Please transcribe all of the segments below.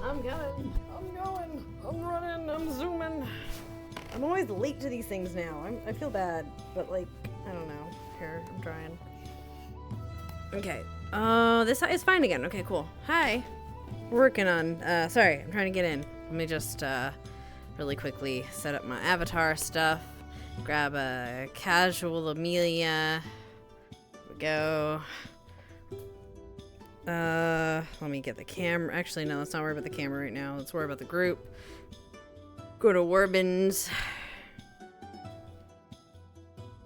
I'm coming. I'm going. I'm running. I'm zooming. I'm always late to these things now. I feel bad, but like, I don't know. Here, I'm trying. Okay. This is fine again. Okay, cool. Hi. We're working on, sorry, I'm trying to get in. Let me just, really quickly set up my avatar stuff. Grab a casual Amelia. Here we go. Let me get the camera. Actually, no, let's not worry about the camera right now. Let's worry about the group. Go to Wardens.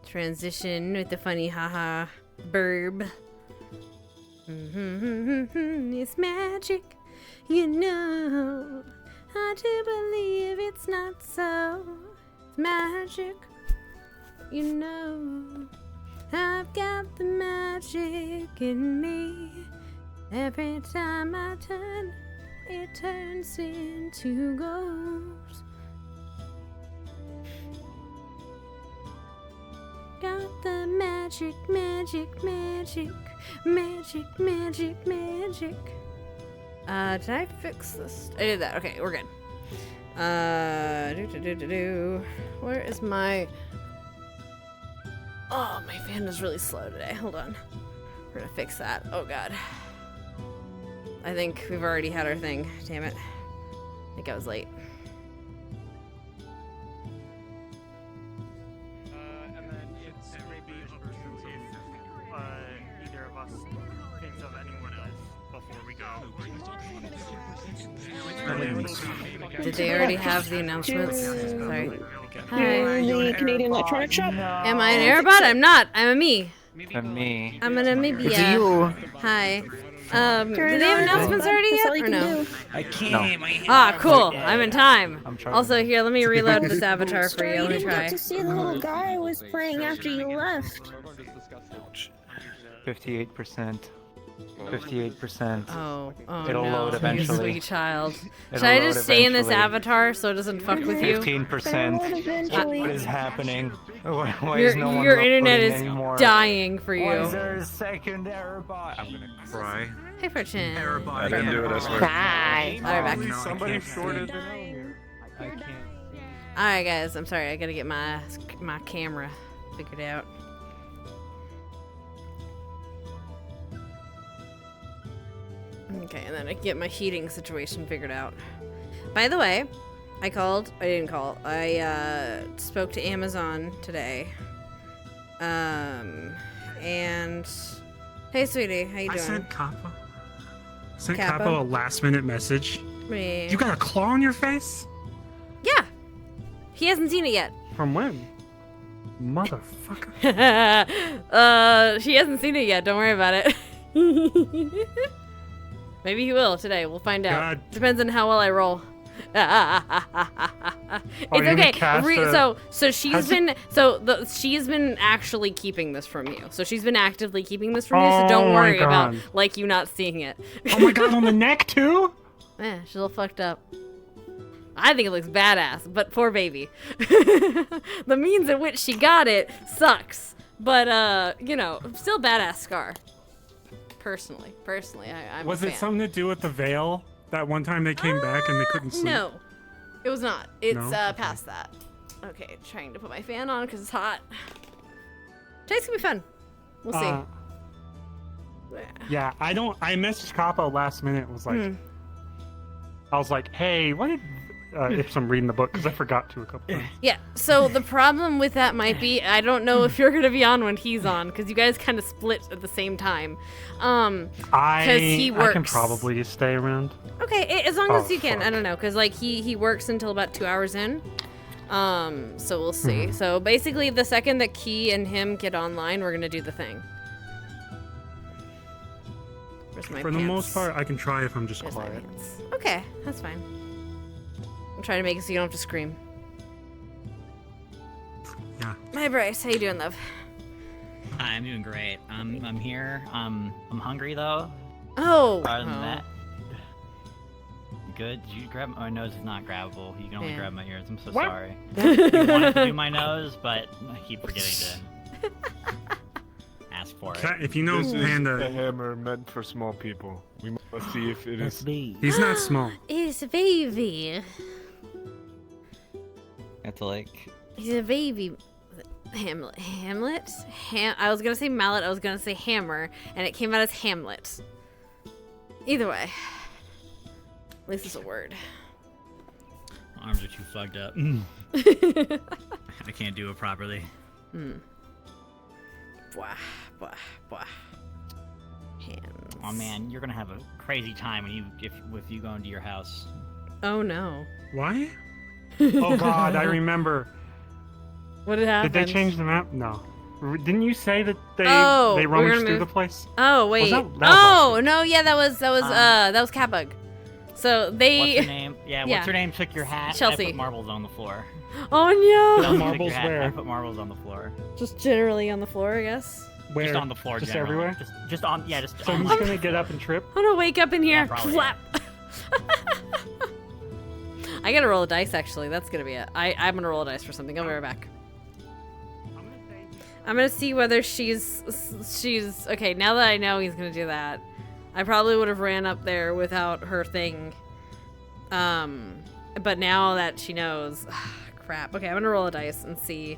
Transition with the funny haha burb. It's magic, you know. I do believe it's not so. It's magic, you know. I've got the magic in me. Every time I turn, it turns into gold. Got the magic, magic, magic, magic, magic, magic. Did I fix this? I did that. Okay, we're good. Where is my... Oh, my fan is really slow today. Hold on. We're gonna fix that. Oh, God. I think we've already had our thing. Damn it. I think I was late. And then it's maybe if either of us thinks of anyone else before we go. Did they already have the announcements? Sorry. Hi. The Canadian Electronic Shop? Am I an airbot? I'm not. I'm a me. Me. I'm an Amelia. It's you. Hi. Do they have announcements already yet, or no? I can't. No. Ah, cool. I'm in time. I'm trying. Also, here, let me reload this avatar for you. Let me You didn't try. get to see the little guy I was playing after you left. 58%. 58%. Oh It'll no, load you eventually. sweet child. It'll Should I load just stay in this eventually. avatar so it doesn't fuck with you? 15%. What is happening? Why is no one Your internet uploading is anymore? dying for you. Why is there a second error bot? I'm gonna cry. Hey, Fortune. I didn't do it, I swear. Bye. I'll be back. Somebody shorted the note. I can't. Alright, guys. I'm sorry. I gotta get my camera figured out. Okay, and then I can get my heating situation figured out. By the way, I didn't call. I spoke to Amazon today. And hey, sweetie, how you doing? I sent Kappa. Sent Kappa? Kappa a last-minute message. Me. You got a claw on your face? Yeah. He hasn't seen it yet. From when? Motherfucker. He hasn't seen it yet. Don't worry about it. Maybe he will today. We'll find out. God. Depends on how well I roll. It's okay. So she's been actually keeping this from you. So she's been actively keeping this from you. So don't Oh my worry about God. like you not seeing it. Oh my god, on the neck too? Yeah, she's all fucked up. I think it looks badass, but poor baby. The means at which she got it sucks. But you know, still badass scar. Personally, I'm Was a it fan. something to do with the veil? That one time they came back and they couldn't sleep? No, it was not. It's No? Okay. past that. Okay, trying to put my fan on because it's hot. Today's gonna be fun. We'll see. Yeah, I messaged Kappa last minute. Was like, I was like, hey, what did? If I'm reading the book because I forgot to a couple times. Yeah. So the problem with that might be I don't know if you're gonna be on when he's on because you guys kind of split at the same time. Because he works. I can probably stay around. Okay, as long as you can. fuck. I don't know, because like he works until about 2 hours in. So we'll see. So basically, the second that Key and him get online, we're gonna do the thing. Where's my For the pants? most part, I can try if I'm just Where's my quiet. pants? Okay, that's fine. I'm trying to make it so you don't have to scream. Yeah. Hi Bryce, how you doing, love? Hi, I'm doing great. I'm here. I'm hungry though. Oh. Other than that, good. Did you grab my nose? Is not grabbable. You can only Yeah. grab my ears. I'm so What? sorry. You wanted to do my nose, but I keep forgetting to ask for it. If you know This is a Panda, hammer meant for small people. We must see if it is. He's not small. It's a baby. That's like. He's a baby. Hamlet? I was gonna say mallet, I was gonna say hammer, and it came out as Hamlet. Either way. At least it's a word. My arms are too fucked up. I can't do it properly. Bwah, bwah, bwah. Hands. Oh man, you're gonna have a crazy time when if you go into your house. Oh no. Why? Oh god, I remember. What had happened? Did they change the map? No. Didn't you say that they we're rummaged gonna through the move. place? Oh wait. that was Oh no, yeah, that was Catbug. So they. What's her name? Yeah, Yeah. what's her name? Took your hat. Chelsea. I put marbles on the floor. Oh no. The Took marbles your hat, where? I put marbles on the floor. Just generally on the floor, I guess. Where? Just on the floor. Just generally. everywhere? Just on. Yeah, just. So on, he's gonna get up and trip? I'm gonna wake up in here. Yeah, probably, Flap. I gotta roll a dice actually. That's gonna be it. I'm gonna roll a dice for something. I'll be right back. I'm gonna see whether she's okay. Now that I know he's gonna do that, I probably would have ran up there without her thing. But now that she knows, crap. Okay, I'm gonna roll a dice and see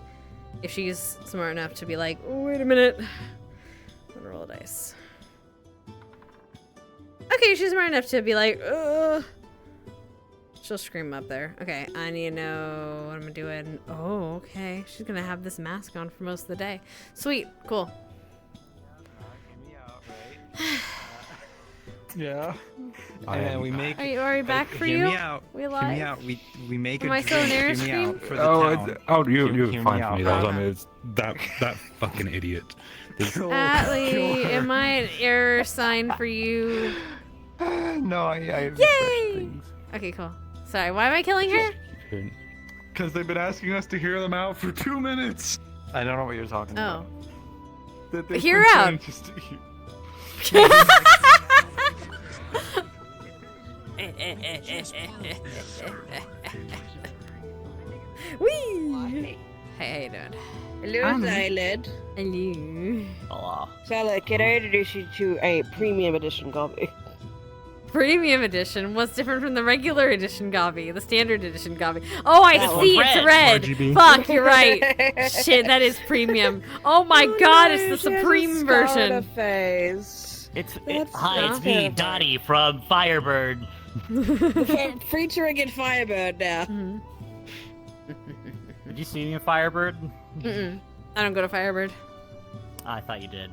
if she's smart enough to be like, oh, wait a minute. I'm gonna roll a dice. Okay, she's smart enough to be like, ugh. She'll scream up there. Okay, I need to know what I'm doing. Oh, okay. She's gonna have this mask on for most of the day. Sweet, cool. Yeah. And then we make. Are we back for hear you? me out. We Hear alive? me out. We make Am a I still drink. in Hear me Airstream? out for the town. You Hear fine me for out. me. That was Okay. it's that fucking idiot. Atlee, am I an error sign for you? No, I Yay! Okay, cool. Sorry, why am I killing her? Because they've been asking us to hear them out for 2 minutes. I don't know what you're talking Oh. about. That they've Hear been out. trying just to hear- Whee! Hey, how you doing? Hello, Xylid. Hello. Hello. Xylid, can I introduce you to a premium edition copy? Premium edition? What's different from the regular edition Gobby? The standard edition Gobby? Oh, I That see, one's it's red. red. RGB. Fuck, you're right. Shit, that is premium. Oh my god, it's the She has a supreme scar on her version. face. Hi, it's me, terrifying. Dottie from Firebird. Featuring in Firebird now. Mhm. Did you see me in Firebird? Mm-mm. I don't go to Firebird. I thought you did.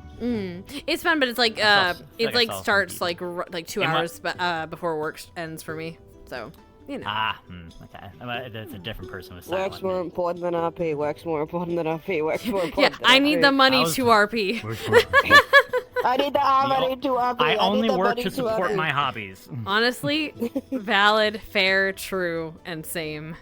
It's fun, but it's like I it's like saw some starts people. like 2 Am I- hours before work ends for me. So, you know. Okay. It's a different person with Work's more silent. important than RP. Work's more important than RP. Work's more Yeah, important than I need the RP. money I was- to RP. I need the money to RP. I only need the work money to support RP. my hobbies. Honestly, valid, fair, true, and same.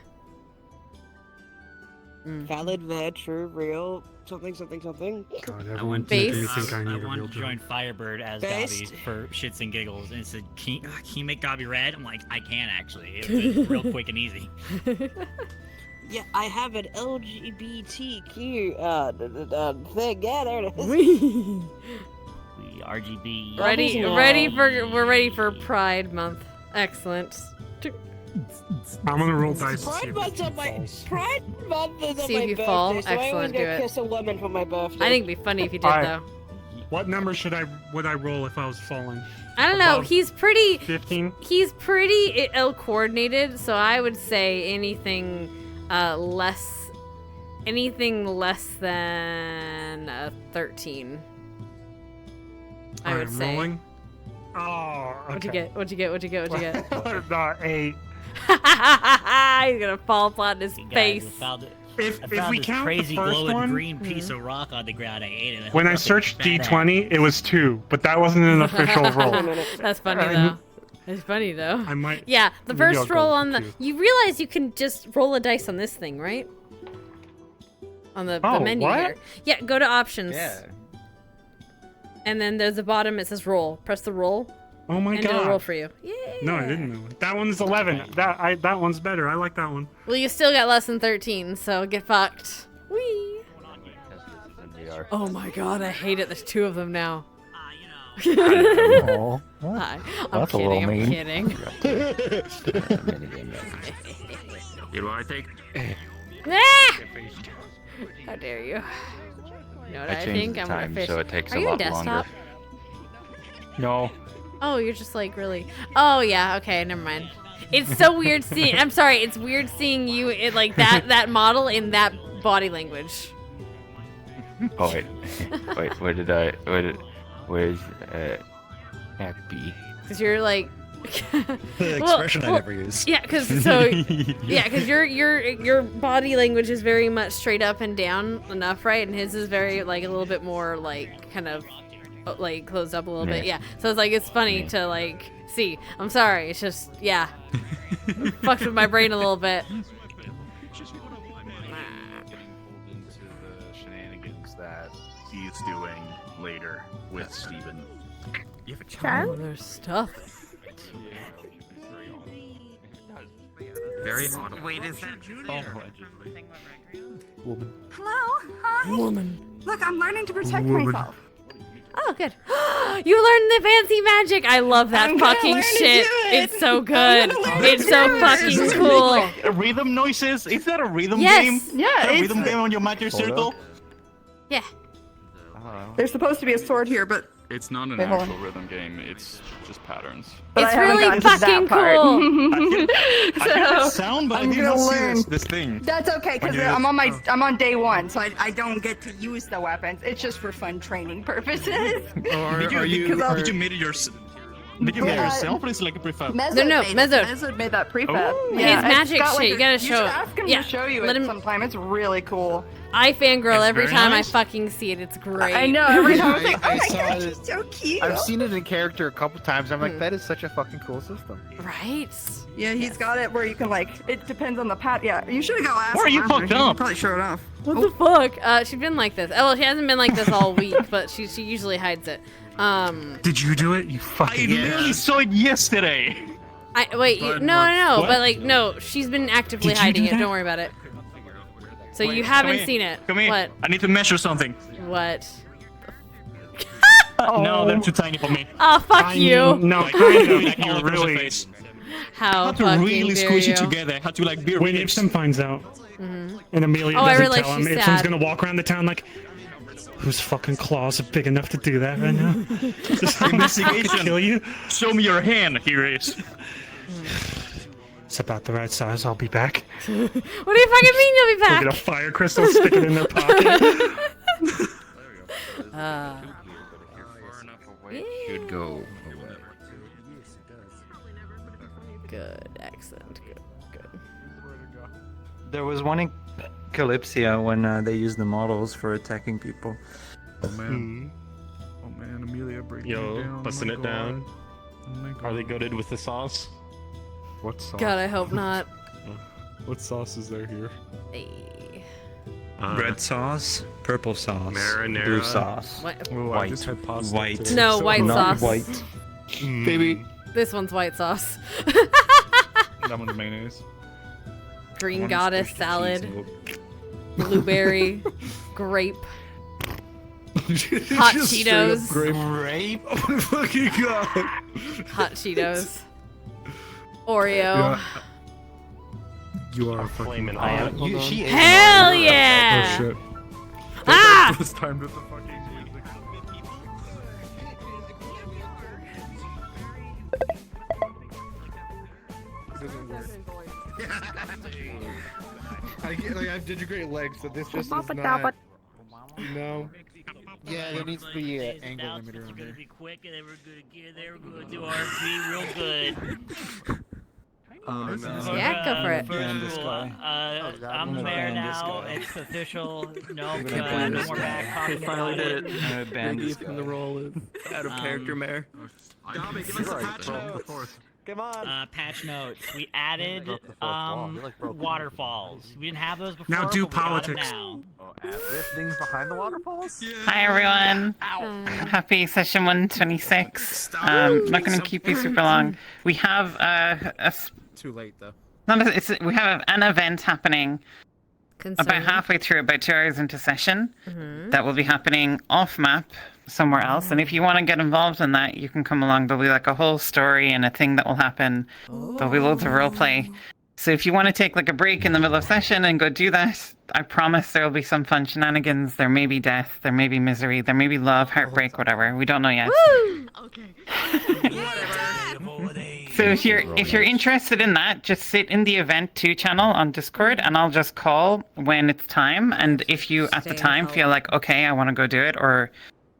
Valid, fair, true, real, something. God, I everyone went makes Base. me think I I need a real wanted to join job. Firebird as Based? Gobby for shits and giggles, and it said, can you make Gobby red? I'm like, I can actually. It was real quick and easy. Yeah, I have an LGBTQ thing. Yeah, there it is. The RGB. We're ready for Pride Month. Excellent. I'm gonna roll dice to see Pride if Month's it on my falls. Pride Month is on See if my you birthday, fall. so I always Excellent, go do it. kiss a woman for my birthday. I think it'd be funny if you did Alright. though. What number would I roll if I was falling? I don't know. Above He's pretty 15? ill coordinated, so I would say anything less than 13. I would I'm say. rolling. Oh, okay. What'd you get? What'd you get? 8. He's gonna fall flat in his Guys, face. I found it. If I we found this count crazy the first glowing one, green piece of rock on the ground. I ate it. when I searched D20, it was 2, but that wasn't an official roll. That's funny though. It's funny though. I might. Yeah, the Maybe first I'll roll go on the. two. You realize you can just roll a dice on this thing, right? On the Oh, menu what? here. Yeah, go to options. Yeah. And then there's a bottom. It says roll. Press the roll, Oh my and it'll roll god. for you. Yeah. No, I didn't know. That one's 11. That one's better. I like that one. Well, you still got less than 13, so get fucked. Whee! Oh my god, I hate it. There's 2 of them now. Oh, Hi. I'm that's a little kidding. I'm mean. kidding. You want to take? Ah! How dare you? You know what I I changed think? the I'm gonna time fish. so it takes Are a you in lot desktop? longer. No. Oh, you're just like really. Oh yeah. Okay. Never mind. It's so weird seeing. I'm sorry. It's weird seeing you in like that model in that body language. Oh wait, where's that be? Because you're like. The expression I never use. Yeah, because your body language is very much straight up and down enough, right? And his is very like a little bit more like kind of like closed up a little bit. Yeah. So it's like it's funny to like see. I'm sorry. It's just fucks with my brain a little bit. Into the shenanigans that he's doing later with Steven. You have a child. Oh, there's stuff. Very odd. Wait, is that Woman. Hello? Hi? Woman. Look, I'm learning to protect Woman. myself. Oh, good. You learned the fancy magic. I love that I'm gonna fucking learn to shit. do it. It's so I'm good. gonna learn It's to so do it. fucking cool. Rhythm noises? Is that a rhythm Yes. game? Yeah, A it's rhythm game on your magic circle? Yeah. there's supposed to be a sword here, but It's not an Wait, hold actual rhythm game, it's just patterns. but It's I haven't really gotten to that fucking part. I get the sound, but I'm I did gonna not see learn. this thing. That's okay, because When you- I'm on day 1, so I don't get to use the weapons. It's just for fun training purposes. Did you made it yourself? Did you make it Yeah. yourself, or is it like a prefab? Mezzo No, made Mezzo. it. Mezzo made that prefab. Oh. His it's magic got, like, shit, you gotta show should it. ask him Yeah, to show you let it him- sometime. It's really cool. I fangirl It's every very time nice. I fucking see it. It's great. I know, every time I was like, I oh my saw gosh, it. it's so cute. I've seen it in character a couple times. I'm like, that is such a fucking cool system. Right? Yeah, he's got it where you can like, it depends on the pat. Yeah, you should go ask Where are him you after. fucked He up? probably show it off. What the fuck? She's been like this. Oh, well, she hasn't been like this all week, but she usually hides it. Did you do it? You I fucking literally saw it yesterday. Wait, But no, what? but like, no, she's been actively Did you hiding do it. that? Don't worry about it. So Wait, you come haven't here. seen it. Come here. What? I need to measure something. What? No, they're too tiny for me. Oh, fuck you. No, Like, kind like of. all You across the really. face. How I had to fucking really dare squish you. it together. I had to like be When really. Ibsen finds out, and Amelia Oh, I doesn't realize tell him, she's Ibsen's sad. gonna walk around the town like, whose fucking claws are big enough to do that right now? Just Investigation. kill you. Show me your hand. Here it is. It's about the right size. I'll be back. What do you fucking mean you'll be Go back? get a fire crystal, stick it in their pocket. Should go away. Good, excellent, good. There was one in Calypsia when they used the models for attacking people. Oh man. Oh man, Amelia breaking Yo, it down. busting Oh my it down. God. Oh my God. Are they goated with the sauce? What sauce? God, I hope not. What sauce is there here? Hey. Red sauce, purple sauce, Marinara. Blue sauce. What? Oh, I just had pasta White. today. No, So- white Not sauce. white. Baby. This one's white sauce. That one's mayonnaise. Green One goddess squished salad, cheese blueberry, grape, hot Just straight up Cheetos. Grape. Oh my fucking god. hot Cheetos, Oreo. Yeah. You are a fucking. Flaming I hot. am. She is. Hell Oh yeah! shit. Ah! This time with the fucking music. I did you great legs, so this just is not. No. Yeah, there needs to be an angle limiter on there. Be quick, and then we're gonna get there. We're gonna do RP real good. Oh no. Yeah, go for it. Ban this guy. I'm the mayor ban this now. guy. It's official. No, ban no this more guy. back talking about it. I'm gonna ban this guy. role is Out of character, mayor. Come on. Patch notes. We added waterfalls. We didn't have those before. Now do but we got 'em politics. now. Things behind the waterfalls? Hi everyone. Happy session 126. Not going to keep you super long. We have Too late though. we have an event happening about Concern. halfway through, about 2 hours into session. Mhm. That will be happening off map somewhere else. And if you want to get involved in that, you can come along. There'll be like a whole story and a thing that will happen. There'll be loads of roleplay. So if you want to take like a break in the middle of session and go do that, I promise there will be some fun shenanigans. There may be death, there may be misery, there may be love, heartbreak, whatever. We don't know yet. Woo! Okay. So if you're interested in that, just sit in the Event 2 channel on Discord, and I'll just call when it's time. And if you at the time feel like, okay, I want to go do it, or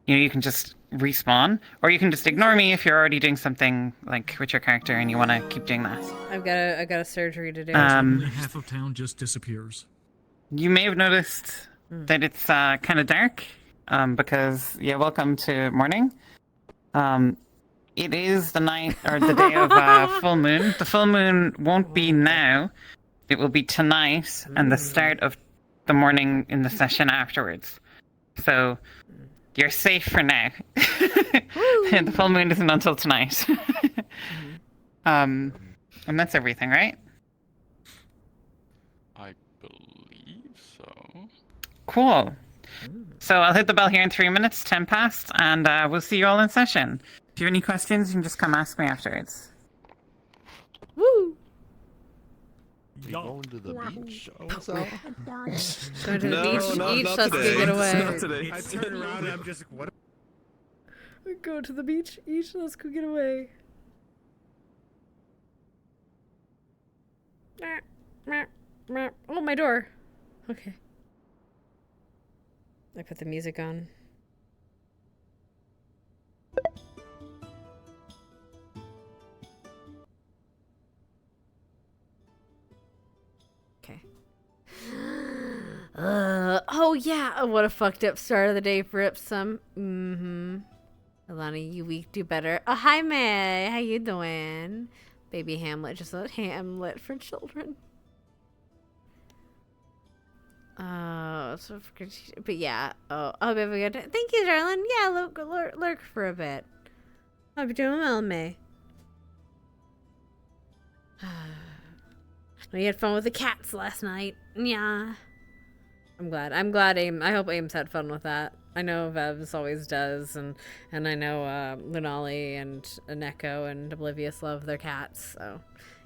you can just respawn, or you can just ignore me if you're already doing something like with your character and you want to keep doing that. I got a surgery to do. Half of town just disappears. You may have noticed that it's kind of dark, because welcome to morning. It is the night or the day of full moon. The full moon won't be now; it will be tonight and the start of the morning in the session afterwards. So you're safe for now. The full moon isn't until tonight. And that's everything, right? I believe so. Cool. So I'll hit the bell here in 3 minutes, 10 past, and we'll see you all in session. If you have any questions, you can just come ask me afterwards. Woo! Going to the beach? Going to the beach. Each let's get away. Not today. I turn around and I'm just like, what? Go to the beach. Each let's go get away. Oh, my door. Okay. I put the music on. Okay. Oh yeah, what a fucked up start of the day for Ipsum. Alana, you week do better. Oh, hi May, how you doing? Baby Hamlet, just let Hamlet for children. But yeah. Oh, baby, good. Thank you, darling. Yeah, lurk for a bit. Hope you're doing well, May. We had fun with the cats last night. Yeah. I'm glad Aim. I hope Ames had fun with that. I know Vevs always does, and I know Lunali and Neko and Oblivious love their cats. So,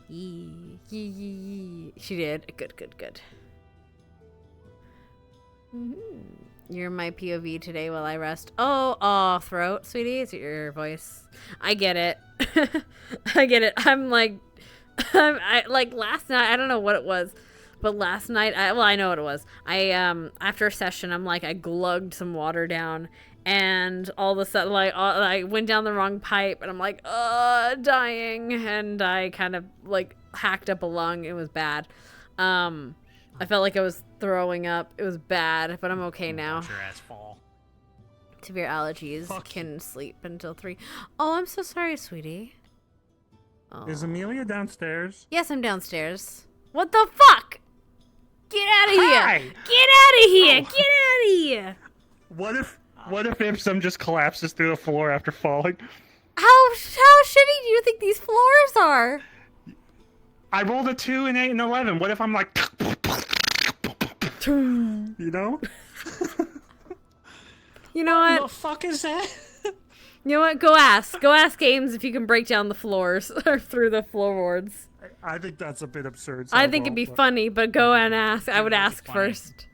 yee. She did. Good. You're my POV today while I rest. Oh, throat, sweetie. Is it your voice? I get it. I get it. I'm like last night. I don't know what it was, but last night. I know what it was. After a session, I glugged some water down, and all of a sudden, I went down the wrong pipe, and I'm dying, and I kind of hacked up a lung. It was bad. I felt like I was throwing up. It was bad, but I'm okay now. Watch your ass fall. Severe allergies. Can sleep until 3. Oh, I'm so sorry, sweetie. Oh. Is Amelia downstairs? Yes, I'm downstairs. What the fuck? Get out of here! Hi! Get out of here! Get out of here! What if Ipsum just collapses through the floor after falling? How shitty do you think these floors are? I rolled a 2, an 8, and 11. What if I'm like, you know? You know what? What the fuck is that? You know what? Go ask Ames if you can break down the floors or through the floorboards. I think that's a bit absurd. I think it'd be funny, but go and ask. I would ask first.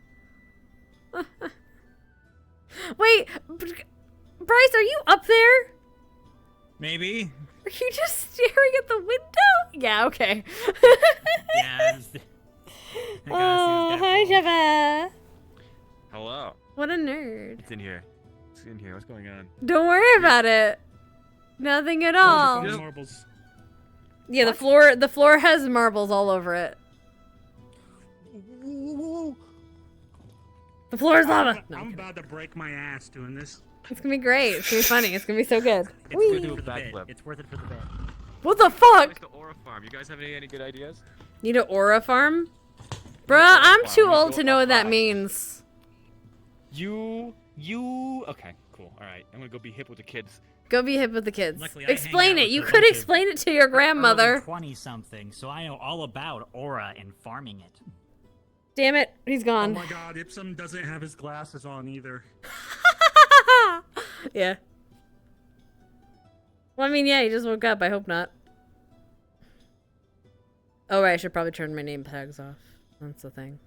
Wait, Bryce, are you up there? Maybe. Are you just staring at the window? Yeah, okay. Yeah. Oh, hi, Java. Hello. What a nerd. It's in here. It's in here. What's going on? Don't worry about it. Nothing at all. Marbles. Yeah, the floor has marbles all over it. The floor is lava. I'm about to break my ass doing this. It's gonna be great. It's gonna be funny. It's gonna be so good. It's worth it for the bit. What the fuck? the aura farm. You guys have any good ideas? Need an aura farm? Bruh, I'm too old to know what that means. You. Okay, cool. All right, I'm gonna go be hip with the kids. Go be hip with the kids. Luckily, I Explain hang out it. with You a could bunch of explain it to your grandmother. 20-something, so I know all about aura and farming it. Damn it, he's Oh gone. my god, Ipsum doesn't have his glasses on either. Yeah. Well, I mean, yeah, you just woke up. I hope not. Oh, right. I should probably turn my name tags off. That's the thing.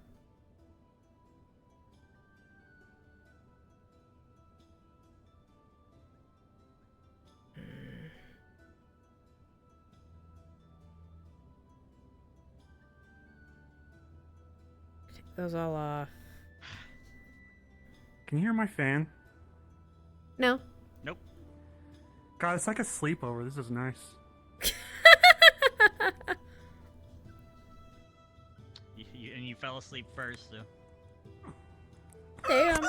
Take those all off. Can you hear my fan? No. Nope. God, it's like a sleepover. This is nice. And you fell asleep first, so. Damn.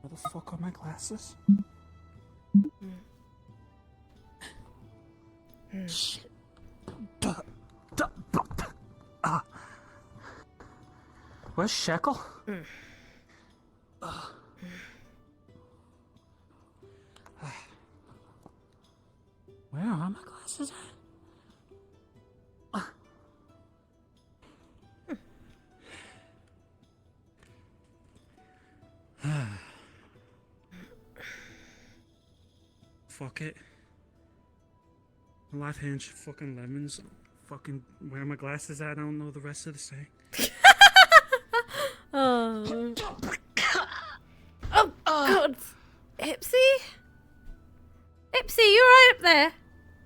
Where the fuck are my glasses? Shit. Where's Shekel? Where are my glasses at? Fuck it. My left hand fucking lemons. Fucking where are my glasses at? I don't know the rest of the saying. Oh. Oh, God. Ipsy? Ipsy, you right up there?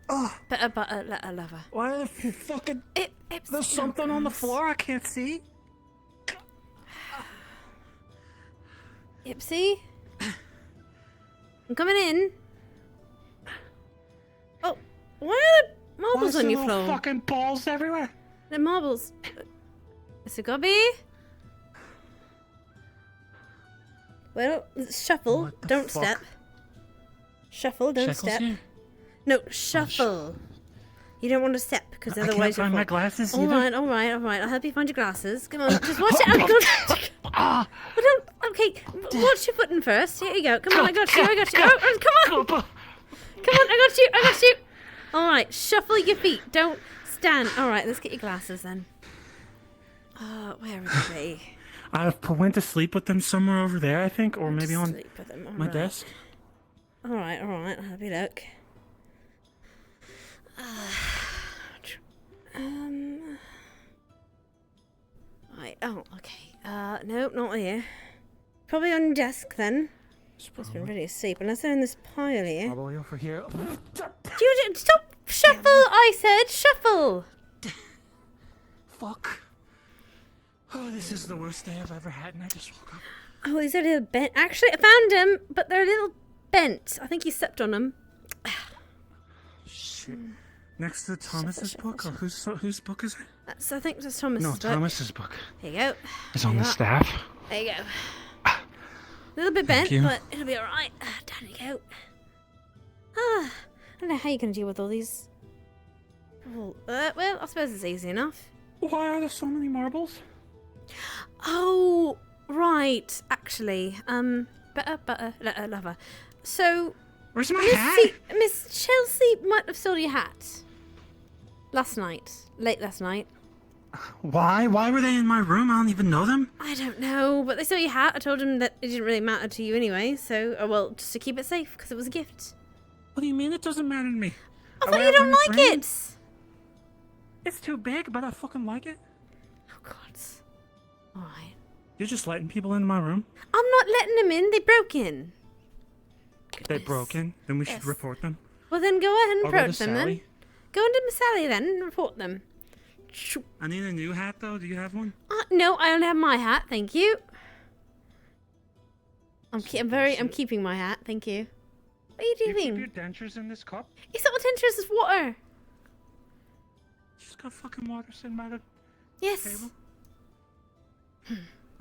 Oh. Better, let her love her. Why the fucking... Ipsy, There's something on the floor I can't see. Ipsy? I'm coming in. Oh, why are there marbles on your floor? Fucking balls everywhere. The marbles. Mr. Gobby? Well, shuffle, don't fuck? step. Shuffle, don't Shekel's step. here? No, shuffle. You don't want to step because I otherwise can't find my glasses All either. right, all right, all right. I'll help you find your glasses. Come on, just watch it out. Well, don't. Okay, watch your footing first. Here you go. Come on, I got you. I got you. Oh, come on. Come on, I got you. I got you. All right, shuffle your feet. Don't stand. All right, let's get your glasses then. Where would they? I went to sleep with them somewhere over there, I think, or maybe on Sleep with them. All my right. desk. All right, all right. I'll have a look. Right. Oh, okay. Nope, not here. Probably on your desk then. Supposed to be really asleep, unless they're in this pile here. Probably over here. Do you stop? Shuffle! I said shuffle. Fuck. Oh, this is the worst day I've ever had, and I just woke up. Oh, these are a little bent. Actually, I found them, but they're a little bent. I think you stepped on them. Shit. Next to Thomas's book, or whose book is it? I think that's Thomas's No, book. Thomas's book. Here you go. It's on There the you are. staff. There you go. A little bit bent, you. but it'll be alright. Down you go. I don't know how you're going to deal with all these. Well, I suppose it's easy enough. Why are there so many marbles? Oh, right. Actually, better, lover. So, where's my Miss hat? Miss Chelsea might have stole your hat. Last night. Late last night. Why? Why were they in my room? I don't even know them. I don't know, but they stole your hat. I told them that it didn't really matter to you anyway, so, well, just to keep it safe, because it was a gift. What do you mean it doesn't matter to me? I thought you don't like it! It's too big, but I fucking like it. Oh, God. Alright. You're just letting people into my room? I'm not letting them in. They broke in. They broke in? Then we should Yes. report them. Well, then go ahead and I'll go to approach them then. Sally. Go into Miss Sally then and report them. I need a new hat, though. Do you have one? No, I only have my hat. Thank you. I'm keeping my hat. Thank you. What are you Do doing? you keep your dentures in this cup? It's not dentures. It's water. She's got fucking water sitting by the Yes. table.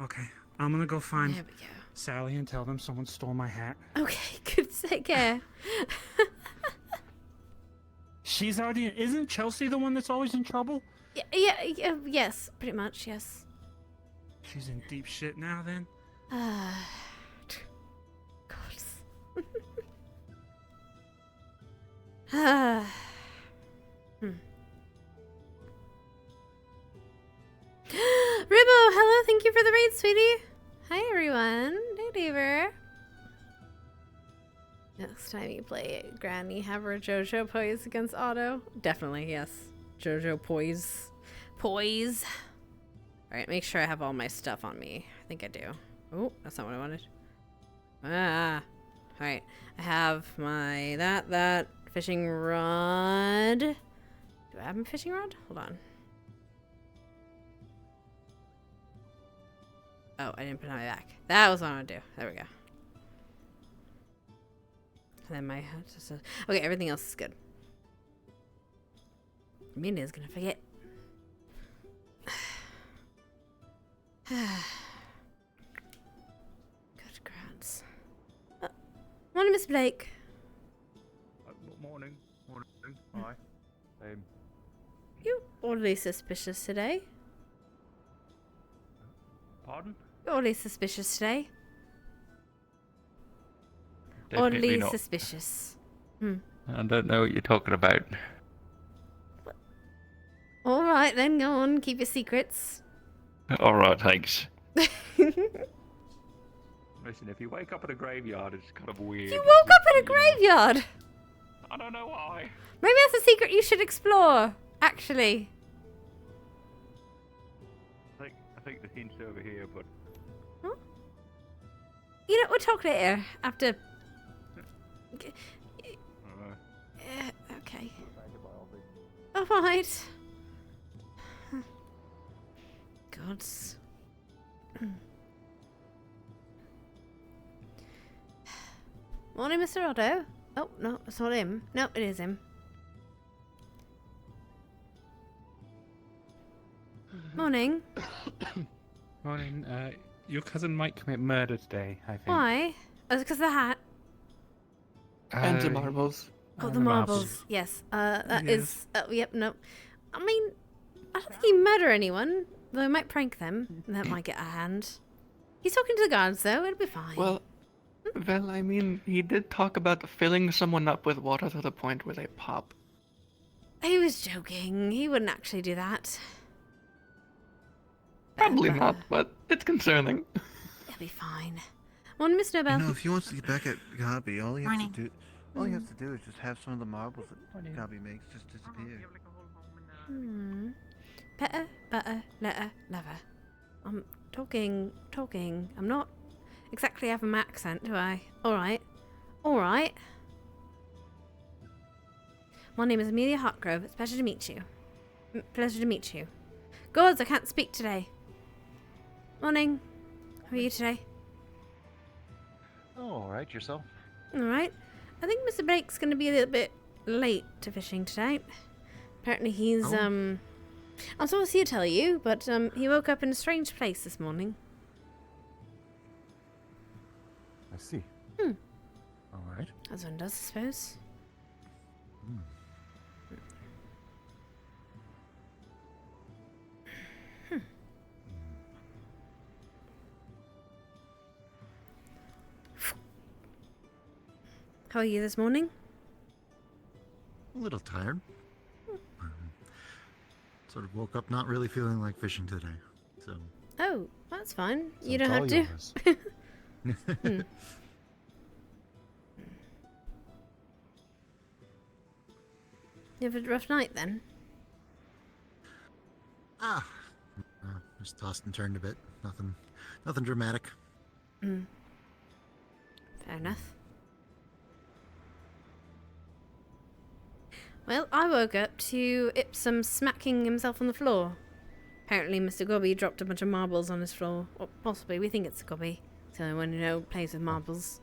Okay, I'm gonna go find There we go. Sally and tell them someone stole my hat. Okay. Good. Take care. She's already. Isn't Chelsea the one that's always in trouble? Yes, pretty much, yes. She's in deep shit now, then. God. Ribbo, hello, thank you for the raid, sweetie. Hi, everyone. Hey, Deaver. Next time you play Granny, have her JoJo poise against Otto. Definitely, yes. JoJo poise. Poise. Alright, make sure I have all my stuff on me. I think I do. Oh, that's not what I wanted. Alright. I have my that fishing rod. Do I have my fishing rod? Hold on. Oh, I didn't put it on my back. That was what I want to do. There we go. And then my hat just says, okay, everything else is good. Amelia's gonna forget. Good grounds. Morning, Miss Blake. Morning. Hi. You oddly suspicious today. Pardon? You're oddly suspicious today. Definitely Oddly not. suspicious. I don't know what you're talking about. All right, then go on. Keep your secrets. All right, thanks. Listen, if you wake up in a graveyard, it's kind of weird. You woke up in a graveyard. I don't know why. Maybe that's a secret you should explore. Actually. I think the hint's over here, but You know, we'll talk later after. Okay. All right. Gods. Morning, Mr. Otto. Oh, no, it's not him. No, it is him. Morning. Morning. Your cousin might commit murder today, I think. Why? Oh, it's because of the hat. And the marbles. Oh, the marbles. Yes. That is. Yep. No. I mean, I don't think he murder anyone. Though he might prank them. And that might get a hand. He's talking to the guards, though. It'll be fine. Well, I mean, he did talk about filling someone up with water to the point where they pop. He was joking. He wouldn't actually do that. Probably not, but it's concerning. It'll be fine. Morning, Miss Nobel. You know, if he wants to get back at Gabi, all he has to do is just have some of the marbles that Gabi makes just disappear. Better, letter, lover. I'm talking. I'm not exactly having my accent, do I? Alright. My name is Amelia Hartgrove. It's a pleasure to meet you. Gods, I can't speak today. Morning. How are you today? Oh, all right, yourself? Alright. I think Mr. Blake's going to be a little bit late to fishing tonight. Apparently he's, I'm supposed to tell you, but he woke up in a strange place this morning. I see. All right. As one does, I suppose. How are you this morning? A little tired. Sort of woke up not really feeling like fishing today, so. Oh, that's fine. So You don't have it's to. all yours. You have a rough night then? Just tossed and turned a bit. Nothing dramatic. Fair enough. Well, I woke up to Ipsum smacking himself on the floor. Apparently Mr. Gobby dropped a bunch of marbles on his floor. Or possibly, we think it's Gobby. It's the only one who plays with marbles.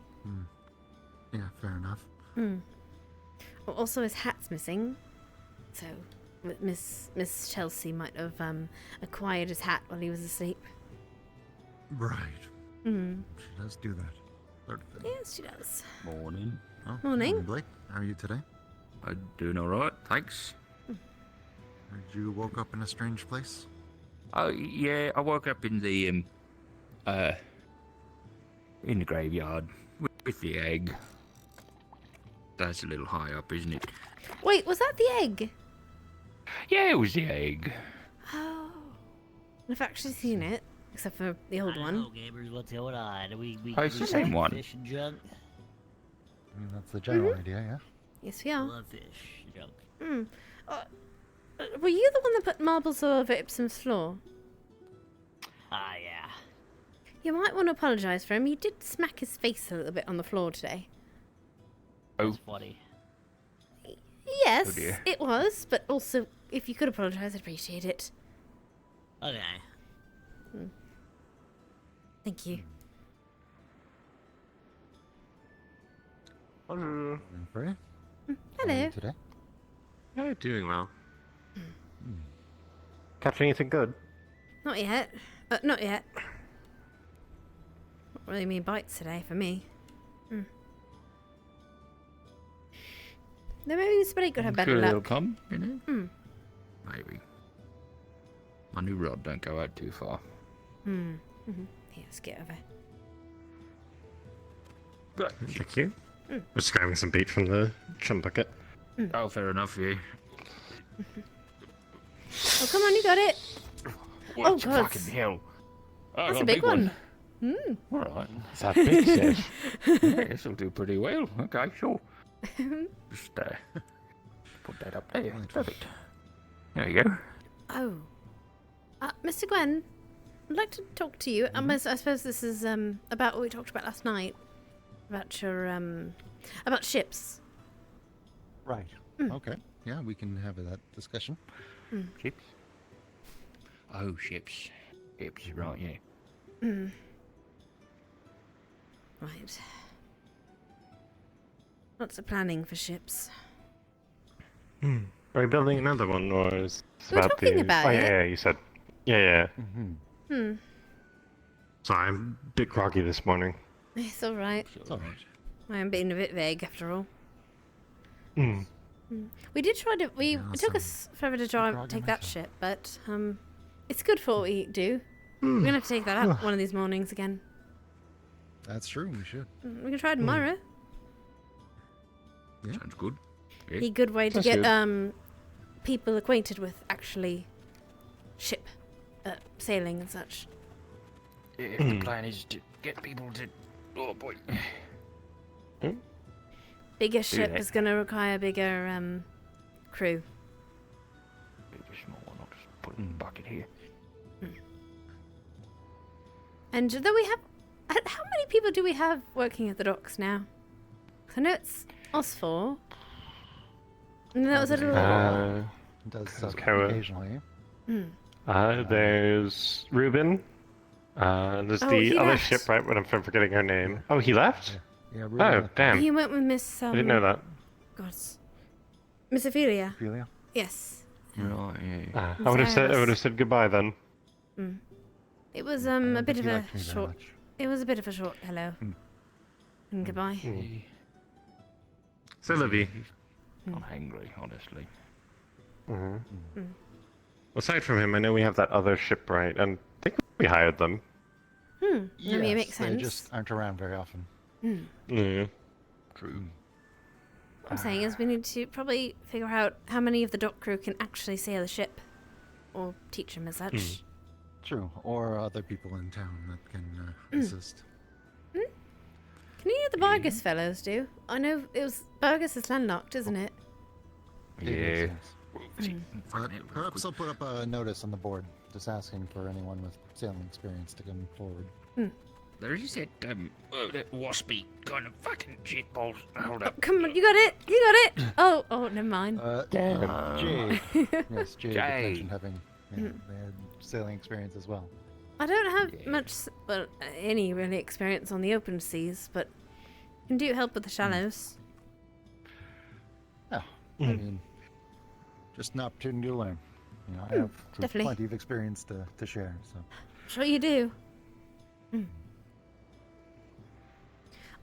Yeah, fair enough. Also, his hat's missing. So, Miss Chelsea might have acquired his hat while he was asleep. Right. She does do that. Sort of thing. Yes, she does. You woke up in a strange place? Oh yeah, I woke up in the graveyard with the egg. That's a little high up, isn't it? Wait, was that the egg? Yeah, it was the egg. Oh. I've actually seen it, except for the old one. Oh, gamers, what's going on? We Oh, it's the same one. Fish and junk. I mean, that's the general idea, yeah? Yes, we are. Love fish, junk. Were you the one that put marbles all over Ipsum's floor? Ah, yeah. You might want to apologise for him. He did smack his face a little bit on the floor today. Oh. That's funny. Yes, Oh dear. it was, but also, if you could apologise, I'd appreciate it. Okay. Thank you. Hello. Free? Hello. Today? Yeah, doing well. Catch anything good? Not yet. Not yet. Not really many bites today for me. There maybe somebody could have better Sure they'll luck. come, you know? Maybe. My new rod don't go out too far. Here, let's get over. Thank you. Just grabbing some bait from the chum bucket. Oh, fair enough, yeah. Oh, come on, you got it. What God. fucking hell? Oh, That's got a big one. Alright. Is that big, Sid? Yeah, this'll do pretty well. Okay, sure. Just put that up there. Perfect. There you go. Oh. Mr. Gwen, I'd like to talk to you. I suppose this is about what we talked about last night. About your about ships. Right. Okay. Yeah, we can have that discussion. Ships? Oh, ships. Ships, right, yeah. Right. Lots of planning for ships. Are we building another one, or is this We were about talking the... about oh, it. yeah, you said... Yeah. Hmm. Sorry, I'm a bit groggy this morning. It's all right. It's alright. I am being a bit vague after all. Hmm. We did try to. It took some us forever to try grog in take my that ship, but it's good for what we do. We're gonna have to take that up one of these mornings again. That's true, we should. We can try tomorrow. Yeah. Sounds good. Yeah. Be a good way to Sounds get people acquainted with actually ship sailing and such. If the plan is to get people to... Oh, boy. Bigger ship that. is gonna require bigger crew. Maybe a small one. I'll just put it in the bucket here. And though we have, how many people do we have working at the docks now? 'Cause I know it's us four. And that was a little. It does Kara. occasionally. There's Ruben. There's Oh, he the other left. ship, right? When I'm forgetting her name. Oh, he left? Yeah, Oh, Ruben. damn. He went with Miss. I didn't know that. God. Miss Ophelia. Ophelia? Yes. Right, yeah. I would have said goodbye then. It was I a don't bit think of he a liked me very short. much. It was a bit of a short hello. And goodbye. So, Livy. I'm hungry, honestly. Aside from him, I know we have that other ship, right? And I think we hired them. I mean, it makes They sense. just aren't around very often. Yeah. True. What I'm saying is we need to probably figure out how many of the dock crew can actually sail the ship. Or teach them as such. True. Or other people in town that can assist. Can any of the Vargas fellows do? I know it was Vargas is landlocked, isn't it? It is, Yeah. yes. But perhaps I'll put up a notice on the board just asking for anyone with sailing experience to come forward. There is that, that waspy kind of fucking shitballs. Hold up. Come on, you got it! You got it! Oh, never mind. Jade. Yes, Jade Jade. mentioned having they had sailing experience as well. I don't have much, well, any really experience on the open seas, but can do help with the shallows. Oh, I mean, just an opportunity to learn. You know, I have definitely. plenty of experience to share. So Sure you do.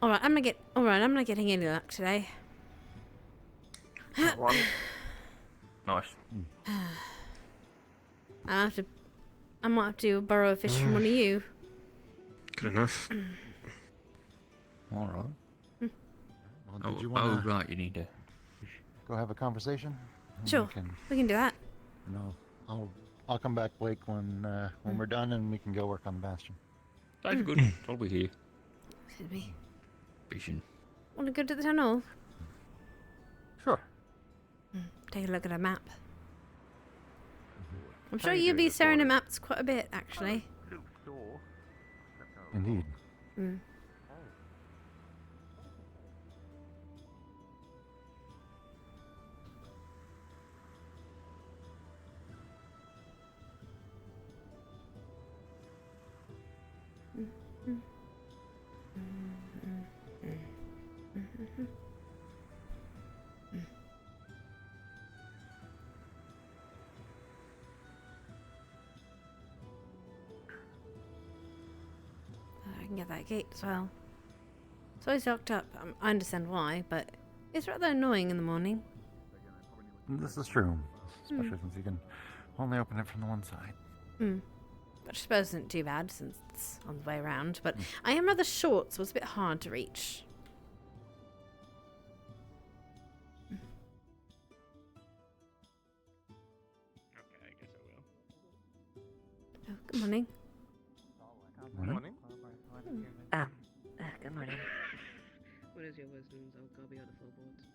Alright, I'm not getting any luck today. Nice. I might have to borrow a fish from one of you. Good enough. All right. Well, did you Oh, want to right, you need to. go have a conversation? And Sure, we can do that. I'll come back, Blake, when we're done, and we can go work on the bastion. That's good. I'll be here. Excuse me. Fishing. Want to go to the tunnel? Sure. Take a look at a map. I'm sure you'll be staring at maps quite a bit, actually. Indeed. Mm. I can get that gate as well. It's always locked up. I understand why, but it's rather annoying in the morning. This is true, especially since you can only open it from the one side. Which I suppose isn't too bad since it's on the way around, but I am rather short, so it's a bit hard to reach. Okay, I guess I will. Oh, good morning. Morning. Good morning. What is your wisdoms? I'll be on the floorboards.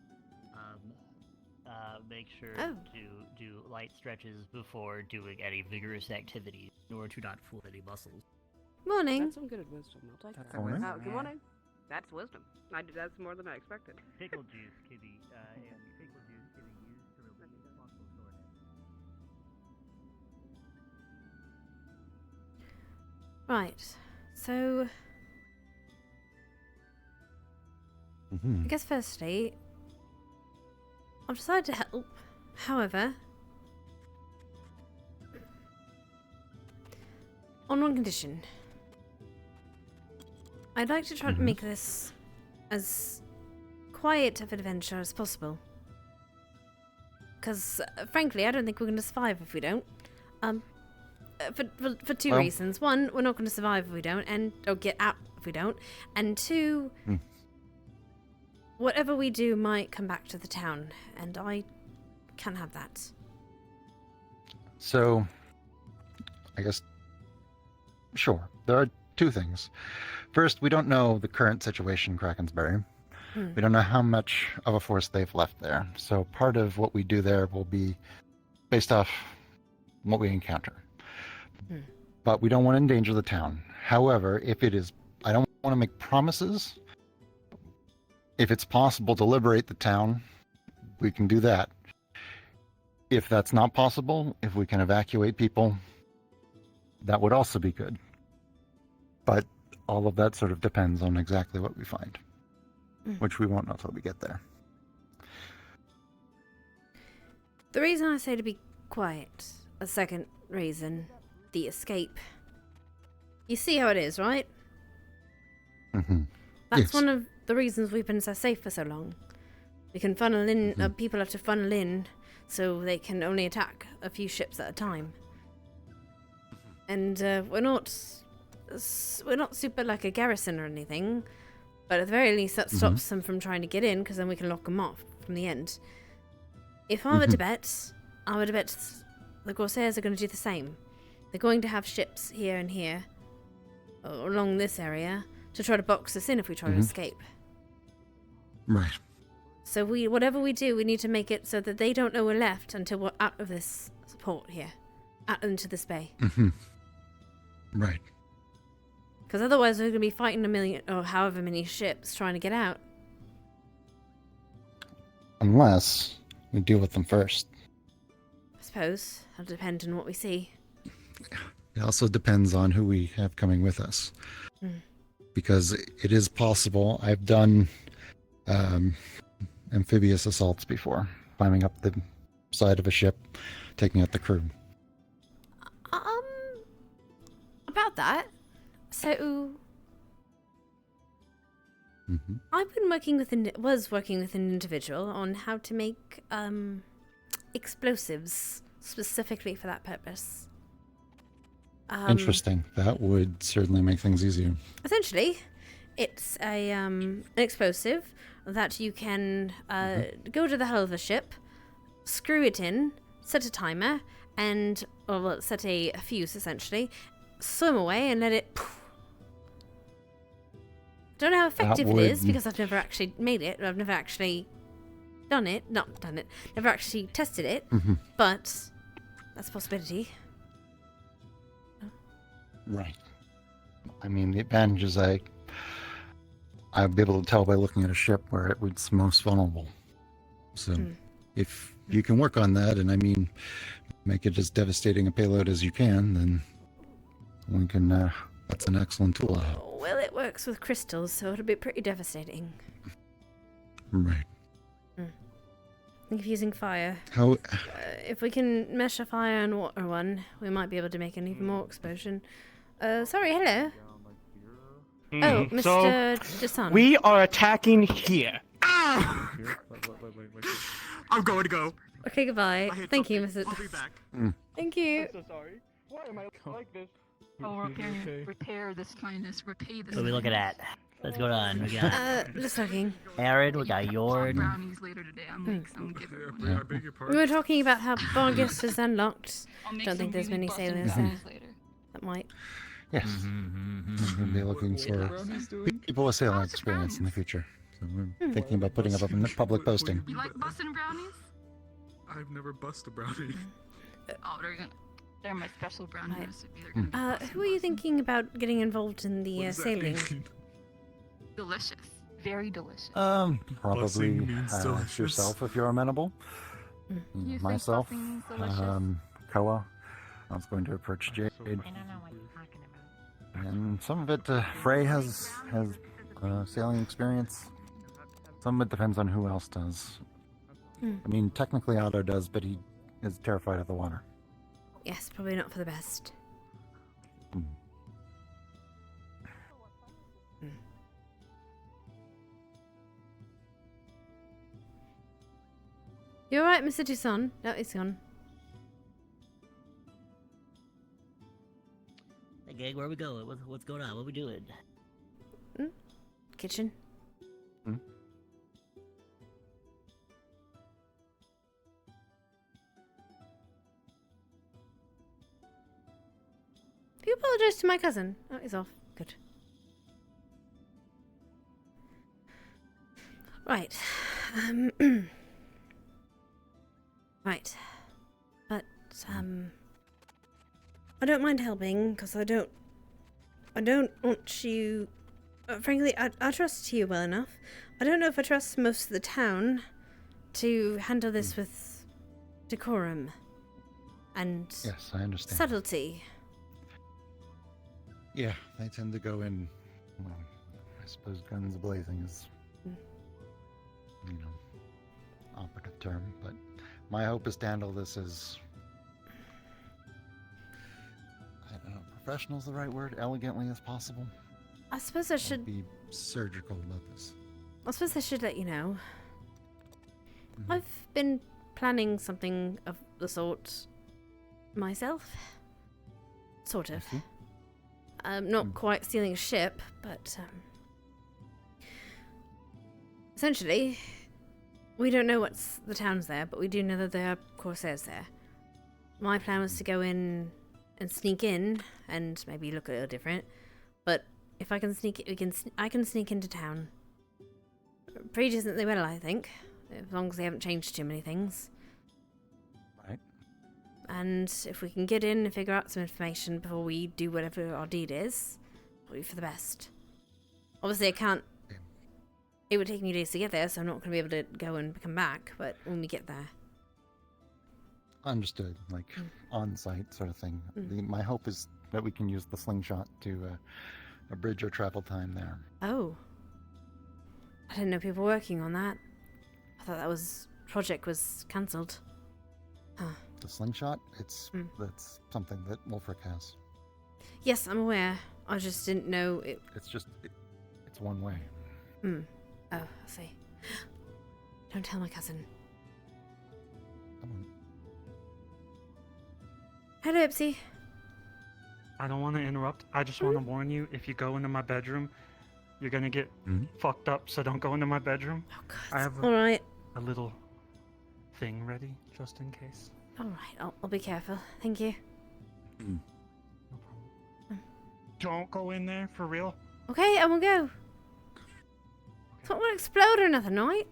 Make sure Oh. to do light stretches before doing any vigorous activities in order to not fool any muscles. Morning. That's some good wisdom. I'll take that. Morning. Good morning. That's wisdom. That's more than I expected. Pickle juice can be pickle juice can be used to relieve muscle soreness. Right. So I guess firstly, I've decided to help. However, on one condition. I'd like to try to make this as quiet of an adventure as possible. Because, frankly, I don't think we're going to survive if we don't. For two reasons. One, we're not going to survive if we don't, or get out if we don't. And two, whatever we do might come back to the town, and I can't have that. So, I guess, sure, there are two things. First, we don't know the current situation in Krakensberry. We don't know how much of a force they've left there. So part of what we do there will be based off what we encounter. But we don't want to endanger the town. However, if it is, I don't want to make promises. If it's possible to liberate the town, we can do that. If that's not possible, if we can evacuate people, that would also be good. But all of that sort of depends on exactly what we find, which we won't know till we get there. The reason I say to be quiet, a second reason, the escape. You see how it is, right? That's Yes. one of the reasons we've been so safe for so long. We can funnel in, people have to funnel in so they can only attack a few ships at a time. And we're not super like a garrison or anything, but at the very least that stops them from trying to get in, because then we can lock them off from the end. If I were to bet, the Corsairs are going to do the same. They're going to have ships here and here, along this area, to try to box us in if we try to escape. Right. So whatever we do, we need to make it so that they don't know we're left until we're out of this port here, out into this bay. Right. Because otherwise we're going to be fighting a million, or however many ships trying to get out. Unless we deal with them first. I suppose. It'll depend on what we see. It also depends on who we have coming with us. Because it is possible. I've done amphibious assaults before, climbing up the side of a ship, taking out the crew. About that, so I've been working with an individual on how to make explosives specifically for that purpose. Interesting. That would certainly make things easier. Essentially, it's an explosive that you can go to the hull of the ship, screw it in, set a timer, and set a fuse essentially, swim away and let it. Don't know how effective it is because I've never actually made it. I've never actually never actually tested it, but that's a possibility. Right. I mean, the advantage is I'd be able to tell by looking at a ship where it was most vulnerable. So if you can work on that, and I mean, make it as devastating a payload as you can, then we can, that's an excellent tool. Well, it works with crystals, so it'll be pretty devastating. Right. Think of using fire. How? If we can mesh a fire and water one, we might be able to make an even more explosion. Sorry, hello. Oh, Mr. Jason. We are attacking here. Ah! I'm going to go. Okay, goodbye. Thank you, Mr. I'll be back. Thank you. I'm so sorry. Why am I like this? Oh, repair this kindness, repay this. What are we looking at? What's going on? We got just looking. Aaron, we got Yord. Brownies later today. I'll make some giver. We were talking about how Bargus is unlocked. Don't think there's many sailors there. That might. Yes. We'll be looking for people with sailing experience in the future. So we're thinking about putting up a public posting. You like busting brownies? I've never busted a brownie. Oh, they're my special brownie recipe. Who are you thinking about getting involved in the sailing? Delicious. Very delicious. Probably yourself if you're amenable. Myself, Koa. I was going to approach Jade. I don't know what you're talking about. And some of it, Frey has sailing experience. Some of it depends on who else does. I mean, technically Otto does, but he is terrified of the water. Yes, probably not for the best. You alright, Mr. Toussaint? No, it's gone. Hey, gang, where are we going? What's going on? What are we doing? Kitchen. You apologize to my cousin. Oh, he's off. Good. Right. Right. But, I don't mind helping, because I don't want you... frankly, I trust you well enough. I don't know if I trust most of the town to handle this with decorum and yes, I understand. subtlety. Yeah, they tend to go in, well, I suppose guns blazing is, operative term, but my hope is to handle this as, I don't know, professional is the right word, elegantly as possible. I suppose I should be surgical about this. I suppose I should let you know. I've been planning something of the sort myself. Sort of. Not quite stealing a ship, but essentially, we don't know what's the town's there, but we do know that there are corsairs there. My plan was to go in and sneak in, and maybe look a little different. But if I can sneak, I can sneak into town pretty decently well, I think, as long as they haven't changed too many things. Right. And if we can get in and figure out some information before we do whatever our deed is, it'll be for the best. Obviously, I can't. It would take me days to get there, so I'm not going to be able to go and come back. But when we get there, understood, like on-site sort of thing. My hope is that we can use the slingshot to abridge our travel time there. Oh, I didn't know people were working on that. I thought that project was cancelled. Huh. The slingshot? That's something that Wolfric has. Yes, I'm aware. I just didn't know it. It's one way. Oh, I see. Don't tell my cousin. Come on. Hello, Ipsy. I don't want to interrupt. I just want to warn you, if you go into my bedroom, you're gonna get fucked up, so don't go into my bedroom. Oh, God. I have All right. a little thing ready, just in case. All right, I'll be careful. Thank you. Don't go in there, for real. Okay, I will go. It's not gonna explode or nothing, right?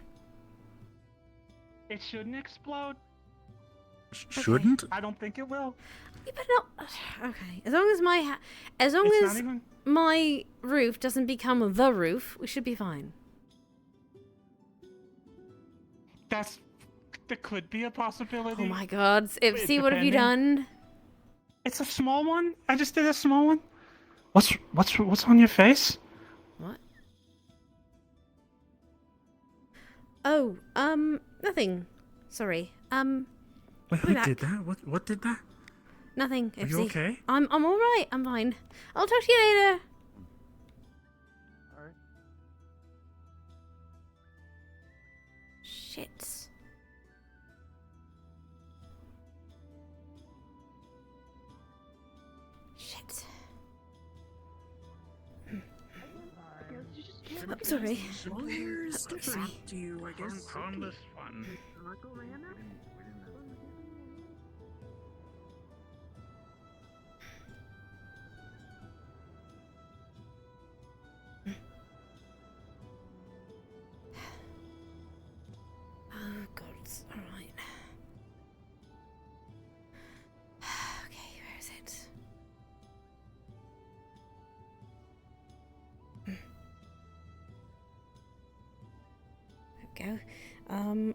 It shouldn't explode. Shouldn't? I don't think it will. Yeah, but not. Okay, as long as my roof doesn't become the roof, we should be fine. That could be a possibility. Oh my God, Ipsy, what have you done? It's a small one. I just did a small one. What's on your face? What? Oh, nothing. Sorry. Wait, who did that? What did that? Nothing, Ipsy. Are you okay? I'm all right. I'm fine. I'll talk to you later. Alright. Shit. Shit. I'm sorry. Where's I'm sorry. do you, I guess? On this one. Oh God, all right. Okay, where is it? There we go.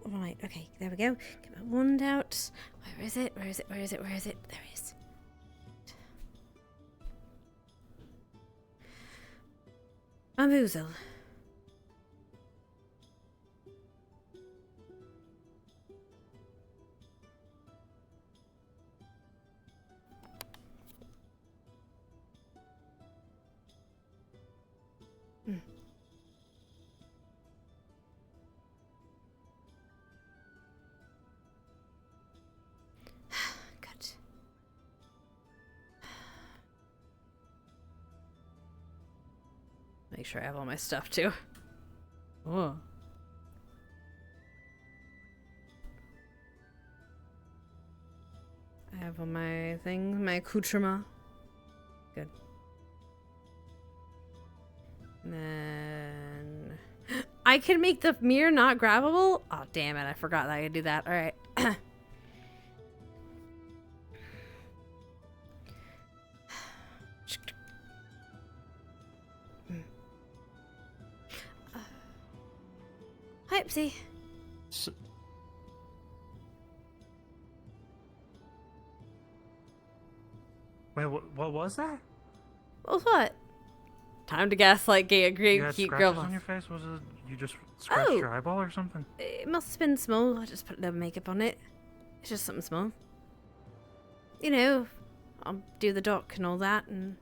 Right, okay, there we go. Get my wand out. Where is it? Where is it? Where is it? Where is it? There it is. Bamboozle. Good. Make sure I have all my stuff too. Oh. I have all my things, my accoutrement. Good. And then I can make the mirror not grabbable? Oh damn it, I forgot that I could do that. Alright. Hi, Ipsy. Wait, what was that? What was what? Time to gaslight gay a great You had cute scratches girl. on your face? Was it you just scratched your eyeball or something? It must have been small. I just put a little makeup on it. It's just something small. You know, I'll do the doc and all that, and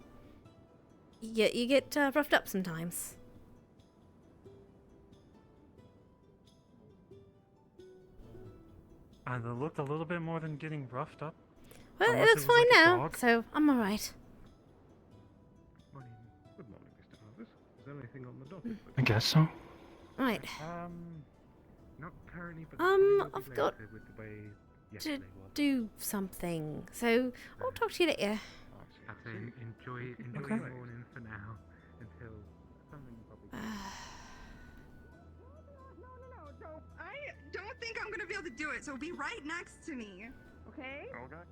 you get roughed up sometimes. And it looked a little bit more than getting roughed up. Well, Unless it looks it was fine like a now, dog. so I'm alright. Good morning, Mr. Harvest. Is there anything on the docket? I guess so. Right. Not currently, but I've got with the way to yesterday was. do something, so I'll talk to you later. I'd say enjoy Okay. your morning for now until something probably. No, I don't think I'm gonna be able to do it, so be right next to me. Okay? Okay.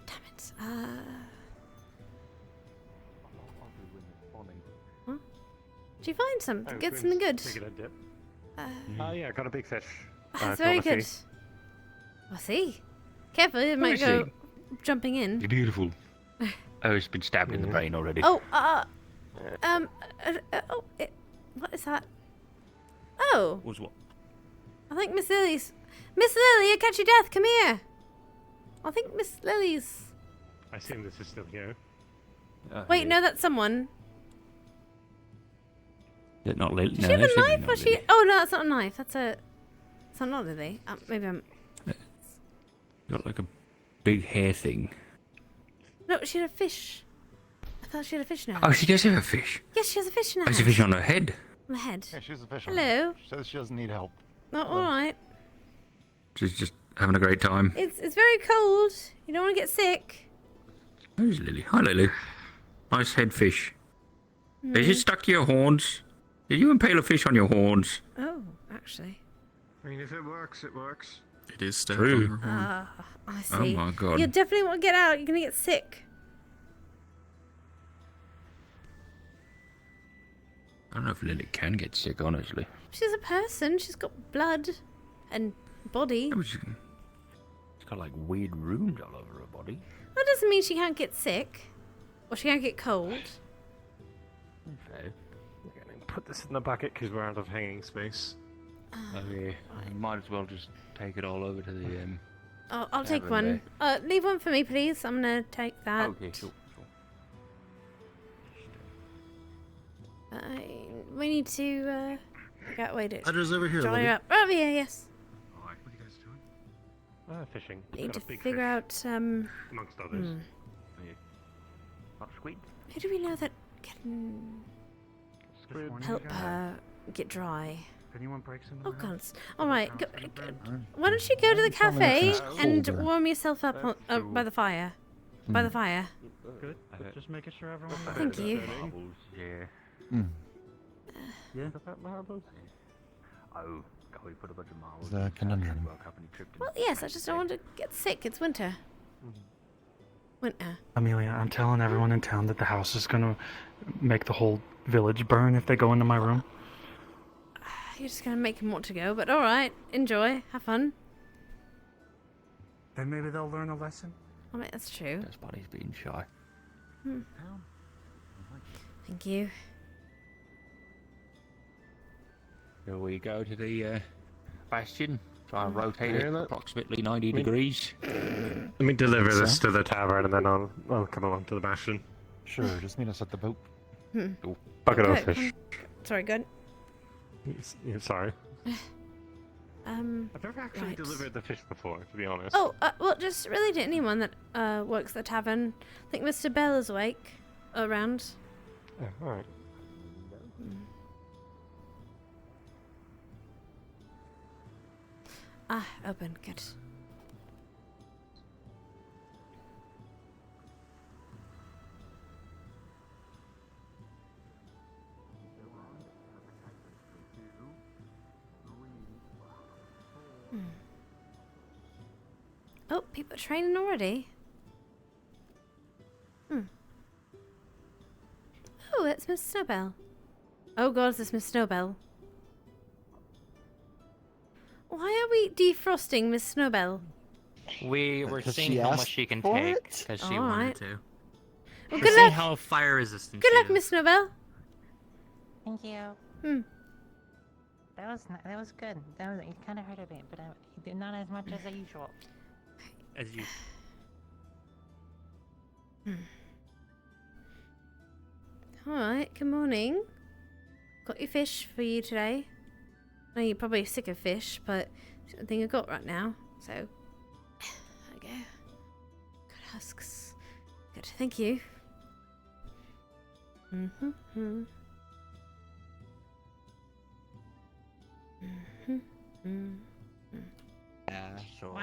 Damn it. Huh? Did you find something? Get something good. Taking a dip. Uh, Yeah, got a big fish. That's if you very wanna good. see. I'll see. Careful, it might me go see. jumping in. You're beautiful. Oh, it's been stabbed in the brain already. Oh, what is that? Oh, Was what? I think Miss Lily's. Miss Lily, you catch your death. Come here. I think Miss Lily's. I assume this is still here. Wait, no, that's someone. Is it not Lily? Does she have a knife? Or she? Oh no, that's not a knife. That's a It's not Lily. Maybe I'm... Got like a big hair thing. No, she had a fish. I thought she had a fish now. Oh, she does have a fish. Yes, she has a fish now. Oh, there's a fish on her head. On her head. Yeah, she's a fisher. Hello. She says she doesn't need help. Oh, alright. She's just having a great time. It's very cold. You don't want to get sick. Who's Lily? Hi, Lily. Nice head fish. Is it stuck to your horns? Did you impale a fish on your horns? Oh, actually. I mean, if it works, it works. It is stuck on her horn. I see. Oh my god. You definitely want to get out. You're going to get sick. I don't know if Lily can get sick, honestly. She's a person. She's got blood and body. She's got like weird runes all over her body. That doesn't mean she can't get sick. Or she can't get cold. Okay. Put this in the bucket because we're out of hanging space. Okay. Might as well just take it all over to the I'll take tavern one. Leave one for me, please. I'm going to take that. Okay, sure. We need to wait it. Ladder's over here, Dry Lily. her up. Oh yeah, yes. Alright, what are you guys doing? Fishing. Need Got to a big figure fish, out amongst others. Not squid? who do we know that can help her get dry? If anyone breaks into Oh the god. house, Alright, house is burned. why don't you go to the Tell me cafe it's and colder. warm yourself up by the fire? By the fire. Good. Just making sure everyone. Thank you. Yeah. Yeah. marbles? Oh, God, we put a bunch of marbles. It's a conundrum. Well, yes, I just don't want to get sick. It's winter. Winter. Amelia, I'm telling everyone in town that the house is gonna make the whole village burn if they go into my room. You're just gonna make him want to go, but alright. Enjoy. Have fun. Then maybe they'll learn a lesson. I mean, that's true. That's Buddy's being shy. Thank you. Here we go to the bastion. Try and rotate Hear it that? approximately 90 degrees. Let me deliver this to the tavern and then I'll come along to the bastion. Sure, just meet us at the boat. Bucket of Good. fish. Sorry, good. Sorry. I've I've never actually delivered the fish before, to be honest. Oh, well, just really to anyone that works at the tavern. I think Mr. Bell is around. Yeah, alright. Open. Good. Oh, people are training already. Oh, it's Miss Snowbell. Oh god, is this Miss Snowbell? Why are we defrosting Miss Snowbell? We were Because seeing she how much asked she can for take it? because she Alright. wanted to. Well, We're good seeing luck. how fire resistant Good she luck, is. Miss Snowbell. Thank you. That was good. It kind of hurt a bit, but not as much as usual. As you. Alright, good morning. Got your fish for you today. I know you're probably sick of fish, but it's the only thing I got right now. So, there we go. Good husks. Good, thank you. Yeah, sure.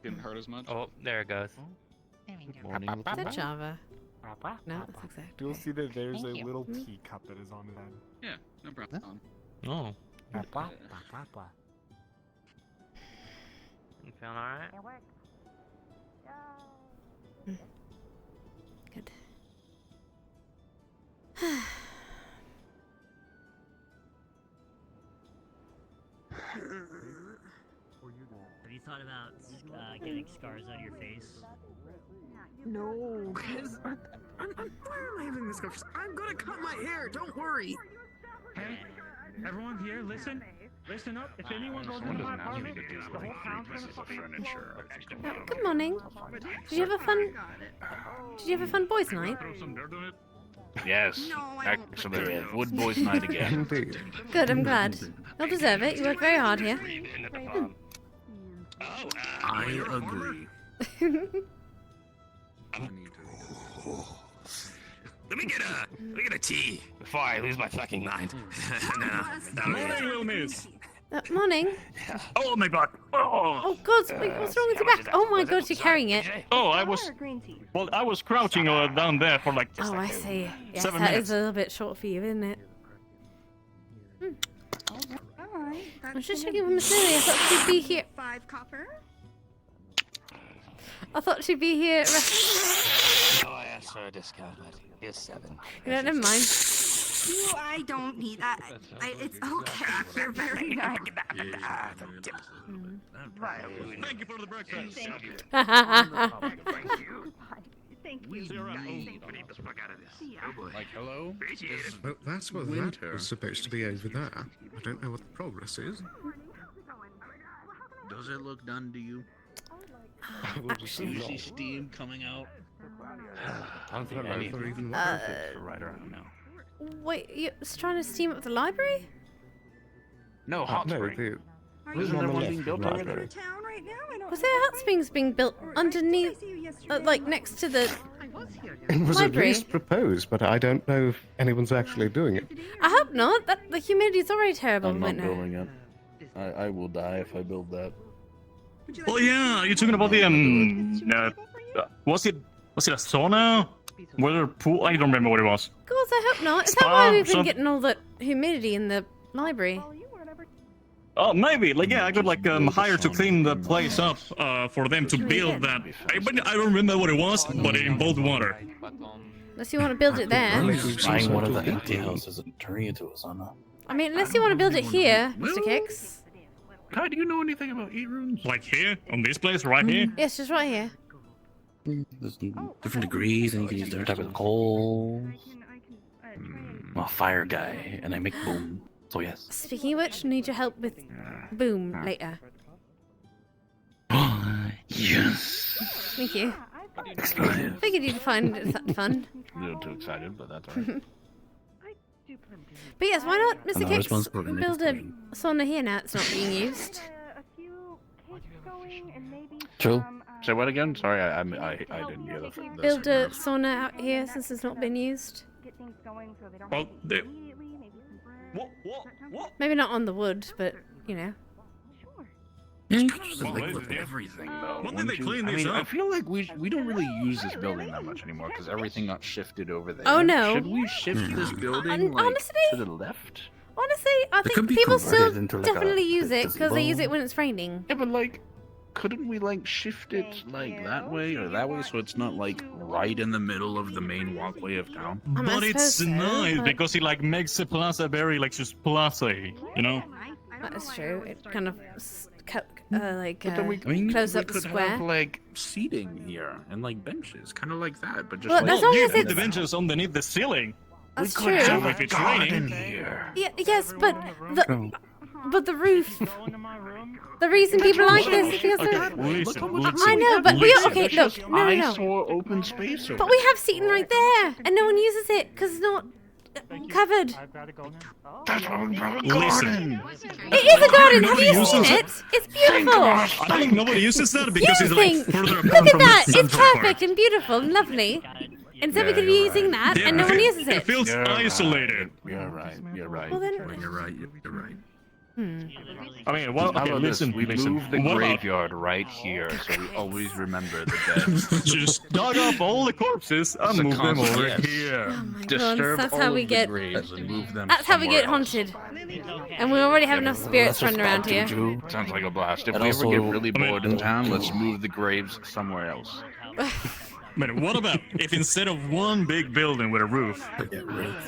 Didn't hurt as much. Oh, there it goes. Morning. Is that Java? No, that's exact. You'll see that there's Thank a you. little teacup that is on his head. Yeah, no problem. Oh. You feeling alright? It worked. Good. Have you thought about getting scars on your face? No, because why am I having this conversation? I'm gonna cut my hair. Don't worry. Hey, everyone here, listen. Listen up. If anyone goes into my apartment, the whole town's gonna fucking Good morning. Did you have a fun boys' night? throw some dirt on it. Yes. Excellent. Wood Boys night again. Good, I'm glad. You'll deserve it. You work very hard here. I agree. Let me get a tea before I lose my fucking mind. Morning, Will Miss. Morning. Oh, my back. Oh God, what's wrong with your back? Oh my God, you're carrying it. Oh, I was crouching down there for like. Oh, I see. Yes, 7 that minutes. is a little bit short for you, isn't it? I was just checking with Miss Lily. I thought she'd be here. 5 copper. I thought she'd be here. Oh, I asked for a discount, but here's 7. No, never mind. Ooh, I don't need that. It's okay. You're very nice. Thank you for the breakfast. Thank you. Thank you. Like, hello? Well, that's what that was supposed to be over there. I don't know what the progress is. Does it look done to you? Actually, You see steam coming out? I don't think anything even right around now. Wait, you're trying to steam up the library? No, hot spring. Isn't there one being built over there? Was there hot springs being built underneath, like next to the It was at library? least proposed, but I don't know if anyone's actually doing it. I hope not. The humidity's already terrible I'm right not now. building it. I will die if I build that. Oh yeah, you're talking about the was it a sauna? Was it a pool? I don't remember what it was. Of course, I hope not. Is that Spa, why we've been some- getting all the humidity in the library? Oh, maybe. Like, yeah, I got like hire to clean the place up for them to build that. But I don't remember what it was, but it involved water. Unless you want to build it there. Buying one of the empty houses and turning it into a sauna. I mean, unless you want to build it here, Mr. Kicks. Kai, do you know anything about heat rooms? Like here, on this place, right here? Yes, just right here. There's different degrees, and you can use different type of coal. I'm a fire guy, and I make boom. So yes. Speaking of which, need your help with boom later. Yes. Thank you. Exploded. Figured you'd find it fun. A little too excited, but that's alright. But yes, why not, Mr. I'm not Kicks, responsible for the build a sauna here now it's not being used? True. Say what again? Sorry, I didn't hear the Build a sauna out here since it's not been used. Well, Maybe not on the wood, but, you know. You could just like with everything though. When did they clean I these mean, I up? feel like we don't really use this building that much anymore because everything got shifted over there. Oh, no. Should we shift this building like honestly, to the left? Honestly, I could think be people converted still into, like, definitely a use it because they use gazebo. it when it's raining. Yeah, but like, couldn't we like shift it like that way or that way so it's not like right in the middle of the main walkway of town? But it's nice because it like makes the plaza very like just plaza, you know? That is true. It kind of But then we close up the could square. have like seating here and like benches, kind of like that, but just Well, like as long as Yeah, it's- the benches underneath the ceiling. That's we true. could have if it's raining. Here. Yeah, yes, but the roof. The reason people like this is because of. I know, but we okay. Look, no. Open space. But we have seating right there, and no one uses it because it's not covered. That's why we brought a Listen. garden. It is a garden. Have Nobody you uses seen it. it? It's beautiful. I don't think nobody uses that because You it's like think? further Look apart at from that. the It's central part. perfect and beautiful and lovely. Instead, we Yeah, could be you're using that, Yeah, and no but one it- uses It it. feels You're isolated. You're right. You're right. Well, then- You're right. You're right. I mean, well, How okay, about this? listen, We listen. move the What about- graveyard right here, so we always remember the dead. Just dug up all the corpses and It's a move them over constant- here. Oh my God, Disturb that's all how of we the get. graves and move them That's how we get somewhere else. haunted. And we already have enough spirits running around here. Sounds like a blast. If And we ever also- get really bored in town, let's move the graves somewhere else. But what about if instead of one big building with a roof,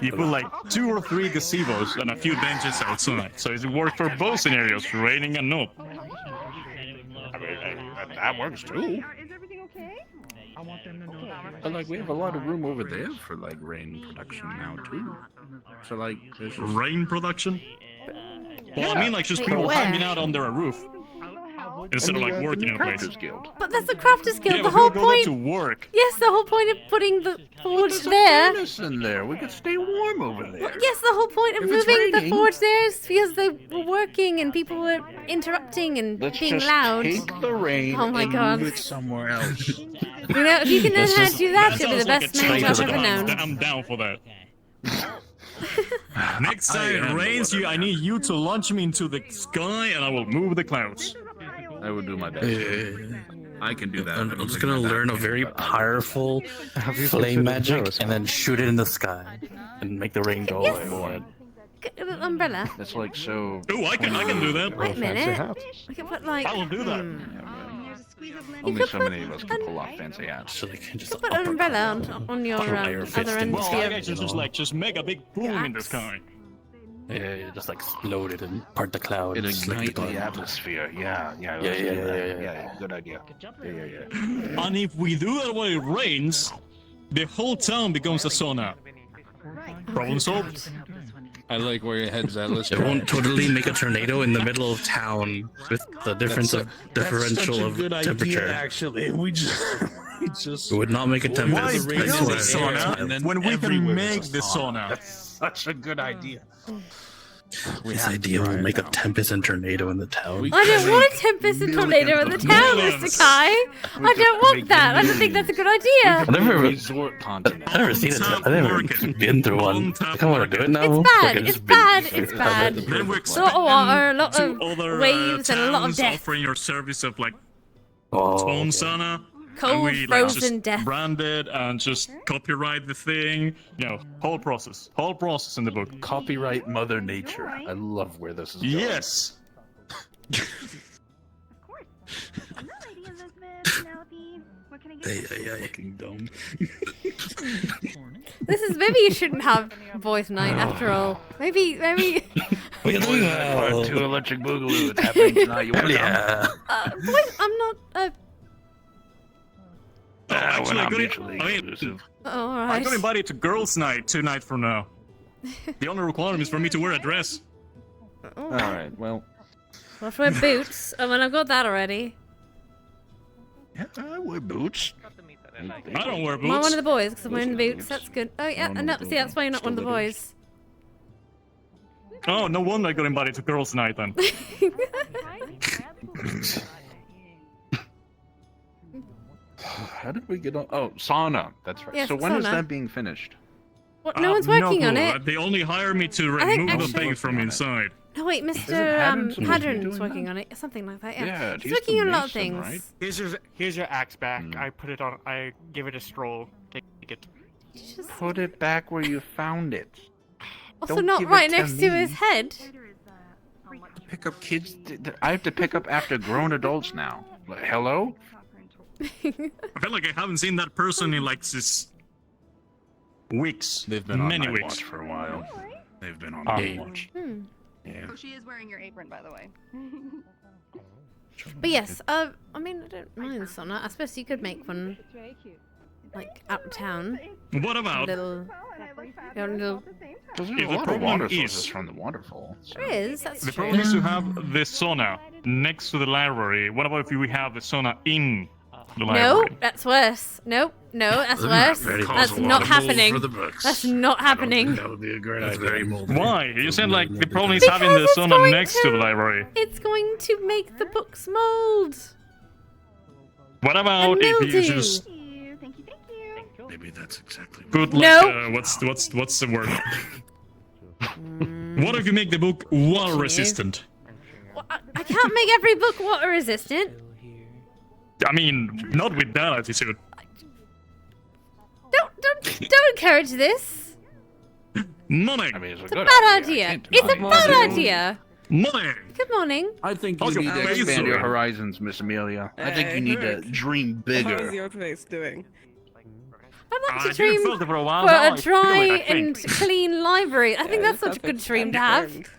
you put like 2 or 3 gazebos and a few benches outside, so it works for both scenarios, raining and not. I mean, that works too. But like, we have a lot of room over there for like rain production now too. So like, there's just... Rain production? Well, I Yeah. mean like just Wait, people where? hanging out under a roof. instead of like working in a place. But that's the Crafters Guild. Yeah, the but whole we'll go there point. to work. Yes, the whole point of putting the forge there. In there, we could stay warm over there. Well, yes, the whole point of If it's moving the raining- forge there is because they were working and people were interrupting and Let's being just loud. take the rain Oh my and god. move it somewhere else. You know, if you can learn how to do that, you'll be the best mage I've ever known. I'm down for that. Next time it rains, I need you to launch me into the sky, and I will move the clouds. I will do my best. I can do that. I'm just gonna learn a very powerful flame magic and then shoot it in the sky and make the rain go away. Umbrella. That's like so. Oh, I can do that. Wait a minute. I can put like. I will do that. Only so many of us can pull off fancy hats. So they can just Put an umbrella on your other end Well, of I your. can just make a big boom in the sky. Yeah, just like explode it and part the clouds. It like ignites the atmosphere. Yeah. Good idea. Yeah. And if we do that when it rains, the whole town becomes a sauna. Problem solved. I like where your head's at. Let's It won't totally make a tornado in the middle of town with the differential of temperature. Actually, we just It would not make a tempest. Why I build a swear. sauna when we can make the sauna? That's such a good idea. This idea will make a tempest and tornado in the town. I don't want a tempest and tornado in the town, Mr. Kai. I don't want that. I don't think that's a good idea. I've never seen it. I've never been through one. I kind of want to do it now. It's bad. It's bad. It's bad. Then we A lot of water, a lot of other waves, and a lot of towns death. offering your service of like Oh, phone sauna. Cold, and we frozen just death. brand it and just copyright the thing. Whole process in the book. Copyright Mother Nature. I love where this is going. Yes. Fucking dumb. This is maybe you shouldn't have boys' night after all. Maybe. We can do Part 2 Electric Boogaloo. It's happening tonight. You want to Yeah. Boys, I'm not. Actually, we're I not got mutually exclusive. All I right. got invited to girls' night 2 nights from now. The only requirement is for me to wear a dress. Oh. Alright, well. Well, if I wear boots, I mean, I've got that already. Yeah, I wear boots. I don't wear Am I one boots. of the boys? Because I'm wearing boots. That's good. Oh, yeah. No, see, that's why you're not one of the boys. Oh, no wonder I got invited to girls' night then. How did we get on? Oh, sauna. That's right. Yes, So when is sauna. that being finished? What? No one's working on clue. it. They only hire me to I think remove the actually- thing from inside. No, wait, Isn't Mr. Hadron supposed to be Hadron's doing working on it. Something like that, yeah. Yeah, He's he's working the on a lot of mason, things. right? Here's your axe back. I put it on. I gave it a stroll. Take it. Put it back where you found it. Also, Don't not give it right to next to me. his head. Pick up kids. I have to pick up after grown adults now. Like, hello? I feel like I haven't seen that person in like this weeks. They've been on many night weeks. watch for a while. They've been on Okay. night watch. Yeah. Oh, she is wearing your apron, by the way. But yes, I mean, I don't mind sauna. I suppose you could make one, like, out of town. What about Little, your little... There's If a the lot of problem water is- sources from the waterfall. So. There is, that's the true. problem is to have the sauna next to the library. What about if we have the sauna in the No, library? that's worse. Nope, no, that's worse. very That's possible. not Lot of mold happening. for the books. That's not happening. That would be a great idea. Very moldy. Why? You said like the problem is Because having the it's sauna going next to the library. It's going to make the books mold. What about And if you mildew. just Maybe that's exactly. put like No. what's the word? What if you make the book water resistant? Well, I can't make every book water resistant. I mean, not with that attitude. Don't encourage this. Money. I mean, it's a It's a good bad idea. I idea. can't It's a deny bad it. idea. Money. Good morning. I think you How's your need to face expand your doing? horizons, Miss Amelia. I think you need to dream bigger. How's your face doing? I'd like I to didn't dream felt it for a while. for now I a feel it, dry I and think. clean library. I think that's such a good dream to have.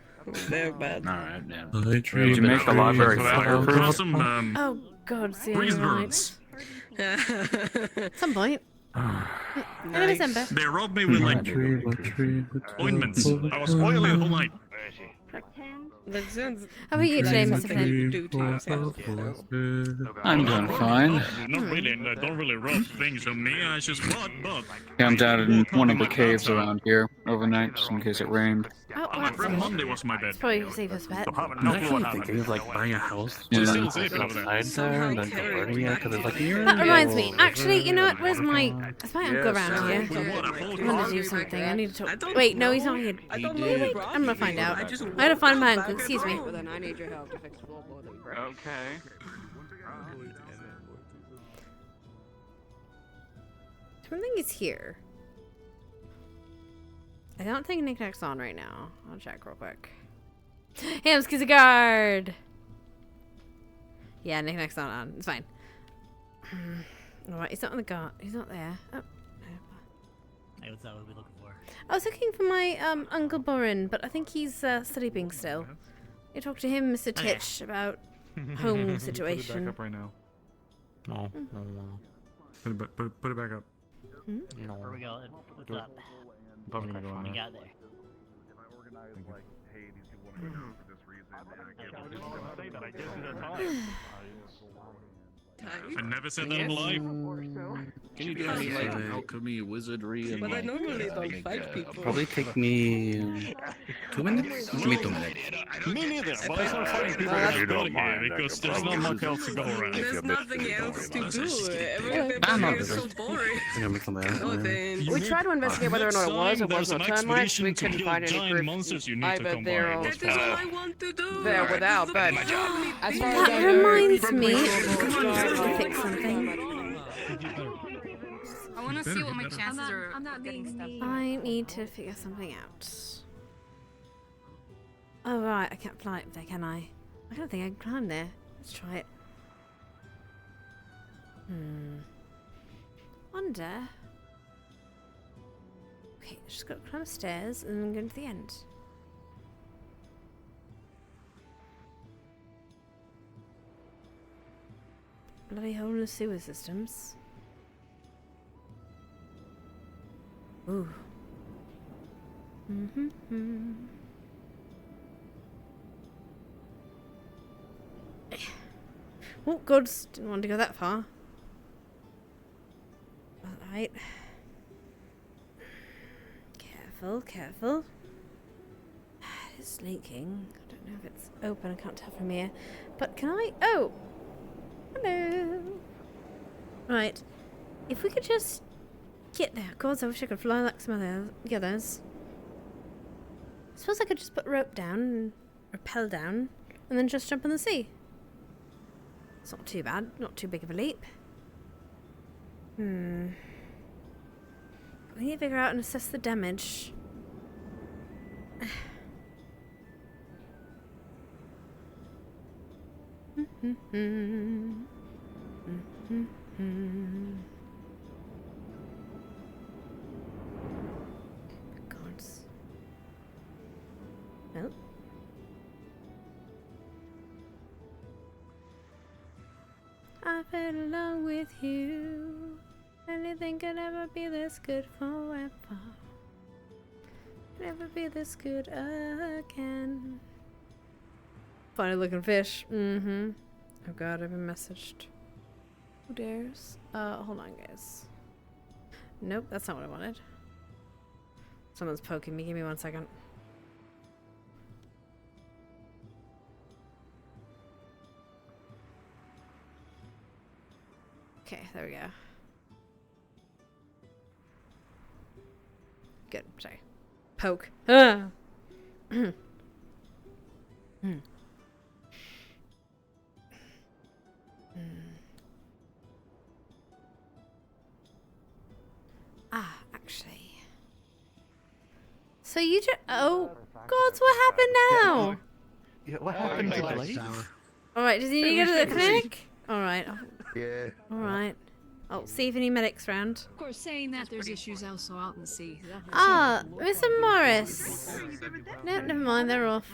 They're bad. Alright, yeah. I dream Did you make the of library dreams. fireproof? Awesome, Oh God, see, breeze you're right. birds. At some point. In December. They robbed me with like ointments. I was oily the whole night. Pretend That sounds. How about you today, Mr. Flynn? I'm doing fine. Not really, don't really rub things on me. I just but. Yeah, I'm down in one of the caves around here overnight, just in case it rained. Oh, Every Monday was my bed. It's probably your safest bet. I'm actually thinking of like buying a house She's and still then safe over there. outside there and then converting it because it's like you're. That reminds me. Actually, you know what? Where's my? Is my uncle around here? I want to do something. I need to talk. Wait, no, he's not here. Wait, I'm gonna find out. I gotta find my uncle. Excuse me. Well, then I need your help to fix the floorboard that you broke. Okay. Something is here. I don't think Knickknack's on right now. I'll check real quick. Hamsky's a guard! Yeah, Knickknack's not on. It's fine. Alright, he's not on the guard. He's not there. Oh. Hey, what's that? What are we looking for? I was looking for my Uncle Borin, but I think he's sleeping still. You talk to him, Mr. Titch, about home situation. Put it back up right now. No. Put it back up. Hmm? No. Where we going? What's up? Probably gonna go on What you there. got there? I never said that in life. Can you do any like alchemy, wizardry, and But I like, normally don't fight people. Probably take me 2 minutes. Give me 2 minutes. Me neither, but I start fighting people in this building here because there's not much else to go around. There's nothing else to do. Everything I'm not is so busy. boring. I'm gonna make some Nothing. We tried to investigate whether or not it was or wasn't a time lapse. We couldn't find any proof monsters you need to either there or That is all I want to do. there without, but as far as I That know, reminds me. I to fix something. I want to see what my chances are of getting stuff. I need to figure something out. Oh right, I can't fly up there, can I? I don't think I can climb there. Let's try it. Wonder. Okay, just got to climb the stairs and then go to the end. Bloody hole in the sewer systems. Ooh. Oh, God, didn't want to go that far. Alright. Careful, careful. It's leaking. I don't know if it's open, I can't tell from here. But can I? Oh! Hello! Right. If we could just get there. God, I wish I could fly like some of the others. I suppose I could just put rope down and rappel down and then just jump in the sea. It's not too bad, not too big of a leap. We need to figure out and assess the damage. Gods. Well. I fell along with you. Anything could ever be this good forever. Never be this good again. Funny looking fish. Oh god, I've been messaged. Who dares? Hold on, guys. Nope, that's not what I wanted. Someone's poking me. Give me 1 second. Okay, there we go. Good, sorry. Poke. Ah! Ah, actually. So you just. Oh, gods, what happened now? Yeah, what happened to Blake? Alright, does he need to go to the clinic? Alright. Yeah. Alright. I'll see if any medics round. Of course, saying that, there's issues also out in the sea. Ah, Mr. Morris. No, never mind, they're off.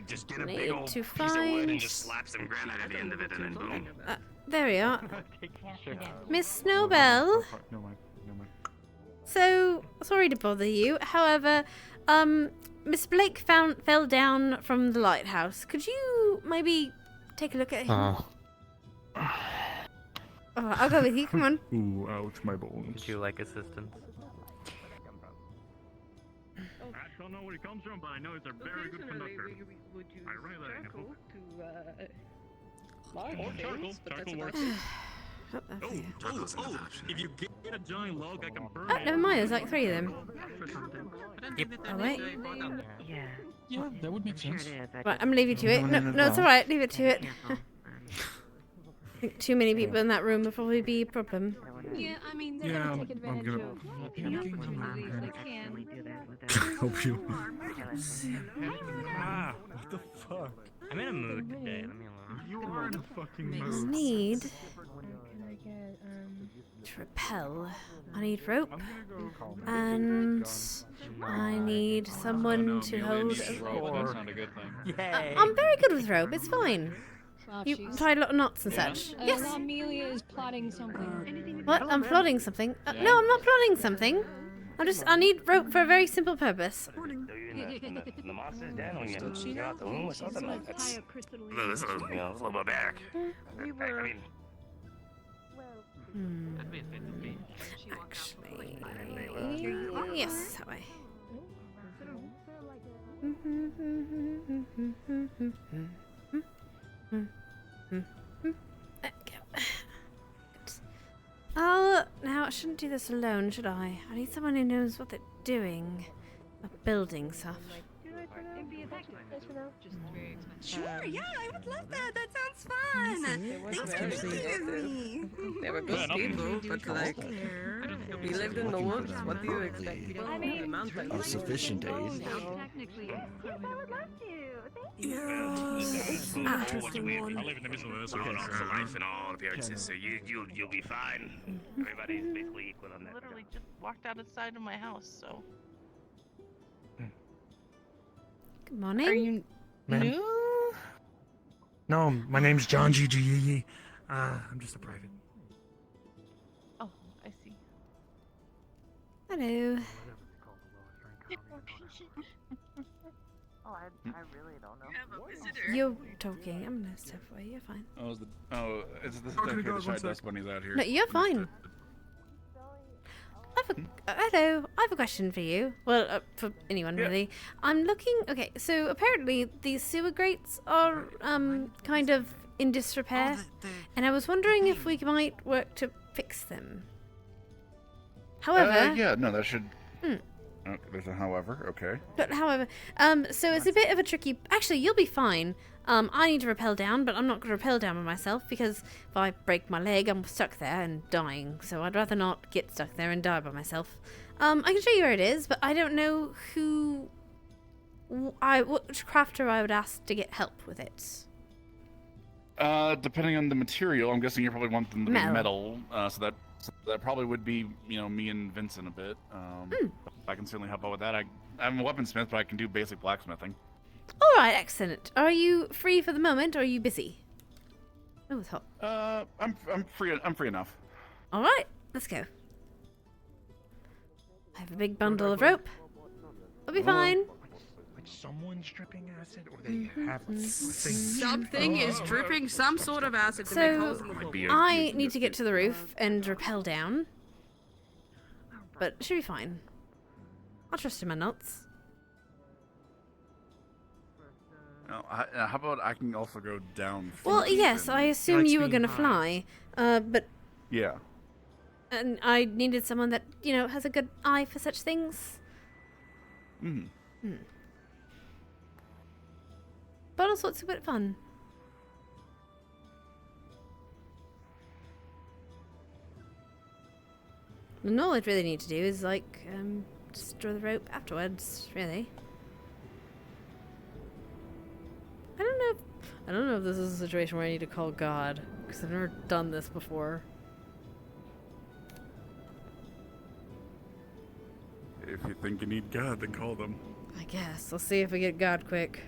Just get a Need big old to piece of wood and find- just slap some granite at the end of it, and then boom. There we are. Miss Snowbell. So, sorry to bother you. However, Miss Blake fell down from the lighthouse. Could you maybe take a look at him? Oh. Oh, I'll go with you. Come on. Ooh, ouch, my bones. Would you like assistance? I don't know where he comes from, but I know he's a very good conductor. Would you I really like him. charcoal to large Or charcoal. things, but Charcoal that's works. What the Oh, if you get a giant log, I can burn Oh, it. never mind. There's like 3 of them. Yep. Oh, wait. Yeah, that would make sense. Right, I'm gonna leave you to it. No, it's alright. Leave it to it. I think too many people in that room would probably be a problem. Yeah, I mean, they're Yeah, gonna take I'm advantage gonna- of you know, people they can. Help you. Ah, what the fuck? I'm in a mood today. Let me alone. You are in a fucking I mood. need Can I get, to repel. I need rope. And I need someone to hold a rope. not a good thing. I'm very good with rope. It's fine. Well, You she's- tied a lot of knots and such. Yes. Amelia is plotting something. What? I'm plotting something? No, I'm not plotting something. I need rope for a very simple purpose. The monster's dead when Does she you know? out the womb or something like that. Tie up crystal This is, you know, a little bit back. I mean, Actually, yes, have I? There we go. Oh, now I shouldn't do this alone, should I? I need someone who knows what they're doing. Building stuff. Sure, yeah, I would love that. That sounds fun. Thanks for thinking of me. They were good people, but like, we lived in the woods. What do you expect? People in the mountains. A sufficient aid. Yes. Interesting one. I live in the middle of this life and all appearances, so you'll be fine. Everybody's basically equal on that. Literally just walked outside of my house, so. Good morning. Are you Ma'am? new? No, my name's John G. I'm just a private. Oh, I see. Hello. Oh, I really don't know. You're talking. I'm gonna step away. You're fine. It's this Okay, dedicated guys, one side sec. dust bunnies out here. No, you're fine. Hello, I have a question for you. Well, for anyone really. I'm looking. Okay, so apparently these sewer grates are kind of in disrepair, and I was wondering if we might work to fix them. However, Yeah, no, that should. Hmm. Oh, there's a however. Okay. But however, so it's a bit of a tricky. Actually, you'll be fine. I need to rappel down, but I'm not going to rappel down by myself because if I break my leg, I'm stuck there and dying. So I'd rather not get stuck there and die by myself. I can show you where it is, but I don't know who. Which crafter I would ask to get help with it. Depending on the material, I'm guessing you probably want them to be Metal. metal. So that probably would be, me and Vincent a bit. I can certainly help out with that. I'm a weaponsmith, but I can do basic blacksmithing. All right, excellent. Are you free for the moment, or are you busy? Oh, it's hot. I'm free. I'm free enough. All right, let's go. I have a big bundle of rope. I'll be fine. Like someone's dripping acid, or they have a thing. Something is dripping some sort of acid to make holes So, in the floor. I need to get to the roof and rappel down. But it should be fine. I'll trust in my nuts. How about I can also go down? Well, first yes, and- I assume you were going to fly. But Yeah. and I needed someone that, has a good eye for such things. Mm. But also it's a bit fun. And all I'd really need to do is, just draw the rope afterwards, really. I don't know if this is a situation where I need to call God, because I've never done this before. If you think you need God, then call them. I guess. Let's see if we get God quick.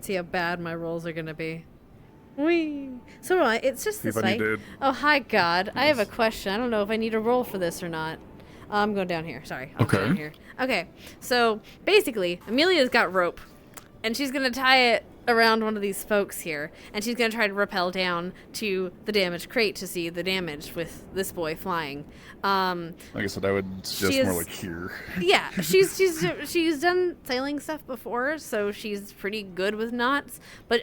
See how bad my rolls are gonna be. Wee. So right, it's just See if this I way. need to- Oh hi God, I have a question. I don't know if I need a roll for this or not. I'm going down here. Sorry. I'll go Okay. down here. Okay. So basically, Amelia's got rope, and she's gonna tie it around one of these folks here, and she's gonna try to rappel down to the damaged crate to see the damage with this boy flying. Like I said, I would suggest more is- like here. Yeah, she's done sailing stuff before, so she's pretty good with knots. But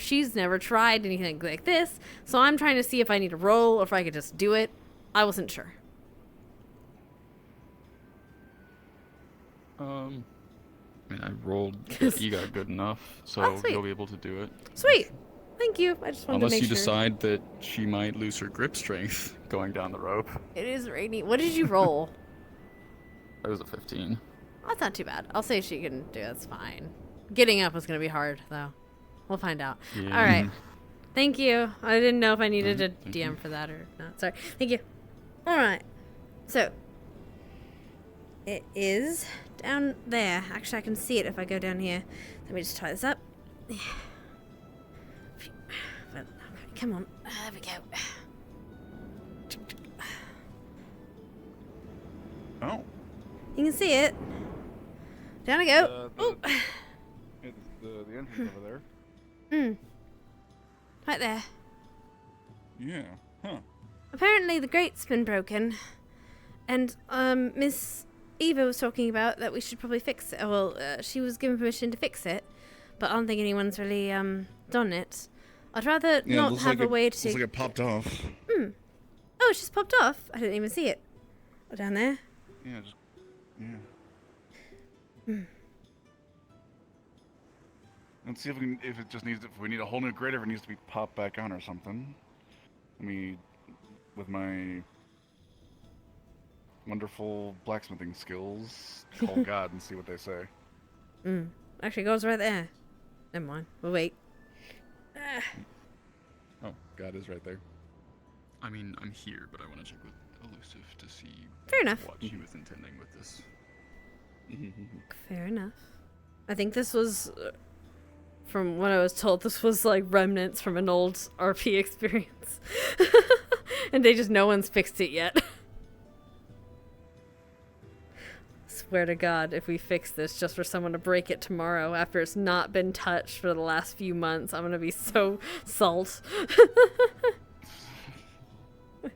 she's never tried anything like this. So I'm trying to see if I need to roll or if I could just do it. I wasn't sure. I mean, I rolled. You got good enough, so sweet. you'll be able to do it. Sweet, thank you. I just wanted Unless to make you sure. decide that she might lose her grip strength going down the rope. It is rainy. What did you roll? That was a 15. That's not too bad. I'll say she can do it. That's fine. Getting up is gonna be hard though. We'll find out. Yeah. All right. Thank you. I didn't know if I needed a DM for that or not. Sorry. Thank you. All right. So it is down there. Actually, I can see it if I go down here. Let me just tie this up. But, okay, come on. There we go. Oh. You can see it. Down I go. The entrance over there. Right there. Yeah. Huh. Apparently the grate's been broken. And, Miss Eva was talking about that we should probably fix it. Well, she was given permission to fix it. But I don't think anyone's really, done it. I'd rather Yeah, not looks have like a way looks to... like it popped off. Oh, it's just popped off. I didn't even see it. Oh, down there. Yeah, just Let's see if if it just needs if we need a whole new grate, or if it needs to be popped back on or something. Let me, with my wonderful blacksmithing skills, call God and see what they say. Actually, it goes right there. Never mind. We'll wait. Oh, God is right there. I mean, I'm here, but I want to check with Elusive to see Fair enough. what she was intending with this. Fair enough. I think this was, from what I was told, this was like remnants from an old RP experience. And no one's fixed it yet. Swear to God, if we fix this just for someone to break it tomorrow after it's not been touched for the last few months, I'm gonna be so salt. I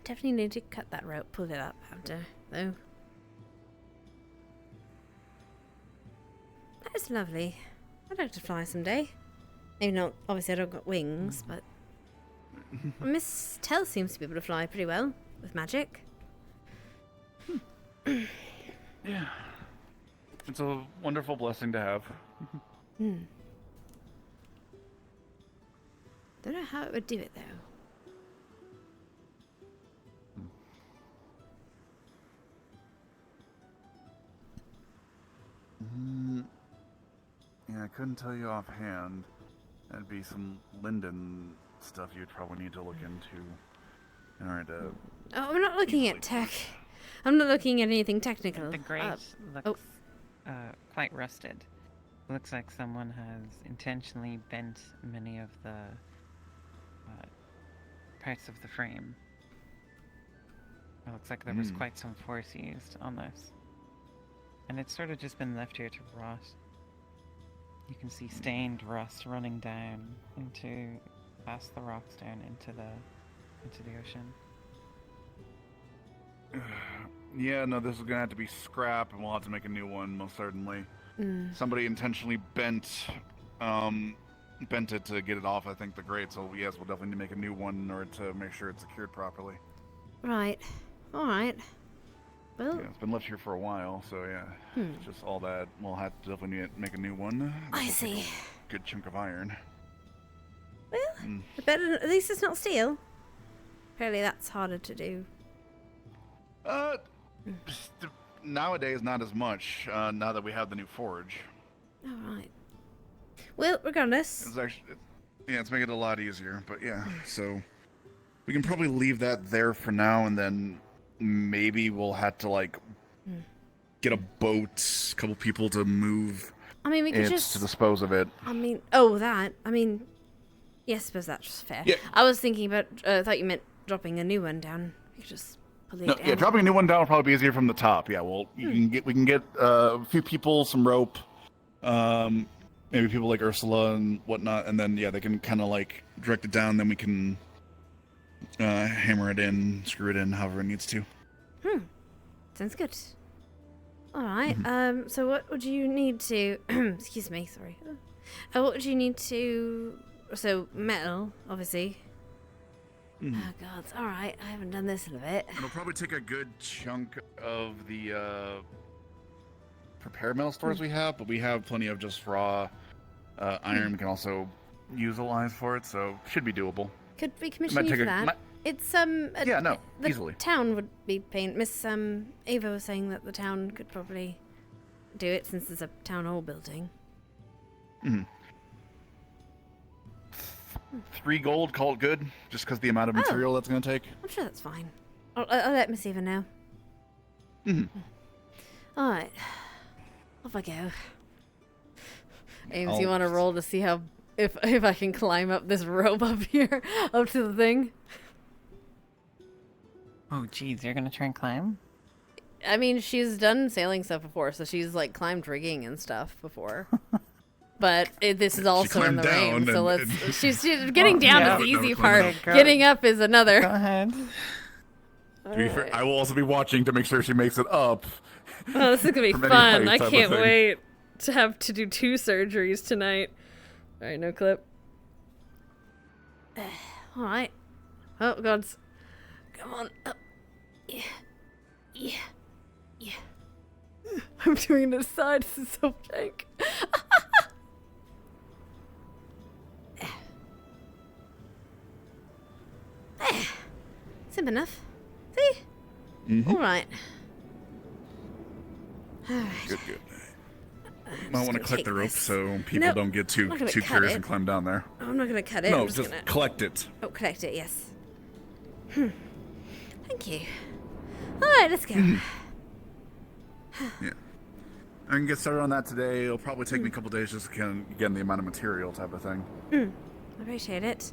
definitely need to cut that rope, pull it up after, though. That is lovely. I'd like to fly someday. Maybe not, obviously I don't got wings, but... Miss Tell seems to be able to fly pretty well, with magic. Yeah. It's a wonderful blessing to have. Don't know how it would do it, though. Yeah, I couldn't tell you offhand. That'd be some linden stuff you'd probably need to look into in order to... Oh, I'm not looking at tech. I'm not looking at anything technical. The grate looks quite rusted. Looks like someone has intentionally bent many of the parts of the frame. It looks like there was quite some force used on this. And it's sort of just been left here to rot. You can see stained rust running down past the rocks down into the ocean. Yeah, no, this is gonna have to be scrap, and we'll have to make a new one, most certainly. Somebody intentionally bent it to get it off, I think, the grate, so yes, we'll definitely need to make a new one in order to make sure it's secured properly. Right. Alright. Well... Yeah, it's been left here for a while, so yeah. Just all that. We'll have to definitely need to make a new one. I That'll see. take a good chunk of iron. Well, at least it's not steel. Apparently that's harder to do. Nowadays, not as much, now that we have the new forge. Alright. Well, regardless... It's actually... it's making it a lot easier, but yeah, so... We can probably leave that there for now, and then maybe we'll have to, like, get a boat, a couple people to move. I mean, we could it just to dispose of it. I mean, I mean, yes, I suppose that's fair. Yeah. I was thinking about. Thought you meant dropping a new one down. We could just pull it No, down. yeah, dropping a new one down will probably be easier from the top. Yeah, well, we can get a few people, some rope, maybe people like Ursula and whatnot, and then yeah, they can kind of like direct it down. Then we can hammer it in, screw it in, however it needs to. Sounds good. All right. So what would you need to? Excuse me. Sorry. What would you need to? So metal, obviously. Oh God. All right. I haven't done this in a bit. It'll probably take a good chunk of the prepared metal stores we have, but we have plenty of just raw iron. We can also utilize for it, so should be doable. Could we commission you for that? It's yeah, no, the easily. Town would be paying. Miss Ava was saying that the town could probably do it since there's a town hall building. 3 gold, call it good, just because the amount of material that's going to take. I'm sure that's fine. I'll let Miss Eva know. All right, off I go. Ames, you want to roll to see how if I can climb up this rope up here up to the thing? Oh, geez, you're gonna try and climb? I mean, she's done sailing stuff before, so she's like climbed rigging and stuff before. But this is also in the rain, so let's. She's getting down is the easy part. Getting up is another. Go ahead. To be fair, I will also be watching to make sure she makes it up. Oh, this is gonna be fun! I can't wait to have to do 2 surgeries tonight. All right, no clip. All right. Oh gods. Come on up. Yeah. I'm doing it aside. This is so jank. Simple enough. See? All right. Good. Might want to collect the rope so people don't get too curious and climb down there. I'm not gonna cut it. No, I'm just gonna... collect it. Oh, collect it. Yes. Thank you. All right, let's go. Yeah. I can get started on that today. It'll probably take me a couple days just to get the amount of material type of thing. I appreciate it.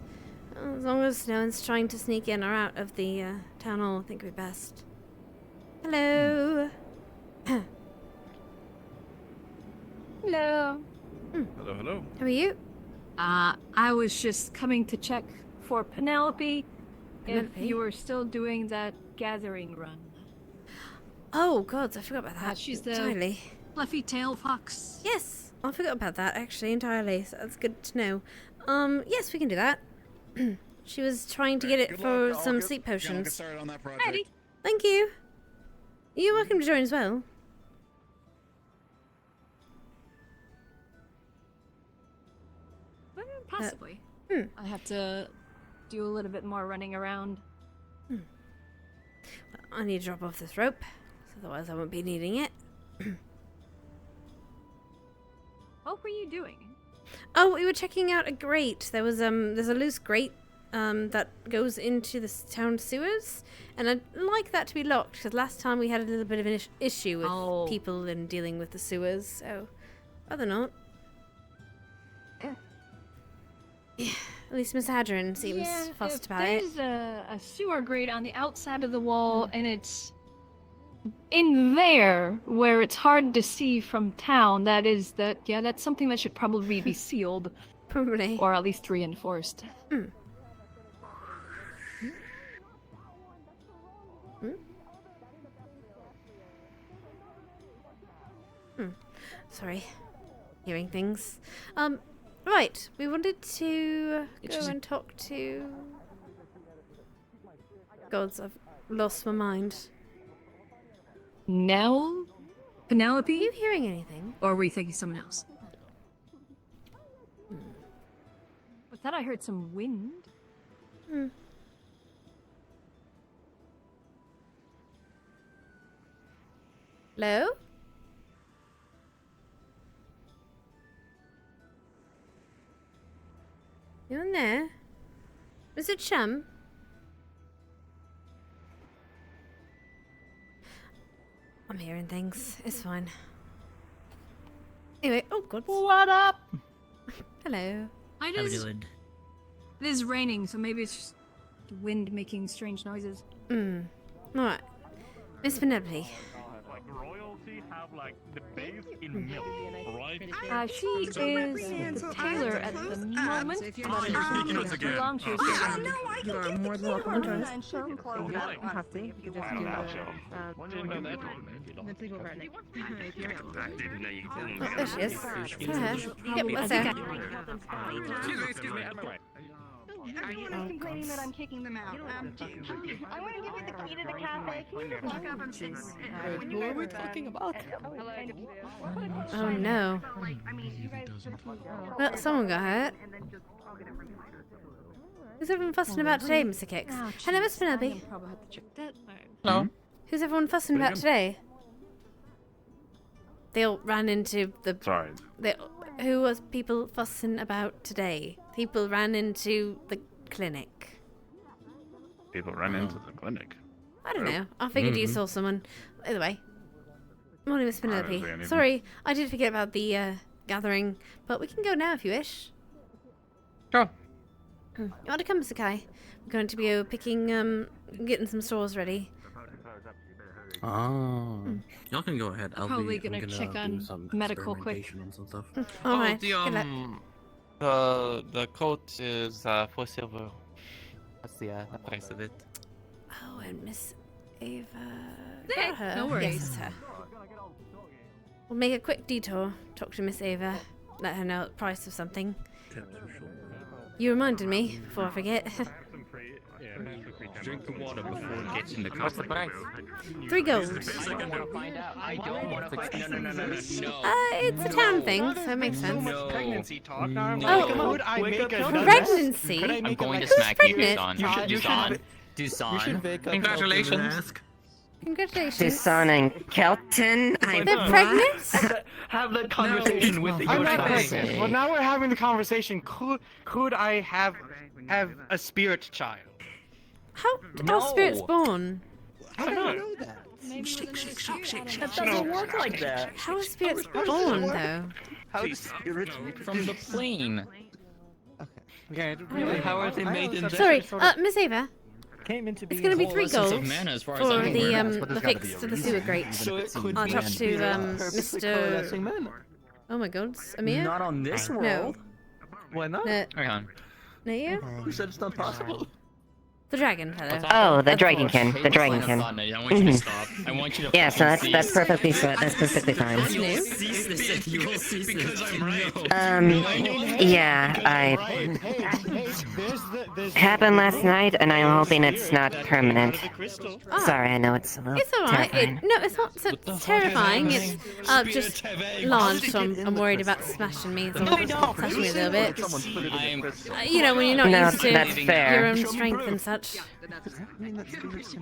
As long as no one's trying to sneak in or out of the town hall, I think we're best. Hello. Hello. Hello. How are you? I was just coming to check for Penelope. If you were still doing that gathering run. Oh, God, I forgot about that. She's the entirely. fluffy tail fox. Yes, I forgot about that actually entirely. So that's good to know. Yes, we can do that. She was trying to get it for some sleep potions. I'll get started on that project. Ready. Thank you. You're welcome to join as well. Possibly. I have to do a little bit more running around. I need to drop off this rope, otherwise I won't be needing it. What were you doing? Oh, we were checking out a grate. There's a loose grate that goes into the town sewers, and I'd like that to be locked because last time we had a little bit of an issue with people and dealing with the sewers. So, rather not. Yeah, at least Miss Hadron seems fussed about it. There's a sewer grate on the outside of the wall, and it's in there where it's hard to see from town. That's something that should probably be sealed. Probably. Or at least reinforced. Sorry. Hearing things. Right, we wanted to go and talk to... Gods, I've lost my mind. Now? Penelope? Are you hearing anything? Or were you thinking someone else? I thought I heard some wind. Hello? You in there? Is it Chum? I'm hearing things. It's fine. Anyway, oh god. What up? Hello. How How we doing? It is raining, so maybe it's just the wind making strange noises. Alright. Miss Penelope. Royalty have like the base in milk, right? She is the tailor at the moment. again. Long to You are more than welcome to join us. your You don't have to. You can just do the legal verdict. Oh, there she is. Yep, what's there? Excuse me. Everyone's complaining that I'm kicking them out. I want to give you the key to the cafe. Can you fuck up? Who are we talking about? Oh no. Well, someone got hurt. Who's everyone fussing about today, Mr. Kicks? Hello, Miss Penelope. Hello. Who's everyone fussing about today? They all ran into the... Sorry. Who was people fussing about today? People ran into the clinic. People run into the clinic. I don't know. I figured you saw someone. Either way. Morning, Miss I don't Penelope. see anything. Sorry, I did forget about the gathering, but we can go now if you wish. Sure. You want to come, Mr. Kai? We're going to be getting some stores ready. Oh. Y'all can go ahead. I'm Probably gonna check do on some medical quick. experimentation on some stuff. Alright, The coat is 4 silver. That's the price of it. Oh, and Miss Ava. Hey, Got her. no worries. Yes, it's her. We'll make a quick detour. Talk to Miss Ava. Let her know the price of something. You reminded me before I forget. Drink the water before it gets in the cup. What's the price? 3 gold. I don't want to. No. It's a town thing, so it makes sense. Pregnancy talk. Oh, Pregnancy. pregnancy. I'm going to Who's smack you, pregnant? Dusan. Dusan. Congratulations. Congratulations. Dusan and Kelton. They're pregnant? Have that conversation with I'm your not family. pregnant. Well, now we're having the conversation. Could I have a spirit child? How are spirits born? I don't know that. That doesn't work like that. How are spirits born, though? How is spirits From the plane. Okay, really? How are they made in Sorry, Miss Ava. Came into It's gonna be 3 gold of mana as far as for I'm aware. the fix to the sewer grate. So it could I'll be talk to Mr. Oh my God, Amir? Not on this No. world. Why not? No. Hang on. No, you? Who said it's not possible? The dragon fellow. Oh, the Dragonkin. The Dragonkin. I want you to stop. I want you to. Yeah, so that's perfectly fine. You will cease this. You will cease this. Because I'm right. Yeah, happened last night, and I'm hoping it's not permanent. Sorry, I know it's a little It's alright. terrifying. No, it's not so terrifying. It's just large, so I'm worried about smashing me. It's smashing me a little bit. You know, when you're not No, used to that's fair. your own strength and such.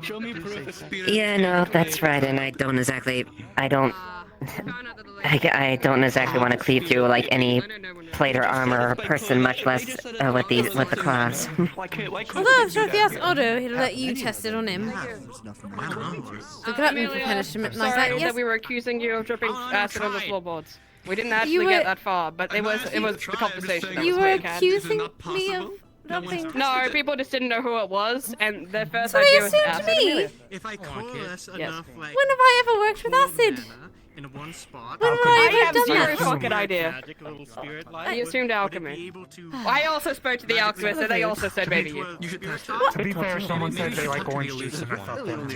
Show me proof. Yeah, no, that's right, and I don't exactly want to cleave through like any plate or armor or person, much less with the claws. Although I'm sure if you ask Otto, he'll let you test it on him. The glutton for punishment like Sorry that, yes? that we were accusing you of dripping acid on the floorboards. We didn't You actually were- get that far, but it was the conversation that You was were being had. accusing me of nothing. No, people just didn't know who it was, and their first So they idea was assumed acid. me. Amelia. If I coalesce enough, like, When have I ever worked with acid? in one spot, When have I I have ever zero done that? fucking idea. I assumed alchemy. I also spoke to the alchemist, and they also said maybe you. You should test To be fair, someone said they like orange juice, and I thought that was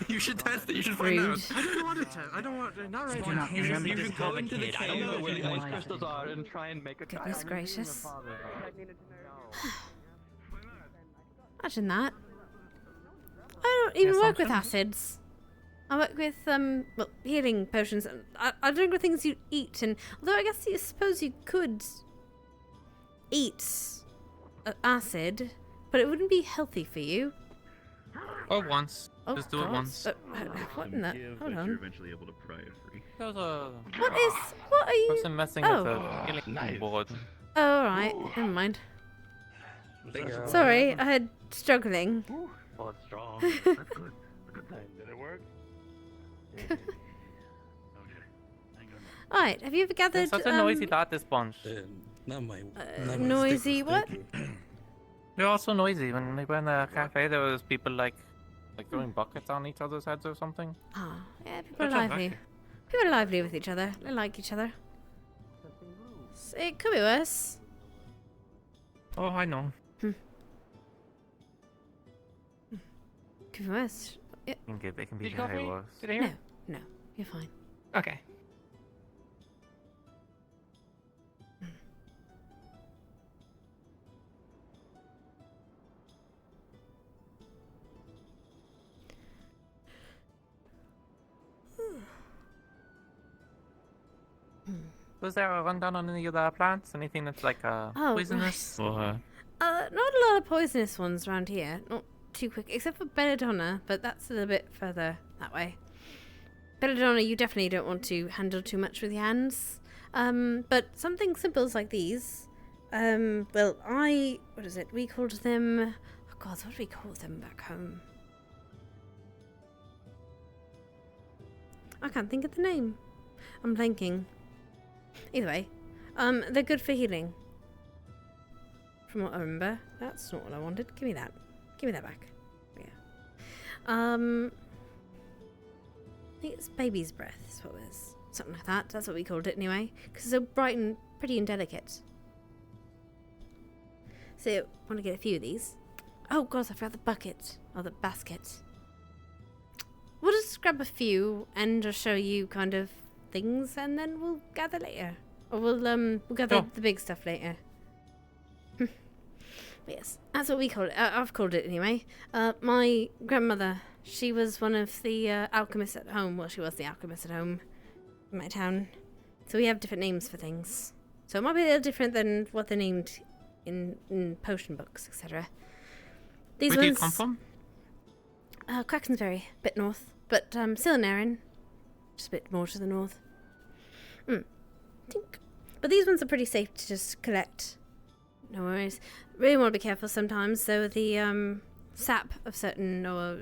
You should test it. You should find out. I don't want to test. I don't want. Not right now. You should go into the cave where the ice crystals are and try and make a Goodness gracious. Imagine that. I don't even work with acids. I work with healing potions. I drink with things you eat, and although I guess you suppose you could eat acid, but it wouldn't be healthy for you. Or once. Oh, Just do it God. once. What in that? Hold on. eventually able to pry it free. There's a What are you? person messing Oh. with the healing board. Oh, alright. Never mind. Sorry, I had struggling. Oh, it's strong. That's good. Good thing. Did it work? Alright, have you ever gathered Such a noisy lot, this bunch. Not my. noisy what? They're also noisy. When we were in the cafe, there was people like throwing buckets on each other's heads or something. Ah, yeah, people are Such a lively. racket. People are lively with each other. They like each other. It could be worse. Oh, I know. Could be worse. Yeah. They can be Did you call very me? worse. Did I hear? No, you're fine. Okay. Was there a rundown on any of the plants? Anything that's like Oh, poisonous? Or Not a lot of poisonous ones around here. Not too quick, except for belladonna, but that's a little bit further that way. Belladonna, you definitely don't want to handle too much with your hands. But something simple like these. Well, what is it? We called them. Oh God, what do we call them back home? I can't think of the name. I'm blanking. Either way, they're good for healing. From what I remember. That's not what I wanted. Give me that. Give me that back. Yeah. I think it's baby's breath is what it is. Something like that. That's what we called it anyway. Because it's so bright and pretty and delicate. So, I want to get a few of these. Oh god, I forgot the bucket. Or the basket. We'll just grab a few and just show you kind of things and then we'll gather later. Or we'll gather the big stuff later. Yes, that's what we call it. I've called it anyway. My grandmother, she was one of the alchemists at home. Well, she was the alchemist at home in my town. So we have different names for things. So it might be a little different than what they're named in potion books, etc. These where do you ones, come from? Quackensbury, a bit north. But still in Erin. Just a bit more to the north. Tink. But these ones are pretty safe to just collect. No worries. Really want to be careful sometimes. So the sap of certain, or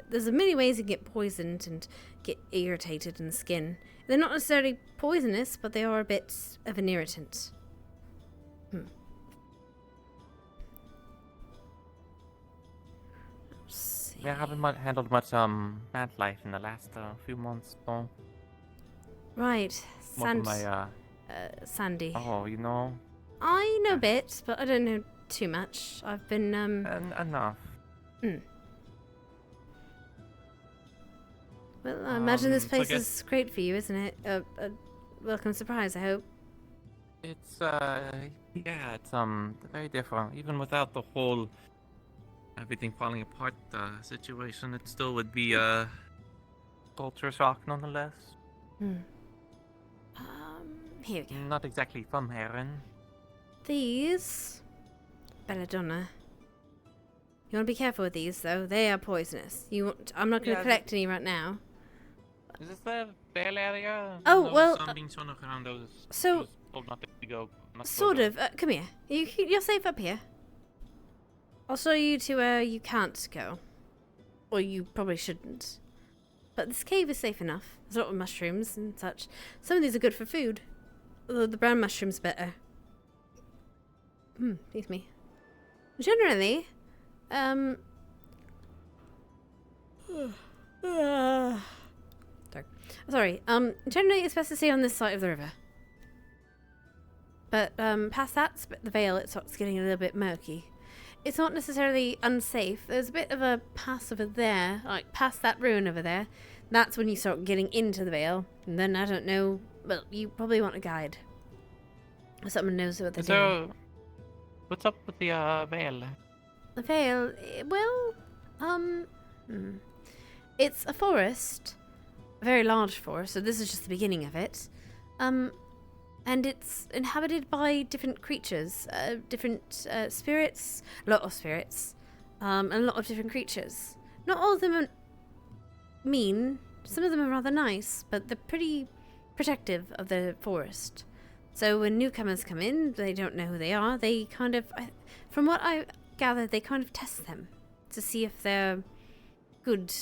there's a many ways you can get poisoned and get irritated in the skin. They're not necessarily poisonous, but they are a bit of an irritant. Yeah, I haven't handled much plant life in the last few months, though. Right, More from my Sandy. Oh, you know. I know a bit, but I don't know too much. I've been enough. Well, I imagine this so I place guess- is great for you, isn't it? A welcome surprise, I hope. It's yeah, it's very different. Even without the whole everything falling apart situation, it still would be a culture shock nonetheless. Here we go. Not exactly from Heron. These belladonna. You want to be careful with these, though. They are poisonous. I'm not going to Yeah, collect any right now. Is this the Vale area? Oh, Those, well, being shown around those. so- those told not to go. not to Sort go of. Come here. You're safe up here. I'll show you to where you can't go. Or you probably shouldn't. But this cave is safe enough. There's a lot of mushrooms and such. Some of these are good for food. Although the brown mushroom's better. Excuse me. Generally, sorry. Generally it's best to stay on this side of the river. But past that, the Vale, it starts getting a little bit murky. It's not necessarily unsafe. There's a bit of a pass over there, like past that ruin over there. That's when you start getting into the Vale. And then, I don't know, well, you probably want a guide. Or someone knows what they're doing. So, what's up with the Vale? The Vale, well, it's a forest. A very large forest, so this is just the beginning of it. And it's inhabited by different creatures, different spirits, a lot of spirits, and a lot of different creatures. Not all of them are mean. Some of them are rather nice, but they're pretty protective of the forest. So when newcomers come in, they don't know who they are. They kind of, from what I gathered, they kind of test them to see if they're good.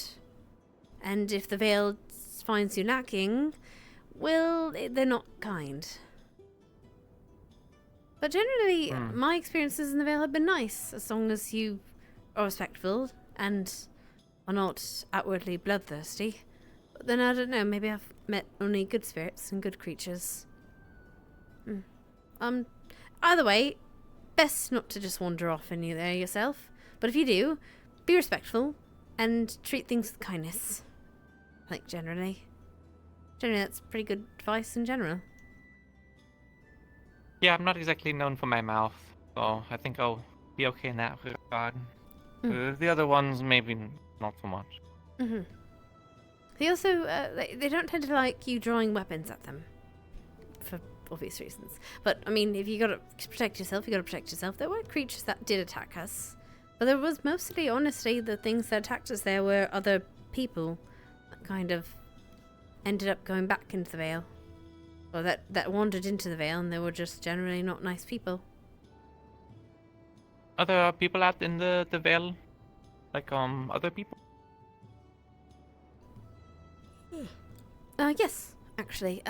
And if the Vale's finds you lacking, well, they're not kind. But generally, my experiences in the Vale have been nice, as long as you are respectful and are not outwardly bloodthirsty. But then I don't know, maybe I've met only good spirits and good creatures. Either way, best not to just wander off in there yourself. But if you do, be respectful and treat things with kindness. Like, generally. Generally, that's pretty good advice in general. Yeah, I'm not exactly known for my mouth, so I think I'll be okay in that regard. The other ones, maybe not so much. They also, they don't tend to like you drawing weapons at them. For obvious reasons. But, I mean, if you gotta protect yourself, you gotta protect yourself. There were creatures that did attack us. But there was mostly, honestly, the things that attacked us there were other people that kind of ended up going back into the Vale. Or that wandered into the Vale, and they were just generally not nice people. Are there people out in the Vale? Like, other people? Yes, actually.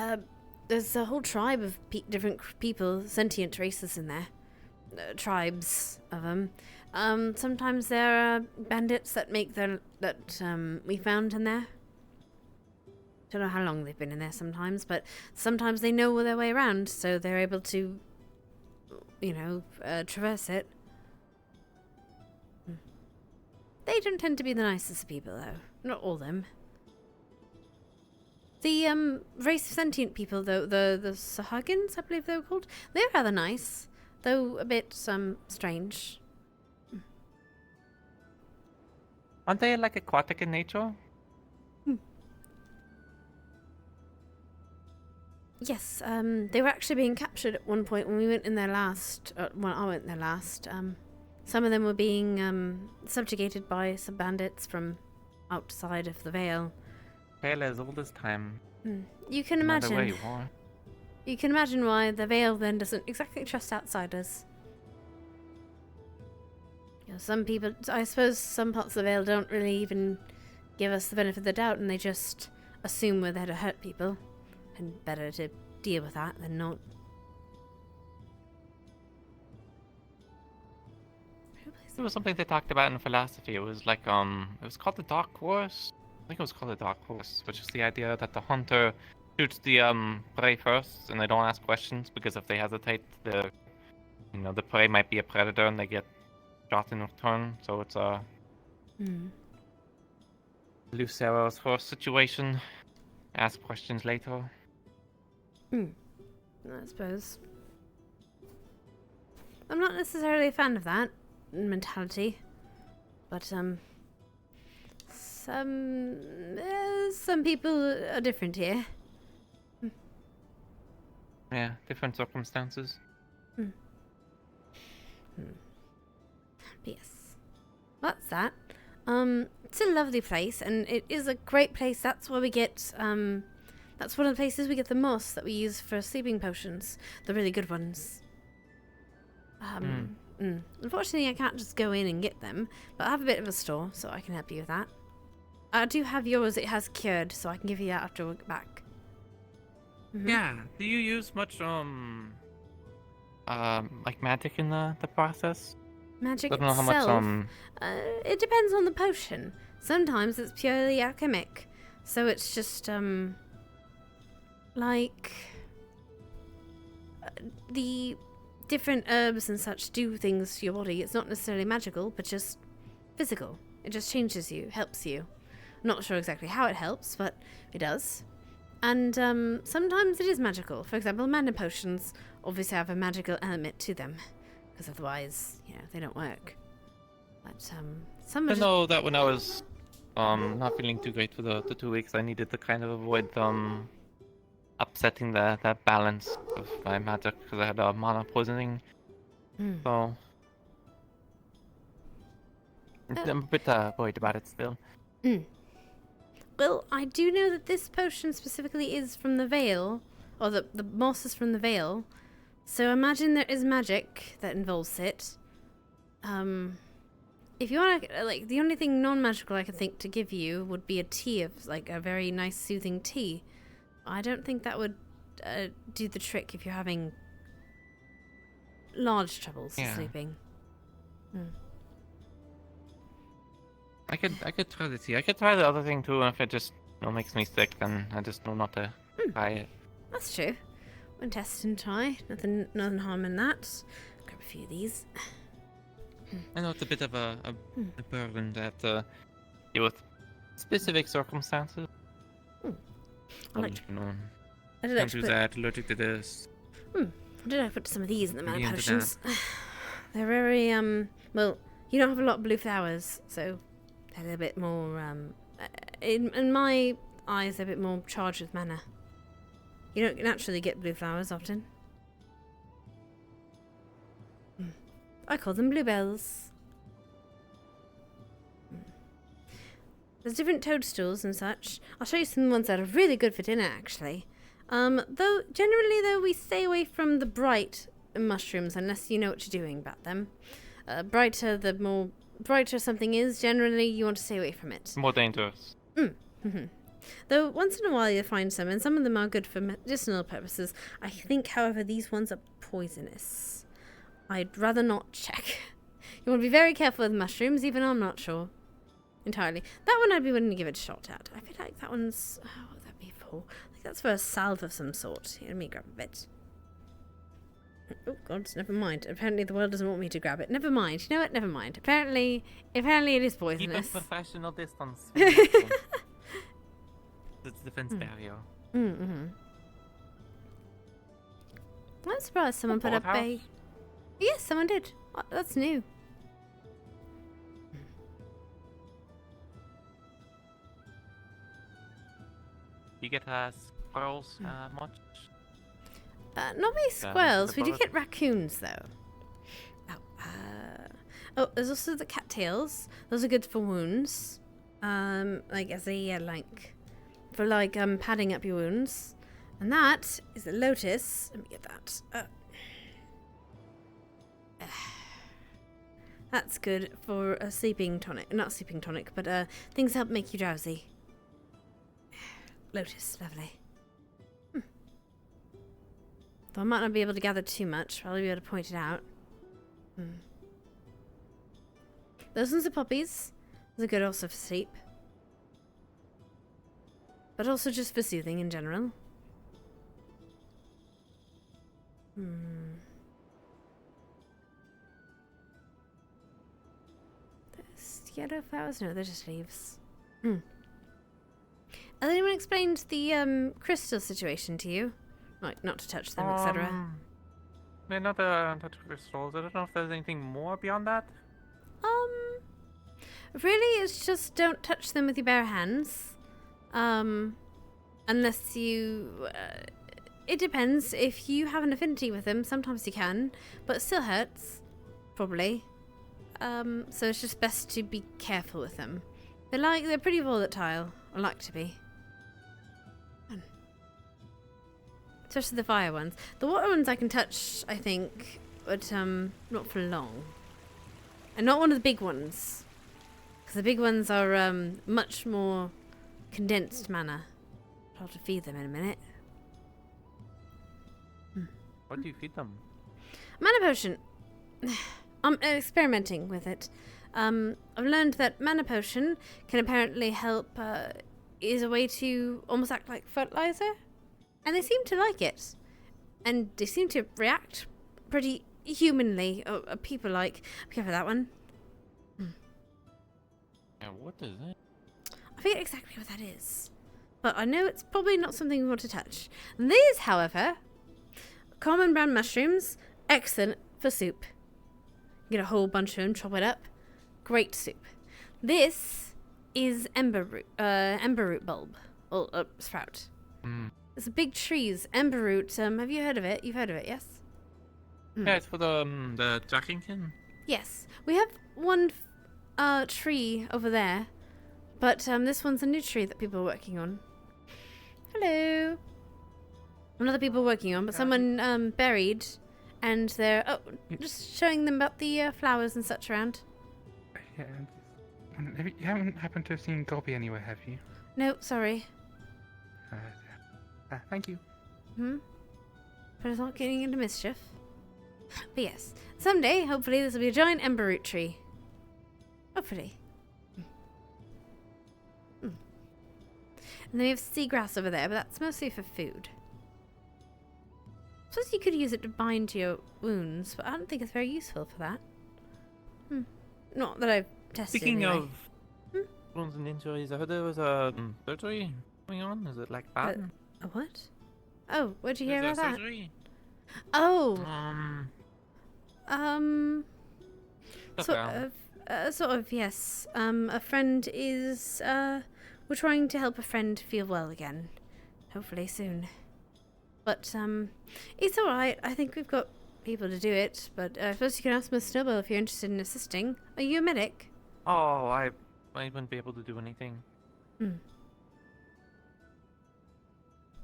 There's a whole tribe of different people, sentient races in there. Tribes of them. Sometimes there are bandits that we found in there. Don't know how long they've been in there sometimes, but sometimes they know their way around, so they're able to, traverse it. They don't tend to be the nicest people, though. Not all of them. The race of sentient people, though, the Sahagins, I believe they were called, they're rather nice, though a bit strange. Aren't they like aquatic in nature? Yes, they were actually being captured at one point when we went in there last. I went there last. Some of them were being subjugated by some bandits from outside of the Vale. Vale as old as time. You can Another way, imagine. why? You can imagine why the Vale then doesn't exactly trust outsiders. Some people, I suppose, some parts of the Vale don't really even give us the benefit of the doubt, and they just assume we're there to hurt people. And better to deal with that than not. There was something they talked about in philosophy. It was like, it was called the Dark Horse. I think it was called the Dark Horse, which is the idea that the hunter shoots the prey first, and they don't ask questions, because if they hesitate, the prey might be a predator, and they get shot in return. So it's a loose arrows first situation. Ask questions later. I suppose. I'm not necessarily a fan of that mentality, but some people are different here. Yeah, different circumstances. Yes. That's that. It's a lovely place, and it is a great place. That's where we get, that's one of the places we get the moss that we use for sleeping potions. The really good ones. Unfortunately, I can't just go in and get them, but I have a bit of a store, so I can help you with that. I do have yours. It has cured, so I can give you that after we get back. Yeah. Do you use much, like magic in the process? Magic I don't know itself? how much, it depends on the potion. Sometimes it's purely alchemic, so it's just, the different herbs and such do things to your body. It's not necessarily magical, but just physical. It just changes you, helps you. Not sure exactly how it helps, but it does. And sometimes it is magical. For example, mana potions obviously have a magical element to them, because otherwise, they don't work. But I know that when I was not feeling too great for the 2 weeks, I needed to kind of avoid upsetting the balance of my magic, because I had mana poisoning. So I'm a bit worried about it still. Well, I do know that this potion specifically is from the Vale, or the moss is from the Vale. So imagine there is magic that involves it. if you want to, like, the only thing non-magical I could think to give you would be a tea of, like, a very nice soothing tea. I don't think that would do the trick if you're having large troubles sleeping. I could try the tea. I could try the other thing too. If it just makes me sick, then I just know not to try it. That's true. One test and try. Nothing harm in that. Grab a few of these. I know it's a bit of a burden that deal with specific circumstances. I like you know, I did can't actually do put- that. Allergic to this. I did I put some of these in the mana Really into potions. They're very well, you don't have a lot of blue flowers, so they're a little bit more in my eyes they're a bit more charged with mana. You don't naturally get blue flowers often. I call them bluebells. There's different toadstools and such. I'll show you some ones that are really good for dinner, actually. Though generally, we stay away from the bright mushrooms unless you know what you're doing about them. The more brighter something is, generally you want to stay away from it. More dangerous. Though once in a while you'll find some, and some of them are good for medicinal purposes. I think, however, these ones are poisonous. I'd rather not check. You want to be very careful with mushrooms, even I'm not sure entirely. That one I'd be willing to give it a shot at. I feel like that one's... what would that be for? Like that's for a salve of some sort. Here, let me grab a bit. Oh, God, never mind. Apparently the world doesn't want me to grab it. Never mind. You know what? Never mind. Apparently it is poisonous. Keep a professional distance. It's a defense barrier. I'm surprised someone put up a... Yes, someone did. Oh, that's new. You get squirrels much? Not many squirrels. We do get raccoons, though. Oh, there's also the cattails. Those are good for wounds. Like as a for padding up your wounds. And that is the lotus. Let me get that. That's good for a sleeping tonic. Not sleeping tonic, but things help make you drowsy. Lotus, lovely. Though I might not be able to gather too much, but I'll be able to point it out. Those ones are poppies. Those are good also for sleep. But also just for soothing in general. There's yellow flowers? No, they're just leaves. Has anyone explained the crystal situation to you? Like, not to touch them, etc. They're not touch crystals. I don't know if there's anything more beyond that. Really, it's just don't touch them with your bare hands. Unless you... it depends. If you have an affinity with them, sometimes you can. But it still hurts. Probably. So it's just best to be careful with them. They're pretty volatile. Or like to be. Especially the fire ones. The water ones I can touch, I think. But, not for long. And not one of the big ones. Because the big ones are, much more condensed mana. I'll have to feed them in a minute. What do you feed them? Mana potion. I'm experimenting with it. I've learned that mana potion can apparently help, is a way to almost act like fertilizer. And they seem to like it. And they seem to react pretty humanly. People-like. Be careful for that one. Yeah, what is it? I forget exactly what that is. But I know it's probably not something we want to touch. These, however, common brown mushrooms, excellent for soup. Get a whole bunch of them, chop it up. Great soup. This is ember root bulb. Or sprout. It's a big trees, ember root. Have you heard of it? You've heard of it, yes? Yeah, it's for the Jackington. Yes. We have one tree over there. But this one's a new tree that people are working on. Hello. Another people working on, but someone buried, and they're just showing them about the flowers and such around. Yeah. You haven't happened to have seen Gobby anywhere, have you? No, sorry. Thank you. But it's not getting into mischief. But yes, someday, hopefully, this will be a giant ember root tree. Hopefully. And then we have seagrass over there, but that's mostly for food. I suppose you could use it to bind to your wounds, but I don't think it's very useful for that. Not that I've tested. Speaking anyway. of wounds and injuries, I heard there was a surgery going on. Is it like bad? A what? Oh, what'd you hear There's about a that? surgery? Oh. Okay. Sort of, yes. A friend is, we're trying to help a friend feel well again. Hopefully soon. But, it's alright. I think we've got people to do it, but I suppose you can ask Miss Snowball if you're interested in assisting. Are you a medic? Oh, I wouldn't be able to do anything. It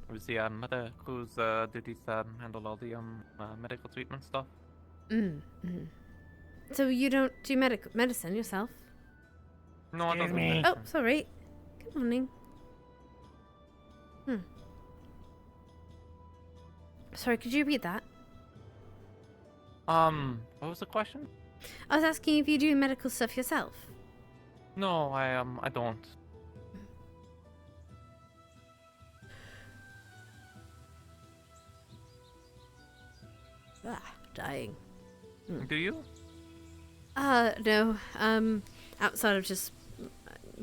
was the mother whose duties handle all the medical treatment stuff. So you don't do medicine yourself? No, I don't. Oh, sorry. Good morning. Sorry, could you repeat that? What was the question? I was asking if you do medical stuff yourself. No, I don't. Dying. Do you? No. Outside of just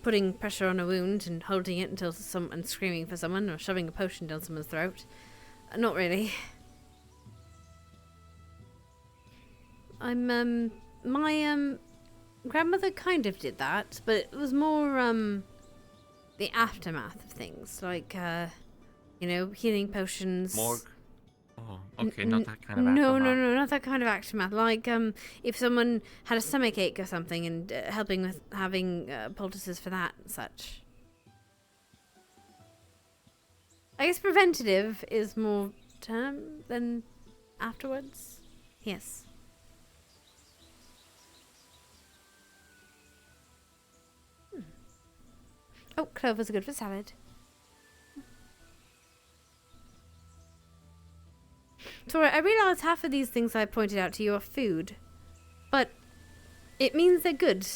putting pressure on a wound and holding it until someone's screaming for someone or shoving a potion down someone's throat. Not really. My grandmother kind of did that, but it was more the aftermath of things, like healing potions. Morgue. Oh, okay, not that kind of No, aftermath. no, not that kind of aftermath. Like if someone had a stomach ache or something, and helping with having poultices for that and such. I guess preventative is more term than afterwards. Yes. Oh, clovers are good for salad. Tora, I realise half of these things I pointed out to you are food, but it means they're good.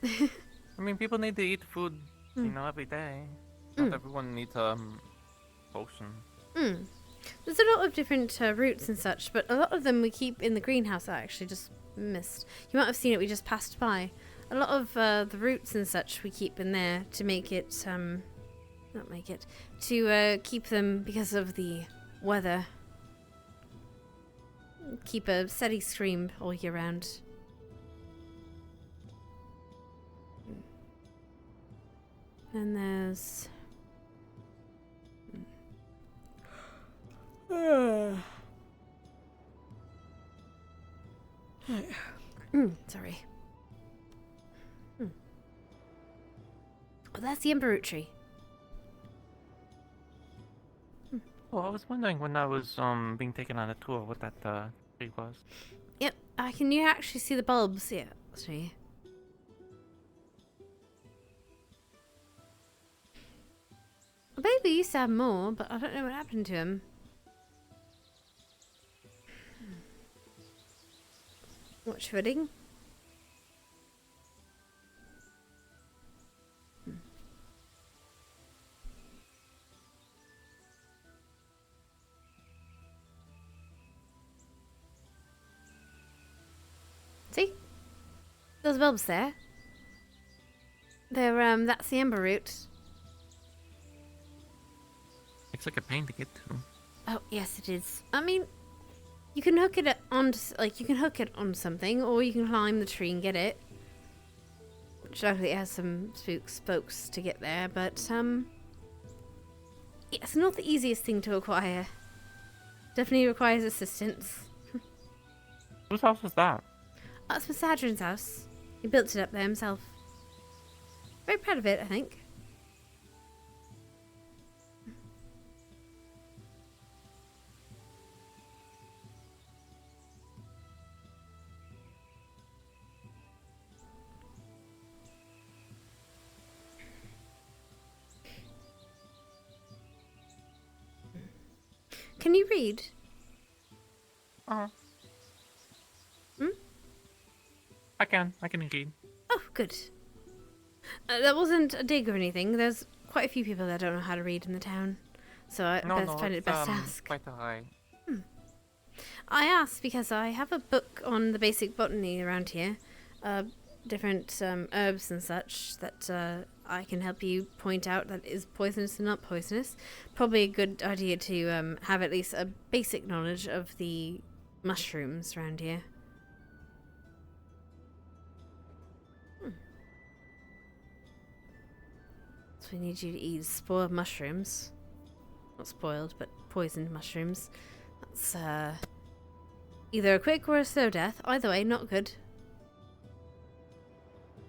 I mean, people need to eat food, every day. Not everyone needs potion. There's a lot of different roots and such, but a lot of them we keep in the greenhouse. I actually just missed. You might have seen it. We just passed by. A lot of the roots and such we keep in there to make it, to keep them because of the weather. Keep a steady stream all year round. And there's... sorry. Oh, that's the ember root tree. Well, I was wondering when I was being taken on a tour what that tree was. Yep, can you actually see the bulbs? Yeah, see. Baby used to have more, but I don't know what happened to him. Watch footing. See? Those bulbs there. They're, that's the ember root. It's like a pain to get to. Oh, yes it is. I mean, you can hook it onto, you can hook it on something, or you can climb the tree and get it. Which luckily it has some spokes to get there, but, yeah, it's not the easiest thing to acquire. Definitely requires assistance. Whose house is that? That's Mr. Hadron's house. He built it up there himself. Very proud of it, I think. Can you read? Uh-huh. Hmm? I can read. Oh, good. That wasn't a dig or anything. There's quite a few people that don't know how to read in the town, so I find it best to ask. Quite alright. I asked because I have a book on the basic botany around here, different herbs and such that I can help you point out that is poisonous and not poisonous. Probably a good idea to have at least a basic knowledge of the mushrooms around here. So we need you to eat spoiled mushrooms. Not spoiled, but poisoned mushrooms. That's either a quick or a slow death. Either way, not good.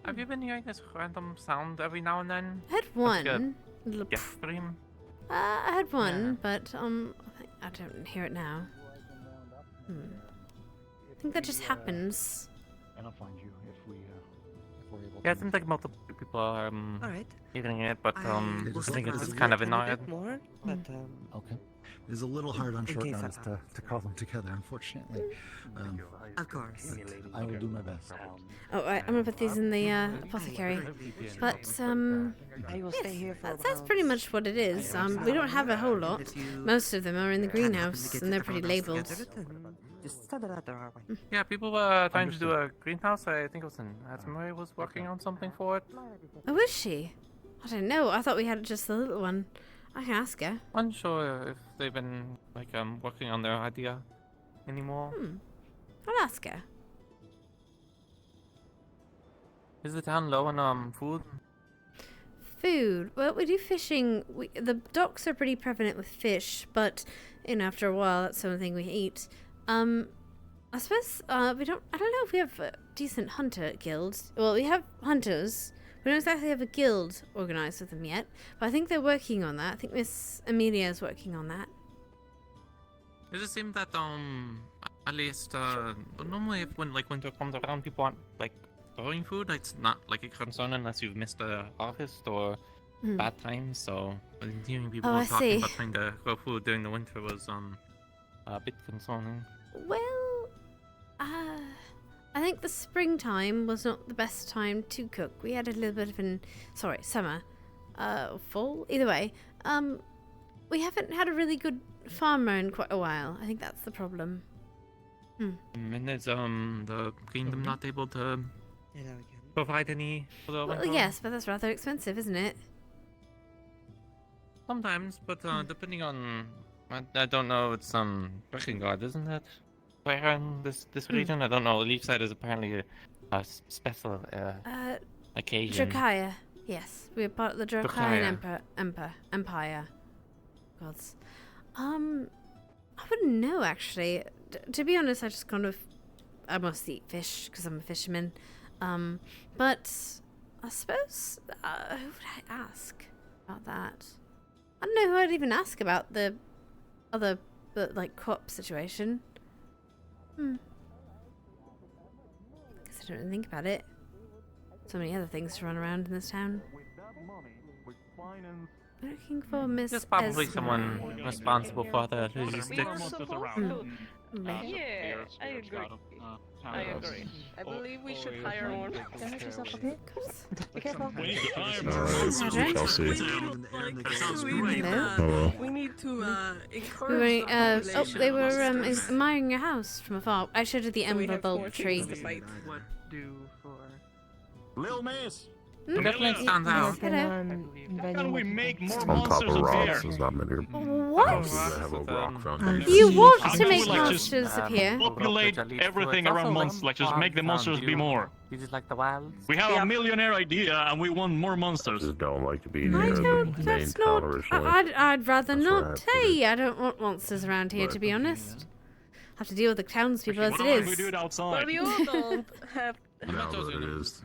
Have you been hearing this random sound every now and then? I had one. Yes, scream. I had one, but I don't hear it now. I think that just happens. And I'll find you if we're able Yeah, it seems like multiple people are Alright. hearing it, but I think it's possibly kind of attend a annoying. bit more, but Okay. It's a little hard on in short case notice to call them together, unfortunately. of course. I will do my best. Oh, I'm gonna put these in the apothecary. But I will stay here for that's pretty much what it is. We don't have a whole lot. Most of them are in the greenhouse, and they're pretty labeled. Just send it out there, Yeah, people were trying to do a greenhouse. I think it was in Amelia was working on something for it. Oh, is she? I don't know. I thought we had just the little one. I can ask her. Unsure if they've been like working on their idea anymore. I'll ask her. Is the town low on food? Food. Well, we do fishing. The docks are pretty prevalent with fish, but after a while, that's something we eat. I suppose we don't. I don't know if we have a decent hunter guild. Well, we have hunters. We don't exactly have a guild organised with them yet, but I think they're working on that. I think Miss Amelia is working on that. Does it seem that at least normally if when winter comes around, people aren't like throwing food. It's not like a concern unless you've missed a harvest or bad times. So hearing people talking about trying to grow food during the winter was a bit concerning. Well, I think the springtime was not the best time to cook. We had a little bit of summer, fall. Either way, we haven't had a really good farmer in quite a while. I think that's the problem. And is the kingdom not able to provide any for the winter? Well, yes, but that's rather expensive, isn't it? Sometimes, but depending on, I don't know. It's Drinking God, isn't it? Where in this region? I don't know. Leafside is apparently a special occasion. Drakaya. Yes, we're part of the Drakayan Empire. Gods. I wouldn't know actually. To be honest, I mostly eat fish because I'm a fisherman. But I suppose who would I ask about that? I don't know who I'd even ask about the other co-op situation. Guess I don't really think about it. So many other things to run around in this town. I'm looking for Miss There's probably Esme. someone responsible for the logistics. Yeah, I agree. I agree. I believe we should hire one. Be careful. We need to hire more. Chelsea. Hello. We need to encourage they were admiring your house from afar. I showed her the ember bulb tree. What do for Lil Miss? Definitely stands out. How can we make more On top monsters of appear? rocks, there's not many. What? We have a rock foundation. You want How to can we, make like, just monsters appear? populate everything around monsters, like just make the monsters be more. You just like the wilds? We have a millionaire idea and we want more monsters. I just don't like to be I near the don't. main That's town not. originally. I'd rather That's where I not. have to Hey, I don't want monsters around here, to be honest. Have to deal with the townspeople as it Why don't we is. do it outside? But you don't have. Now that it is,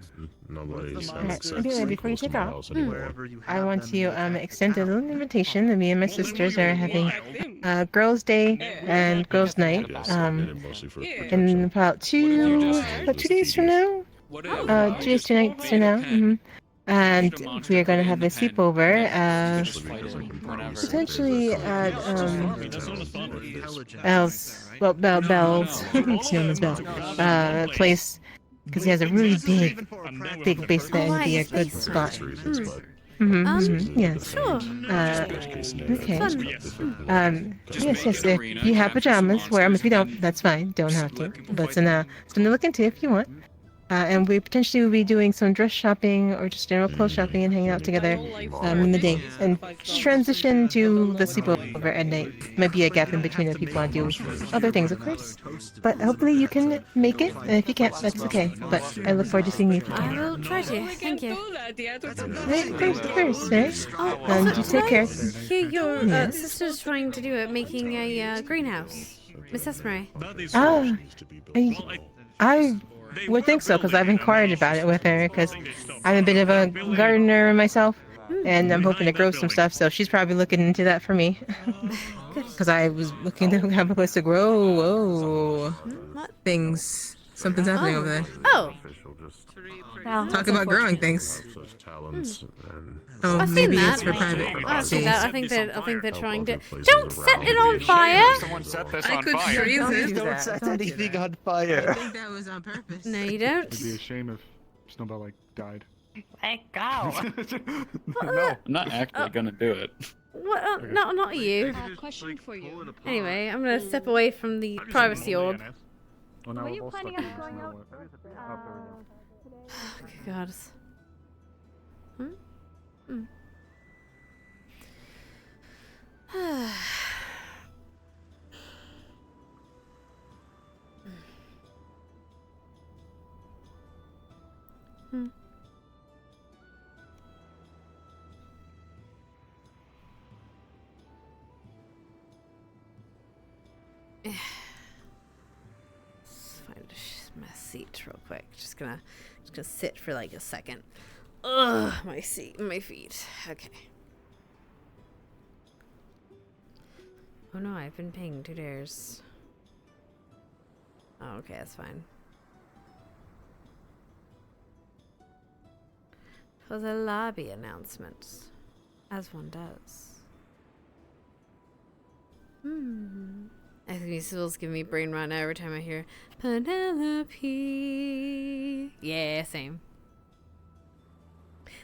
nobody's Amelia, before you take off, anymore. I want to extend a little invitation that me and my sisters are having Girls' Day and Girls' Night in about 2 days from now. 2 days, 2 nights from now. And we are going to have a sleepover. Potentially at Bell's, it's known as Bell, place, because he has a really big basement and be a good spot. Yes. Sure. Okay. Yes. If you have pajamas, wear them. If you don't, that's fine. Don't have to. But something to look into if you want. And we potentially will be doing some dress shopping or just general clothes shopping and hanging out together in the day. And transition to the sleepover at night. Might be a gap in between if people want to do other things, of course. But hopefully you can make it. And if you can't, that's okay. But I look forward to seeing you if you I can. will try to. Thank you. First, right? You take care. Hear your sister's trying to do it, making a greenhouse. Miss Esmeray. I would think so, because I've inquired about it with her, because I'm a bit of a gardener myself, and I'm hoping to grow some stuff, so she's probably looking into that for me. Because I was looking to have a place to grow. Whoa. Things. Something's happening over there. Oh. Talk about growing things. Oh, I've maybe seen it's that. for private. I think they're trying to. Don't set it on fire! Someone set this on fire. Don't set anything on fire. I think that was on purpose. No, you don't. It'd be a shame if Snowbell died. Let go. No, I'm not actually gonna do it. What? Not you. Question for you. Anyway, I'm gonna step away from the privacy orb. Oh, no, Were you planning on going out? Good God. Let's find my seat real quick. Just gonna sit for like a second. Ugh, my feet. Okay. Oh no, I've been pinged. Who dares? Oh, okay, that's fine. For the lobby announcements, as one does. I think these tools give me brain rot every time I hear Penelope. Yeah, same.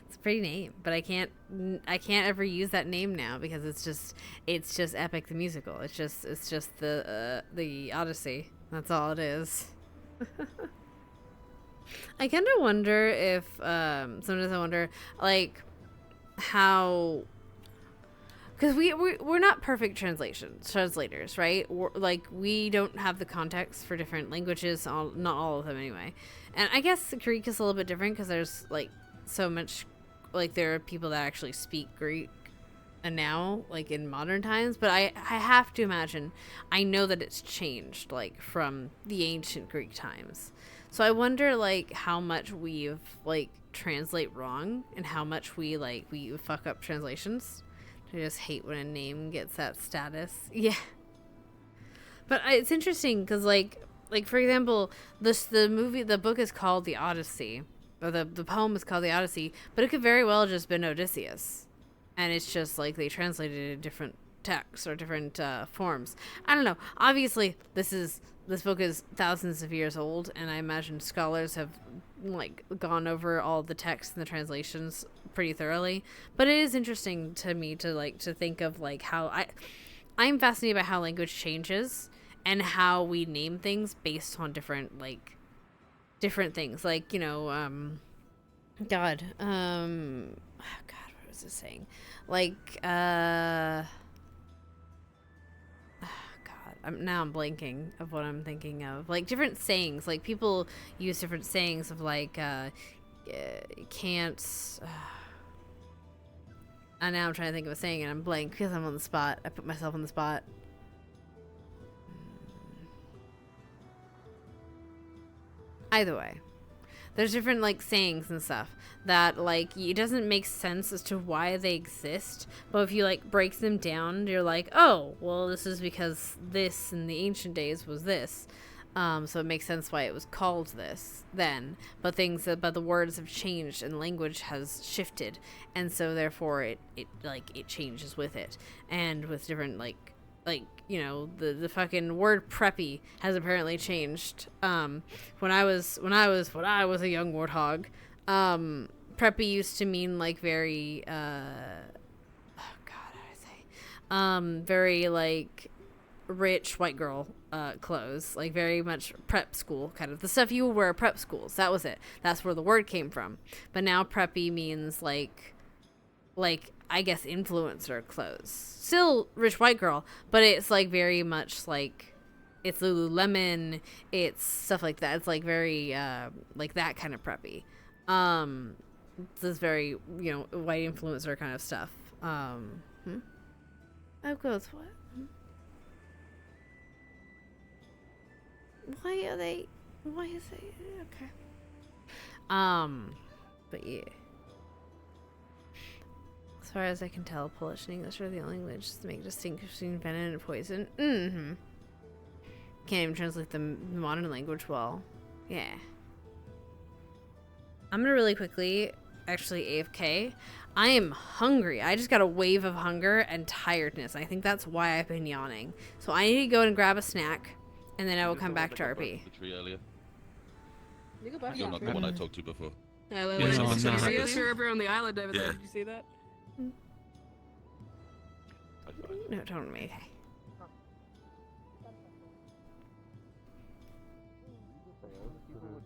It's a pretty name, but I can't ever use that name now because it's just Epic the musical. It's just the Odyssey. That's all it is. I kind of wonder if sometimes I wonder like how, because we're not perfect translators, right? We don't have the context for different languages, not all of them anyway. And I guess Greek is a little bit different because there's like so much, like there are people that actually speak Greek and now like in modern times, but I have to imagine, I know that it's changed like from the ancient Greek times. So I wonder like how much we've like translate wrong and how much we fuck up translations. I just hate when a name gets that status. Yeah. But it's interesting because like for example, the book is called The Odyssey, or the poem is called The Odyssey, but it could very well have just been Odysseus. And it's just like they translated it in different texts or different forms. I don't know. Obviously, this book is thousands of years old, and I imagine scholars have like gone over all the texts and the translations pretty thoroughly. But it is interesting to me to think of like how I'm fascinated by how language changes and how we name things based on different things. Like, you know, what was it saying? Like, I'm blanking of what I'm thinking of. Like different sayings. Like people use different sayings of like, can't. And now I'm trying to think of a saying and I'm blank because I'm on the spot. I put myself on the spot. Either way, there's different like sayings and stuff that like it doesn't make sense as to why they exist, but if you like break them down, you're like, oh well, this is because this in the ancient days was this. So it makes sense why it was called this then. But the words have changed and language has shifted, and so therefore it changes with it, and with different the fucking word preppy has apparently changed. When I was a young warthog, preppy used to mean like very very like rich white girl clothes, like very much prep school kind of the stuff you would wear at prep schools. That was it. That's where the word came from. But now preppy means like I guess influencer clothes. Still rich white girl, but it's like very much like it's Lululemon, it's stuff like that. It's like very like that kind of preppy. This very, white influencer kind of stuff. Of course, what? Why is it okay? But yeah. As far as I can tell, Polish and English are the only languages to make distinction between venom and poison. Can't even translate the modern language well. Yeah. I'm gonna really quickly, actually AFK. I am hungry. I just got a wave of hunger and tiredness. I think that's why I've been yawning. So I need to go and grab a snack, and then I will come back to RP. The tree earlier. You go back You're not the one I talked to before. You're over on the island over there. Did you see that? No, don't me. Okay.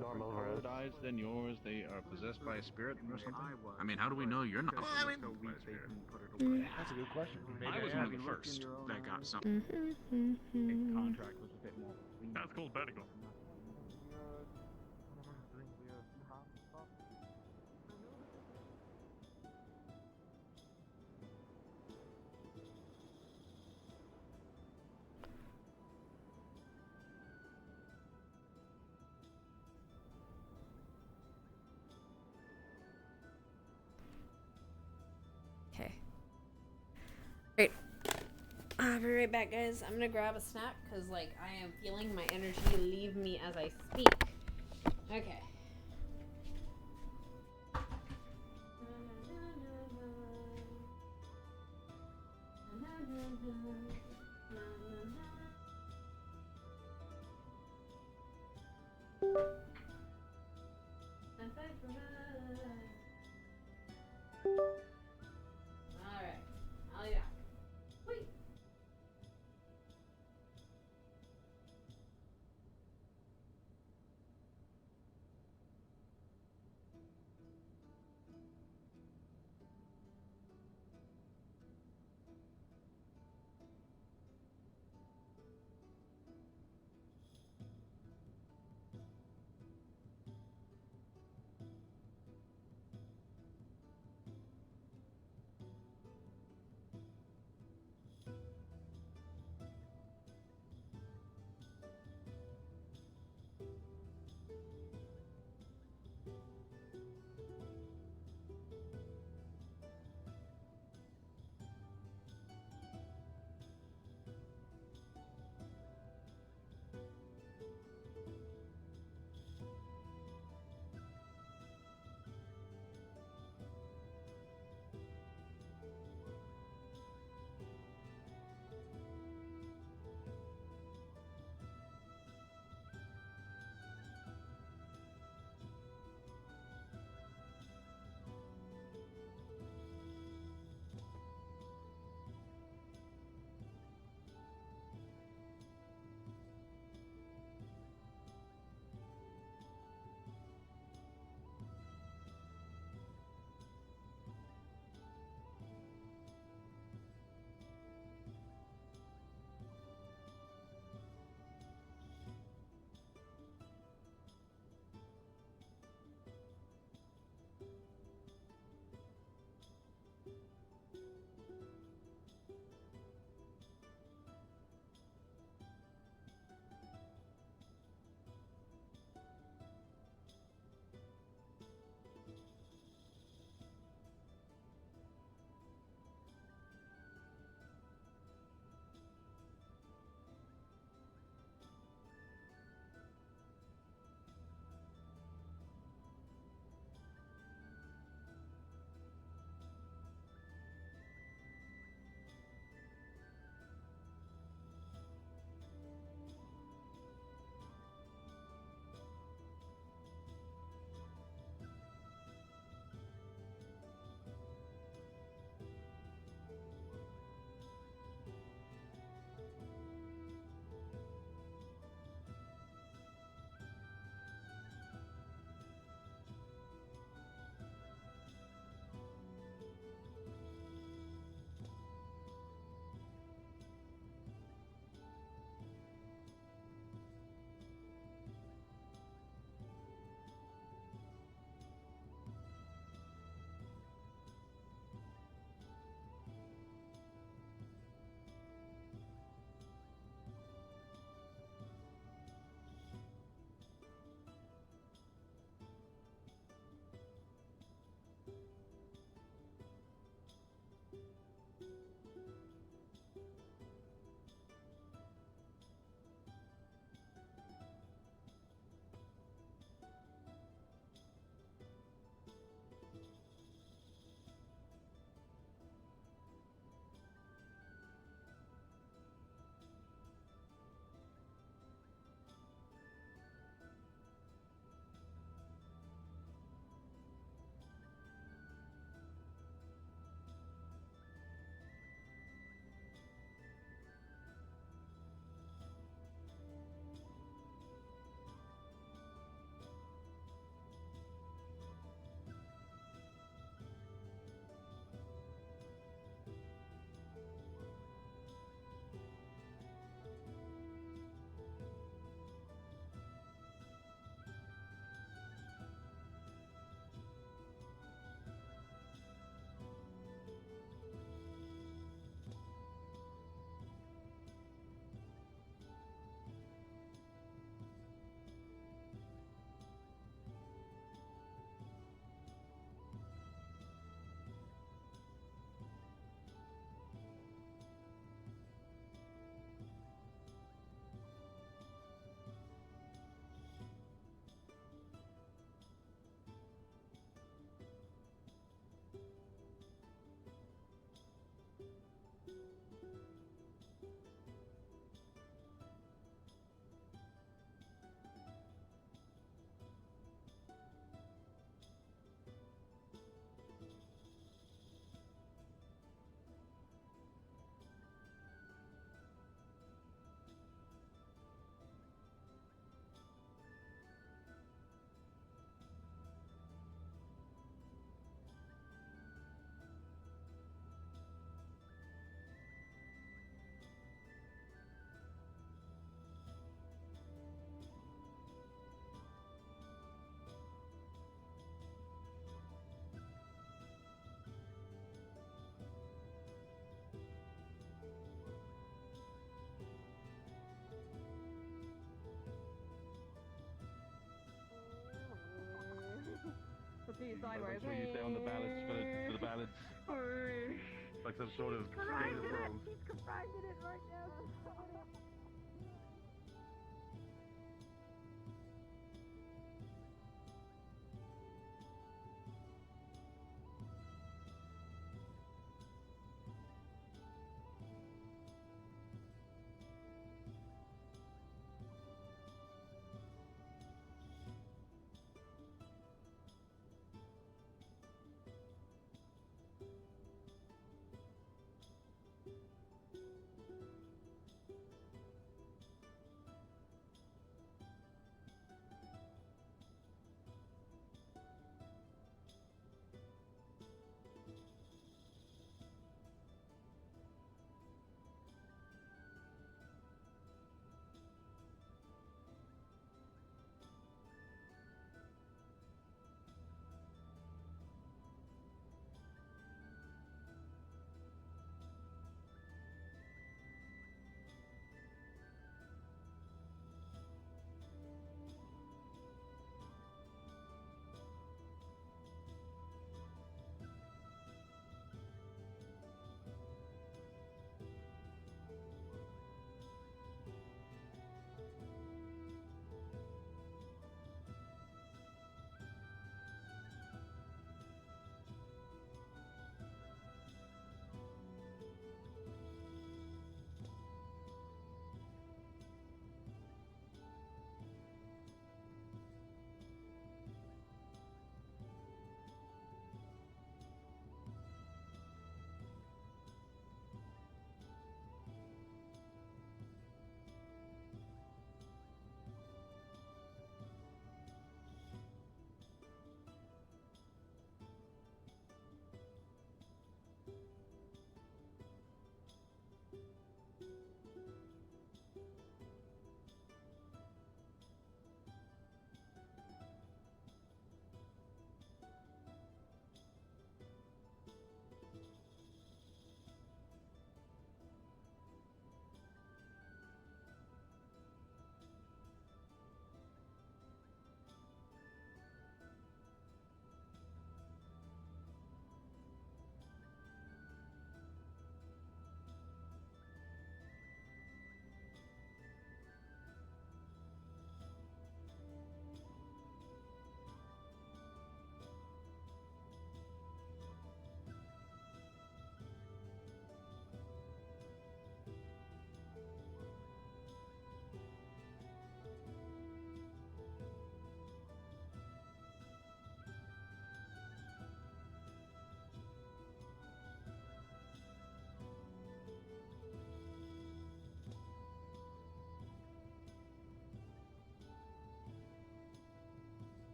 Other eyes than yours, they are possessed by a spirit or something? I mean, how do we know you're not? That's a good question. I was one of the first that got something. Contract was a bit more. That's cool, vertical. Okay. Great. I'll be right back, guys. I'm gonna grab a snack because, like, I am feeling my energy leave me as I speak. Okay. Alright. I'll be back. Wait. sideways. Make sure you stay on the ballads for the ballads. Like some sort of state of world. He's confronted it right now.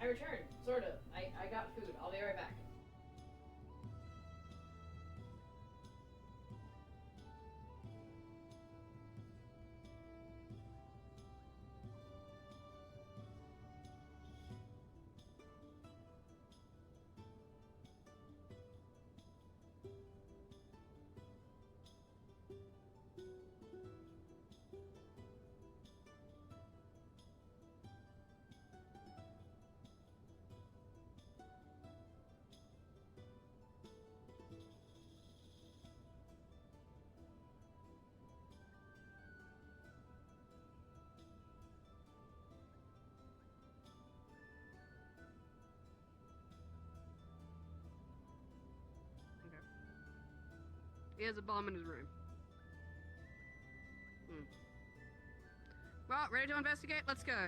I returned, sort of. I got food. I'll be right back. He has a bomb in his room. Well, ready to investigate? Let's go.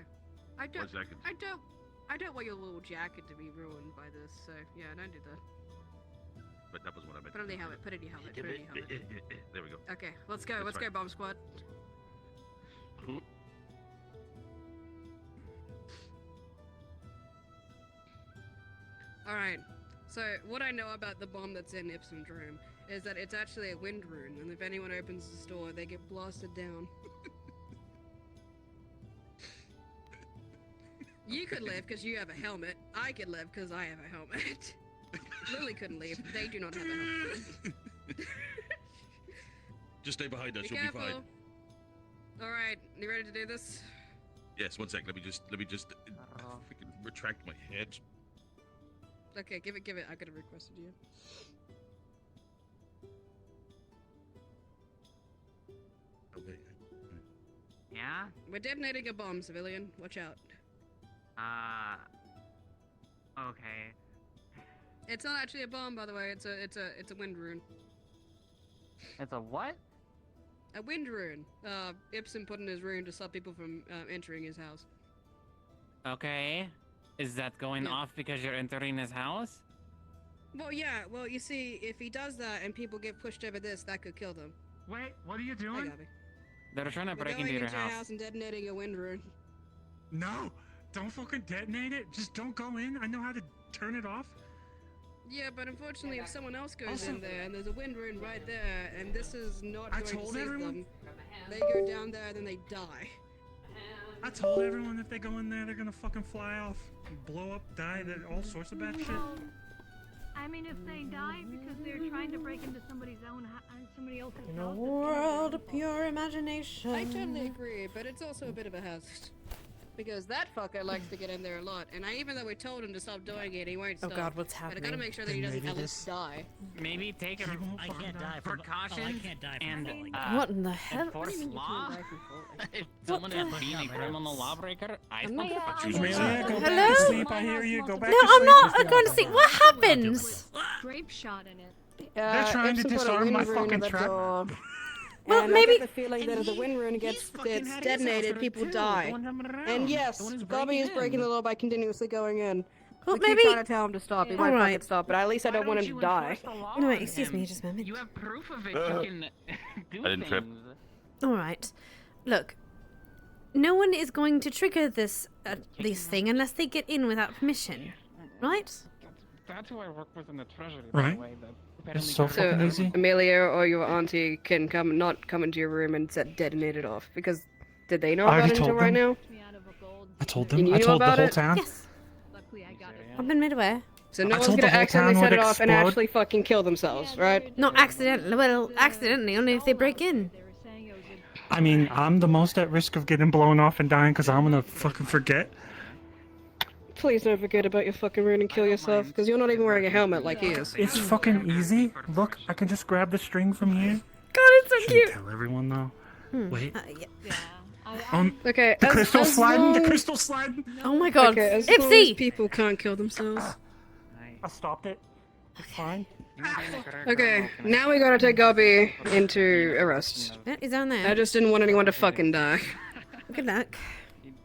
I don't want your little jacket to be ruined by this, so yeah, don't do that. But that was what I meant. Put on the helmet, put it in your helmet, put it in your helmet. There we go. Okay, let's go, let's go, bomb squad. Alright, so what I know about the bomb that's in Ipsum's room is that it's actually a wind rune, and if anyone opens the store, they get blasted down. You could live because you have a helmet. I could live because I have a helmet. Lily couldn't leave. They do not have a helmet. Just stay behind us. Be You'll be fine. careful. Alright, you ready to do this? Yes. One sec. Let me just. Freaking retract my head. Okay, give it. I could have requested you. Okay. Yeah? We're detonating a bomb, civilian. Watch out. Okay. It's not actually a bomb, by the way. It's a wind rune. It's a what? A wind rune. Ipsum put in his rune to stop people from entering his house. Okay. Is that going off because you're entering his house? Well, yeah. Well, you see, if he does that and people get pushed over this, that could kill them. Wait, what are you Hi, doing? Gabby. They're trying to We're break going into your into your house. house and detonating a wind rune. No, don't fucking detonate it. Just don't go in. I know how to turn it off. Yeah, but unfortunately, if someone else goes Also- in there and there's a wind rune right there, and this is not I going to told save everyone- them, they go down there and then they die. I told everyone if they go in there, they're gonna fucking fly off, blow up, die, all sorts of bad shit. I mean, if they die because they're trying to break into somebody else's In a house, world of pure imagination. I totally agree, but it's also a bit of a hazard. Because that fucker likes to get in there a lot, and even though we told him to stop doing it, he won't Oh stop. God, what's But I happening? gotta make sure that he doesn't at least die. Maybe take a I can't die from precaution I can't die from and What in the hell? enforce law. If someone is being a criminal lawbreaker, I think Amelia, go back Hello? to sleep. I hear you. Go back No, to I'm sleep. not going to sleep. What happens? grape shot in it. They're trying to Ipsum put a disarm wind my rune fucking in the trap. door. Well, And maybe- I get the feeling that if the wind rune gets detonated, people die. And yes, Bobby is breaking the law by continuously going in. Well, We keep maybe- trying to tell him to stop. He won't Alright. fucking stop, but at least I don't want him to die. No, wait, excuse me just a moment. You have proof of it. You can do I didn't trip. things. All right. Look, no one is going to trigger this thing unless they get in without permission, right? That's who I work with in the treasury. Right. By the way, It's so fucking easy. Amelia or your auntie can not come into your room and detonate it off, because did they know I about already it until told right them. now? I told And them. you I knew told the about whole it? town. Yes. Luckily, I got it. I've been made aware. So no I one's told gonna the whole accidentally town set would it off and explode. actually fucking kill themselves, right? Not accidentally. Well, accidentally, only if they break in. I mean, I'm the most at risk of getting blown off and dying because I'm gonna fucking forget. Please don't forget about your fucking rune and kill yourself, because you're not even wearing a helmet like he is. It's fucking easy. Look, I can just grab the string from here. God, it's so Shouldn't cute. tell everyone though. Wait. Yeah. Okay, The as- crystal as sliding. long- The crystal sliding. Oh my God. Okay, as long as Ipsy! people can't kill themselves. I stopped it. Fine. Okay, now we gotta take Gobby into arrest. Yeah, he's down there. I just didn't want anyone to fucking die. Good luck.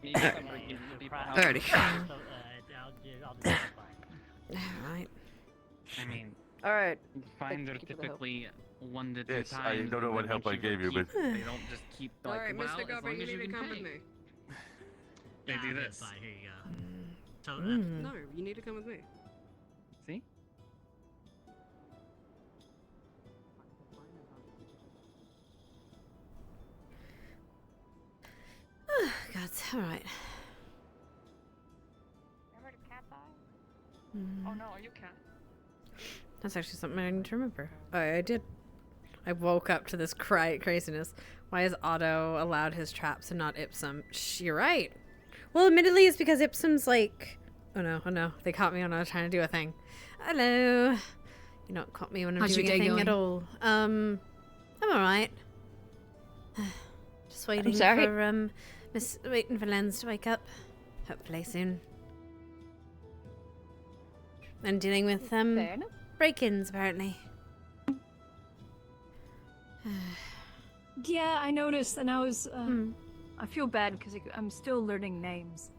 Alrighty. Alright. I mean, Alright. fines are typically 1 to 2 Yes, times. I don't know what help I gave you, but They don't just keep like, Alright, well, Mr. as Gobby, long you as need you to can come with pay. me. They do this. Here you go. No, you need to come with me. See? God, alright. Oh no, are you cat? That's actually something I need to remember. Oh, I did. I woke up to this craziness. Why is Otto allowed his traps and not Ipsum? Shh, you're right. Well, admittedly, it's because Ipsum's like... Oh no, they caught me when I was trying to do a thing. Hello. You not caught me when I'm How's your doing a day thing at going? all. I'm alright. Just waiting sorry. for, waiting for Lens to wake up. Hopefully soon. And dealing with, Fair enough. break-ins, apparently. Yeah, I noticed, and I was. I feel bad because I'm still learning names.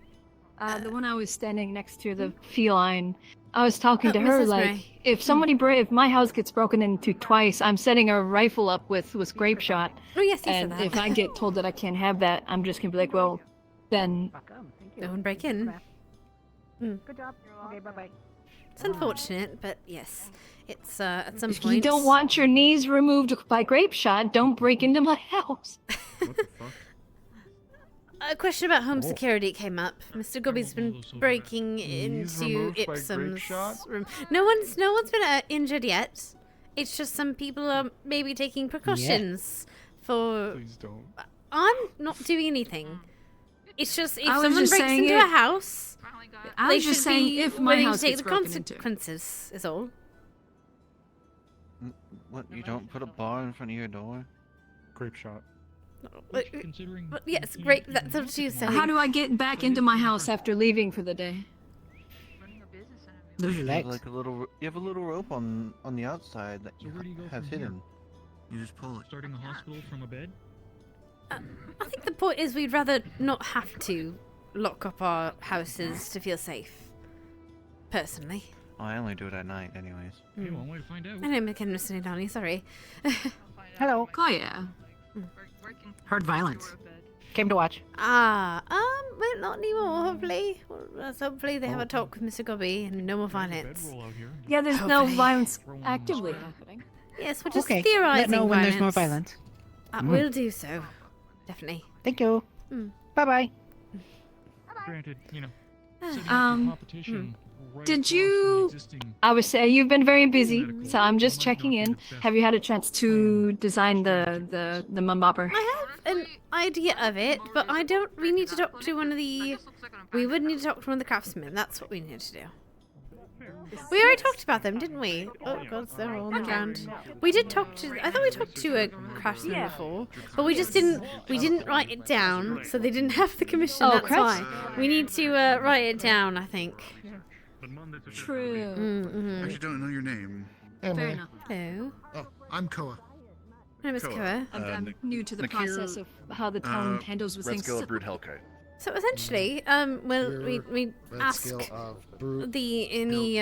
The one I was standing next to, the feline, I was talking to her Mrs. like, Ray. if my house gets broken into twice, I'm setting a rifle up with grape shot. Oh yes, you And said that. if I get told that I can't have that, I'm just gonna be like, well, then. No one break in. Good job. Okay, bye-bye. It's unfortunate, but yes, it's at some If point. you don't want your knees removed by grape shot, don't break into my house. A question about home security came up. Mr. Gobby's been breaking into removed by grape Ipsum's shot? room. No one's been injured yet. It's just some people are maybe taking precautions for. Please don't. I'm not doing anything. It's just if I was someone just breaks saying into it- a house, I they was just should saying be if my willing house to take gets the broken into. consequences. Is all. What? You don't put a bar in front of your door? Grape shot. But yes, great. That's what she said. How do I get back into my house after leaving for the day? You have like a little. You have a little rope on the outside that you have hidden. You just pull it. Starting a hospital from a bed? I think the point is we'd rather not have to lock up our houses to feel safe. Personally. Oh, I only do it at night, anyways. Okay, one way to find out. I know McKinnon was sitting down. Sorry. Hello. Oh yeah. Heard violence. Came to watch. Well, not anymore, hopefully. Well, hopefully they have a talk with Mr. Gobby and no more violence. Yeah, there's no Hopefully. violence actively happening. Yes, we're just Okay, theorizing let know when there's more violence. violence. We'll do so. Definitely. Thank you. Mm. Bye-bye. Granted, you know. Did you? I would say you've been very busy, so I'm just checking in. Have you had a chance to design the mum-bopper? I have an idea of it, but I don't. We need to talk to one of the. We would need to talk to one of the craftsmen. That's what we need to do. We already talked about them, didn't we? Oh god, they're all on the ground. We did talk to. I thought we talked to a craftsman before, but we just didn't. We didn't write it down, so they didn't have the commission. Oh, That's crafts- why we need to write it down. I think. True. Mm-hmm. I actually don't know your name. Fair enough. Hello. Oh, I'm Koa. My name is Koa. I'm new to the Nakir, process of how the town handles with Red things. scale of brute hellkite. So essentially, well, we Red ask scale of brute any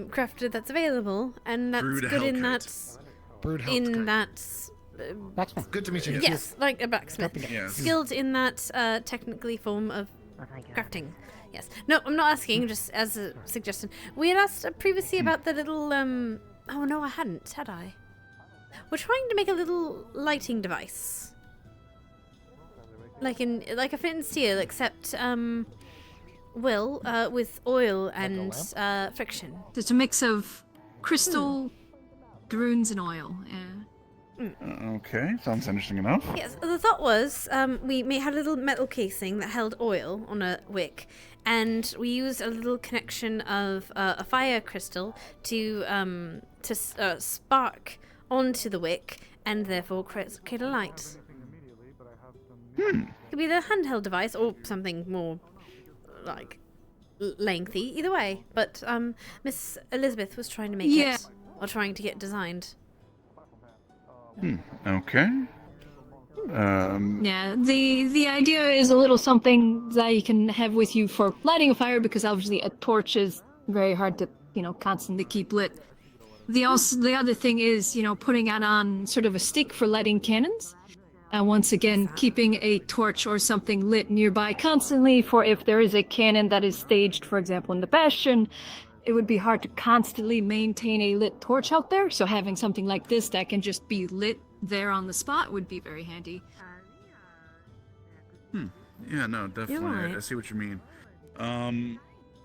crafter that's available, and that's Brood good in hellkite. that. Brood In hellkite. that. Blacksmith. Good to meet you. Yes, like a blacksmith. Yes. Skilled in that technically form of crafting. Yes. No, I'm not asking, just as a suggestion. We had asked previously about the little. Oh no, I hadn't, had I? We're trying to make a little lighting device. Like a flint and steel, except with oil and friction. It's a mix of crystal, runes, and oil. Yeah. Okay, sounds interesting enough. Yes, the thought was we had a little metal casing that held oil on a wick, and we used a little connection of a fire crystal to spark onto the wick, and therefore create a light. Could be the handheld device or something more like lengthy. Either way, but Miss Elizabeth was trying to make it, or trying to get designed. Okay. Yeah, the idea is a little something that you can have with you for lighting a fire, because obviously a torch is very hard to, constantly keep lit. The other thing is, putting it on sort of a stick for lighting cannons. And once again, keeping a torch or something lit nearby constantly for if there is a cannon that is staged, for example, in the Bastion, it would be hard to constantly maintain a lit torch out there. So having something like this that can just be lit there on the spot would be very handy. Yeah, no, definitely. right. I see what you mean.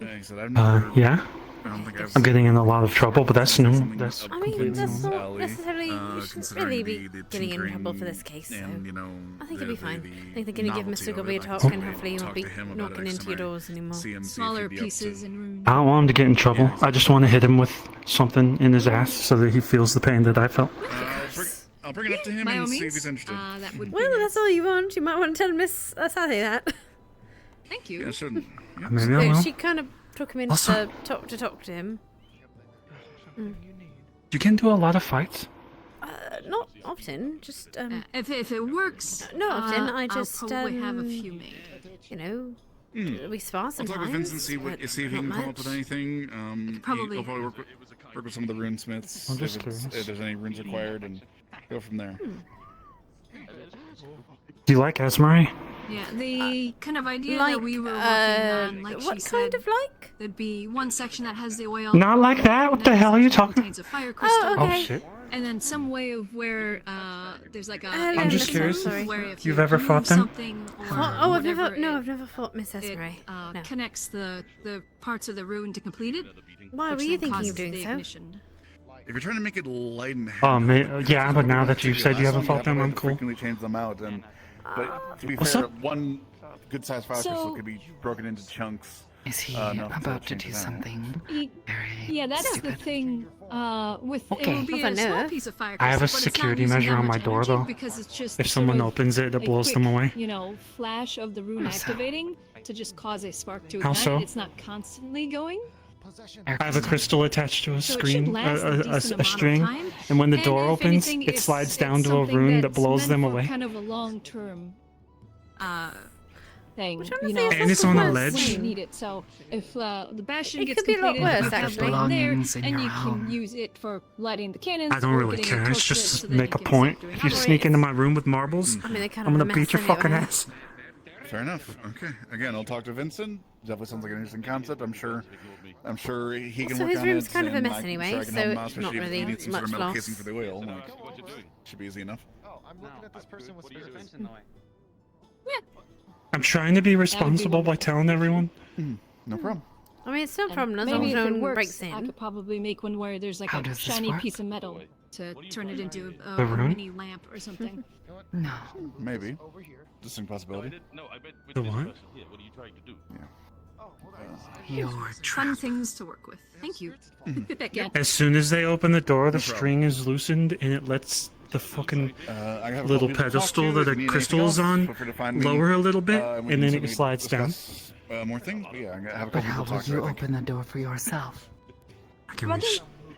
Like I said, I've never. Yeah. I don't think I've I'm getting in a lot of trouble, but that's new. something That's up I mean, completely that's new not alley, necessarily. You shouldn't considering really be the getting in trouble for tinkering this case. So and, you know, I think you'll be fine. I think they're the going to give novelty Mr. of Gobby a it, like, talk, and talk hopefully you to won't be him about knocking it, into your doors anymore. see if Smaller he'd be up to- pieces and room. I don't want him to get in trouble. I just want to hit him with something in his ass so that he feels the pain that I felt. I'll bring it up to him By and all see if means, he's interested. that would be Well, nice. that's all you want. You might want to tell Miss Sally that. Thank you. Yeah, shouldn't. Yeah. Maybe I So will. she kind of took him in Also- to talk to him. You can do a lot of fights. Not often, just If it works, not often. I I'll just probably have a few made. You know, we spar I'll sometimes. talk with Vincent, see if he can come up with anything. Probably- He'll probably work with some of the runesmiths. I'm just if there's any runes required, and go from there. Do you like Esmery? Yeah, the kind of idea like, that we were working on, like what she kind said, of like? there'd be one section that has the oil. Not like that. What the hell are you talking? Contains a fire crystal. Oh shit. And then some way of where there's like a. I'm just curious Where if if you've you ever move fought them? something or I've never. whatever, No, I've never fought Miss it Esmery. No. connects the parts of the rune to complete it. Why were which you then thinking causes of doing the so? ignition. If you're trying to make it light and Oh, yeah, but now that you've said you haven't fought them, I'm cool. Frequently change them out, and but to be What's fair, up? one good-sized fire crystal So- could be broken into chunks. Is he enough about to change do it out. something? Yeah, that's the thing. With it Okay. will be If I a small know. piece of fire I have a crystal, but it's not security using measure that on my much door, energy though. because it's just If sort someone of opens it, it a blows them quick, away. You know, flash of the rune How so? activating to just cause a spark to How ignite. so? It's not constantly going. I have a crystal attached to a So it screen, should last a decent amount a of string, time. and when the And door if opens, anything, it slides it's down to a something rune that that's blows meant them for away. Kind of a long-term thing, Which I'm you not know. saying And it's on a when ledge. you need it. So if the bastion It gets could be a lot completed, worse, you have actually. one there, Belongings in and your you can home. use it for lighting the cannons. I don't or really getting a care. It's torch lit just so then make you a can point. start doing If you other sneak ways. into my room with marbles, I mean, they're kind I'm of gonna a beat mess your fucking anyway. ass. Fair enough. Okay. Again, I'll talk to Vincent. Definitely sounds like an interesting concept. I'm sure he can So work his on room's it. kind of a and mess I'm anyway, sure I can so help him out, it's not especially if he really needs some sort of much metal loss. casing for the oil. Like, should be easy enough. I'm looking at this person with suspension. I'm trying to be responsible by telling everyone. No problem. I mean, it's no And problem as long maybe as if no it one works, breaks I in. could probably make one where there's like How a does this shiny work? piece of metal to turn it into The a rune? mini lamp or something. No. Maybe. Distinct possibility. The what? What are you trying to do? You're Fun trapped. things to work with. Thank you. Again. As soon as they open the door, the string is loosened and it lets the fucking I have a little couple people to talk pedestal to. that If a you need crystal anything is else, on feel free to find me. lower a little bit, We and can then it certainly slides down. discuss, more things. But yeah, I'm gonna have a But couple how people will talk to. you I think. open the door for yourself?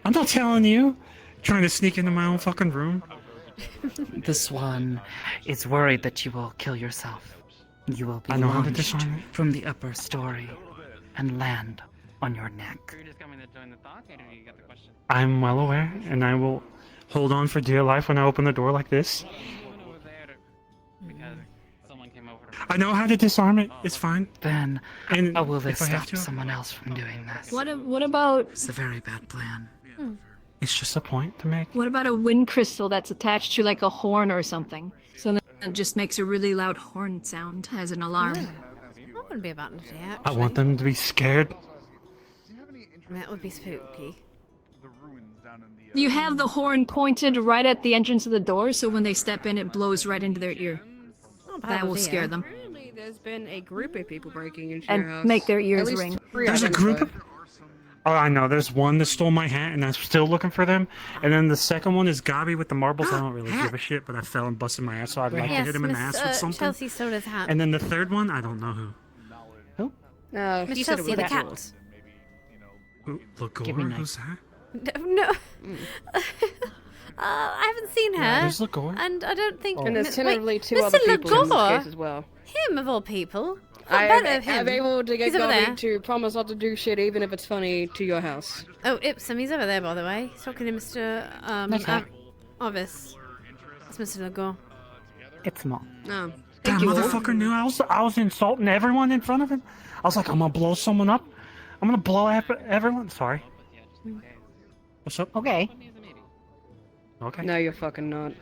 I'm not telling you. Trying to sneak into my own fucking room. This one is worried that you will kill yourself. You will be I know how to launched disarm it. from the upper story and land on your neck. Were you just coming to join the talk, or you got the question? I'm well aware, and I will hold on for dear life when I open the door like this. Over there, because someone came over. I know how to disarm it. It's fine. Then And how will if this I have stop to- someone else from doing this? What about It's a very bad plan. It's just a point to make. what about a wind crystal that's attached to like a horn or something? So then it just makes a really loud horn sound as an alarm. That wouldn't be a bad idea. I want them to be scared. I mean, that would be spooky. You have the horn pointed right at the entrance of the door, so when they step in, it blows right into their ear. Not a bad That will idea. scare them Apparently, there's been a group of people breaking into and your house. make their At ears least ring. 3 There's a group identified. of... Oh, I know. There's one that stole my hat, and I'm still looking for them. And then the second one is Gabi with the marbles. I don't really give a shit, but I fell and busted my ass, so I'd like to Yes, hit him in the Miss, ass with something. Chelsea Soda's hat. And then the third one, I don't know who. Miss you said it Chelsea, was the that cat. Who? Give me Lagor? nice. Who's that? No. I haven't seen her. Who's Lagor? And I don't think. And there's wait, tentatively 2 Mr. other people in this Lagor? case as well. Him of all people. I Not better of him. am able to get He's over Gobby there. to promise not to do shit even if it's funny to your house. Oh, Ipsum, he's over there, by the way. He's talking to Mr. Okay. Ovis. It's Mr. Lagor. It's small. No. That motherfucker knew I was insulting everyone in front of him. I was like, I'm gonna blow someone up. I'm gonna blow everyone. Sorry. What's up? Okay. Okay. No, you're fucking not.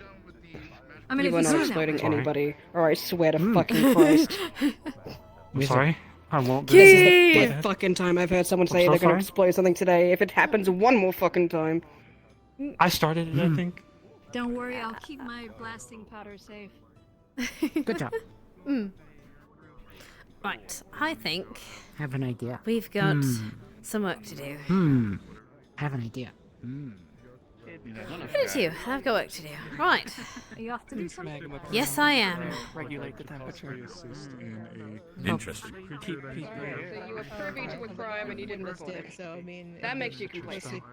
I mean, You if were you not say exploding Sorry. anybody, or I swear to fucking Christ. I'm sorry. I won't do This is this. the fifth fucking time I've heard someone say so they're gonna sorry. explode something today. If it happens one more fucking time. I started it, I think. Don't worry, I'll keep my blasting powder safe. Good job. Right, I think Have an idea. we've got some work to do. Have an idea. Who did you? I've got work to do. Right. Are you off to do something? Yes, I am. Regulate the temperature. Interesting. So you were privy to a crime and you didn't report it. So I mean, That makes you complacent.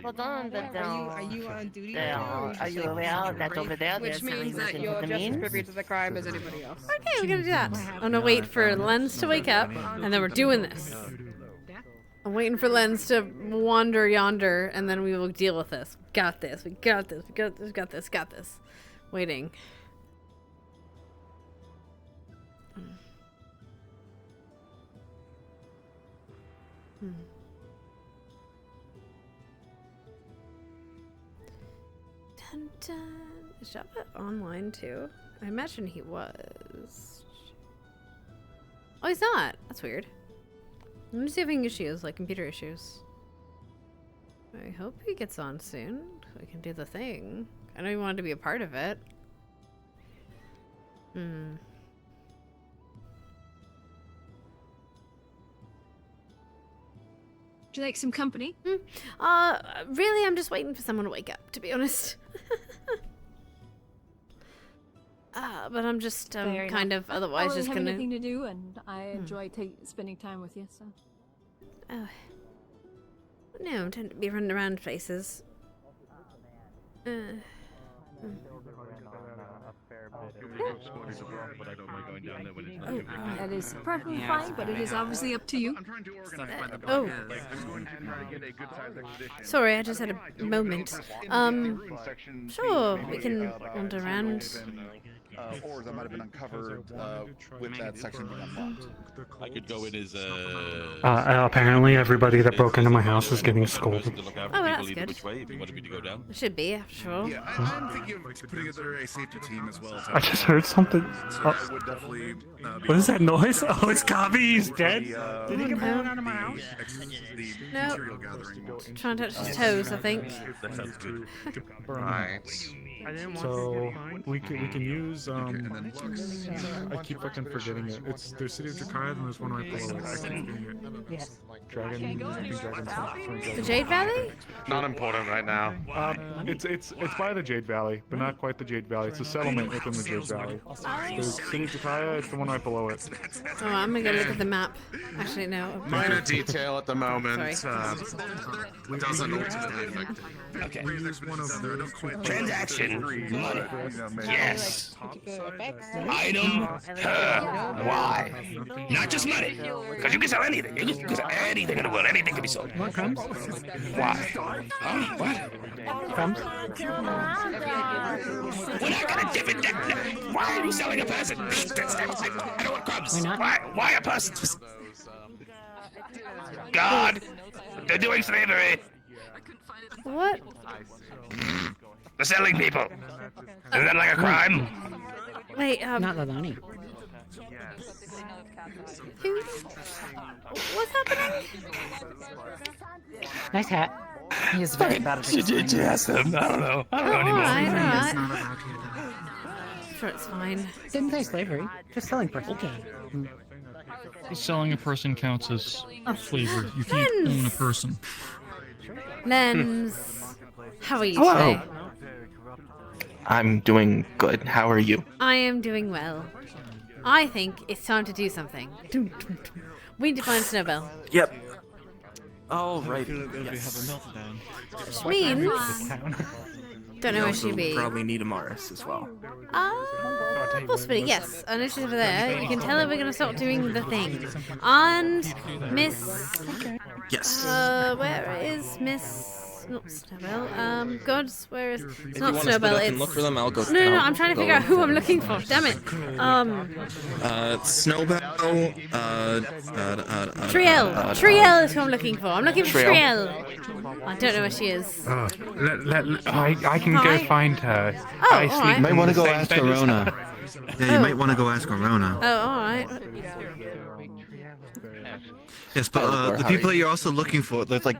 Hold on, Are you on duty? Are you aware that over there Which there's means that something you're with just the as means? privy to the crime as anybody else. Okay, we're gonna do that. I'm gonna wait for Lens to wake up, and then we're doing this. I'm waiting for Lens to wander yonder, and then we will deal with this. Got this. We got this. We got this. Got this. Got this. Waiting. Dun, dun. Is Java online too? I imagine he was. Oh, he's not. That's weird. I'm just having issues, like computer issues. I hope he gets on soon. We can do the thing. I know he wanted to be a part of it. Would you like some company? Really, I'm just waiting for someone to wake up, to be honest. But I'm just Fair kind enough. of otherwise I just have gonna. anything to do, and I enjoy spending time with you. So. Oh. No, I tend to be running around places. That is perfectly fine, but it is obviously up to you. Oh. Sorry, I just had a moment. Sure, we can wander around. Or that might have been uncovered with that section being unlocked. I could go in as Apparently everybody that broke into my house is getting scolded. Oh, that's good. Which way? If you wanted me to go down. Should be, after all. Yeah, I'm thinking of putting together a safety team as well. I just heard something. I would definitely. What is that noise? Oh, it's Gabi. He's dead. Did he get blown out of my house? No. Trying to touch his toes, I think. That sounds good. Right. So we can use I keep fucking forgetting it. It's the city of Jakaya, and there's one right below it. I keep forgetting it. Yes. Dragon. The Jade Valley? Not important right now. It's by the Jade Valley, but not quite the Jade Valley. It's a settlement within the Jade Valley. The city of Jakaya, it's the one right below it. Oh, I'm gonna go look at the map. Actually, no. Minor detail at the moment. Doesn't ultimately affect it. Okay. Transaction. Money. Yes. Item. Why? Not just money. Because you can sell anything. You can sell anything in the world. Anything can be sold. What comes? Why? Huh? What? Comes? We're not gonna dip it down. Why are you selling a person? I don't want crumbs. Why a person? God, they're doing slavery. What? They're selling people. Isn't that like a crime? Wait, Not Lalani. who? What's happening? Nice hat. He is very bad at Did you ask them? I don't know. I don't know anymore. Alright. Sure, it's fine. Didn't say slavery. Just selling person. Okay. Selling a person counts as slavery. You can't own a person. Lens, how are you Hello. today? I'm doing good. How are you? I am doing well. I think it's time to do something. We need to find Snowbell. Yep. Oh, right. Yes. Which means... Don't know where she'd be. Probably need a Morris as well. Possibly, yes. I know she's over there. You can tell her we're gonna start doing the thing. And Miss... Yes. Where is Miss... not Snowbell. Gods, where is... It's If not you want to split Snowbell, up it's... and look for them, I'll go. No, I'm trying to figure out who I'm looking for. Damn it. Snowbell. Triel. Triel is who I'm looking for. I'm looking for Triel. I don't know where she is. I can Hi. go find her. Oh, I alright. You might want to go Same ask thing as Arona. her. Yeah, you might want to go ask Arona. Oh, alright. Yes, but the people that you're also looking for, there's like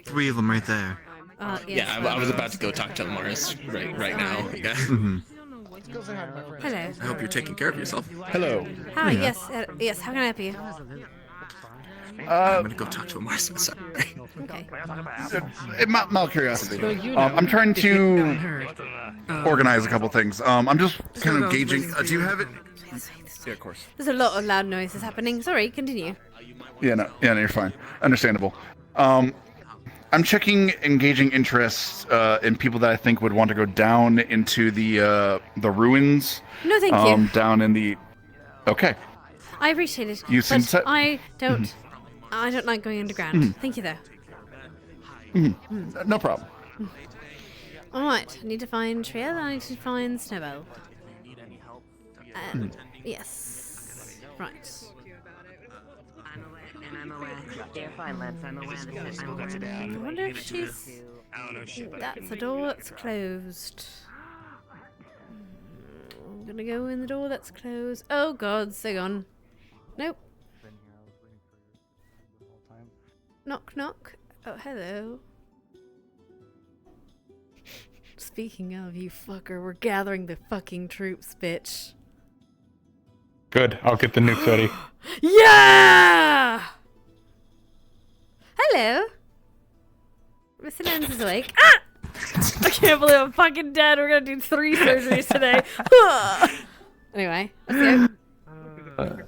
3 of them right there. Yes, Yeah, I was about to go talk to Mars right now. Yeah. Hello. I hope you're taking care of yourself. Hello. Hi, yes, yes, how can I help you? I'm gonna go talk to Mars. Sorry. Okay. Mal curiosity. I'm trying to organize a couple things. I'm just kind of gauging. Do you have it? Yeah, of course. There's a lot of loud noises happening. Sorry, continue. Yeah, no, you're fine. Understandable. I'm checking engaging interest in people that I think would want to go down into the ruins. No, thank you. Down in the. Okay. I appreciate it. You seem but set. I don't. I don't like going underground. Thank you, though. No problem. All right. I need to find Triel. I need to find Snowbell. Yes. Right. I wonder if she's. That's the door that's closed. I'm gonna go in the door that's closed. Oh God, they're gone. Nope. Knock, knock. Oh, hello. Speaking of, you fucker, we're gathering the fucking troops, bitch. Good. I'll get the nukes ready. Yeah! Hello. Mr. Lenz is awake. Ah! I can't believe I'm fucking dead. We're gonna do 3 surgeries today. Anyway, let's go.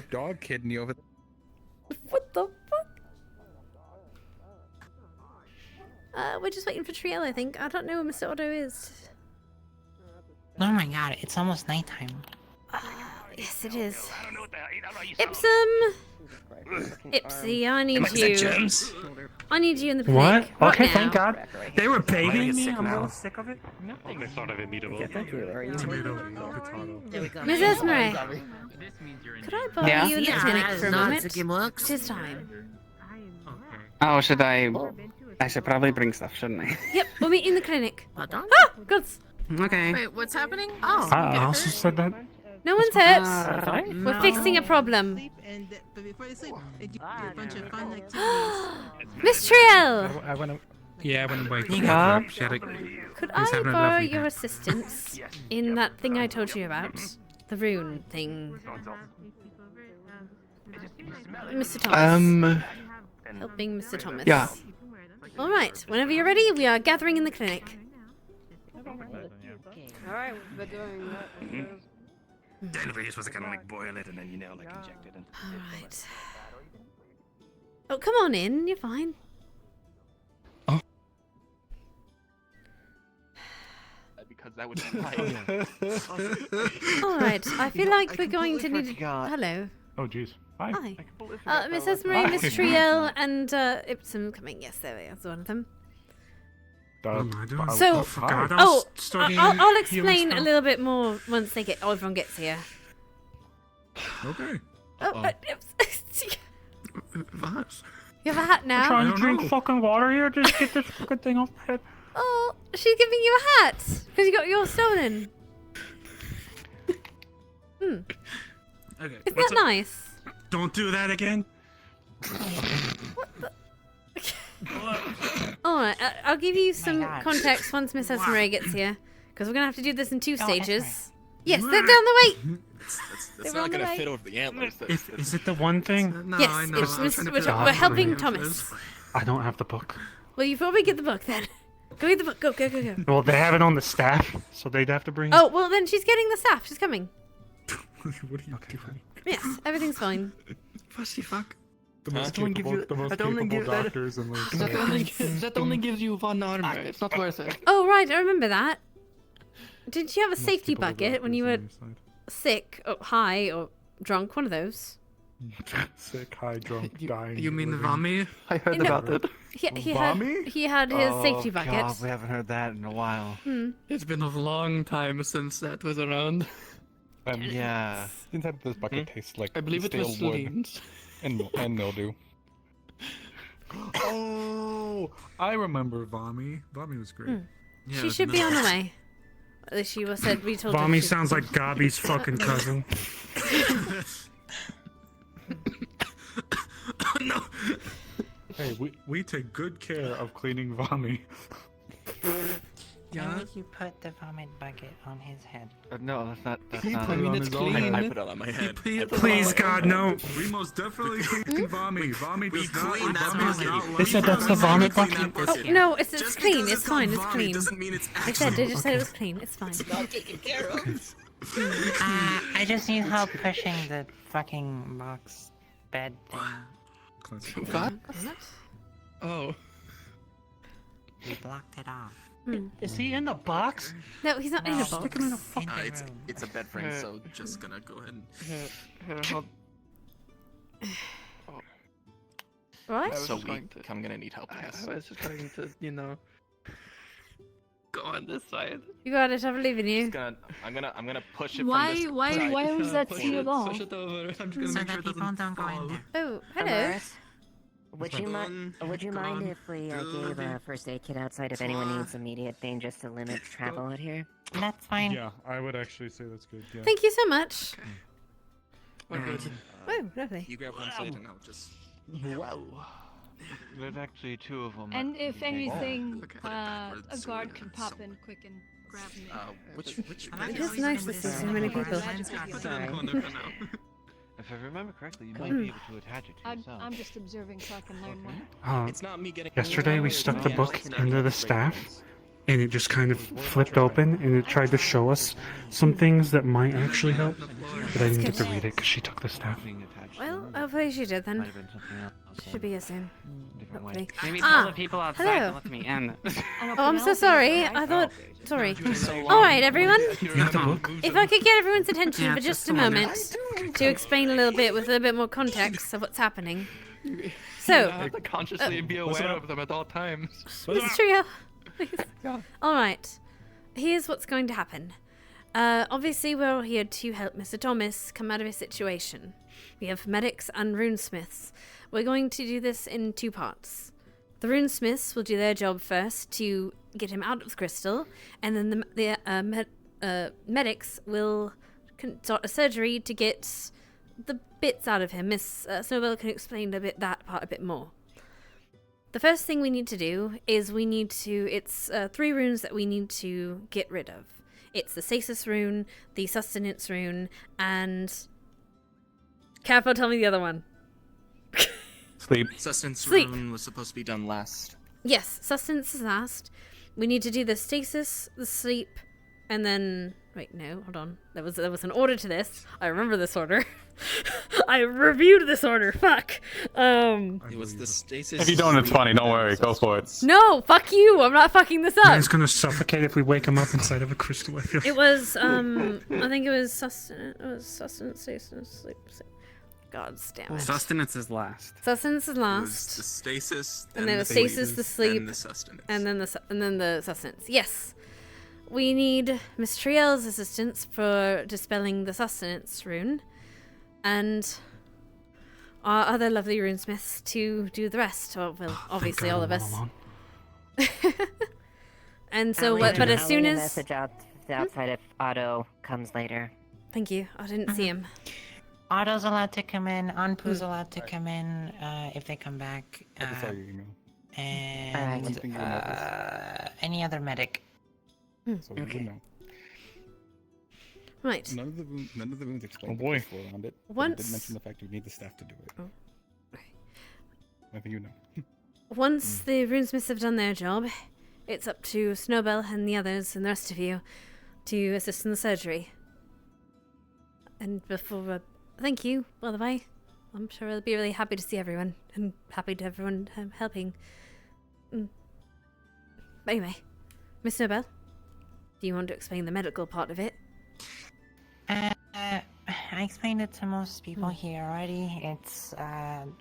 Dog kidney over. What the fuck? We're just waiting for Triel, I think. I don't know where Mr. Otto is. Oh my god, it's almost nighttime. Yes, it is. Ipsum! Ipsy, I need you. I need you in the clinic. What? Okay, right thank now. God. They were babying me. I'm a now. little sick of it. Nothing. They thought of it meetable. Thank you. Tomato, potato. Ms. Esmeray, could I bother Yeah? you in the Yeah, clinic that for a is not moment? taking works. It is time. Oh, should I? I should probably bring stuff, shouldn't I? Yep, we'll meet in the clinic. Ah, good. Okay. Wait, what's happening? Oh. I also said that. No one's hurt. We're fixing a problem. Miss Triel! I went. Yeah, I went away. Yeah. Could I borrow your assistance in that thing I told you about? The rune thing. Mr. Thomas. Helping Mr. Thomas. Yeah. Alright, whenever you're ready, we are gathering in the clinic. Alright, we're doing that. Then we supposed to kind of like boil it and then like inject it. Alright. Oh, come on in, you're fine. Because that would be Alright, I feel like we're going to need... Hello. Oh, jeez. Hi. Hi. Miss Esmeray, Miss Triel, and Ipsum coming. Yes, there we are. That's one of them. So, I'll explain a little bit more once they get everyone gets here. Okay. Oh, you have a hat now. I'm trying to drink fucking water here. Just get this fucking thing off my head. Oh, she's giving you a hat because you got yours stolen. Okay. Isn't that nice? Don't do that again. Alright, I'll give you some context once Miss Esmeray gets here. Because we're going to have to do this in 2 stages. Yes, they're down the way! That's not gonna fit over the antlers. Is it the one thing? Yes, we're helping Thomas. I don't have the book. Well, you probably get the book then. Go get the book. Go. Well, they have it on the staff, so they'd have to bring it. Oh, well then she's getting the staff. She's coming. What are you doing? Yes, everything's fine. What the fuck? The most capable doctors in the That only gives you 1 armor. It's not worth it. Oh, right, I remember that. Did you have a safety bucket when you were sick, or high, or drunk? One of those. Sick, high, drunk, dying. You mean the living. Vami? I heard No. about that. He had his safety bucket. God, we haven't heard that in a while. It's been a long time since that was around. Yeah. Inside this bucket tastes like I believe it stale was wood Celine's. and mildew. Oh, I remember Vami. Vami was great. She should be on the way. At least she was said. We told her Vami she- sounds like Gabi's fucking cousin. No. Hey, we take good care of cleaning Vami. Why would you put the vomit bucket on his head? No, that's not. That's He not. put it on his own head. I put it on my head. Please, God, no. We most definitely clean Vami. Vami does not. Vami is not. They said that's the vomit bucket. Oh, no, it's clean. It's fine. It's Vomit clean. doesn't mean it's I said they just said it was clean. It's fine. not taken care of. I just need help pushing the fucking box bed thing. What? Oh. We blocked it off. Is he in the box? No, he's not in the box. It's a bed frame, so just gonna go ahead and. Right? So weak. I'm gonna need help, guys. I was just trying to, go on this side. You got it. I believe in you. I'm gonna push it Why? from this Why? side. Why was that sealed off? Push it over. I'm just gonna So make sure that it people doesn't don't go in fall. there. Oh, hello. Dolores, would you Gone, mind if we gave a first aid kit outside if anyone needs immediate thing just to limit travel out here? That's fine. Yeah, I would actually say that's good. Yeah. Thank you so much. We're good. Oh, lovely. You grab one side and I'll just. Wow. There's actually two of them. And if anything, Okay. a guard can pop in quick and grab me. Which? It is nice to see so many people. Put that in the corner for now. If I remember correctly, you might be able to attach it to yourself. I'm just observing so I can learn more. It's not me getting. Yesterday we stuck the book into the staff, and it just kind of flipped open, and it tried to show us some things that might actually help, but I didn't get to read it because she took the staff. Well, hopefully she did then. Might have been something else. Should be here soon. Different way. Hopefully. Maybe tell the people outside hello. to let me in. Oh, I'm so sorry. I thought. Sorry. All right, everyone. If I could get everyone's attention for just a moment to explain a little bit with a bit more context of what's happening. So, I have to consciously be aware of them at all times. Miss Trio, please. All right. Here's what's going to happen. Obviously, we're all here to help Mr. Thomas come out of his situation. We have medics and runesmiths. We're going to do this in two parts. The runesmiths will do their job first to get him out of the crystal, and then the medics will start a surgery to get the bits out of him. Miss Snowbell can explain that part a bit more. The first thing we need to do is it's 3 runes that we need to get rid of. It's the stasis rune, the sustenance rune, and... Careful, tell me the other one. Sleep. Sustenance Sleep. rune was supposed to be done last. Yes, sustenance is last. We need to do the stasis, the sleep, and then... Wait, no, hold on. There was an order to this. I remember this order. I reviewed this order. Fuck. It was the stasis. If you don't, it's funny. Don't worry. Go for it. No, fuck you. I'm not fucking this up. Man's gonna suffocate if we wake him up inside of a crystal. I feel. It was, I think it was sustenance, stasis, sleep. God damn it. Sustenance is last. Sustenance is It was last. the stasis. And then the stasis, the sleep, and the sustenance. and then the sustenance. Yes. We need Miss Triel's assistance for dispelling the sustenance rune, and our other lovely runesmiths to do the rest. Well, obviously all of us. And so, but as soon as message outside if Otto comes later. Thank you. I didn't see him. Otto's allowed to come in. Anpu's allowed to come in if they come back. I just saw your email. And any other medic. So we do know. Right. None of the runes explain boy. the floor around it. But Once- it did mention the fact we need the staff to do it. Oh. I think you know. Once the runesmiths have done their job, it's up to Snowbell and the others and the rest of you to assist in the surgery. And before, thank you, by the way. I'm sure I'll be really happy to see everyone and happy to everyone helping. But anyway, Miss Snowbell, do you want to explain the medical part of it? I explained it to most people here already. It's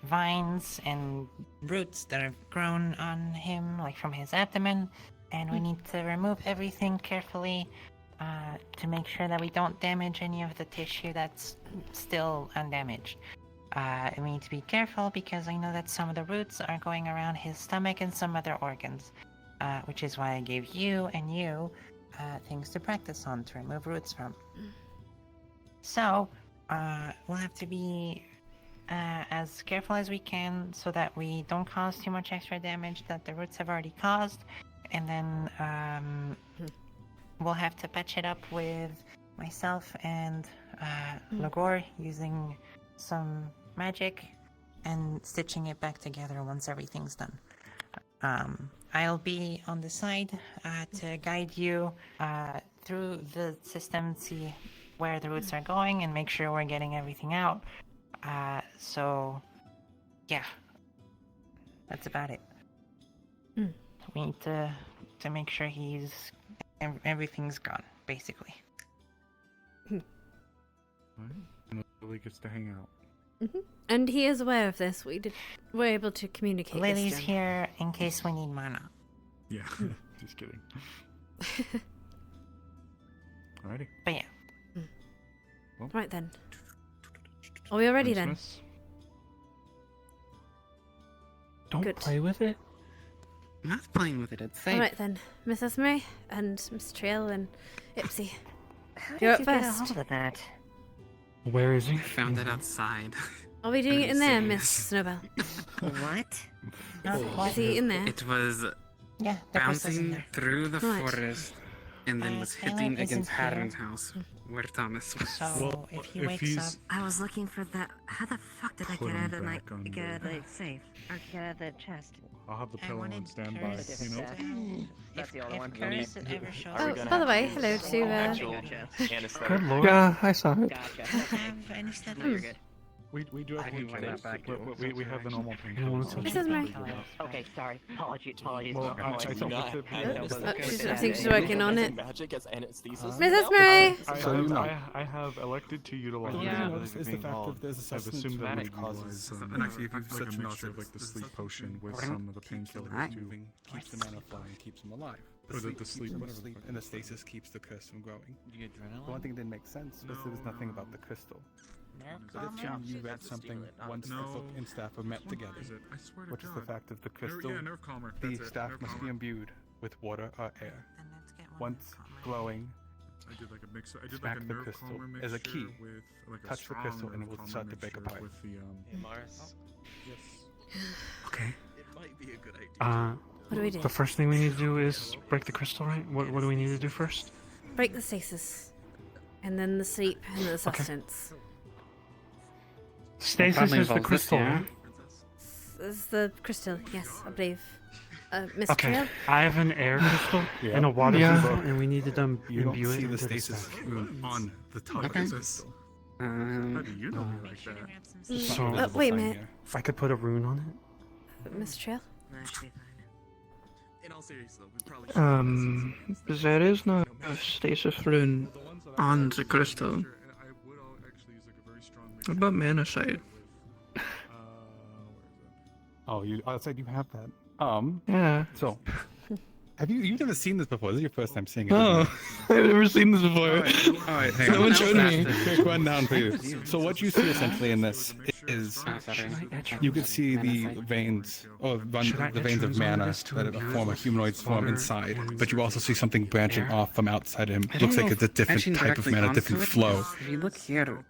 vines and roots that have grown on him, like from his abdomen, and we need to remove everything carefully to make sure that we don't damage any of the tissue that's still undamaged. We need to be careful because I know that some of the roots are going around his stomach and some other organs, which is why I gave you and you things to practice on to remove roots from. So, we'll have to be as careful as we can so that we don't cause too much extra damage that the roots have already caused, and then we'll have to patch it up with myself and Lagor using some magic and stitching it back together once everything's done. I'll be on the side to guide you through the system, see where the roots are going and make sure we're getting everything out. So, yeah, that's about it. We need to make sure everything's gone, basically. And Lily gets to hang out. And he is aware of this. We're able to communicate. Lily's this to him. here in case we need mana. Yeah, just kidding. Alrighty. But yeah. Well, Right then. Are we all ready then? Christmas. Don't Good. play with it. I'm not playing with it. It's safe. Alright then, Miss Esme and Miss Trail and Ipsy. How You're did up you get a first. hold of that? Where is he? I found it outside. Are we doing it in there, serious. Miss Snowbell? What? Is he in there? It was Yeah, the crystal's in bouncing there. through the Right. forest and then was Taylor hitting isn't against here. Haddon's house where Thomas was. So if he wakes up, I was looking for that. How the fuck did I Put get him out of my back on get out of the- the safe or get out of the chest? I'll have the I pillow on wanted standby, Curtis you know? to- That's the other one. if Curtis ever shows Oh, up, by the way, hello to Actual anesthetic. Good lord. Yeah, I saw it. Gotcha. have anesthetic. No, you're good. We do have I do want painkillers. that back. We have the normal I painkillers. want to This is my- Okay, sorry. Apologies. Well, I Apologies. thought Not with had the- those I think things. she's working on it. Magic as anesthesis. Mrs. Murray! I have elected to utilize Yeah. it. Is the fact that there's a I've substance assumed that which would causes utilize and actually if you've like a such mixture of like the sleep potion with some of the painkillers too. moving keeps the mana flowing, keeps them alive. Or the sleep. And the stasis keeps the curse from growing. Do you adrenaline? The one thing that didn't make sense was there was nothing about the crystal. But if you read something once the book and staff are met together, I swear to which is the God. fact of the crystal, Yeah, nerve calmer. the That's it, staff nerve must be calmer. imbued with water or air. Then let's get one Once glowing, I did like a mix. I did smack like a the nerve crystal calmer as a mixture key. with like a Touch the strong crystal and it nerve will calmer start to break mixture apart. With the Hey, Mars. yes. Okay. It might be a good idea. What do we do? The first thing we need to do is break the crystal, right? What do we need to do first? Break the stasis. And then the sleep and the sustenance. Stasis probably is the involves this, crystal, yeah. right? This is the crystal, yes, I believe. Miss Okay, Trail? I have an air crystal Yeah. and a water Yeah. crystal, and we need to you don't imbue it see the into stasis staff. on the top Okay. of the crystal. How do you know me like that? It's So- not visible wait a sign minute. here. If I could put a rune on it. Miss Trail? In all seriousness, though, we probably There is no stasis rune on the crystal. What about mana side? Oh, I said you have that. Yeah. So, you've never seen this before? This is your first time seeing it. Oh, isn't I've never seen this before. Alright, hang No on. one showed me. Quick rundown for you. So what you see essentially in this is you can see the veins, or the veins of mana that form a humanoid's form inside, but you also see something branching off from outside him. I Looks don't like know it's a if different etching type of directly mana, onto different it, flow. If you look here,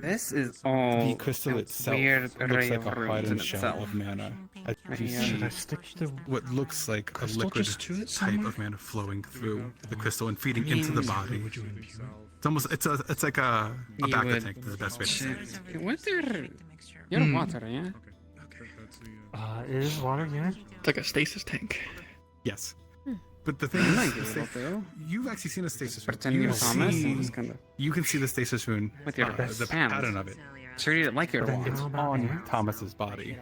this is all The crystal a itself weird looks array like of a runes hardened in shell itself. of mana. As you Yeah. see Should I stick to what looks like a crystal liquid just to it type somewhere? of mana flowing through the crystal and feeding I mean, into the body. Would you imbue it? It's almost it's like a You back would tank is the best way to say it. What there? You're water, yeah? It is water, yeah. It's like a stasis tank. Yes. But the thing You is, might be the able sta- to. you've actually seen a stasis rune. Pretend you're Thomas and just kind of You can see the stasis rune, with your the hands. pattern of it. Treat it like your But then water. it's on Thomas's body.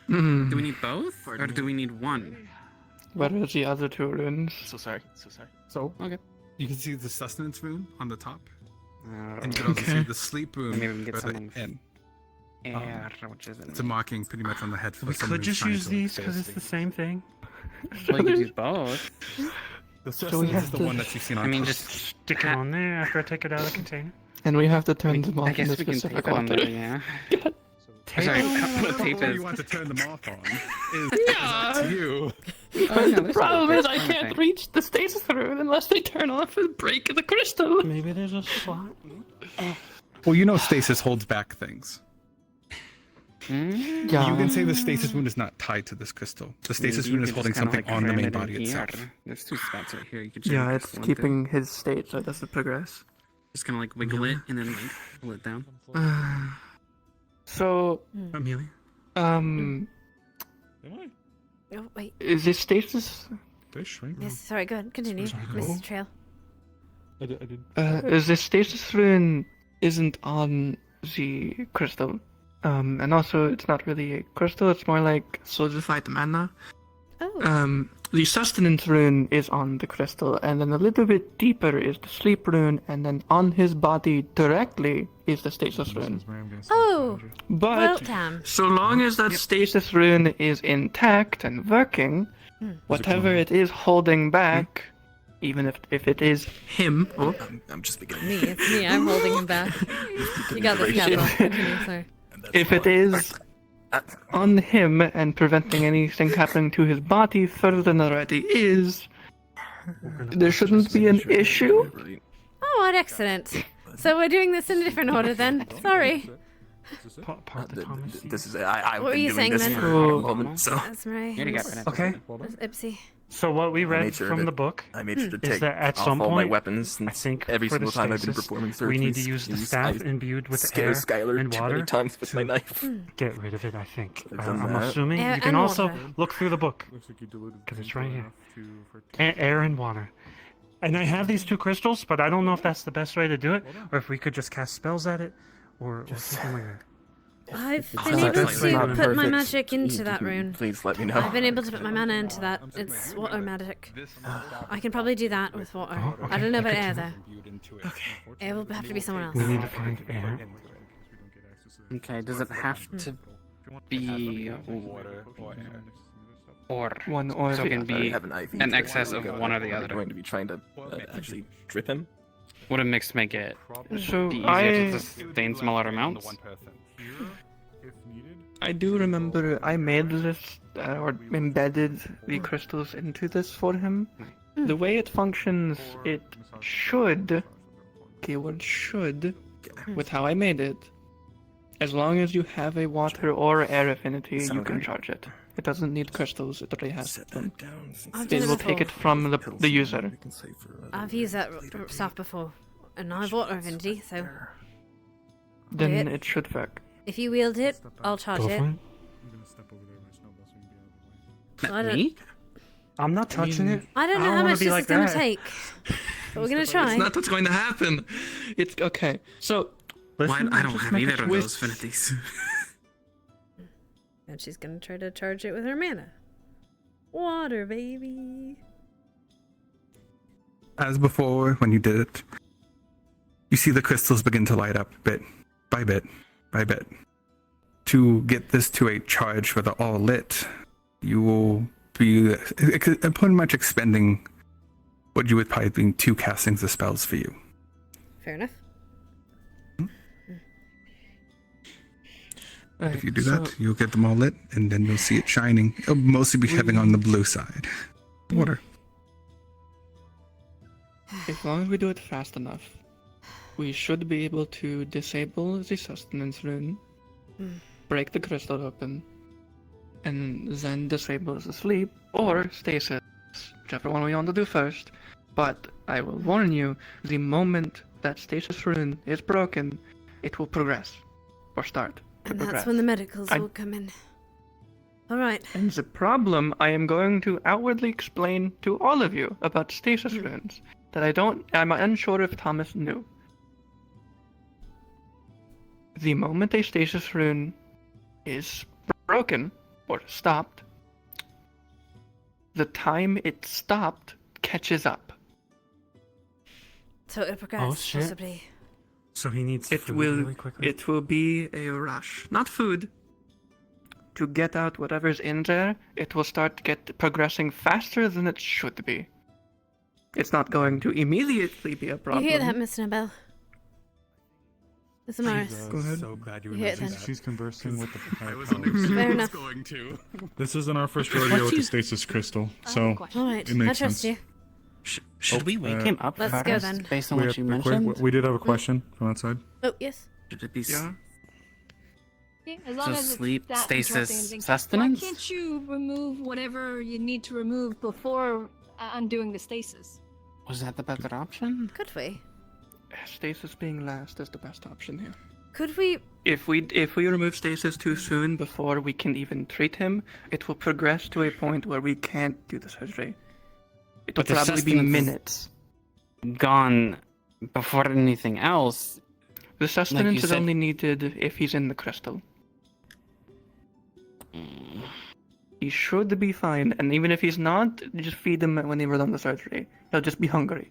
Do we need both, or do we need one? What are the other two runes? So sorry. So sorry. So Okay. you can see the sustenance rune on the top. And you can also see the sleep room Maybe we can get further something in. air, which is It's a marking pretty much on the head for We someone could who's just trying use to these fail because it's sleep. the same thing. Well, you could use both. The So we sustenance have is the to- one that you've seen on I mean, top. just stick it on there after I take it out of the container. And we have to turn them I off in guess a we can specific tape it on order. there, yeah. Tape Sorry, it what tape What is? you want to turn them off on is Yeah. up to you. The problem is I can't reach the stasis room unless they turn off and break the crystal. Maybe there's a slot. Well, you know stasis holds back things. Yeah. You can say the stasis wound is not tied to this crystal. The stasis Maybe you wound is could holding just kinda, something like, on the ram main it in body here. itself. There's two spots right here. You could Yeah, it's keeping his state so it doesn't progress. Just kind of like wiggle it and then like pull it down. So, Amelia? Oh, wait. is this stasis? They shrink. Yes, sorry, go ahead. Continue, Mrs. Trail. I did. Is this stasis rune isn't on the crystal. And also it's not really a crystal, it's more like solidified mana. Oh. The sustenance rune is on the crystal, and then a little bit deeper is the sleep rune, and then on his body directly is the stasis rune. Oh. But Well, damn. so long as that stasis rune is intact and working, whatever it is holding back, even if it is him, I'm just beginning. Me, it's me. I'm holding him back. You got this, Castle. Continue, sorry. if it is on him and preventing anything happening to his body further than it already is, there shouldn't be an issue. Oh, what excellent. So we're doing this in a different order then. Sorry. This is I've What were been you doing saying this then? for a moment, so That's right. You already got rid of it. Okay. Ipsy. So what we read made sure from to- the book I made sure to is take that at off some all point, my weapons I think every for the single time I've been stasis, performing we need to surgeries. use the Use- staff I've imbued with scared air Skylar and too water many times with my to knife. get rid of it. I think. I've done I'm that. assuming Air you can and also water. look through the book because it's right here. Air and water. And I have these two crystals, but I don't know if that's the best way to do it, or if we could just cast spells at it, or something like that. I've It's been not- able it's to not put my perfect. magic into You that can rune. please let me know. I've been able to put my mana into that. It's water magic. I can probably do that with water. I don't know about air though. Air will have to be someone else. We need to find air. Okay, does it have to be water or one or so the it can other? be have an IV an for excess it. of one or the I'm other? going to be trying to actually drip him. Would a mix make it So be easier to sustain smaller amounts? I do remember I made this or embedded the crystals into this for him. The way it functions, it should, keyword should, with how I made it, as long as you have a water or air affinity, you can charge it. It doesn't need crystals, it already has them. I've done It it will before. take it from the user. I've used that stuff before, and I've water affinity, so Then it. it should work. if you wield it, I'll charge it. So I don't, I'm not touching it. I don't know how wanna much be this like is going to that. take, but we're going to try. It's not what's going to happen. It's okay. So, Why, I don't just have make a either of twist. those affinities. And she's going to try to charge it with her mana. Water, baby. As before, when you did it, you see the crystals begin to light up bit by bit by bit. To get this to a charge where they're all lit, you will be pretty much expending what you would probably be 2 castings of spells for you. Fair enough. If you do that, you'll get them all lit, and then you'll see it shining. It'll mostly be heading on the blue side. Water. as long as we do it fast enough, we should be able to disable the sustenance rune, break the crystal open, and then disable the sleep or stasis, whichever one we want to do first. But I will warn you, the moment that stasis rune is broken, it will progress, or start to And progress. that's when the medicals I- will come in. Alright. And the problem I am going to outwardly explain to all of you about stasis runes that I'm unsure if Thomas knew. The moment a stasis rune is broken or stopped, the time it stopped catches up. So it'll progress, shit. possibly. So he needs it food will really quickly? it will be a rush, not food. To get out whatever's in there, it will start progressing faster than it should be. It's not going to immediately be a problem. You hear that, Miss Nobel? Mr. Morris. Jesus, Go ahead. so glad you You hear it then. She's conversing with the I was powers. under Fair enough. going to. This isn't our first rodeo with the stasis crystal, so Alright, it I makes trust sense. you. Should we wake him up Let's first, go then. based on We, what you have a quick- mentioned? we did have a question from outside. Oh, yes. Should it be Yeah. As long So as it's sleep, not stasis, interrupting anything. sustenance? Why can't you remove whatever you need to remove before undoing the stasis? Was that the better option? Could we? Stasis being last is the best option here. Could we? If we remove stasis too soon before we can even treat him, it will progress to a point where we can't do the surgery. It will But the probably be sustenance is minutes. Gone before anything else. The sustenance you is said- only needed if he's in the crystal. He should be fine, and even if he's not, just feed him when we're done the surgery. He'll just be hungry.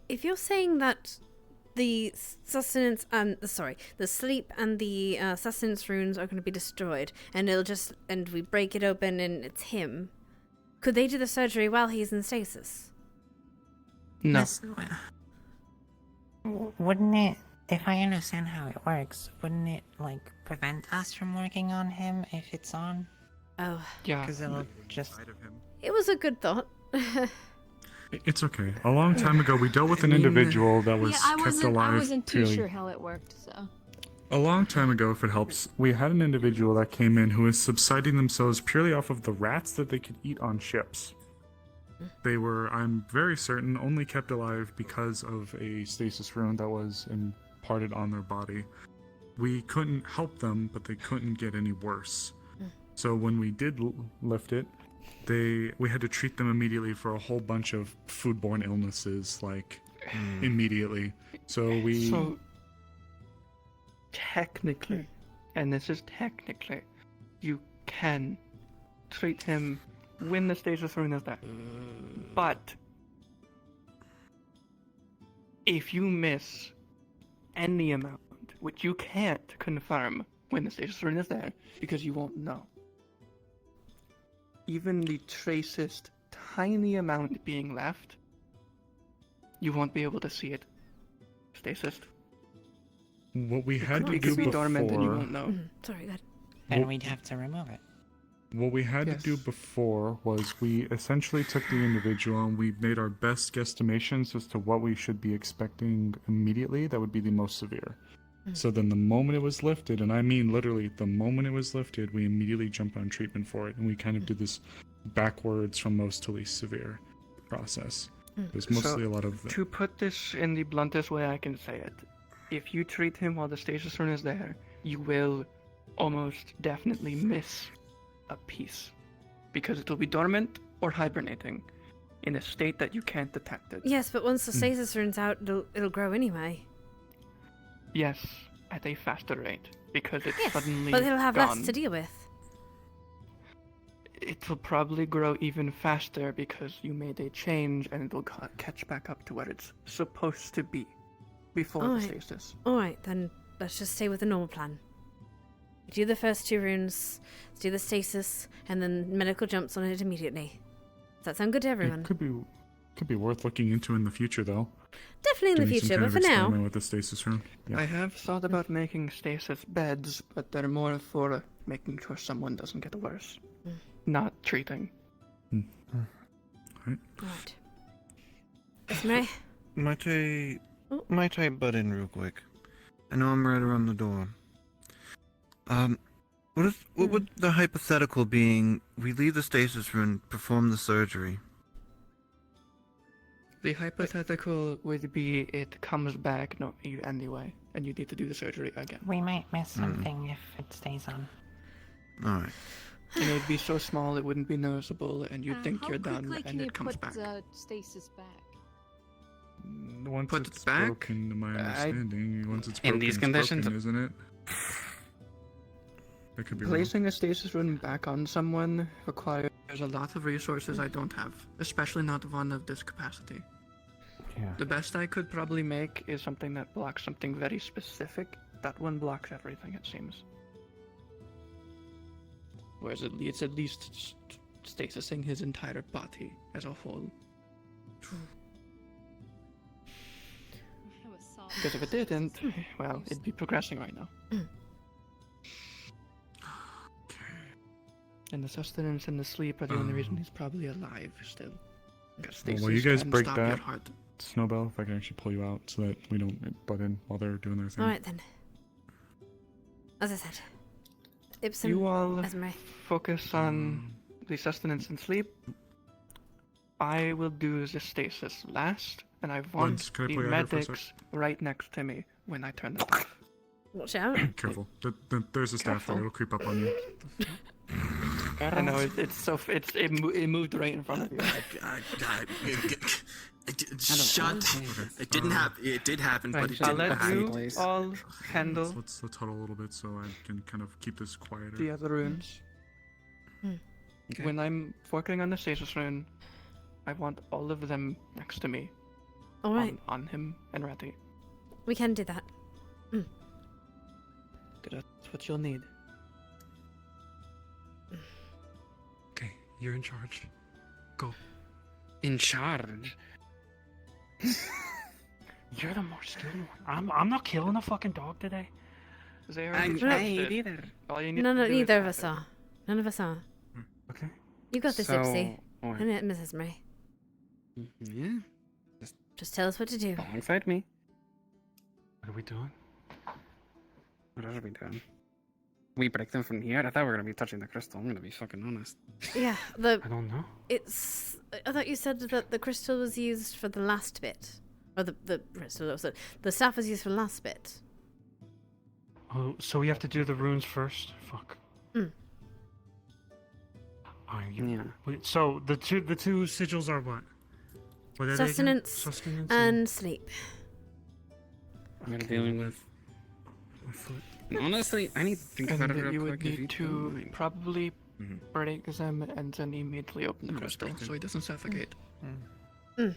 If you're saying that the sustenance and the sleep and the sustenance runes are going to be destroyed, and we break it open and it's him, could they do the surgery while he's in stasis? No. Wouldn't it, if I understand how it works, wouldn't it, like, prevent us from working on him if it's on? Oh. Yeah. Because it'll just... It was a good thought. It's okay. A long time ago, we dealt with an individual that was kept alive. I wasn't too purely- sure how it worked, so. A long time ago, if it helps, we had an individual that came in who was subsiding themselves purely off of the rats that they could eat on ships. They were, I'm very certain, only kept alive because of a stasis rune that was imparted on their body. We couldn't help them, but they couldn't get any worse. So when we did lift it, we had to treat them immediately for a whole bunch of foodborne illnesses, like immediately. So technically, and this is technically, you can treat him when the stasis rune is there. But if you miss any amount, which you can't confirm when the stasis rune is there, because you won't know, even the tracest tiny amount being left, you won't be able to see it stasis. What we had to It do could be dormant and you before, won't know. Sorry, that. And we'd have to remove it. what we had to do before was we essentially took the individual and we made our best guesstimations as to what we should be expecting immediately that would be the most severe. So then the moment it was lifted, and I mean literally the moment it was lifted, we immediately jumped on treatment for it, and we kind of did this backwards from most to least severe process. There's mostly a lot of... To put this in the bluntest way I can say it, if you treat him while the stasis rune is there, you will almost definitely miss a piece. Because it will be dormant or hibernating in a state that you can't detect it. Yes, but once the stasis rune's out, it'll grow anyway. Yes, at a faster rate, because it's Yes, suddenly but it'll have gone. less to deal with. It will probably grow even faster because you made a change and it'll catch back up to where it's supposed to be before the Alright. stasis. Alright, then let's just stay with the normal plan. We do the first 2 runes, let's do the stasis, and then medical jumps on it immediately. Does that sound good to everyone? It could be worth looking into in the future, though. Definitely in the Doing some future, kind but of for now. experiment with the stasis room. Yeah. I have thought about making stasis beds, but they're more for making sure someone doesn't get worse, not treating. Right. Yes, Mary? Might I butt in real quick? I know I'm right around the door. What would the hypothetical being? We leave the stasis room, perform the surgery. The hypothetical would be it comes back anyway, and you need to do the surgery again. We might miss something if it stays on. Alright. And it would be so small it wouldn't be noticeable, and you'd think How you're done, quickly and can you it comes put back. stasis back? Once Put it's it back? broken, to my understanding, once it's In broken, these it's conditions- broken, isn't it? That could be wrong. Placing a stasis rune back on someone requires a lot of resources I don't have, especially not one of this capacity. Yeah. The best I could probably make is something that blocks something very specific. That one blocks everything, it seems. Whereas it's at least stasising his entire body as a whole. Because if it didn't, well, it'd be progressing right now. And the sustenance and the sleep are the only reason he's probably alive still. Well, will you guys break that, Snowbell, if I can actually pull you out so that we don't butt in while they're doing their thing? Alright then. As I said, Ipsum, You all Esme. focus on the sustenance and sleep. I will do the stasis last, and I want Lens, can I the pull you out here for a medics right next to me when I turn this off. Watch out. Careful. There's a staff there. It'll creep up on you. I know it moved right in front of you. Shut. It didn't happen. It did happen, but it I'll didn't let happen. you all handle Let's huddle a little bit so I can kind of keep this quieter. the other runes. Okay. When I'm working on the stasis rune, I want all of them next to me. Alright. On him and Ratty. We can do that. That's what you'll need. Okay, you're in charge. Go. In charge? You're the more skilled one. I'm not killing a fucking dog today. I ain't either. Neither of us are. None of us are. Okay. You got this, So, Ipsy. what? And it, Mrs. Murray. Yeah. Just tell us what to do. Alongside me. What are we doing? What are we doing? We break them from here? I thought we were gonna be touching the crystal. I'm gonna be fucking honest. Yeah, I don't know. I thought you said that the crystal was used for the last bit. Or the crystal, the staff was used for the last bit. Oh, so we have to do the runes first? Fuck. Yeah. Wait, so the two sigils are what? What are they again? Sustenance and sleep. I'm gonna deal with. My foot. Honestly, I need to think And about it that real you quick. would if need to probably break them and then immediately open the crystal so he doesn't suffocate. Right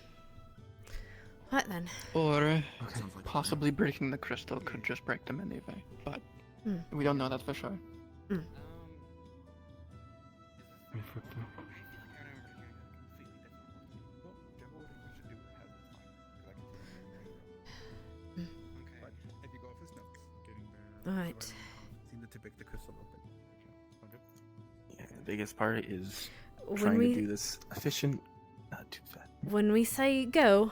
then. Or possibly breaking the crystal could just break them anyway, but we don't know that for sure. My foot though. Alright. Seem to break the crystal open. Yeah, the biggest part is When trying we- to do this efficient, not too fast. When we say go,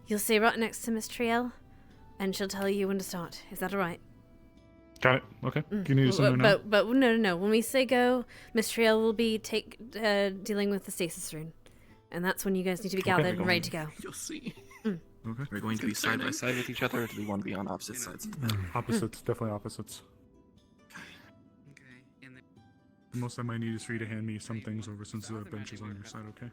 you'll stay right next to Miss Triel, and she'll tell you when to start. Is that alright? Got it. Okay. Do you need something now? But no. When we say go, Miss Triel will be dealing with the stasis rune, and that's when you guys need to be gathered and ready to go. You'll see. Okay. We're going to be side by side with each other, or do we want to be on opposite sides? Opposites, definitely opposites. The most I might need is for you to hand me some things over since the bench is on your side, okay?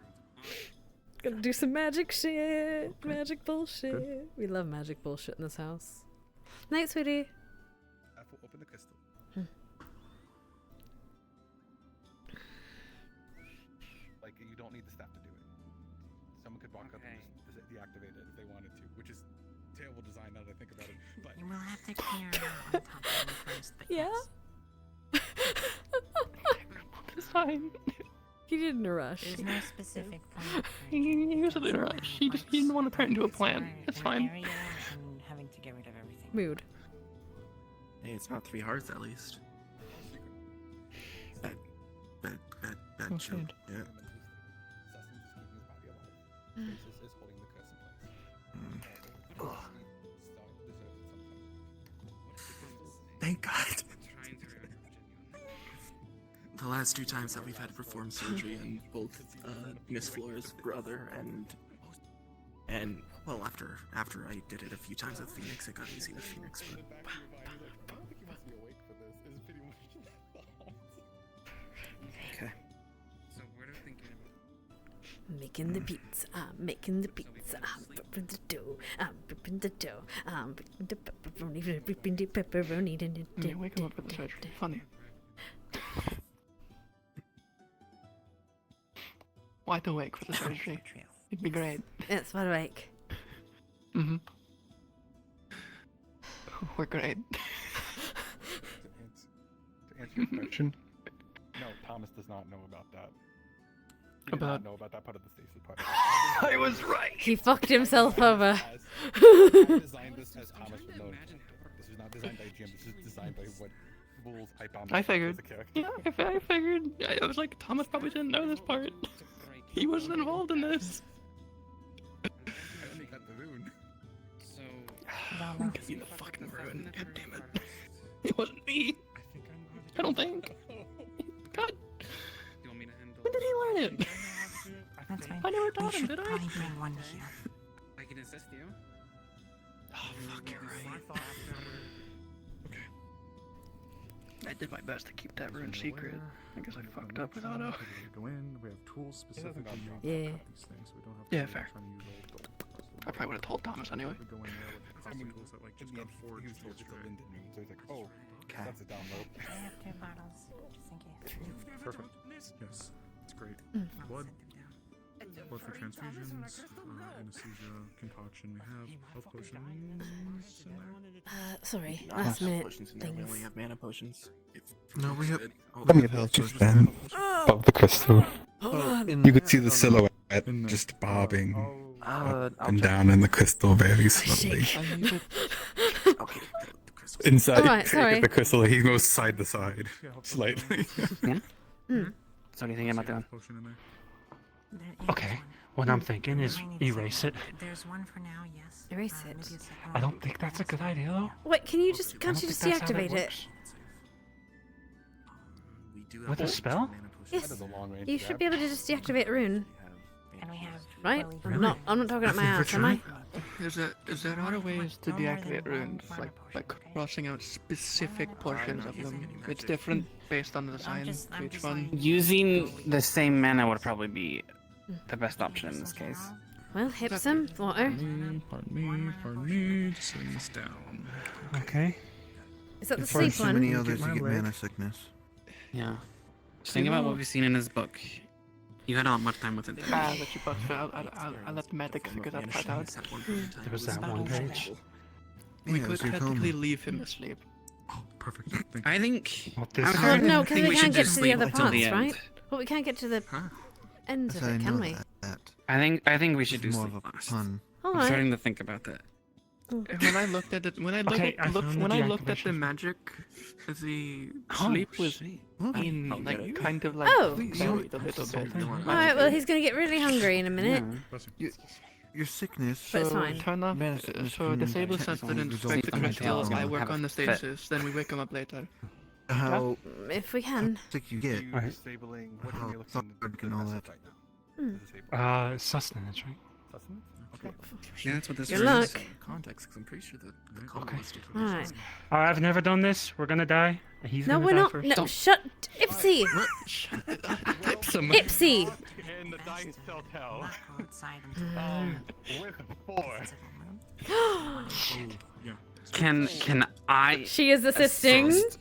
Gonna do some magic shit. Magic bullshit. We love magic bullshit in this house. Night, sweetie. I will open the crystal. Like, you don't need the staff to do it. Someone could walk up and just deactivate it if they wanted to, which is terrible design now that I think about it. But You will have to clear out on top of me first, but Yeah. Design. He didn't rush. There's no specific point. He was in a rush. He didn't want to turn into a plant. It's fine. Area and having to get rid of everything. Mood. Hey, it's not 3 hearts at least. Bad joke. Yeah. Stasis is holding the curse in place. Thank God. The last 2 times that we've had to perform surgery on both Miss Flora's brother and well, after I did it a few times with Phoenix, it got easy with Phoenix. But okay. So what are we thinking about? Making the pizza. I'm making the pizza. I'm whipping the dough. I'm whipping the dough. I'm whipping the pepperoni. Whipping the pepperoni. Yeah, wake him up with the surgery. Funny. Wide awake for the surgery. It'd be great. It's wide awake. Mm-hmm. We're great. To answer your question, no, Thomas does not know about that. He did not know about that part of the stasis part. I was right. He fucked himself over. I designed this as Thomas would know. This was not designed by GM. This is designed by what rules I bound. I figured. Yeah, I figured. I was like, Thomas probably didn't know this part. He wasn't involved in this. I only got the rune. So. Give me the fucking ruin. God damn it. It wasn't me. I don't think. God. When did he learn it? That's fine. I never taught him, did I? Probably bring one here. I can assist you. Oh, fuck, you're right. I did my best to keep that rune secret. I guess I fucked up with auto. Go in. We have tools specifically made Yeah. to cut these things, so we don't have to Yeah, be fair. trying to use old gold. I probably would have told Thomas anyway. We go in there with obstacles that like just got forged He was yesterday. Linden rune, so he's like, oh, that's a download. I have 2 bottles, just in case. Perfect. Yes, it's great. Blood. Blood for transfusions, anesthesia, concoction. We have health potions. Sorry, last minute We things. only have mana potions. No, we have. Let me help you stand above the crystal. You could see the silhouette just bobbing up and down in the crystal very slowly. Okay. Inside Alright, sorry. the crystal, he goes side to side slightly. So anything about that? Potion in there. Okay, what I'm thinking is erase it. There's one for now, yes. Erase it. Maybe a second I one. don't think that's a good idea though. What? Can you just? I Can't don't you just think that's how that deactivate it? works. We do have With a spell? Yes. That is a long range You should be able to just deactivate a rune, And we have right? Willy I'm not talking out my ass, am I? There are ways to deactivate runes, like crossing out specific portions of them. It's different based on the design of each one. Using the same mana would probably be the best option in this case. Well, hip some water. Pardon me, just setting this down. Okay. Is that the If sleep so many one? others, my you get leg. mana sickness. Yeah. Just think about what we've seen in his book. You had not much time with it. But you both I let the medic figure that part out. There was that one page. We Yeah, could it's your technically coma. leave him asleep. Oh, perfect. Thank I think. What this I was Well, thinking- no, I because think we should can't get just to the leave other it till parts, the end. right? Well, we can't get to the ends Yes, of I it, know can we? that. I think we should do It's more sleep of a last. pun. All I'm right. starting to think about that. When I looked at it, when I looked Okay, I at, found the when I looked at the deactivation. magic, the Oh, sleep was shit. in like kind of like Oh. buried a little bit. All right. Well, he's gonna get really hungry in a minute. Your sickness. But it's fine. Turn off. So disable sustenance, break the crystal. I work on the Fit. stasis. Then we wake him up later. How If we can. sick you get. You disabling what How are you looking third to and all message that. right now? Hmm. Sustenance, right? Sustenance? Okay. Yeah, that's what this Good is luck. in context, because I'm pretty sure that the Okay. colonist All right. I've never done this. We're gonna die. He's No, gonna we're die not. first. No, shut. Ipsy. Ipsy. And the dice tell. Outside With 4. Can I? She is assisting. assist?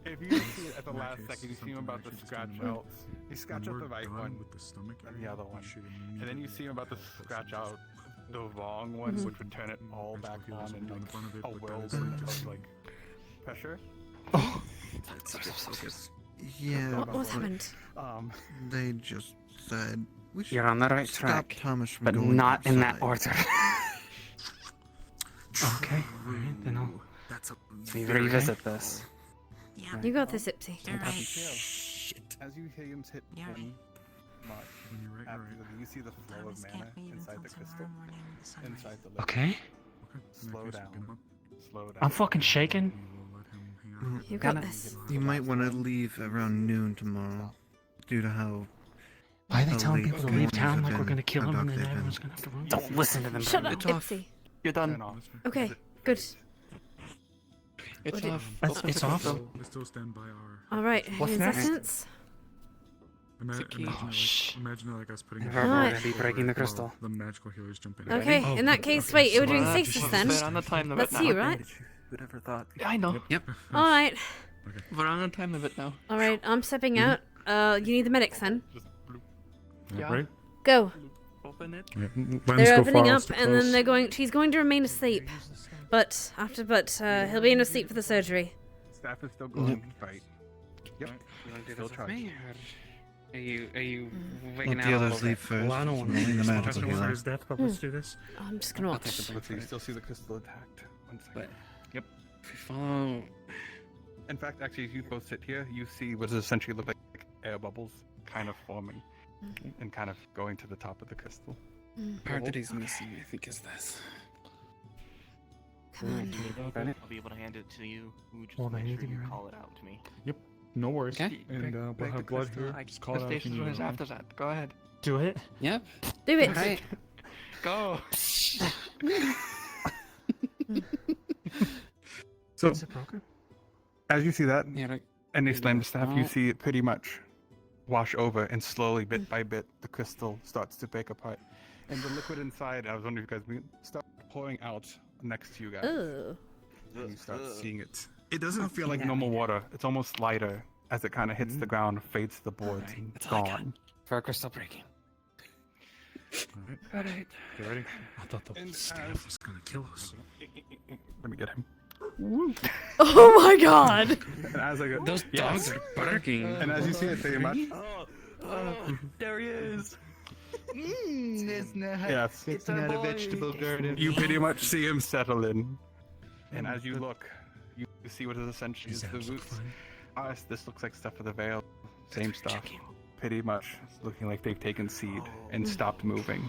If you see it at the last second, you see him about to scratch out. You scratch out the right one with the stomach and area, the other we one. should And then you immediately see him about to scratch out the wrong one, which would turn it all back on and in front of it, a but that whirlwind is of like pressure. That's such a focus. Yeah, What's happened? they just said we should You're on the right stop track, Thomas from but going not in that outside. order. Okay. Alright, then I'll. That's a We very revisit this. Yeah. You got this, Ipsy. You're right. Shit. As you hear him hit You're right. Mark, When you're right, after you're right. you see the flow of Thomas mana can't leave inside until the crystal, tomorrow morning in the sunlight. inside the liquid. Okay. Okay. In that Slow case, down. pick him up. Slow down. I'm fucking shaking. We will let him hang out. You got Gotta- this. You might want to leave around noon tomorrow, due to how. Why are they how telling late people to the leave mornings town have like we're been, gonna kill how him and dark then they've been. everyone's gonna have to run? Don't listen to them. Shut up, It's off. Ipsy. You're done. Turn off. Okay. Good. It's What off. It's off? We still stand by our. All right. What's His next? essence. Imagine like us putting. We're gonna be breaking the crystal. The magical healers jump in. Okay. In that case, wait. You were doing Well, stasis then. We're on the time limit That's now. you, right? Who'd ever thought? I know. Yep. All right. We're on the time limit now. All right. I'm stepping out. You need the medics then. Yeah. Right? Go. Both open it. Lens They're go opening far, up, stay and then close. they're going. She's going to remain asleep, but he'll be in asleep for the surgery. Staff is still going. Right. Yep. You want to do Still this with charged. me? Or are you wigging Let out the a others little leave bit? first. Well, I don't want to Only the leave magical for healer. his death, but let's do this. I'm just gonna I'll take watch. the Let's see. You still see the crystal attacked. One second. But Yep. if we follow, In fact, actually, if you both sit here, you see what essentially look like air bubbles kind of forming and kind of going to the top of the crystal. the part that he's missing, I think, is this. Come on. I'll be able to hand it to you. Just Hold on, make you sure think you you're call it out to me. Yep. No worries. Okay. And we'll Break have the blood crystal. here. I Just call it out if you Stasis need is it. after that. Go ahead. Do it. Yep. Do it. Alright. Go. So, Is it broken? as you see that, Yeah, like, and they slam the staff, you Oh. see it pretty much wash over, and slowly, bit by bit, the crystal starts to break apart. And the liquid inside, I was wondering if you guys would start pouring out next to you guys. Ooh. And you start seeing it. It doesn't feel like normal water. It's almost lighter as it kind of hits the ground, fades to the boards, and That's all I got. gone. for a crystal breaking. Alright. Get ready. I thought the staff was gonna kill us. Let me get him. Oh my god! And as I go, Those dogs are barking. And as you see it pretty much, There he is. It's not. yes, It's not a vegetable garden. you pretty much see him settle in. And as you look, you see what is essentially His is the abs look roots. fine. This looks like stuff for the veil. Same stuff. Pretty much looking like they've taken seed and stopped moving.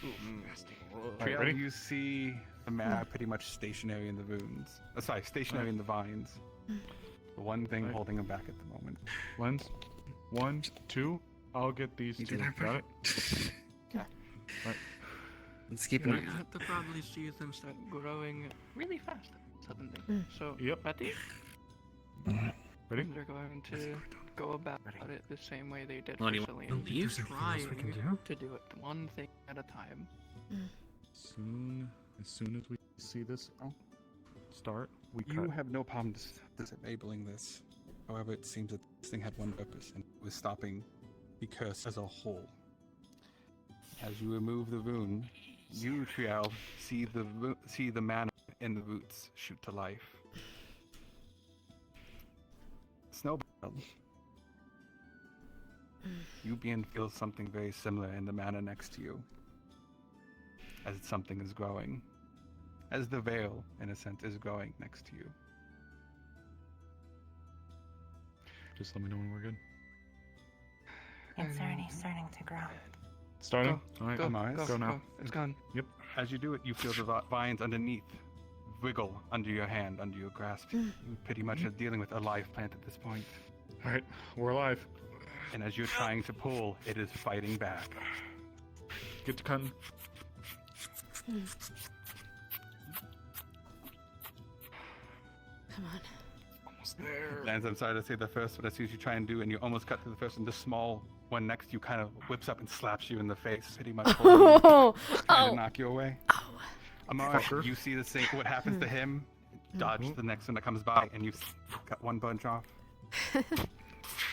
Alright, Triel, ready? you see the mana pretty much stationary in the runes. Sorry, stationary in the vines. The one thing holding them back at the moment. Lens. 1, 2. I'll get these two. Got it? Right. Let's keep an We eye out. have to probably see them start growing really fast suddenly. So, Yep. ready? Ready? They're going to go about it the same way they did Well, do you recently. want to leave? There's anything else we can do? to do it one thing at a time. As soon as we see this start, we You cut. have no problem disabling this. However, it seems that this thing had one purpose, and it was stopping the curse as a whole. As you remove the rune, you, Trial, see the mana in the roots shoot to life. Snowball. You begin to feel something very similar in the mana next to you. As something is growing. As the veil, in a sense, is growing next to you. Just let me know when we're good. It's already starting to grow. Starting? Alright, Go, go now. It's gone. Yep. As you do it, you feel the vines underneath wiggle under your hand, under your grasp. You pretty much are dealing with a live plant at this point. Alright, we're alive. And as you're trying to pull, it is fighting back. Get to cutting. Come on. Almost there. Lance, I'm sorry to say the first one, as soon as you try and do, and you almost cut to the first one, the small one next to you kind of whips up and slaps you in the face, pretty much Oh! trying to Oh! knock you away. Oh! Amara, Fucker. you see the same, what happens to him, dodge the next one that comes by, and you cut one bunch off.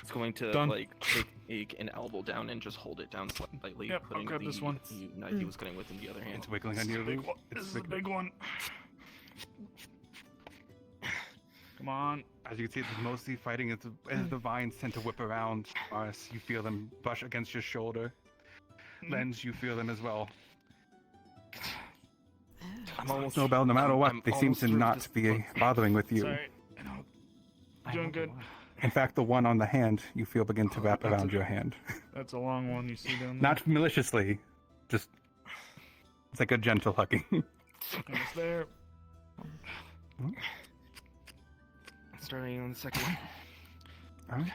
It's going to Done. like take an elbow down and just hold it down slightly. Yep, I'll putting grab the this one. knife he was cutting with in the other hand. It's wiggling on your loop. This is a big one. Come on. As you can see, it's mostly fighting as the vines tend to whip around. Mars, you feel them brush against your shoulder. Lens, you feel them as well. I'm almost Nobel, no matter what, I'm they seem almost to through not this. be bothering with you. Sorry. Doing good. In fact, the one on the hand, you feel begin to wrap around your hand. That's a long one you see down there. Not maliciously, just it's like a gentle hugging. Almost there. Starting on the second one. Alright.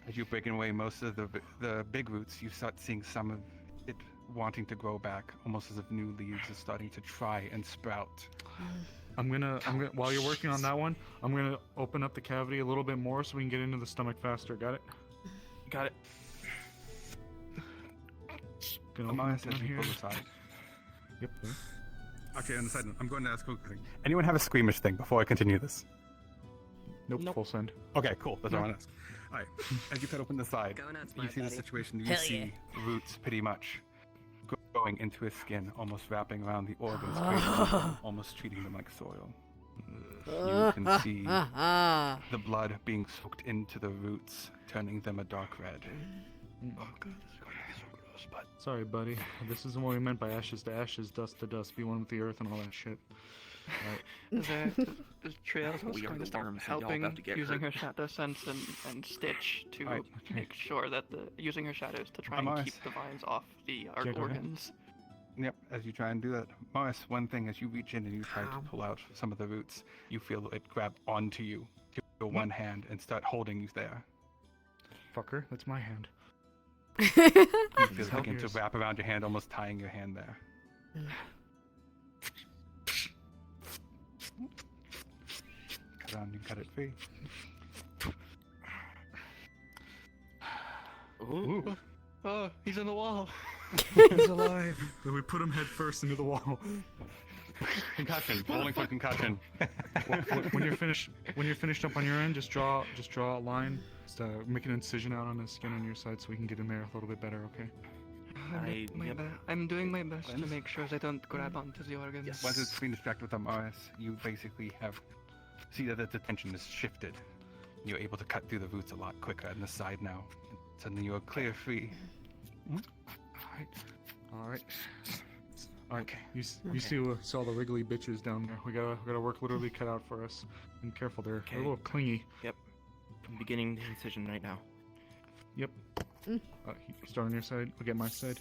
As you're breaking away most of the big roots, you start seeing some of it wanting to grow back, almost as if new leaves are starting to try and sprout. I'm gonna while you're working on that one, I'm gonna open up the cavity a little bit more so we can get into the stomach faster. Got it? Got it. Gonna open Amara up says down you here. pull aside. Yep. There. Okay, on the side note, I'm going to ask a quick thing. Anyone have a squeamish thing before I continue this? Nope, full send. Okay, cool. That's No. what I want to ask. All right. As you cut open the side, Go nuts, you my see the buddy. situation. You Hell see roots pretty much going into his skin, almost wrapping around the organs, creating them, almost treating them like soil. You can see the blood being soaked into the roots, turning them a dark red. Oh god, this is going to be so gross, but... Sorry, buddy. This isn't what we meant by ashes to ashes, dust to dust, be one with the earth and all that shit. The trails was We are going the to start worms that y'all helping about to get using hurt. her shadow sense and Stitch to Alright, make sure that using her shadows to try and Morris. keep the vines off the Okay, go ahead. organs. Yep, as you try and do that. Morris, one thing, as you reach in and you try to pull out some of the roots, you feel it grab onto you, your one hand, and start holding you there. Fucker, that's my hand. You feel it Help begin to yours. wrap around your hand, almost tying your hand there. Cut on, you cut it free. Ooh. Oh, he's in the wall. He's alive. Then we put him head first into the wall. Concussion, rolling for concussion. When you're finished up on your end, just draw a line. Just make an incision out on the skin on your side so we can get in there a little bit better. Okay. I'm doing my best to make sure they don't grab onto the organs. Once it's been distracted with the Morris, you basically see that its attention is shifted. You're able to cut through the roots a lot quicker on the side now. Suddenly you are clear free. Alright. Alright, you saw the wriggly bitches down there. We gotta work literally cut out for us. And careful, they're a little clingy. Yep. I'm beginning the incision right now. Yep. Start on your side, I'll get my side.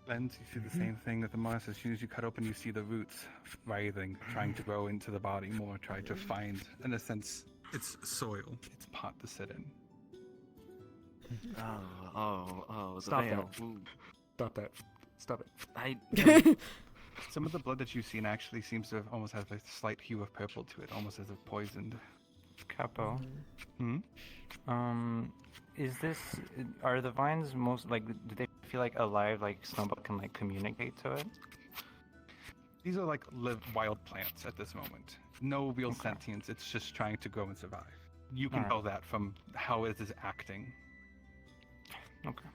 Lens, you see the same thing that the Morris. As soon as you cut open, you see the roots writhing, trying to grow into the body more, trying to find, in a sense, it's soil. It's pot to sit in. The Stop veil. that. Stop that. Stop it. Some of the blood that you've seen actually seems to almost have a slight hue of purple to it, almost as if poisoned. Capo. Hmm? Are the vines most, like, do they feel like alive, like Snowball can, like, communicate to it? These are like wild plants at this moment. No real sentience, it's just trying to grow and survive. You can tell that from how it is acting. Okay.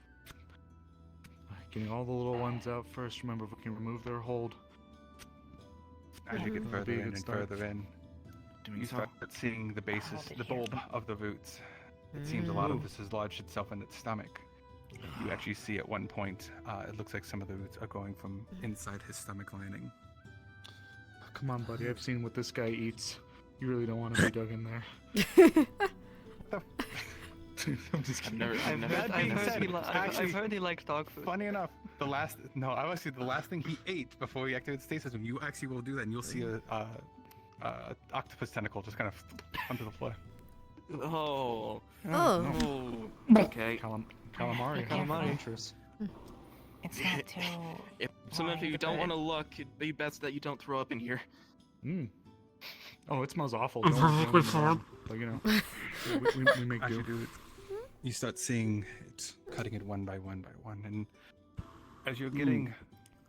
Getting all the little ones out first. Remember, if we can remove their hold. As you get That'll be further a in good and start. further in, you so. start seeing the basis, the bulb of the roots. It seems a lot of this has lodged itself in its stomach. You actually see at one point, it looks like some of the roots are going from inside his stomach lining. Come on, buddy. I've seen what this guy eats. You really don't want to be dug in there. I'm just kidding. I've heard he likes dog food. Funny enough, the last thing he ate before he activated stasis, you actually will do that, and you'll see a octopus tentacle just kind of onto the floor. Oh. Okay. Calamari. Interest. It's not too. If some of you don't want to look, it'd be best that you don't throw up in here. Oh, it smells awful. It's perfectly fine. But you know, we make As do. you do it, you start seeing it, cutting it one by one by one, and as you're getting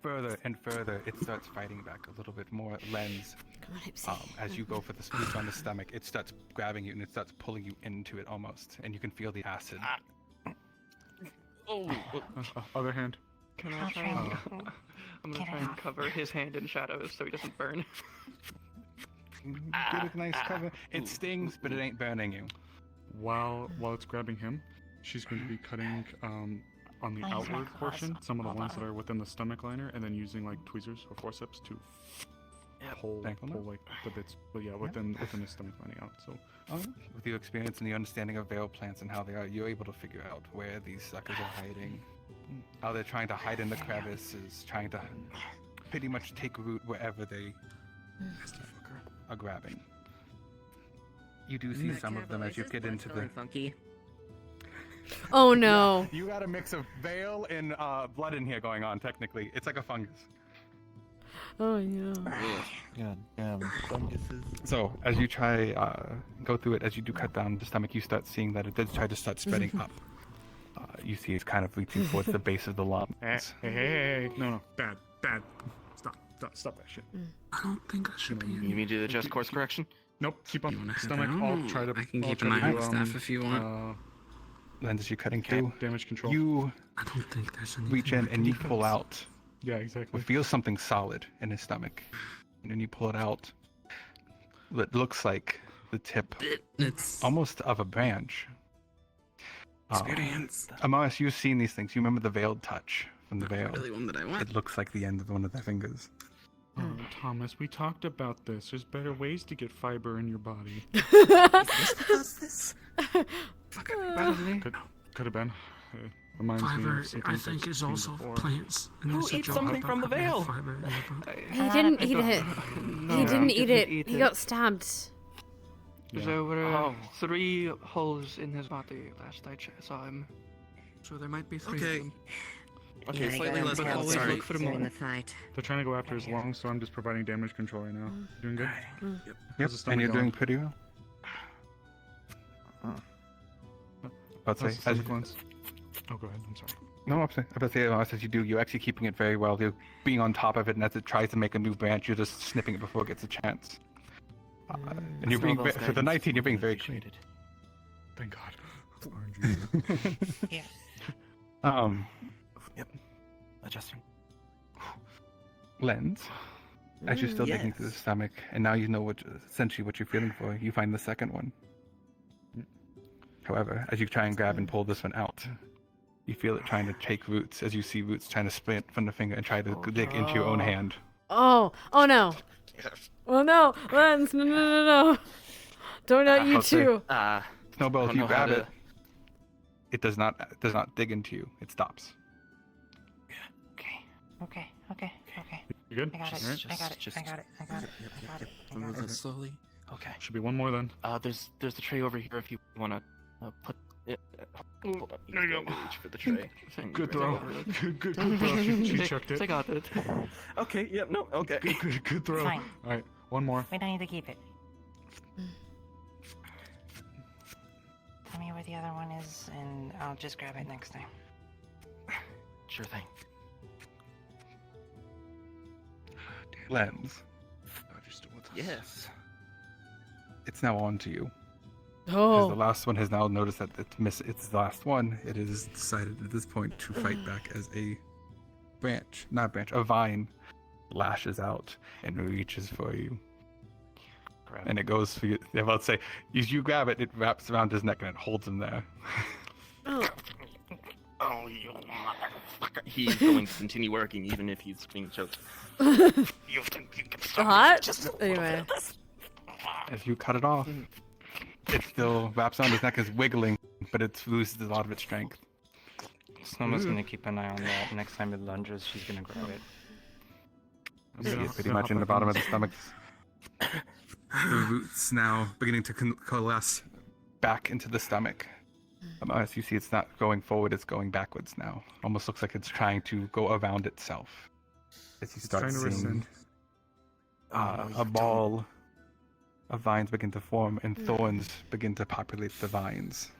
further and further, it starts fighting back a little bit more. Lens, as you go for the squeeze on the stomach, it starts grabbing you and it starts pulling you into it almost, and you can feel the acid. Other hand. Can I try and... I'm gonna try and cover his hand in shadows so he doesn't burn. Get a nice cover. It stings, but it ain't burning you. While it's grabbing him, she's going to be cutting on the outward portion, some of the ones that are within the stomach liner, and then using like tweezers or forceps to pull like the bits, but yeah, within the stomach lining out. So, with your experience and the understanding of veil plants and how they are, you're able to figure out where these suckers are hiding, how they're trying to hide in the crevices, trying to pretty much take root wherever they are grabbing. You do see some of them as you get into the funky. Oh no! You got a mix of veil and blood in here going on. Technically, it's like a fungus. Oh yeah. God damn funguses. So as you try go through it, as you do cut down the stomach, you start seeing that it does try to start spreading up. You see it's kind of reaching towards the base of the lungs. Hey. No, bad. Stop that shit. I don't think I should be in. You mean to do the just course correction? Nope. Keep on You wanna head stomach. down? I'll try to. I can I'll keep try an to eye on do, the staff if you want. Lens, as you're cutting through, damage control. You I don't think there's anything reach in I can and you do. pull out. Yeah, exactly. What feels something solid in his stomach, and then you pull it out. It looks like the tip, it's almost of a branch. Experience. Amaris, you've seen these things. You remember the veiled touch from the veil. really one that I want. It looks like the end of one of their fingers. Oh, Thomas, we talked about this. There's better ways to get fiber in your body. Could have been. Reminds me Fiber, of something I think, I've is seen also before. plants. Who eats something from the veil? He didn't eat it. He didn't eat it. He got stabbed. There were 3 holes in his body last I saw him. So there might be 3 of them. Okay, Yeah, slightly I less got him health. killed Sorry. look for during the fight. They're trying to go after his lungs, so I'm just providing damage control right now. Doing good? Yep, How's the stomach and you're going? doing pretty well. I'd say, How's the stomach going? Oh, go ahead. I'm sorry. No, I'm saying, about to say, as you do, you're actually keeping it very well. You're being on top of it, and as it tries to make a new branch, you're just snipping it before it gets a chance. And you're being, for the 19, you're being very clean. Thank God. Yeah. Yep. Adjusting. Lens, as you're still digging through the stomach, and now you know essentially what you're feeling for, you find the second one. However, as you try and grab and pull this one out, you feel it trying to take roots, as you see roots trying to split from the finger and try to dig into your own hand. Oh no. Oh no, Lens, no. Don't know you too. Snowball, if you know how grab to- it, it does not dig into you. It stops. Okay. You good? I got it. Alright. I got it. Remove it slowly. Okay. Should be one more then. There's the tray over here if you wanna put it. Hold up. There you go. Reach for the tray. Good throw. Good throw. She chucked it. I got it. Okay, yep, no, okay. Good throw. Fine. Alright, one more. We don't need to keep it. Tell me where the other one is, and I'll just grab it next time. Sure thing. Lens, Yes. it's now on to you. Oh. As the last one has now noticed that it's the last one, it is decided at this point to fight back as a a vine lashes out and reaches for you. And it goes for you. I'm about to say, as you grab it, it wraps around his neck and it holds him there. Oh, you motherfucker. He's going to continue working even if he's being choked. Hot? Anyway. As you cut it off, it still wraps around his neck, is wiggling, but it loses a lot of its strength. Snowman's gonna keep an eye on that. Next time it lunges, she's gonna grab it. You see it pretty much in the bottom of the stomach. The roots now beginning to coalesce back into the stomach. As you see, it's not going forward, it's going backwards now. Almost looks like it's trying to go around itself. As you start trying to seeing rescind. a ball of vines begin to form and thorns begin to populate the vines.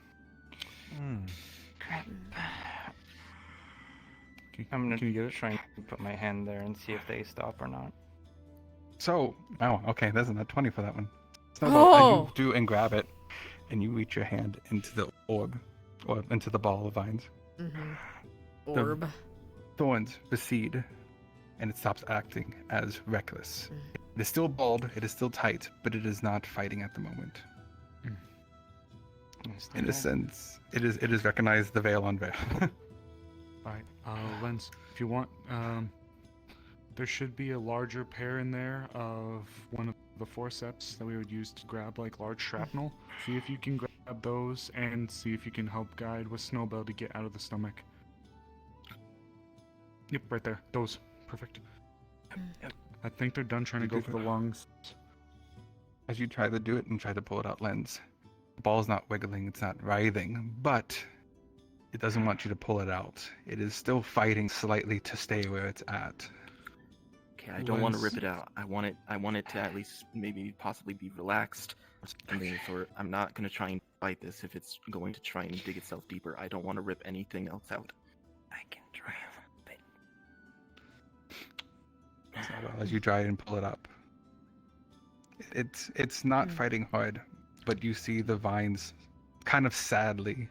Crap. I'm gonna try and put my hand there and see if they stop or not. So, okay, there's a 20 for that one. Snowball, you do and grab it, and you reach your hand into the orb, or into the ball of vines. Orb. The thorns recede, and it stops acting as reckless. It is still balled, it is still tight, but it is not fighting at the moment. In a sense, it is recognized the veil on veil. Alright, Lens, if you want, there should be a larger pair in there of one of the forceps that we would use to grab like large shrapnel. See if you can grab those and see if you can help guide with Snowbell to get out of the stomach. Yep, right there. Those. Perfect. Yep. I think they're done trying to go for the lungs. As you try to do it and try to pull it out, Lens, the ball's not wiggling, it's not writhing, but it doesn't want you to pull it out. It is still fighting slightly to stay where it's at. Okay, I don't want to rip it out. I want it to at least maybe possibly be relaxed or something of the sort. I'm not going to try and fight this if it's going to try and dig itself deeper. I don't want to rip anything else out. I can try a bit. As you try and pull it up, it's not fighting hard, but you see the vines kind of sadly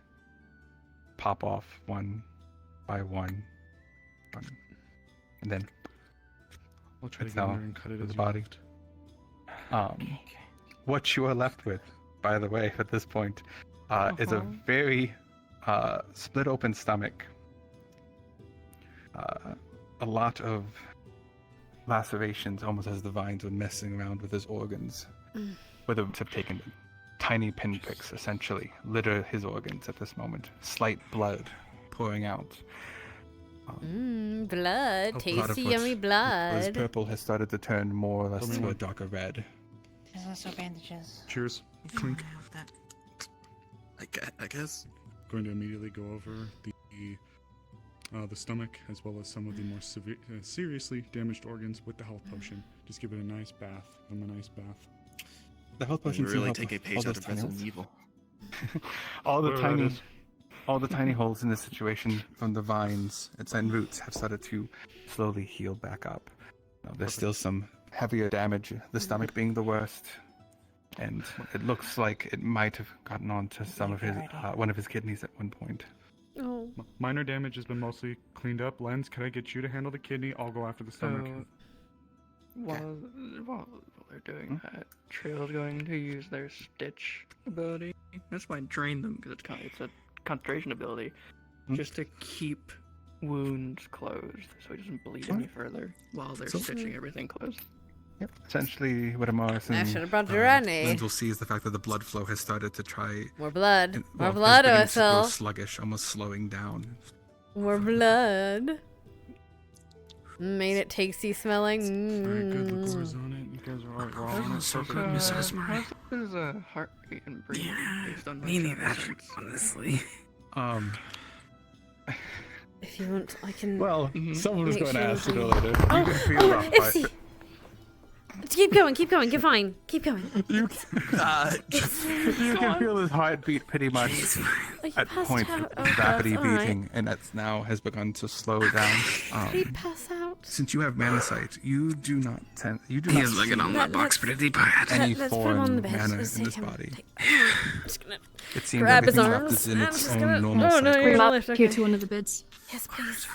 pop off one by one, and then We'll try to it's get now under and cut it to as the you body. left. What you are left with, by the way, at this point, is a very split open stomach. A lot of lacerations, almost as the vines were messing around with his organs, where the roots have taken tiny pinpricks, essentially, litter his organs at this moment. Slight blood pouring out. Blood. Tasty, yummy His blood. purple has started to turn more or less to a darker red. There's also bandages. Cheers. Clink. I guess. Going to immediately go over the stomach as well as some of the more seriously damaged organs with the health potion. Just give it a nice bath. Give him a nice bath. The health potion really help take a with page all out those of tiny Resident holes. Evil. All the tiny holes in this situation from the vines and roots have started to slowly heal back up. Now, there's still some heavier damage, the stomach being the worst, and it looks like it might have gotten onto some of his one of his kidneys at one point. Oh. Minor damage has been mostly cleaned up. Lens, can I get you to handle the kidney? I'll go after the stomach. While they're doing that, Trail's going to use their stitch ability. That's why I drain them, because it's a concentration ability, just to keep wounds closed, so he doesn't bleed any further while they're stitching everything closed. Yep. Essentially, what Morrison I should have brought Durrani. Lens will see is the fact that the blood flow has started to try. More blood. More has blood, begun to grow OSL. sluggish, almost slowing down. More blood. Made it tasty smelling. Very good. Liqueurs on it. You guys are alright. We're all on it. So Perfect. Miss Esmer. How's a heart rate and breathing based on Me my neither, calculations? honestly. If you want, I can. Well, someone was make going to sure ask we it can- earlier. Oh, You can feel oh, that Ipsy. part. Keep going, keep going. You're fine. Keep going. You can feel his heartbeat pretty much at passed points out? Oh, rapidly that's all right. beating, and that's now has begun to slow down. Did he pass out? Since you have mana sight, you do not He is looking on that box pretty bad. any Let's put him on foreign the bed. mana Let's in take this him. body. I'm just gonna It seems grab his everything left arms. is in I'm its just own gonna. normal Oh no, cycle. you're Up left. here Okay. to one of the beds. Yes, please.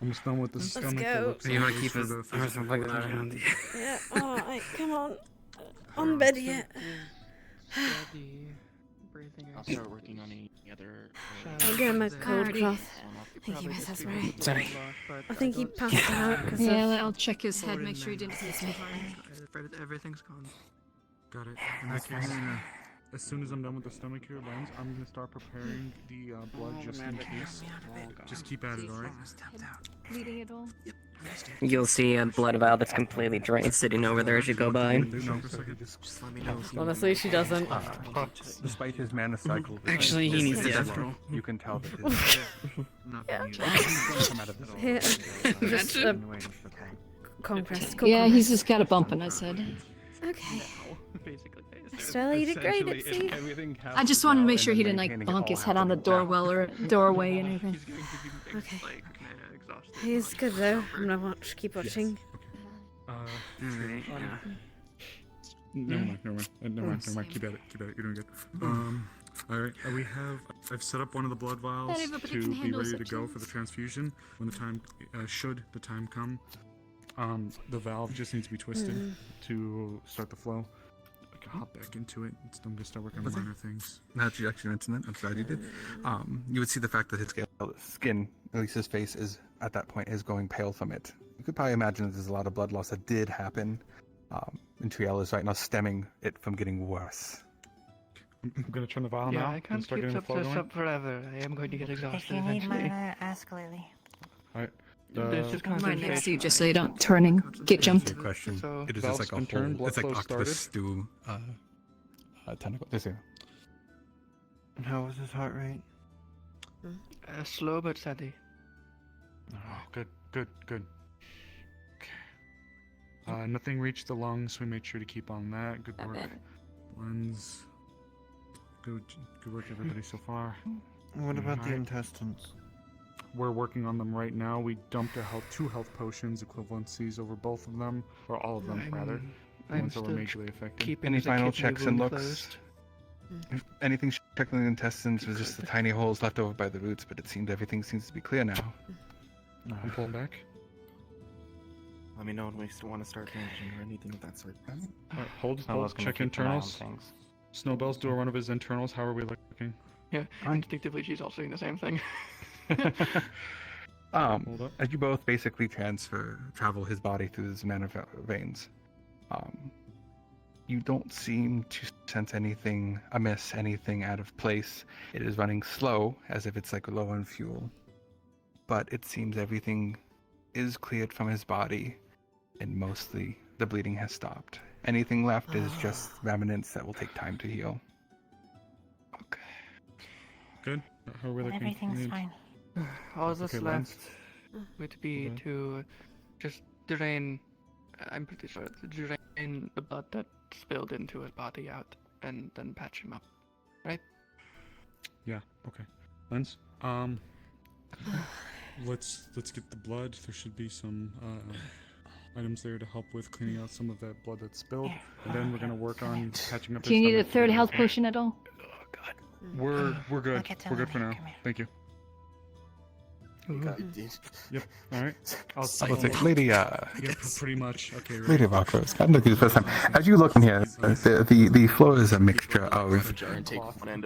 Almost done with the stomach. go. It looks You want like to keep for his the arms physical like that version. around you? Yeah. Alright, come on. On the bed yet? I'll start working on any other. I'll get him a cold Alrighty. cloth. Thank you, Miss Esmer. Sorry. I think he passed out because Yeah, I'll check his head, make sure he didn't see some Everything's gone. Got it. In that case, as soon as I'm done with the stomach here, Lens, I'm gonna start preparing the blood just in case. Just keep at it, alright? bleeding at all. You'll see a blood vial that's completely drained sitting over there as you go by. Just let me know. honestly, she doesn't. Despite his mana cycle, Actually, he needs a death roll. You can tell that his come out of this. Here, just a conquest. Yeah, he's just got a bump in his head. Okay. Basically. Stella, you did great, Essentially, Ipsy. I just wanted to make sure he didn't like bonk his head on the doorway and everything. Okay. He's good though. I'm gonna keep watching. Never mind. Keep at it. You're doing good. Alright, I've set up one of the blood vials Everybody to can be handle ready to go such for the transfusion when the time, should the time come. The valve just needs to be twisted to start the flow. I can hop back into it. I'm gonna start working on minor things. Now that you actually mentioned that, I'm glad you did. You would see the fact that his skin, at least his face, is at that point is going pale from it. You could probably imagine that there's a lot of blood loss that did happen. And Triel is right now stemming it from getting worse. I'm gonna turn the vial now. Yeah, I can't start keep getting the flow this going. up forever. I am going to get If exhausted you need eventually. mana, ask Lily. Alright. There's just Right next to you, concentration. just so you don't turn and get jumped. Good question. So, It is valve's just like been a turned, whole. It's like blood flow octopus started. stew. Tentacle. This here. And how was his heart rate? Slow but steady. Oh, good. Okay. Nothing reached the lungs, so we made sure to keep on that. Good work. Lens. Good work, everybody, so far. What about the Alright. intestines? We're working on them right now. We dumped 2 health potions equivalencies over both of them, or all of them, rather. I'm ones that were still majorly affected. keeping Any the final kidney checks and wound looks? closed. If anything checking the intestines was just the tiny holes left over by the roots, but it seems everything seems to be clear now. I'm pulling back. Let me know when we still want to start bandaging or anything of that sort. Alright, hold, Snowball's gonna check keep an eye on internals. things. Snowbell's do a run of his internals. How are we looking? Yeah, instinctively she's also doing the same thing. As you both basically travel his body through his mana veins, you don't seem to sense anything amiss, anything out of place. It is running slow, as if it's like low on fuel. But it seems everything is cleared from his body, and mostly the bleeding has stopped. Anything left is just remnants that will take time to heal. Good. How are we looking? Everything's fine. All that's Okay, left Lance? would be Okay. to just drain. I'm pretty sure to drain the blood that spilled into his body out, and then patch him up. Right? Yeah. Okay. Lens. Let's get the blood. There should be some items there to help with cleaning out some of that blood that's spilled, and then we're gonna work on patching up. Do you his need a stomach. third health potion at all? We're good. Look at We're good for Amelia, now. come here. Thank you. Yep. All right. I will say, Lady, Yeah, pretty much. Okay. Right. Lady Rockrose, I'm looking for the first time. As you look in here, the floor is a mixture of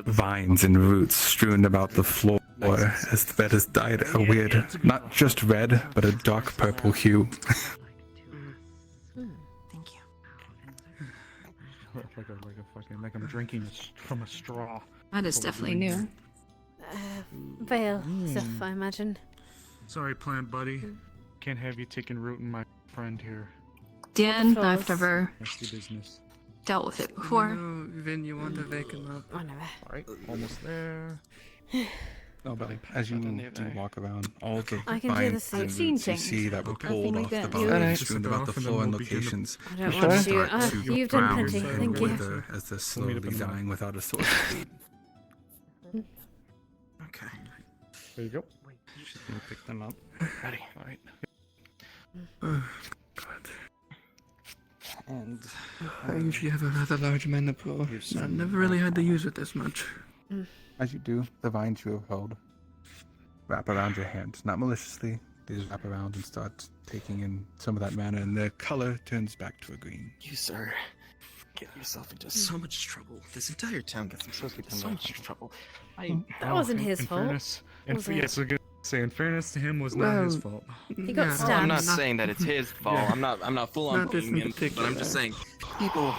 vines and roots strewn about the floor, as the bed has dyed a weird, not just red, but a dark purple hue. Thank you. like I'm drinking from a straw. That is definitely new. Veil stuff, I imagine. Sorry, plant buddy. Can't have you taking root in my friend here. Dan, I've never Nasty business. dealt with it before. Vin, you want to wake him up? Oh, no. Alright, almost there. Oh, but as you do walk around, all the I can do the vines same. and I've seen roots you things. see that were Okay. pulled Nothing off like the that. body, You- strewn about the floor and locations. I don't want to. start to You've done brown plenty. and Thank you. wither as they're slowly dying without a source of heat. Okay. There you go. Just gonna pick them up. Ready. Alright. And I usually have a rather large mana pool. I've never really had to use it this much. As you do, the vines you have held wrap around your hands, not maliciously. They just wrap around and start taking in some of that mana, and the color turns back to a green. You, sir, get yourself into so much trouble. This entire town gets themselves into so much trouble. That wasn't his in fault. Fairness, Was it? yes, we're gonna say in fairness to him was not his fault. He got Well, stabbed. I'm not saying that it's his fault. Yeah. I'm not full on Not this blaming in him, but I'm particular. just saying people.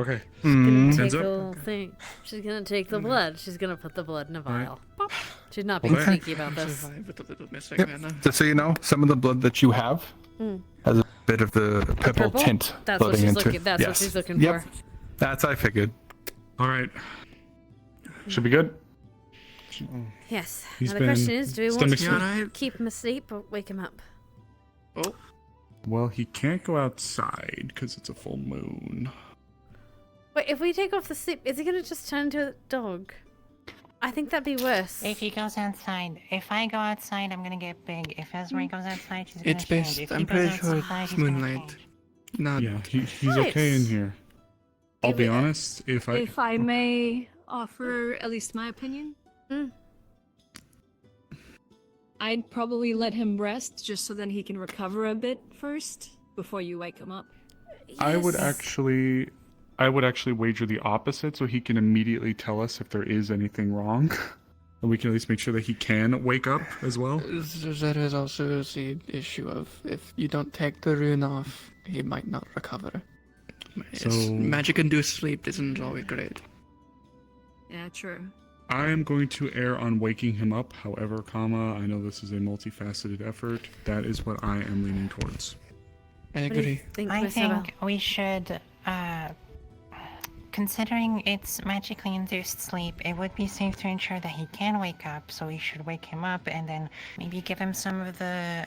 Okay. Gonna take Hands the up. whole thing. She's gonna take the blood. She's gonna put the blood in a Alright. vial. She's not Okay. being sneaky about this. Survive with a little missing Yep. mana. Just so you know, some of the blood that you have has a bit of the purple, purple? tint That's what floating she's into looking- it. that's what Yes. she's looking Yep. for. That's I figured. Alright. Should be good. Yes. He's Now the question been is, do we want stomach to slip. Alright. keep him asleep or wake him up? Oh. Well, he can't go outside because it's a full moon. Wait, if we take off the sleep, is he gonna just turn into a dog? I think that'd be worse. If he goes outside, if I go outside, I'm gonna get big. If Esme goes outside, she's gonna It's change. best. If he I'm goes pretty sure outside, it's he's gonna moonlight. change. Not. Yeah, he's Right. okay in here. I'll be honest, if I may offer at least my opinion, I'd probably let him rest just so then he can recover a bit first before you wake him up. I would actually wager the opposite, so he can immediately tell us if there is anything wrong, and we can at least make sure that he can wake up as well. There is also the issue of if you don't take the rune off, he might not recover. So- Magic-induced sleep isn't always great. Yeah, true. I am going to err on waking him up. However, I know this is a multifaceted effort. That is what I am leaning towards. I What do you agree. think, I Miss Isabel? think we should, considering it's magically induced sleep, it would be safe to ensure that he can wake up, so we should wake him up and then maybe give him some of the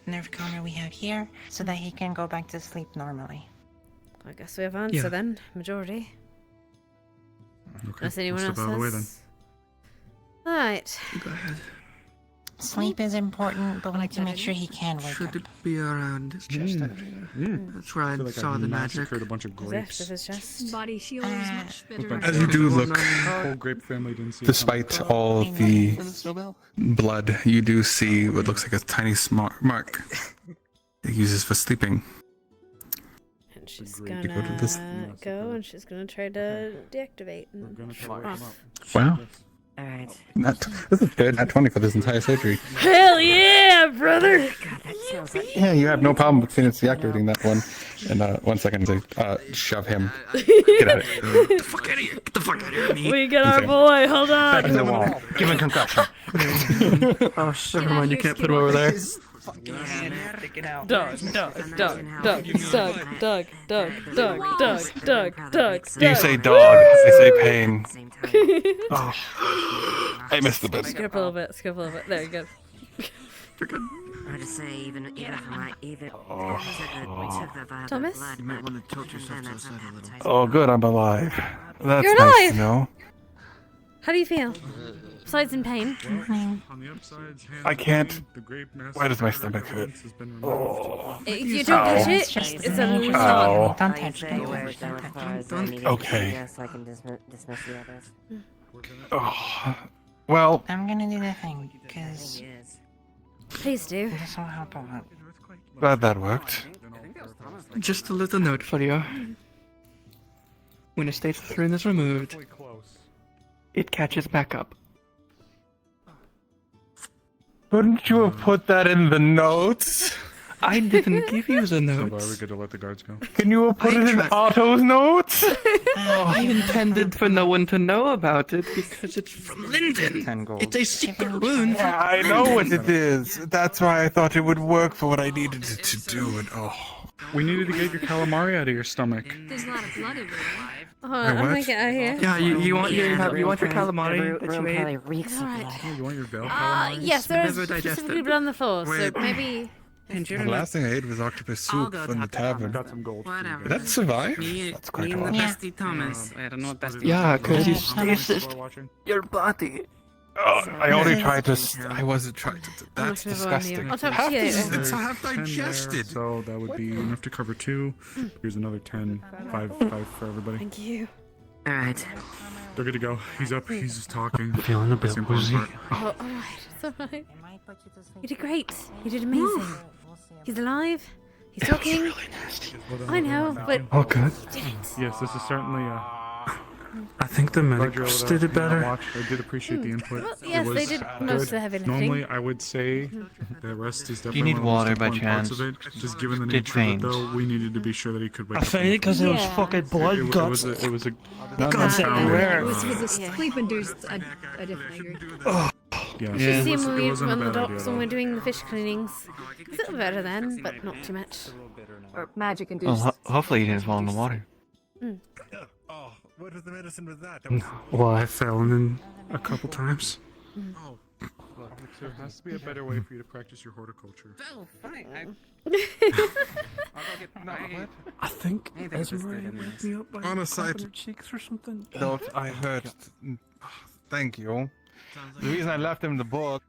nerve calmer we have here so that he can go back to sleep normally. I guess we have answer Yeah. then, majority. Okay, Unless anyone we'll else step out of the way then. has. Alright. Go ahead. Sleep is important, but we need to make sure he can wake Should up. it be around his chest area? That's where I feel like saw I've the magic. massacred a bunch of grapes. His chest. Body shield is much better. As you do look, Whole grape family didn't see it despite coming. all the blood, you do see what looks like a tiny mark. It uses for sleeping. And she's Agreed to go to this- gonna go and she's gonna try to deactivate. And gonna shut try off. Wow. Alright. This is good. Not 20 for this entire surgery. Hell yeah, brother! Yeah, you have no problem with Phoenix deactivating that one. And 1 second, shove him. Get out of here. Get the fuck out of here! Get the fuck out of here! Me. We get our boy, hold on! Back in the wall. Give him concussion. Oh, never mind. You can't put him over there. Doug, Doug. You say dog, I say pain. Oh, I missed the bit. Skip a little bit. There you go. I would say even for my we took the vial Thomas? blood. You might want to tilt yourself to the side a little. Oh, good, I'm alive. That's You're nice alive! to know. How do you feel? Besides in pain? On the upsides, hand I can't. the grape Why does my massacre stomach hurt? has been removed. If you don't touch it, it's a Ow. lot. Don't touch it. Okay. Yes, I can dismiss the others. Oh, well, I'm gonna do the thing, because Please do. this will help a lot. glad that worked. Just a little note for you. When a stage 3 is removed, it catches back up. Couldn't you have put that in the notes? I didn't give you the So are we notes. good to let the guards go? Can you have put it in Otto's notes? I intended for no one to know about it because it's from Linden. 10 gold. It's a secret wound. Yeah, I know what it is. That's why I thought it would work for what I needed it to do. And We needed to get your calamari out of your stomach. There's a lot of blood everywhere. Hold on, I'm gonna get out of here. Yeah, you want your calamari that you Room ate? probably reeks of Alright. blood. Oh, you want your veil calamari? Yes, there is Never digested. specifically blood on the floor, so Wait. maybe... the last thing I ate was octopus I'll soup go from the top that tavern. Got some gold. Whatever. Did that survive? Me, That's quite me and the odd. bestie Thomas. I don't know what best. Yeah, because you Thomas. stasis your body. Oh, I only tried to. I wasn't trying to. That's Much more on you. disgusting. I'll talk Half to you this later. is half 10 there, digested. so that would be enough to cover 2. Here's another 10. 5 for everybody. Thank you. Alright. They're good to go. He's up. He's just talking. Feeling a bit That's the important woozy. part. Oh, alright, it's alright. You did great. You did amazing. He's alive. He's talking. I know, but Oh, good. you did it. Yes, this is certainly I think the medics did it better. I did appreciate the input. Well, yes, It they was did most of the heavy lifting. Normally, I would say the rest is definitely need one of the water most by important parts chance? of it. Just given the Did nature of it, veins. though, we needed to be sure that he could wake I up. fainted because it was Yeah. fucking blood It guts. was a Guts confounded- everywhere. It was with the sleep-induced. I definitely agree. Yeah, You Yeah. see him it when we wasn't a on the bad idea docks at when all. we're doing the fish cleanings. It's a little better then, but not too much. Or magic-induced. Well, hopefully you didn't fall in the water. Oh, what was the medicine with that? Well, I fell in a couple times. Oh, look, there has to be a better way for you to practice your horticulture. Oh, fine. I think Hey, that's just Esmeralda good in wiped this. me up by On a side her cheeks or something. note, I heard. Thank you. The reason I left him the book.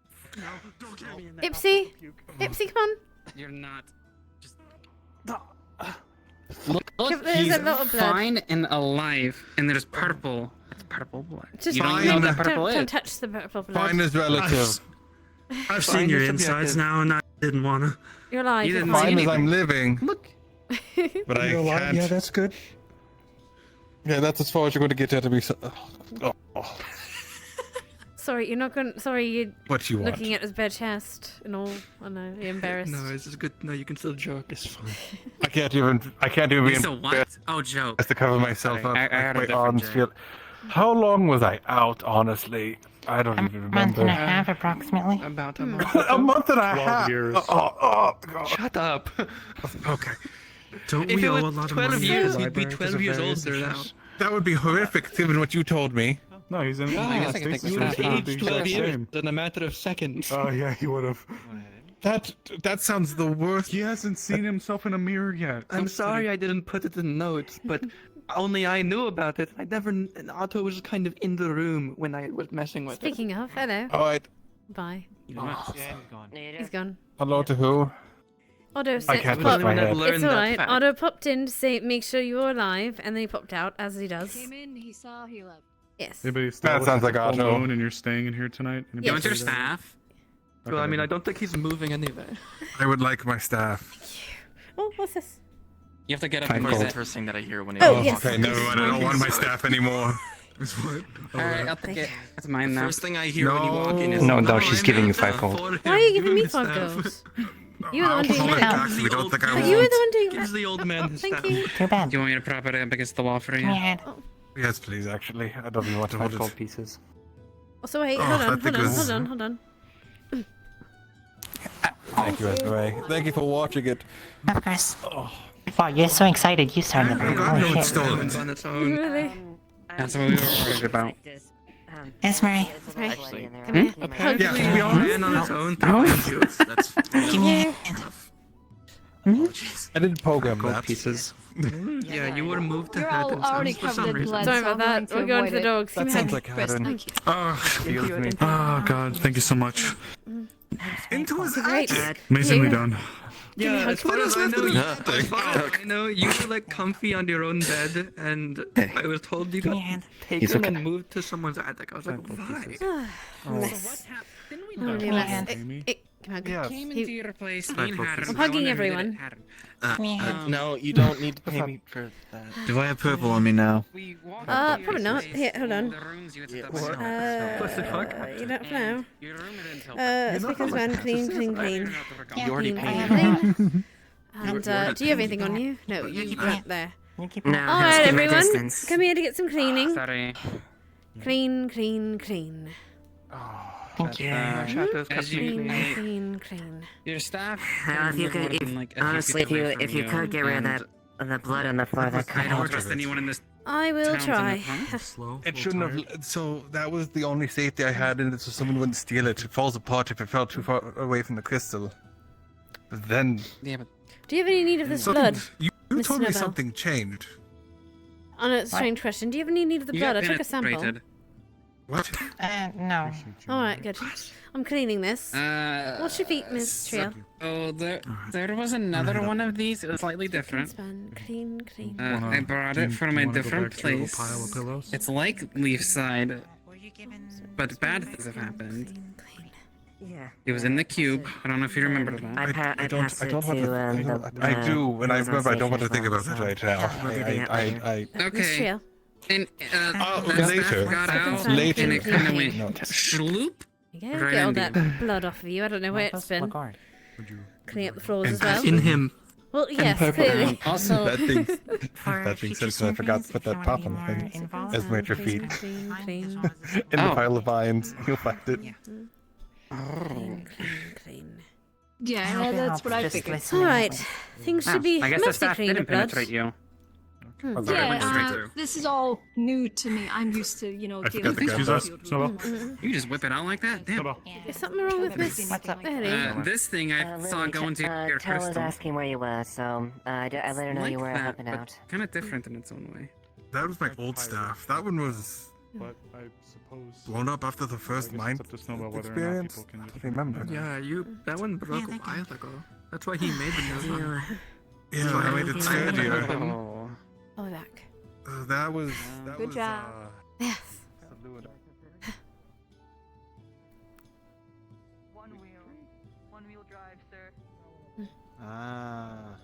Ipsy, come on. You're not. Just. Look, Look, there's he's a lot of blood. fine and alive, and there's purple. It's purple blood. Just you don't fine. know what that don't, purple don't is. touch the purple blood. Fine is relative. I've Fine seen your is insides subjective. now, and I didn't wanna. You're alive. You you're didn't see fine. Fine as I'm anything. living. Look. But I You're alive? can't. Yeah, that's good. Yeah, that's as far as you're going to get. You have to be. Sorry, you're not going. Sorry, you're What you want? looking at his bare chest and all. I know, you're embarrassed. No, this is good. No, you can still joke. It's fine. I can't even be So what? Oh, joke. Just to cover myself Sorry, up. I had a my different arms joke. feel. How long was I out? Honestly, I don't even Month and a remember. half, approximately. About a month. A month and a 12 half. years. Oh, God. Shut up. Okay. Don't If we it owe a was lot of 12 money? years, to he'd be libraries 12 of years various older now. issues? That would be horrific, given what you told me. No, he's in. Yeah, I guess I can take stasis this phase, one. it would be Aged the 12 exact years same. in a matter of seconds. Oh yeah, he would have. That sounds the worst. He hasn't seen himself in a mirror yet. I'm sorry I didn't put it in notes, but only I knew about it. Otto was kind of in the room when I was messing with it. Speaking of, hello. All right. Bye. He's gone. Hello to who? Otto I said, can't pop, lift my head. it's alright. Otto popped in to say, make sure you're alive, and then he popped out, as he does. Came in, he saw, he left. Yes. Anybody That sounds like Otto. Otto. And you're staying in here tonight? You Anybody want your say that? staff? Okay, Well, I mean, then. I don't think he's moving anyway. I would like my staff. Oh, what's this? You have to get up Fine, and cool. use That's it. the first thing that I hear when it. Oh, yes. Okay, never mind. I don't want my staff anymore. Alright, I'll take it. It's mine now. First thing I hear when you walk in is No, she's giving you 5 gold. Why are you giving me 5 goals? You were the one doing that. We don't think I You were want. the one doing Gives that. the old man his Thank staff. you. Too bad. Do you want me to prop it up against the wall for you? Come here. Yes, please. Actually, I don't even want to hold 5 it. gold pieces. So wait, Oh, hold on, that thing was- hold on. Thank you, anyway. Thank you for watching it. Of course. Wow, you're so excited. You started it. God, no, Oh, it's shit. stolen. On its own. Really? That's what we were worried about. Yes, Mary. Right. Actually, Come here. Hug Yeah, me. to be honest, Man on its own. That's Give me a hand. I didn't program Gold that. pieces. Yeah, you would have moved to You're all Haddon's already house for some covered in reason. blood. Sorry so about I'm that. going We're going to the avoid it. dogs. That Give me sounds a like hug. Haddon. Thank you. Excuse me. Oh God, thank you so much. Into his Great. Amazingly Here. done. Give me a Yeah, hug. as far as I know, Yeah. as far as I know, you were like comfy on your own bed, and I was told you Give got me a hand. taken okay. and moved to someone's attic. I was like, why? Mess. Didn't we Oh, know? really mess. Amy? Come on. Yes. Came He- into your place, Right, me and focus. Haddon. I'm I hugging wonder who did it, everyone. Haddon. no, you don't need to pay me for that. Do I have purple on me now? We walked Probably not. Here, hold on. The rooms you had Yeah, set up what? yourself. What the fuck? You don't know. Your room didn't help. Speakers man, clean. You already Clean, paid clean, me. clean. And do you have anything on you? No, you put there. You keep No, it. All just right, keep my everyone. distance. Come here to get some cleaning. Sorry. Clean, clean, clean. Thank you. As you Clean, may, clean, clean. your staff. If you can could, move if, like a few honestly, feet away if from you could get rid of and the blood on the floor, that could I don't help. trust anyone in this I will town to try. know, huh? Slow. It shouldn't have. So that was the only safety I had in it, so someone wouldn't steal it. It falls apart if it fell too far away from the crystal. But then Yeah, but Do you have any need of this blood? you Miss told me Snowbell? something changed. On a strange question. Do you have any need of the you blood? I got took a sample. penetrated. What? No. All right, good. I'm cleaning this. What's your feet, Miss Trio? Oh, there was another one of these. It was slightly different. Span. Clean, clean. I brought do it you- from do you a wanna go different back to your little place. pile of pillows? It's like Leafside, Were you given... but bad things have happened. Clean, clean. Yeah. It was in the cube. I don't know if you remember that. I passed it to I do, and I remember I don't want to think about it right now. I Miss Okay. Trio. And Oh, that later. staff got out, Later. and it kind of went No. shloop. You go. Right Get all into that blood off of you. I don't know where it's been. Regard. Clean up the floors as well. In him. Well, yes, purple. clearly. Also, that being For that being future said, I forgot to surveys, put if that you top wanna on be the more thing. involved, As my feet. Clean, clean. In the Oh. pile of vines, you'll find it. Yeah. Clean, clean, clean. Yeah, that's what I Just figured. listen All and right. listen. Things wow, should be I guess the mostly staff clean didn't of blood. penetrate you. Oh, Sorry, I went straight Yeah, through. this is all new to me. I'm used to, I dealing forgot the with Excuse the us, field. Snowball. You just whip it out like that? Damn. Is something wrong with Miss What's up? Betty? This thing I saw Lily, go into your Tell was crystal. asking where you were, so I let her know you were helping out. Kind of different in its own way. That was my old staff. That one was But I suppose blown up after the first I guess mind it's up to Snowball whether or not experience. people can I just don't remember. Yeah, that one broke a while ago. That's why he made the new one. Yeah, I made it sturdier. Oh. Oh, back. That was. That Good was, job. Yes. One-wheel drive, sir. Ah.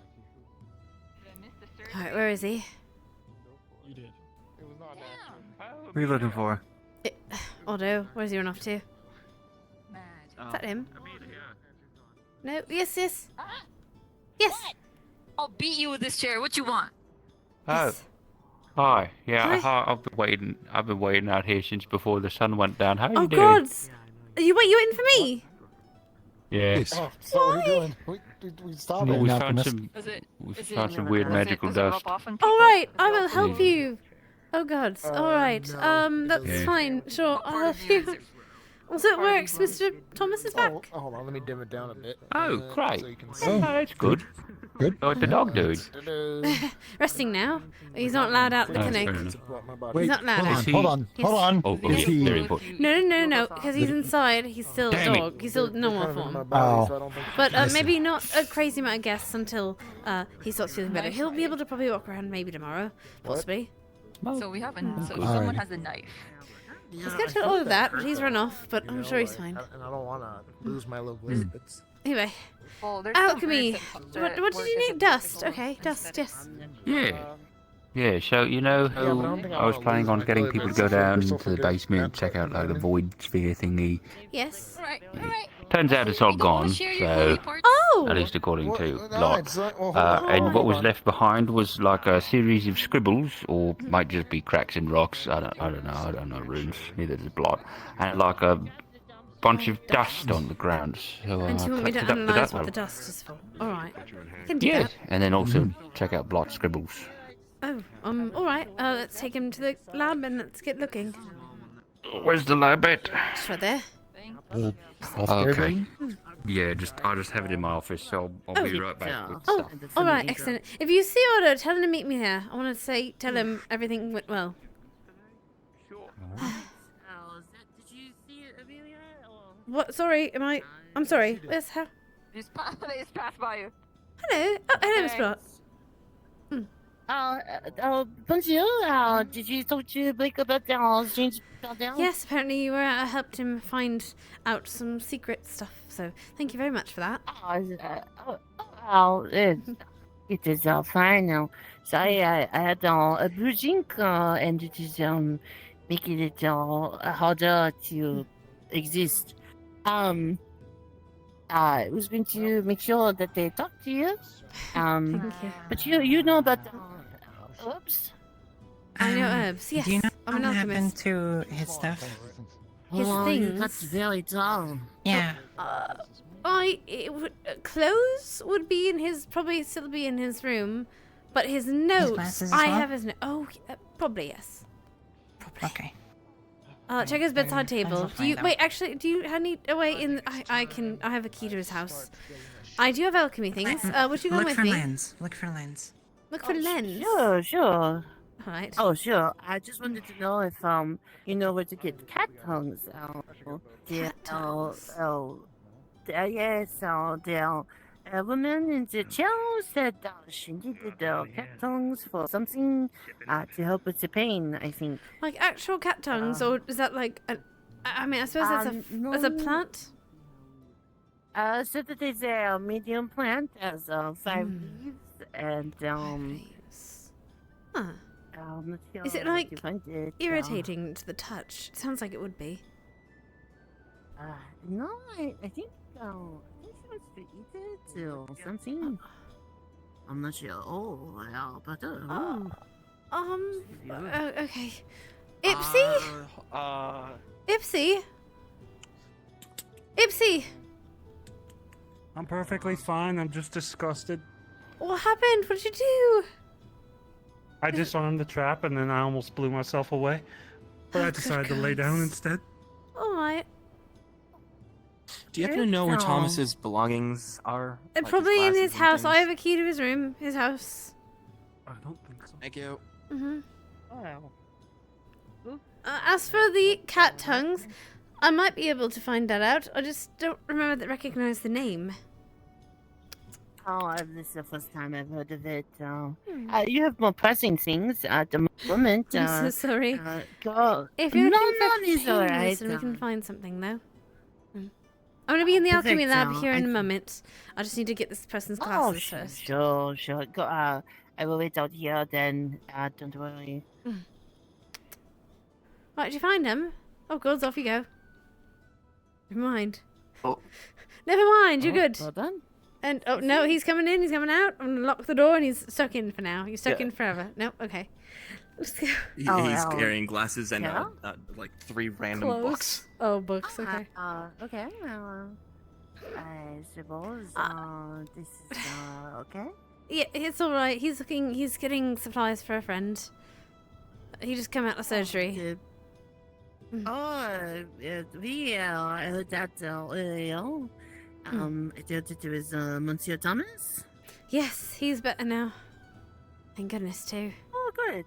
All right, where is he? You did. It was not Who are you looking for? Otto, where's he run off to? Is that him? No, yes. Yes. I'll beat you with this chair. What you want? Oh. Hi. Yeah, Hi. I've been waiting out here since before the sun went down. How are Oh, you doing? God. You waiting for me? Yes. Oh, so what are we doing? We stopped Well, it. we found some weird magical dust. All right, I will help you. Oh God. All right. That's Yeah. fine. Sure, I'll help you. So it works. Mr. Thomas is back. Oh, hold on, let me dim it down a bit. Oh, great. So you can Oh, see. that's good. Good. What the dog doing? Resting now. He's not allowed out in the Oh, clinic. fair enough. He's not allowed out. hold on. Oh, Is he- very important. No, because he's inside. He's still a dog. He's still normal form. Oh. But maybe not a crazy amount of guests until he starts feeling better. He'll be able to probably walk around maybe tomorrow, possibly. So we haven't. So Alright. someone has a knife. He's got to all of that, but he's run off. But I'm sure he's fine. And I don't want to lose my little bits. Anyway, Well, there's some alchemy. birds that come to What work did you as need? a Dust. festival. Okay, dust. Yes. Yeah. Yeah, so you know but I don't how think I was wanna planning lose on my getting toilet people to bits go for down yourself to the again. basement and check out like the void sphere thingy. Yes. Alright, alright. Turns out it's all gone, share your so holy parts? Oh! at least according to Well, Lot. it's like- well, hold on, And what was hold on. left behind was like a series of scribbles, or might just be cracks in rocks. I don't know runes. Neither does Blot. And like a bunch of dust on the ground. So And do you want me to collected up the analyze dust. what the dust is for? All right. I can do Yeah, that. and then also check out Blot's scribbles. Oh, all right. Let's take him to the lab and let's get looking. Where's the lab at? Just right there. Okay. Yeah, I'll just have it in my office, so I'll be right back with Oh, stuff. all right, excellent. If you see Otto, tell him to meet me there. I want to tell him everything went well. What? Sorry, I'm sorry. Where's how? They just passed by you. Hello. Oh, hello, Miss Blot. Bonjour. Did you talk to Blake about the strange down? Yes, apparently you helped him find out some secret stuff. So thank you very much for that. It is fine now. So I had a blue drink and it is making it harder to exist. I was going to make sure that they talk to you. Thank you. But you know about herbs? I know herbs. Yes. Do you know I'm an what happened alchemist. to his stuff? His things. That's very dull. Yeah. Clothes would be in his, probably still be in his room, but his notes. glasses as I well? have his note. Oh, probably yes. Okay. Check his bedside table. I'll Do you find wait? Actually, do you need? Oh wait, I have a key to his house. I do have alchemy things. Would you go Look with for me? lens. Look for lens. Look for lens. Sure. All right. Oh, sure. I just wanted to know if you know where to get cat tongues. Cat tongues. Yes. The woman in the chair said she needed cat tongues for something to help with the pain. I think. Like actual cat tongues, or is that like? I mean, I suppose that's a plant. So that is a medium plant, has 5 leaves, and Huh. Is it like irritating to the touch? It sounds like it would be. No, I think she wants to eat it or something. I'm not sure. Oh, yeah, but Okay. Ipsy? Ipsy! I'm perfectly fine. I'm just disgusted. What happened? What did you do? I disarmed the trap and then I almost blew myself away. But I decided to lay down instead. Alright. Do you happen to know where Thomas's belongings are? Like Probably in glasses his and house. I things? have a key to his room. His house. I don't think so. Thank you. Mm-hmm. Wow. As for the cat tongues, I might be able to find that out. I just don't recognize the name. Oh, this is the first time I've heard of it. You have more pressing things at the moment. I'm so sorry. Go. If you're looking for it's things, alright. then we can find something though. I'm gonna be in the alchemy perfect, lab here in a moment. I just need to get this person's glasses first. Sure. Go. I will wait out here then. Don't worry. Right, did you find him? Oh, God, off you go. Never mind. Oh. Never mind, you're good. Well done. And, oh, no, he's coming in, he's coming out. I'm gonna lock the door and he's stuck in for now. He's stuck in forever. No, okay. Let's go. He's carrying glasses and like 3 random Clothes. books. Oh, books, okay. Okay. Well, I suppose this is okay. Yeah, it's alright. He's getting supplies for a friend. He just came out of surgery. We heard that earlier. It was Monsieur Thomas. Yes, he's better now. Thank goodness, too. Oh, good.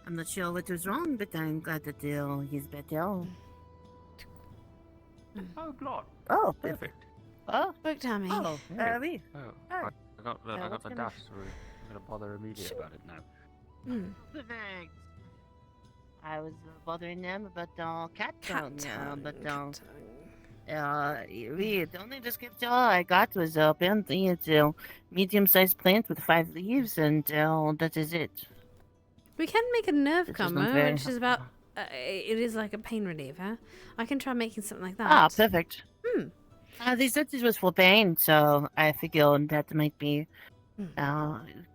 I'm not sure what was wrong, but I'm glad that he's better. Oh, God. Oh, perfect. Oh, Book Tommy. Oh, we. Oh, Hi. I got the what's gonna- dust. We're gonna bother Amelia about it now. Perfect. I was bothering them about cat tongue, but the only description I got was apparently it's a medium-sized plant with 5 leaves, and that is it. We can make a nerve This is not comber, very which is about. It is like a pain reliever. I can try making something like that. Ah, perfect. They said this was for pain, so I figured that might be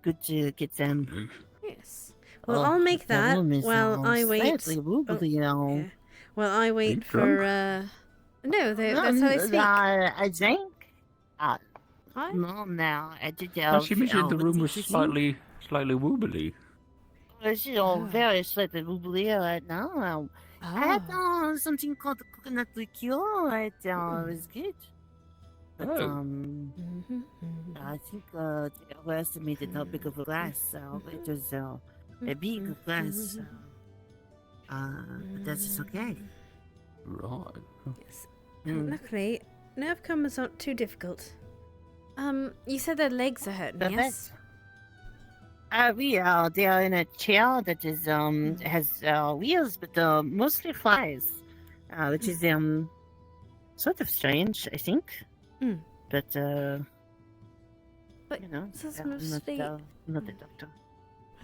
good to get them. Yes. Well, I'll make that while I wait. Slightly wobbly, yeah. While I wait for. No, that's how they speak. I think. No, now I did. She mentioned the room was slightly wobbly. She's all very slightly wobbly right now. I had something called coconut liqueur. It was good. But, I think they overestimated how big of a glass. It was a big glass. But that's okay. Right. Yes. Luckily, nerve combers aren't too difficult. You said their legs are hurting, yes? They are in a chair that is has wheels, but mostly flies, which is sort of strange, I think. But you know, I'm not a doctor.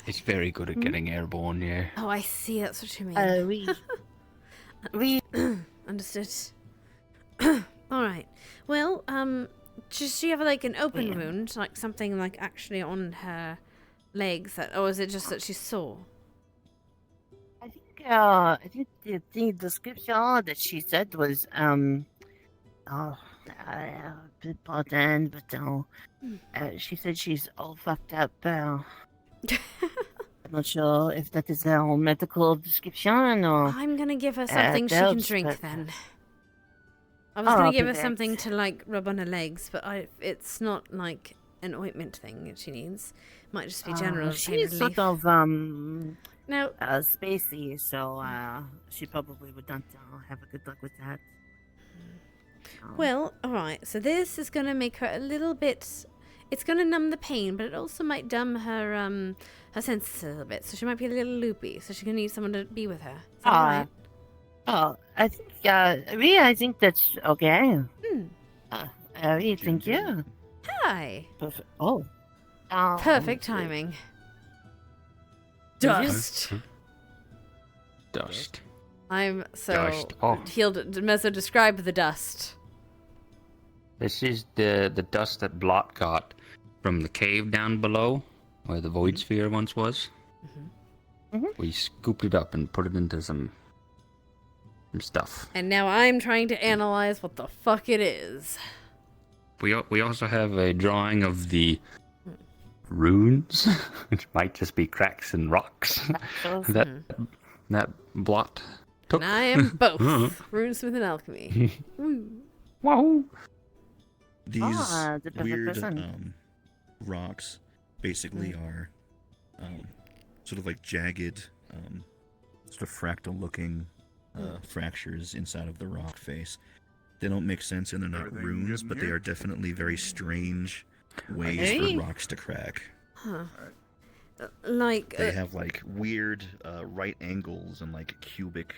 It's very good at getting airborne, yeah. Oh, I see. That's what you mean. We understood. All right. Well, does she have like an open wound, like something like actually on her legs, or is it just that she's sore? I think the description that she said was pardon, but she said she's all fucked up. I'm not sure if that is her medical description or. I'm gonna give her something she can drink then. I was gonna give her something to like rub on her legs, but it's not like an ointment thing that she needs. Might just be general. She's sort of no spacey, so she probably would not have a good luck with that. Well, all right. So this is gonna make her a little bit. It's gonna numb the pain, but it also might dumb her senses a little bit. So she might be a little loopy. So she's gonna need someone to be with her. Is that all right? I think I think that's okay. Thank you. Hi. Perfect. Perfect timing. Dust. Dust. I'm so Dust. Oh. healed. Mezzo, describe the dust. This is the dust that Blot got from the cave down below, where the void sphere once was. We scooped it up and put it into some stuff. And now I'm trying to analyze what the fuck it is. We also have a drawing of the runes, which might just be cracks and rocks. that Blot took. And I am both. Runesmith and alchemy. Wow. These weird rocks basically are sort of like jagged, sort of fractal-looking fractures inside of the rock face. They don't make sense and they're not runes, but they are definitely very strange ways for rocks to crack. Huh. Like they have like weird right angles and like cubic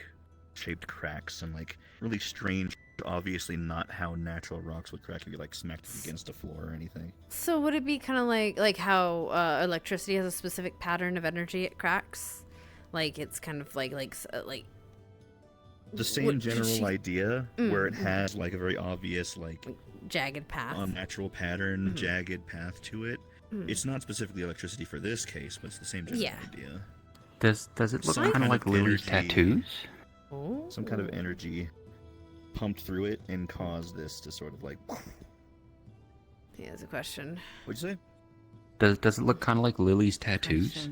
shaped cracks and like really strange, obviously not how natural rocks would crack if you like smacked it against a floor or anything. So would it be kind of like how electricity has a specific pattern of energy it cracks? Like it's kind of like the same general idea where it has like a very obvious like jagged path, unnatural pattern, jagged path to it. It's not specifically electricity for this case, but it's the same general idea. Does it look kind of like Lily's tattoos? Some kind of energy pumped through it and caused this to sort of like. Yeah, that's a question. What'd you say? Does it look kind of like Lily's tattoos?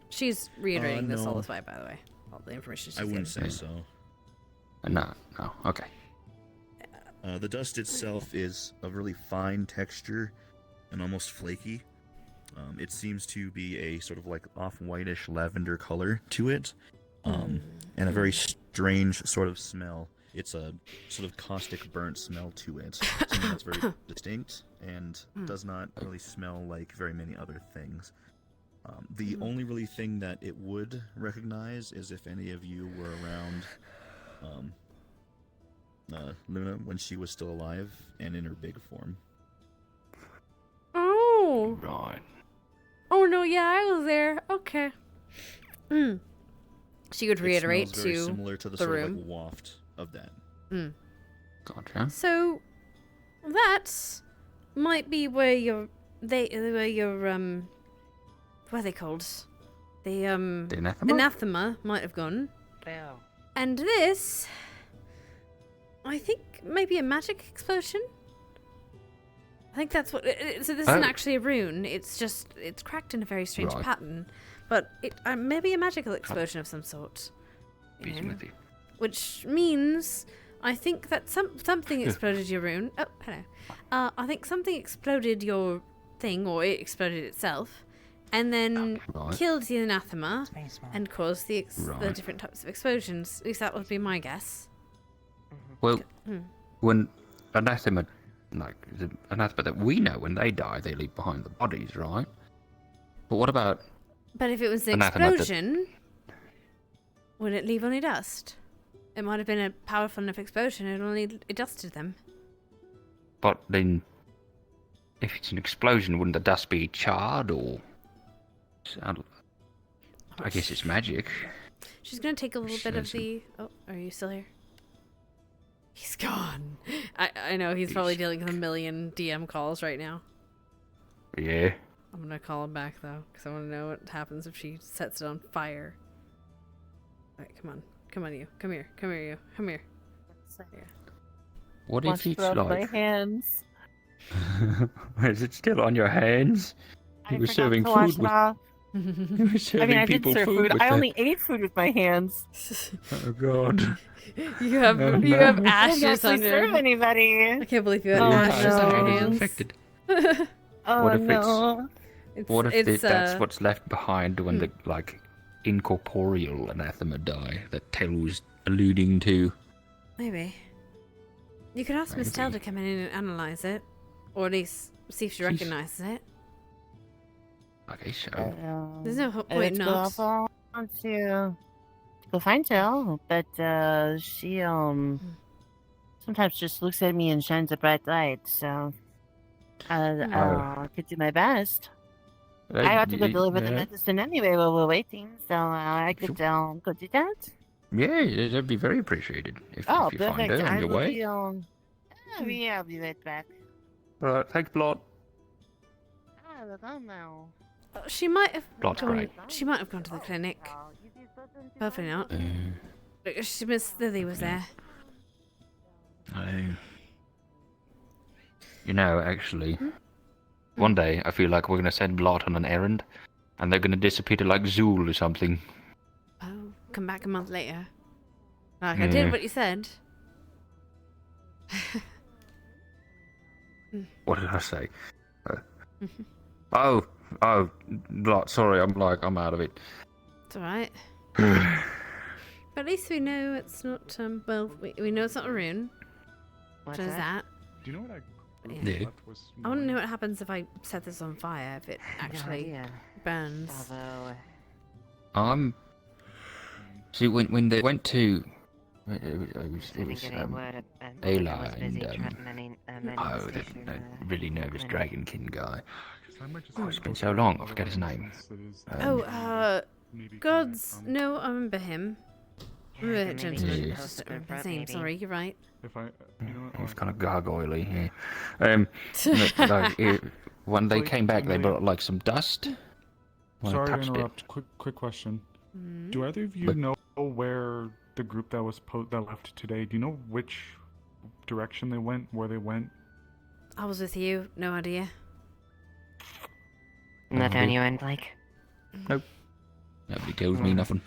She's reiterating this all this way, by the way. the information she's I wouldn't given. say so. No, okay. The dust itself is of really fine texture and almost flaky. It seems to be a sort of like off-whitish lavender color to it, and a very strange sort of smell. It's a sort of caustic burnt smell to it, something that's very distinct and does not really smell like very many other things. The only really thing that it would recognize is if any of you were around Luna when she was still alive and in her big form. Oh. Right. Oh no, yeah, I was there. Okay. She would reiterate it smells very to similar to the the sort room. of like waft of that. Gotcha. So that might be where where are they called? The anathema? anathema might have gone. Well. And this, I think, maybe a magic explosion. I think that's what. So this isn't actually a rune. It's just it's cracked in a very strange Right. pattern, but it maybe a magical explosion of some sort. Be you know? with you. Which means I think that something exploded your rune. Oh, hello. I think something exploded your thing, or it exploded itself, and then Right. killed the anathema Very small. and caused the Right. different types of explosions. At least that would be my guess. Well, Hmm. when anathema, like the anathema that we know, when they die, they leave behind the bodies, right? But what about But if it was an Anathema that- explosion, would it leave only dust? It might have been a powerful enough explosion. It dusted them. But then, if it's an explosion, wouldn't the dust be charred or? I guess it's magic. She's gonna take a little bit of Says the. Oh, are you still here? He's gone. I know he's probably dealing with a million DM calls right now. Yeah. I'm gonna call him back though, because I want to know what happens if she sets it on fire. Alright, come on, you, come here, you, come here. Yeah. What Wants if to it's rub my like? hands. Is it still on your hands? You were forgot serving to wash food it with. off. You were serving I mean, I did people serve food. with I that. only ate food with my hands. Oh God. You have Oh, you no. have I didn't ashes actually on your. serve anybody. I can't believe you had Oh, ashes on your no. hands. Infected. Oh What if no. What if that's uh, what's left behind when the like incorporeal anathema die that Tell was alluding to? Maybe. You could ask Miss Tell to come in and analyze it, or at least see if she recognizes it. I guess so. There's no point Let's go not. off on to go find Tell, but she sometimes just looks at me and shines a bright light. So I could do my best. I got to go deliver the medicine anyway while we're waiting, so I could go do that. Yeah, that'd be very appreciated if Oh, you find perfect. her on I your will way. be I'll be right back. Right, thanks, Blot. Look on now. She might have Blood's gone. great. She might have gone to the clinic. Hopefully not. Miss Lily was there. You know, actually, one day I feel like we're gonna send Blot on an errand, and they're gonna disappear to like Zool or something. Oh, come back a month later. Like I did Yeah. what you said. What did I say? Oh, Blot. Sorry, I'm out of it. It's alright. But at least we know it's not. Well, we know it's not a rune. What's There's that. Do you know what I? Yeah. I want to know what happens if I set this on fire. If it actually idea. burns. Although, See, when they went to, it was getting a word and Ayla was busy and many that really nervous dragonkin guy. I might just Oh, it's been so long, I forget his name. Gods. No, I remember him. I remember that gentleman. maybe I just don't remember his name. Sorry, you're right. If I, He's kind of gargoyley. Yeah. When they came back, they brought like some dust. When I Sorry to touched it. interrupt. Quick question. Do either of you know where the group that was that left today? Do you know which direction they went? Where they went? I was with you. No idea. not on your end, like. Nope. Nobody tells me nothing.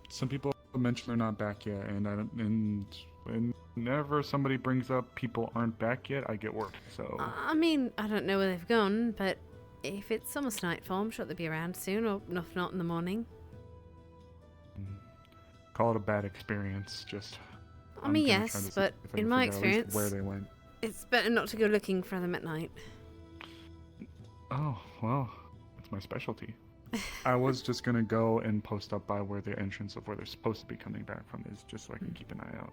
Some people mention they're not back yet, and I don't. And whenever somebody brings up people aren't back yet, I get worried. So. I mean, I don't know where they've gone, but if it's almost nightfall, I'm sure they'll be around soon, or if not in the morning. Call it a bad experience. Just. I mean, I'm gonna yes, try to see but if I in can my figure out at least experience, where they went. it's better not to go looking for them at night. Oh well, it's my specialty. I was just gonna go and post up by where the entrance of where they're supposed to be coming back from is, just so I can keep an eye out.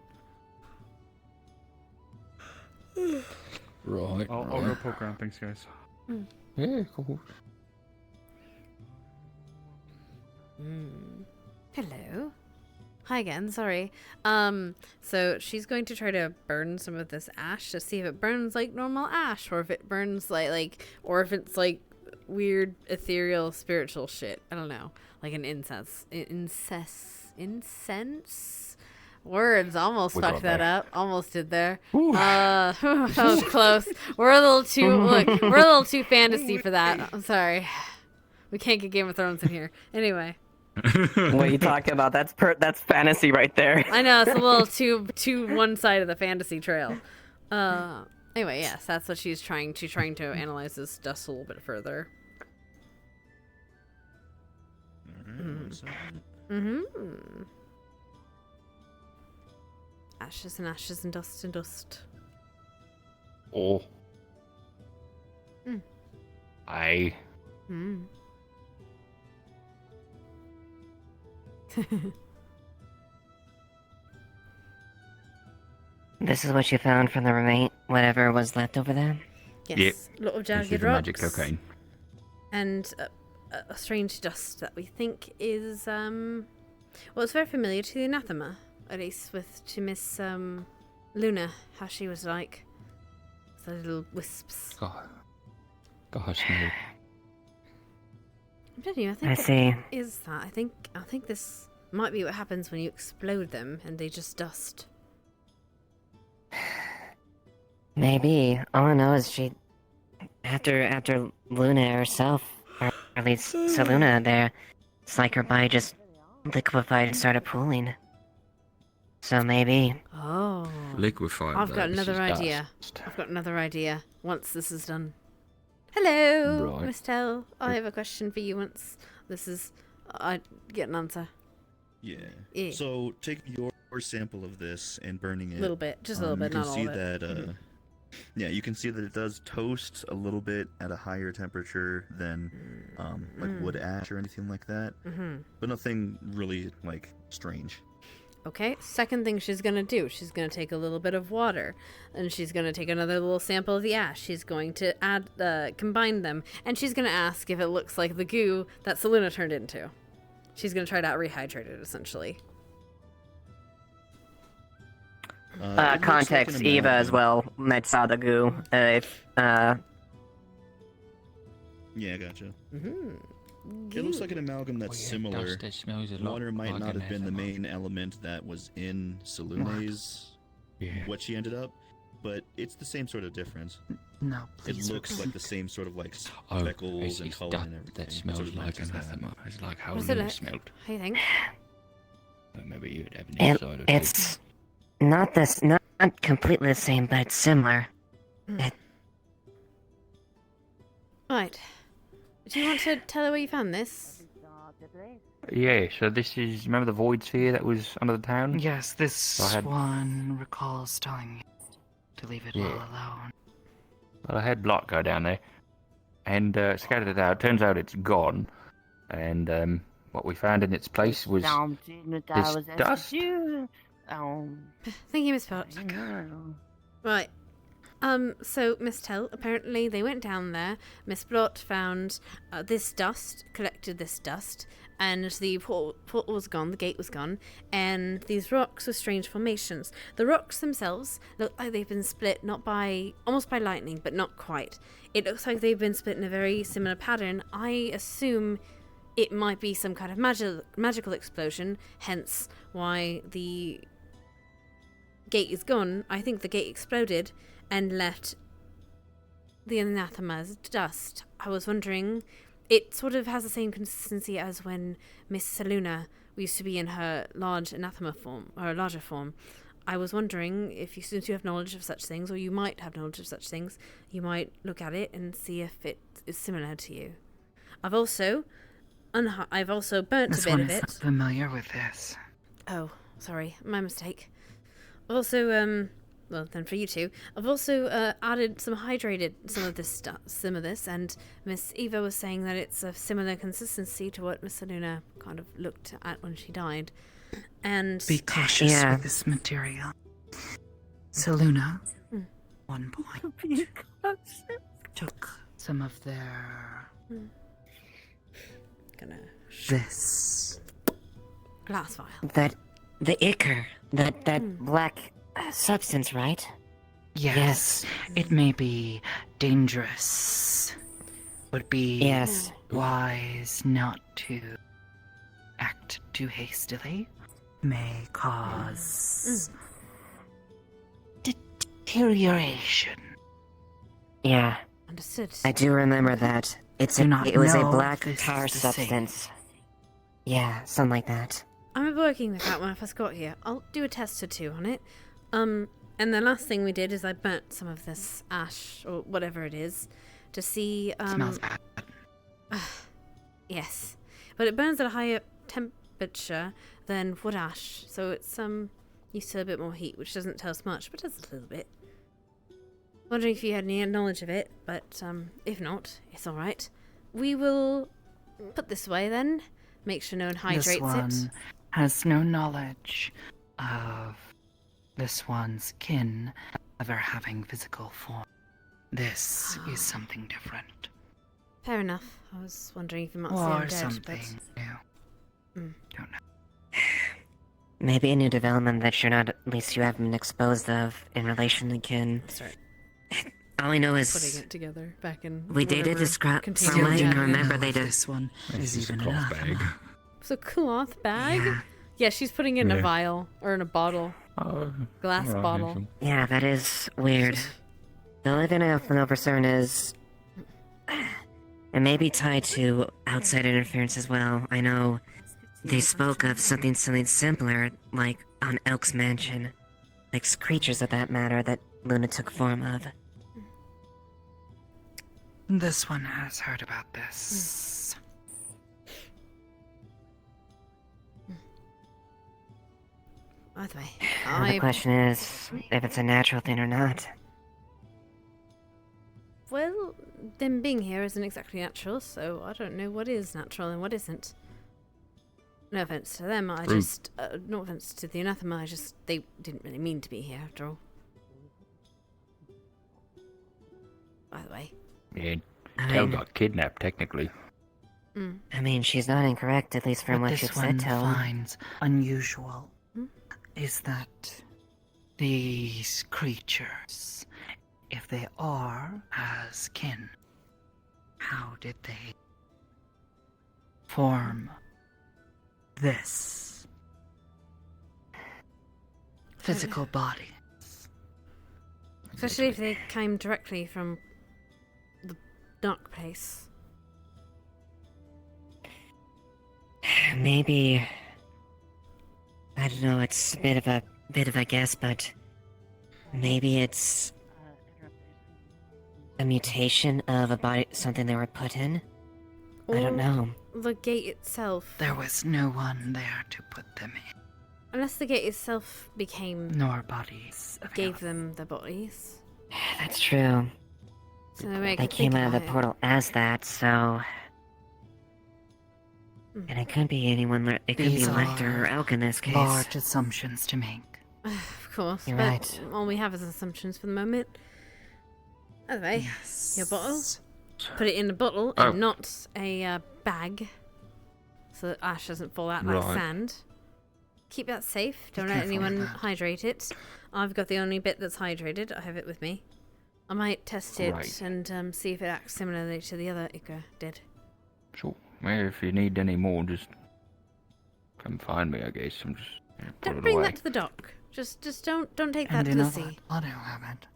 Right. I'll go poke around. Thanks, guys. Yeah, cool. Hello. Hi again, sorry. So she's going to try to burn some of this ash to see if it burns like normal ash, or if it burns or if it's like weird ethereal spiritual shit. I don't know. Like an incense. Words, almost We fucked got that there. up. Almost did there. That was close. We're a little too fantasy for that. I'm sorry. We can't get Game of Thrones in here. Anyway. What are you talking about? That's fantasy right there. I know, it's a little too one side of the fantasy trail. Anyway, yes, that's what she's trying to analyze this dust a little bit further. Ashes and ashes and dust and dust. Oh. Mm. Aye. This is what you found from the remain, whatever was left over there? Yes, a lot of This is jagged the magic rocks. cocaine. And a strange dust that we think is, well, it's very familiar to the anathema, at least to Miss, Luna, how she was like. The little wisps. Gosh, no. I'm telling you, I think I see. it is that. I think this might be what happens when you explode them and they just dust. Maybe. All I know is she, after Luna herself, or at least Saluna there, it's like her body just liquefied and started pooling. So maybe. Oh. Liquefied. I've got another idea. Once this is done. Hello, Right. Miss Tell. I have a question for you once I get an answer. Yeah. So take your sample of this and burning it. Little bit, just a little bit, You not can all see of it. that. Yeah, you can see that it does toast a little bit at a higher temperature than like wood ash or anything like that. But nothing really like strange. Okay, second thing she's gonna do, she's gonna take a little bit of water, and she's gonna take another little sample of the ash. She's going to combine them, and she's gonna ask if it looks like the goo that Saluna turned into. She's gonna try to rehydrate it, essentially. Context, Eva as well. Met saw the goo. Yeah, gotcha. It looks like an amalgam that's similar. dust that smells a lot Water might like not an have been the anathema. main element that was in Salune's, what she ended up, but it's the same sort of difference. No, It please. looks like the same sort of like Oh, speckles and it's color that, and everything. that smells sort of like matches that. anathema. It's like how What does it Luna look? smelled. How do you think? But maybe you'd have an insider. It's not completely the same, but it's similar. Right. Do you want to tell her where you found this? Yeah, so this is, remember the void sphere that was under the town? Yes, this So I had- one recalls telling me to leave it Yeah. all alone. Well, I had Block go down there and scattered it out. Turns out it's gone. And what we found in its place was this dust. Thank you, Miss Pot. Right. So, Miss Tell, apparently they went down there. Miss Blot found this dust, collected this dust, and the portal was gone, the gate was gone, and these rocks were strange formations. The rocks themselves look like they've been split almost by lightning, but not quite. It looks like they've been split in a very similar pattern. I assume it might be some kind of magical explosion, hence why the gate is gone. I think the gate exploded and left the anathema's dust. I was wondering it sort of has the same consistency as when Miss Saluna used to be in her large anathema form, or a larger form. I was wondering if you, since you have knowledge of such things, or you might have knowledge of such things, you might look at it and see if it is similar to you. I've also burnt This a bit one of is it. familiar with this. Oh, sorry, my mistake. I've also, well, then for you two, I've also added some of this, and Miss Eva was saying that it's a similar consistency to what Miss Saluna kind of looked at when she died. And Be cautious with this material. Saluna, one point, took some of their this glass vial. That the ichor, that black substance, right? Yes, it may be dangerous. Would be wise not to act too hastily. May cause deterioration. Yeah. Understood. I do remember that. It was a black tar substance. Yeah, something like that. I remember working with that when I first got here. I'll do a test or two on it. And the last thing we did is I burnt some of this ash, or whatever it is, to see... Smells bad. Yes. But it burns at a higher temperature than wood ash, so it's used to a bit more heat, which doesn't tell us much, but does a little bit. Wondering if you had any knowledge of it, but if not, it's alright. We will put this away then. Make sure no one hydrates This one it. has no knowledge of this one's kin ever having physical form. This is something different. Fair enough. I was wondering if you might see Or him dead, something but... new. Don't know. Maybe a new development that you're not, at least you haven't been exposed of in relation to kin. Sorry. All I know is Putting it together back in... we did describe. container From what I we can had. remember, they did. This one is even a cloth bag. It's a cloth bag? Yeah, she's putting it in a Yeah. vial, or in a bottle. Glass bottle. Yeah, that is weird. The only thing I know for certain is it may be tied to outside interference as well. I know they spoke of something simpler, like on Elk's mansion, like creatures of that matter that Luna took form of. This one has heard about this. Either way, The question is if it's a natural thing or not. Well, them being here isn't exactly natural, so I don't know what is natural and what isn't. No offense to them, no offense to the anathema, they didn't really mean to be here after all. By the way. Yeah, I Tel mean- got kidnapped, technically. I mean, she's not incorrect, at least from What what this you've one said, Tel. finds unusual is that these creatures, if they are as kin, how did they form this physical body? Especially if they came directly from the dark place. Maybe, I don't know, it's a bit of a guess, but maybe it's a mutation of a body, something they were put in. I don't know. The gate itself. There was no one there to put them in, Unless the gate itself became... nor bodies. Gave them the bodies. That's true. So they They came out of the portal as that, so... And it could be anyone, it could These be Lecter are or Elk in this case. large assumptions to make. Of course, You're but right. all we have is assumptions for the moment. Anyway, your bottle. Put it in a bottle Oh. and not a bag, so that ash doesn't fall out like Right. sand. Keep that safe. Don't let careful with anyone that. hydrate it. I've got the only bit that's hydrated. I have it with me. I might test it Right. and see if it acts similarly to the other ichor did. So, well, if you need any more, just come find me, I guess. I'm just gonna put Don't it bring away. that to the dock. Just don't take that And to you the know sea. what? I don't have it.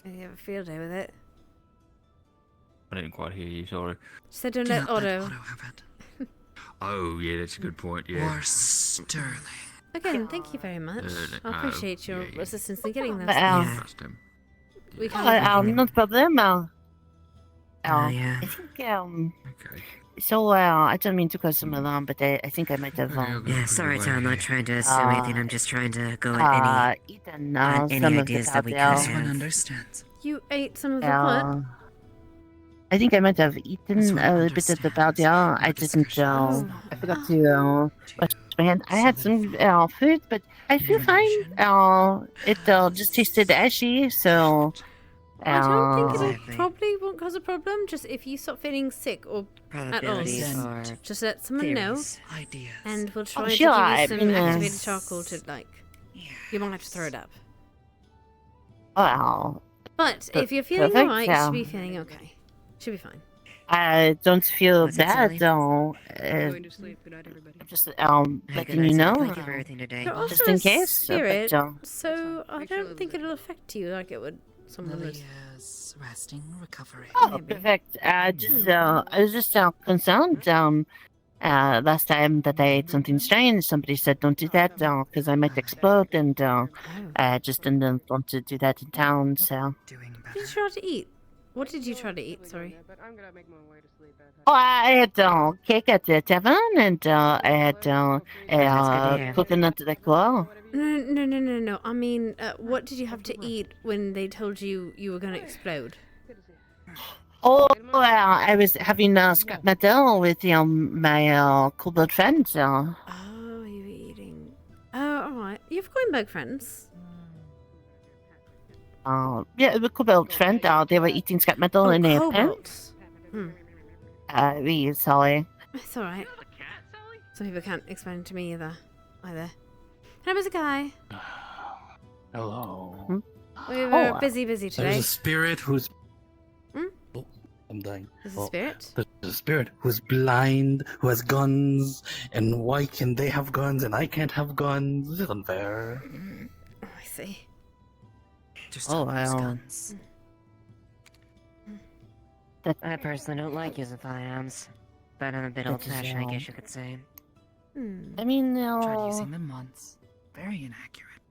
You have a field day with it. I didn't quite hear you. Sorry. Said don't let Otto. have it. Oh yeah, that's a good point. Yeah. Or Sterling. Again, thank you very much. I appreciate your assistance in getting this. Trust him. We can. No problem. yeah. I think So I don't mean to cause some alarm, but I think I might have. Yeah, sorry, Tom. I'm not trying to assume anything. I'm just trying to go at eaten any some of ideas the that we could powder. have. Understands. You ate some of the what? I think I might have eaten a little bit of the powder. I didn't. I forgot to wash my hand. I had some food, but I feel fine. It just tasted ashy, so. I don't think it probably won't cause a problem. Just if you stop feeling sick or at all, just let someone know, and we'll try to give you some activated charcoal to You won't have to throw it up. Well. But if you're feeling alright, you should be feeling okay. Should be fine. I don't feel bad though. Going to sleep. Good night, everybody. Just letting you know. Thank you for everything today. You're also Just in a case. spirit, but, so I don't think it'll affect you like it would someone would. Amelia's resting, recovering. Oh, perfect. I was just concerned. Last time that I ate something strange, somebody said don't do that because I might explode, and I just didn't want to do that in town. So. What did you try to eat? What did you try to eat? Sorry. Oh, I had cake at the tavern, and I had coconut liqueur. No. I mean, what did you have to eat when they told you you were going to explode? Oh, I was having scrap metal with my kobold friends. Oh, you were eating. Oh, alright. You've Coinberg friends. Yeah, the kobold friend. They were eating scrap metal in their pants. Really sorry. It's alright. Some people can't explain it to me either. Hello, Mr. Guy. Hello. We were busy today. There's a spirit who's. Hmm? Oh, I'm dying. There's a spirit? There's a spirit who's blind, who has guns, and why can they have guns and I can't have guns? This is unfair. Oh, I see. Just guns. I personally don't like using firearms, but I'm a bit old-fashioned, I guess you could say. I mean, Tried using them once. Very inaccurate.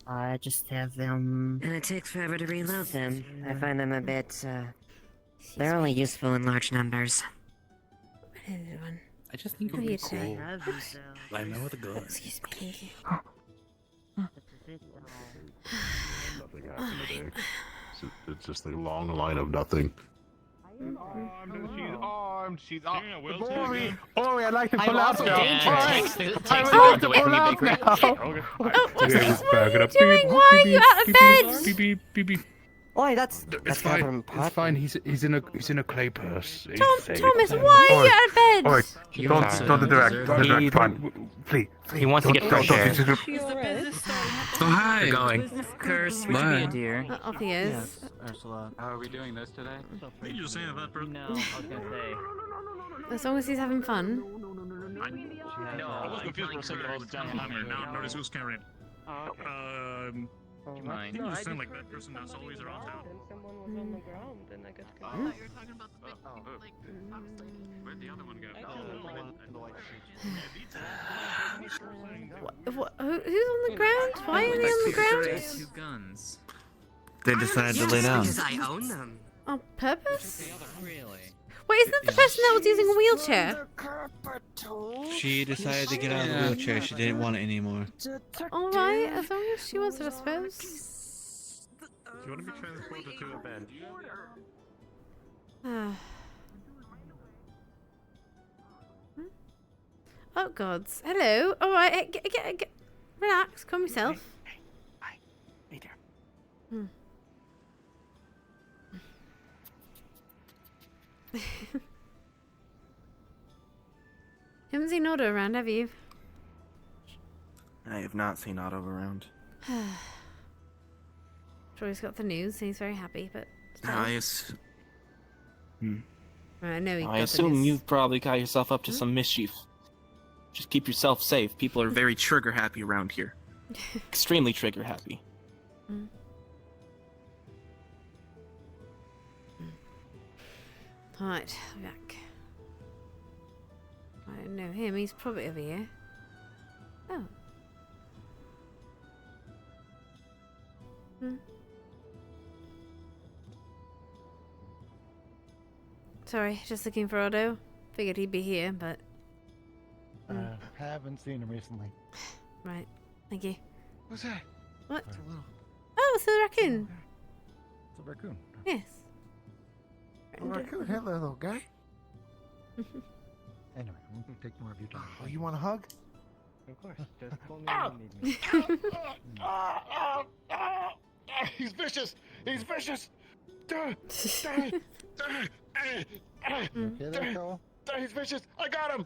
I just have them. And it takes forever to reload them. I find them a bit, they're only useful in large numbers. I just think it How would are be you today? cool. I know with a gun. Excuse me, thank you. Alright. It's just a long line of nothing. She's armed. Ori, I'd like to pull out now. I would like to pull out now. What are you doing? Why are you out of bed? Oi, that's It's fine. It's fine. He's in a clay purse. He's safe. Thomas, why are you out of bed? Alright, don't direct. Don't direct. Fine. Please. He wants to get fresh air. Oh, hi. Going. Curse, would you be a dear? Off he is. Ursula. How are we doing this today? You just saying that, bro. No, I was gonna say. As long as he's having fun. I was confused for a second. I was down behind me. Now notice who's carrying. Do you mind? You just sound like that person that's always around town. Someone was on the ground, and I got Oh, caught. you're talking about the big Where'd the other one go? Who's on the ground? Why are they on the ground? Two guns. They decided to lay down. Because I own them. On purpose? Really? Wait, isn't that the person that was using a wheelchair? She decided to get out of the wheelchair. She didn't want it anymore. Alright, as long as she wants it, I suppose. Do you want to be transported to a bed? Oh gods. Hello. Alright, get relax, calm yourself. Hey there. You haven't seen Otto around, have you? I have not seen Otto around. Sure, he's got the news. He's very happy, but still. I know he got I the assume news. you've probably got yourself up to some mischief. Just keep yourself safe. People are Very trigger happy around here. extremely trigger happy. Right, back. I don't know him. He's probably over here. Oh. Sorry, just looking for Otto. Figured he'd be here, but... Haven't seen him recently. Right, thank you. What's that? What? It's a little... Oh, it's a raccoon. It's a raccoon. Yes. A raccoon. Hello, little guy. Anyway, I'm gonna take more of your time. Oh, you want a hug? Of course. Just call me when you need me. He's vicious! He's vicious! Okay, there, Cole. He's vicious! I got him!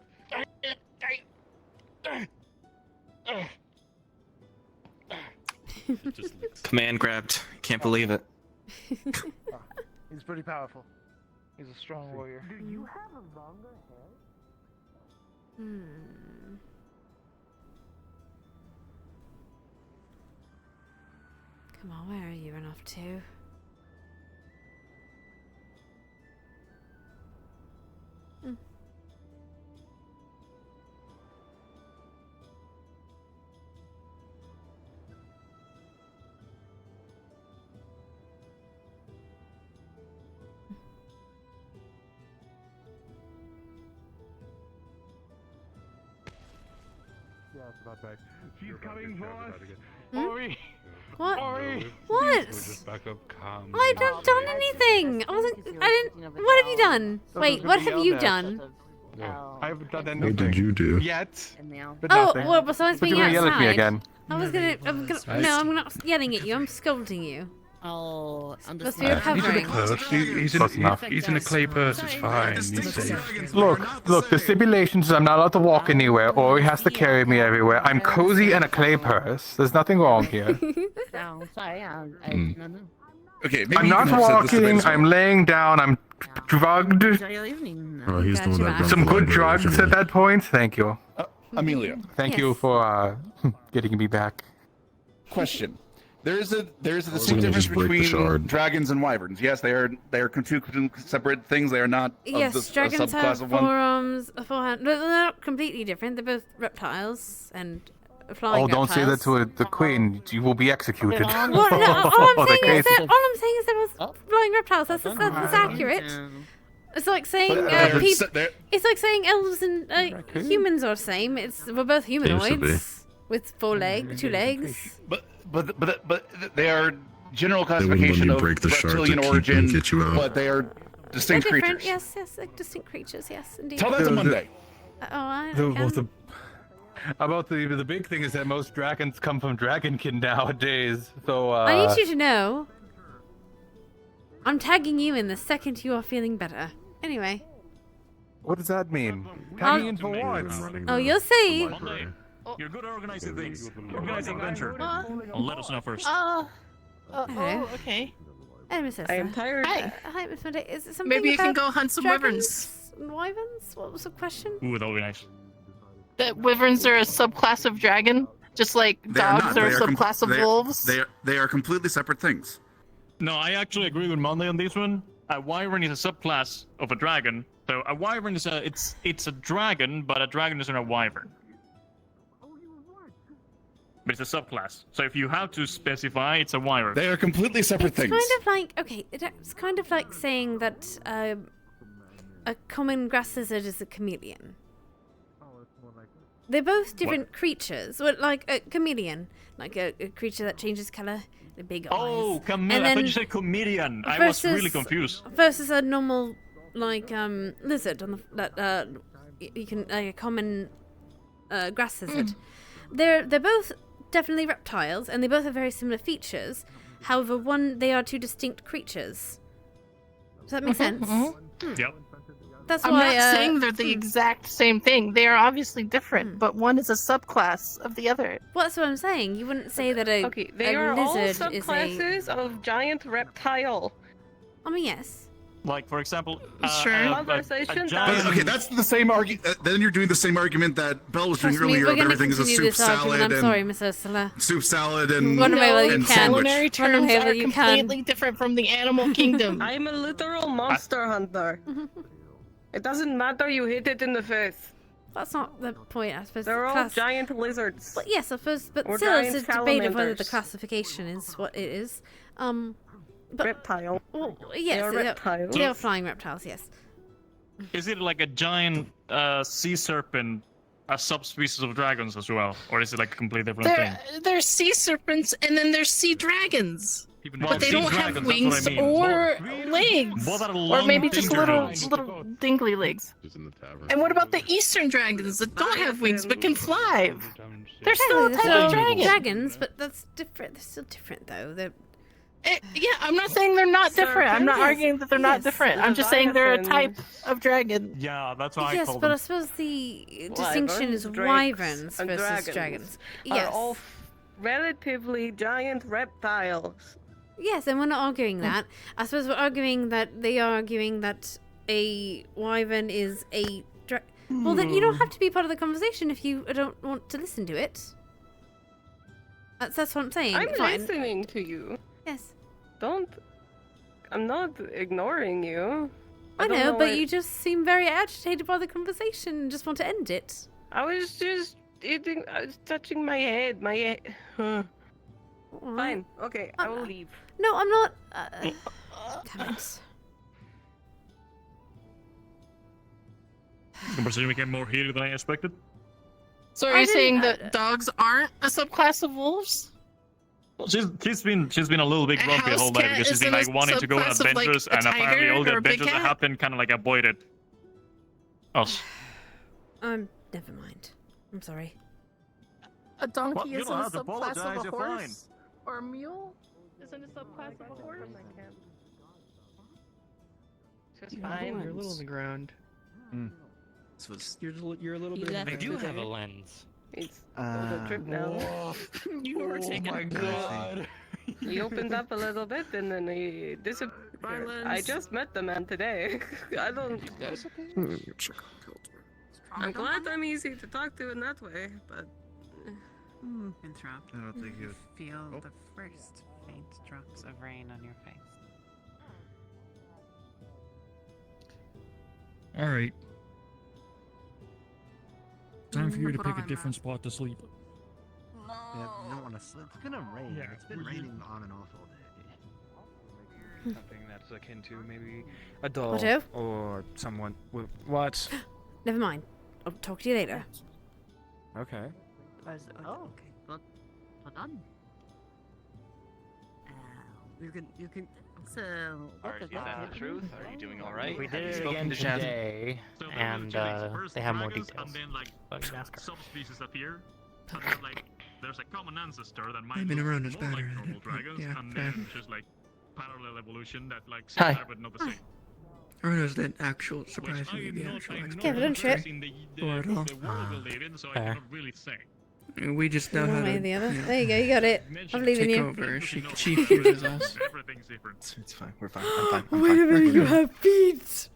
Command grabbed. Can't believe it. He's pretty powerful. He's a strong warrior. Do you have a longer hair? Come on, where are you run off to? Yeah, it's about back. She's coming for us. Ori! What? Ori! What? We're just back up calm. I haven't done anything! I didn't... What have you done? Wait, what have you done? I haven't done anything. What did you do? Yet. But Oh, nothing. well, besides But being you're gonna outside. yell at me again. I'm not yelling at you, I'm scolding you. Oh, Because you're recovering. He's in a clay purse, it's fine. He's safe. Look, the stipulations is I'm not allowed to walk anywhere, or he has to carry me everywhere. I'm cozy in a clay purse. There's nothing wrong here. No, sorry, I Hmm. don't know. Okay, maybe I'm you not can offset this walking, debate. I'm laying down, I'm drugged. Oh, he's the one that Some broke the good library, drugs at that point. Thank you. Amelia. Thank you for getting me back. Question. There's a gonna distinct difference just break the between shard. dragons and wyverns. Yes, they are two separate things. They are not Yes, of the, a dragons subclass have of one. forearms, a forehand. They're not completely different. They're both reptiles and flying Oh, don't say that reptiles. to the queen. You will be executed. Well, no, all I'm The saying is case- they're both flying reptiles. That's accurate. It's like saying it's like saying elves and humans are the same. We're both humanoids with two legs. But they are general They wouldn't let classification me of break the shard to reptilian keep and origin, get you out. but they are They're distinct different. creatures. Yes, they're distinct creatures. Yes, indeed. Tell that to Monday. About the big thing is that most dragons come from dragonkin nowadays. So I need you to know. I'm tagging you in the second you are feeling better. Anyway. What does that mean? I'll- Tagging in for what? Oh, you'll see. You're good at organizing things. Organize an adventure. Uh, Let us know first. Okay. Hey, Miss Esther. I am tired. Hi, Miss Monday. Is it something Maybe you can about go hunt some dragons and wyverns? What was the question? Ooh, that would be nice. That wyverns are a subclass of dragon, just like They are dogs not. are a They subclass of they- wolves. They are completely separate things. No, I actually agree with Monday on this one. A wyvern is a subclass of a dragon. So a wyvern is it's a dragon, but a dragon isn't a wyvern. But it's a subclass. So if you have to specify, it's a wyvern. They are completely separate It's kind of like it's kind of like saying that a common grass lizard is a chameleon. They're both different creatures. Well, like a chameleon, like a creature that changes color, the big eyes. Oh, And I thought then you said comedian. I was really confused. Versus a normal, like lizard on the that you can a common grass lizard. They're both definitely reptiles, and they both have very similar features. However, they are two distinct creatures. Does that make sense? Yep. That's I'm why. not saying they're the exact same thing. They are obviously different, but one is a subclass of the other. Well, that's what I'm saying. You wouldn't say that a Okay, they a are all lizard is a. subclasses of giant reptile. I mean, yes. Like, for example, Sure. giant- But, okay, that's the same argument. Then you're doing the same argument that Belle was doing Trust me, earlier. we're Of gonna everything is a continue soup this argument. salad I'm sorry, Miss Ursula. soup salad and One of my and you can. sandwich. Culinary One of terms my are you can. completely different from the animal kingdom. I'm a literal monster hunter. It doesn't matter, you hit it in the face. That's not the point, I suppose. They're the all class- giant lizards. But yes, I suppose. But Or still, it's giant a debate of whether the salamanders. classification is what it is. But, reptile. Well, yes, They are reptiles. They are flying reptiles. Yes. Is it like a giant sea serpent, a subspecies of dragons as well, or is it like a completely different thing? There's sea serpents and then there's sea dragons. Well, But they sea don't have dragons, wings that's what I mean. or legs. What are Or maybe long just fingernails? little dingly legs. And what about the eastern dragons that don't have wings but can fly? They're still a type of dragon. Dragons, but that's different. They're still different, though. They're. Yeah, I'm not saying they're not different. I'm not Yes, arguing that they're not yes. different. I'm just saying they're a type of dragon. Yeah, that's what I Yes, called but I them. suppose the distinction is Drakes, wyverns and versus dragons. Are Yes. all relatively giant reptiles. Yes, and we're not arguing that. I suppose we're arguing that they are arguing that a wyvern is a Well, then you don't have to be part of the conversation if you don't want to listen to it. That's what I'm saying. I'm Fine. listening to you. Yes. I'm not ignoring you. I don't know, but what- you just seem very agitated by the conversation and just want to end it. I was just eating. I was touching my head. My head. Fine. Okay, I will leave. No, I'm not. Damn it. The conversation became more heated than I expected. So are you saying that dogs aren't a subclass of wolves? Well, she's been a little bit A grumpy the whole house night cat because she's been isn't like a wanting to go on subclass of, like, adventures, a and apparently tiger all the or a big adventures that cat? have been kind of like avoided us. Never mind. I'm sorry. A donkey Well, you isn't don't a have to subclass apologize, of a you're fine. horse? Or a mule? Isn't a subclass of a horse? Just You're fine. a little on the ground. This was You're a little bit. left I do it have a there. lens. It's a trip now. You were taking my god. He opened up a little bit and then he disappeared. I just met the man today. I don't. I'm glad I'm easy to talk to in that way, but. Interrupt. I don't think you. Feel the first faint drops of rain on your face. All right. Time for you to pick a different spot to sleep. Yeah, you don't want to sleep. It's gonna rain. Yeah, It's been raining on and off all day. Something that's akin to maybe a doll What? or someone with what? Never mind. I'll talk to you later. Okay. Okay. Well done. You can. So. Is that the truth? Are you doing all right? We Have you did it spoken again to Jasmine? today, So there and was two things. First, they have more dragons, details. And then like But you can ask her. subspecies appear, and then like there's a common ancestor that might I've been look around this more like better. normal dragons, Yeah, and fair. then just like parallel evolution that like Hi. similar but not the same. Arona's the actual, surprisingly, the actual expert. don't trip. In the Or at all. world we live in, so I Fair. cannot really say. We just know One how way to or the other. you know, There you go. You got it. I believe in take you. over. She fuses us. Everything's different. It's fine. We're fine. I'm fine. I'm Wait a fine. minute, you have feet.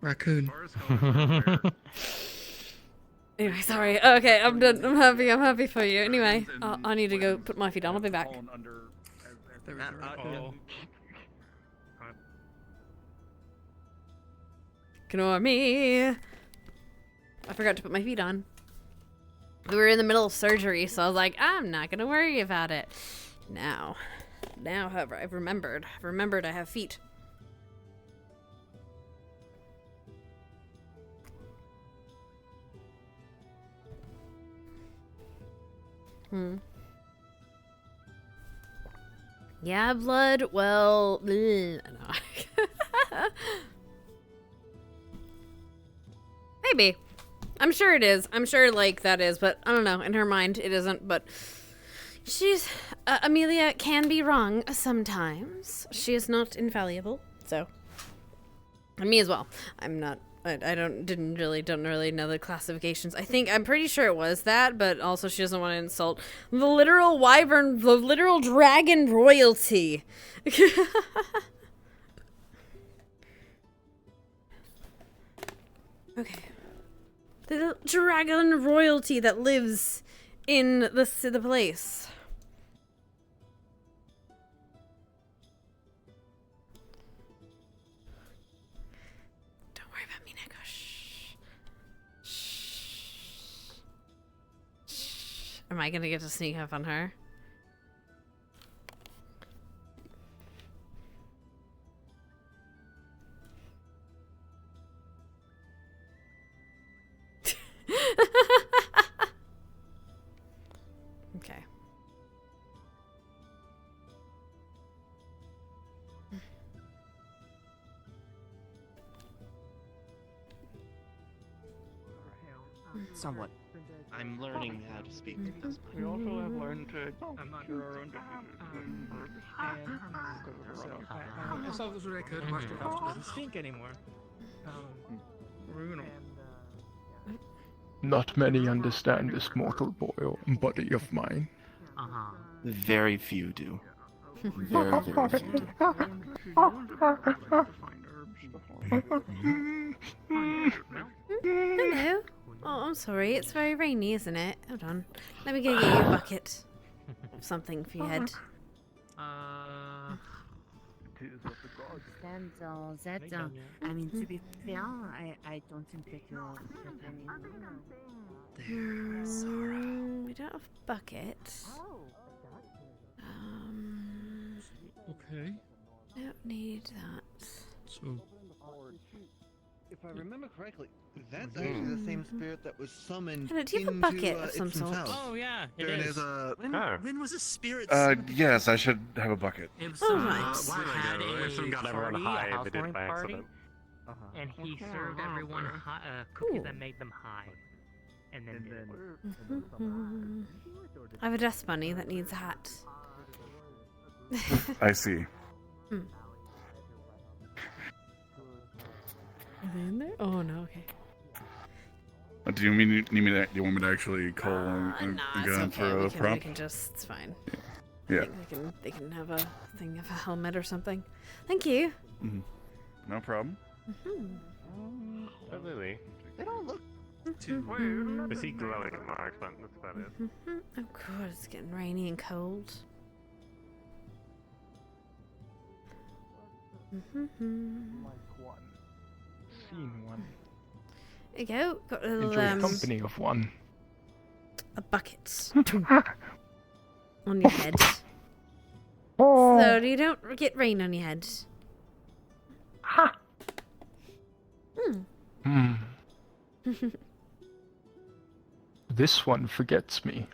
Raccoon. Anyway, sorry. Okay, I'm done. I'm happy for you. Anyway, I need to go put my feet on. I'll be back. Ignore me. I forgot to put my feet on. We were in the middle of surgery, so I was like, I'm not gonna worry about it. Now, however, I've remembered. I have feet. Yeah, blood. Well, no. Maybe. I'm sure it is. I'm sure, like, that is, but I don't know. In her mind, it isn't, but she's... Amelia can be wrong sometimes. She is not infallible, so... And me as well. I'm not... I don't really know the classifications. I'm pretty sure it was that, but also she doesn't want to insult the literal wyvern, the literal dragon royalty. Okay. The little dragon royalty that lives in the place. Don't worry about me, Nico. Shh. Shh. Shh. Am I gonna get to sneak up on her? Okay. Somewhat. I'm learning how to speak at this point. We also have learned to capture our own I saw this what I could. Watched it afterwards. Stink anymore. Not many understand this mortal body of mine. Very few do. Very, very few do. Hello. Oh, I'm sorry. It's very rainy, isn't it? Hold on. Let me go get you a bucket of something for your head. And that, I mean, to be fair, I don't think that you're We don't have a bucket. Okay. Don't need that. So. If I remember correctly, that's actually the same spirit that was summoned. Hello, do you have a into, bucket of some Ipsum's sort? house. Oh yeah, it There it is. is. When was a spirit? Yes, I should have a bucket. had Ipsum got everyone high and they did it by accident. And he served everyone cookies that made them high. And then I have a dust bunny that needs a hat. I see. Are they in there? Oh no, okay. Do you need me to? Do you want me to actually call and Nah, go it's for okay. a We prop? can just, it's fine. Yeah. I think they can have a thing of a helmet or something. Thank you. No problem. Oh, Lily. They don't look too weird. I see glowing marks, but that's about it. Oh god, it's getting rainy and cold. Scene one. There you go. Got a little Enjoy company of one. a bucket on your head. So you don't get rain on your head. This one forgets me.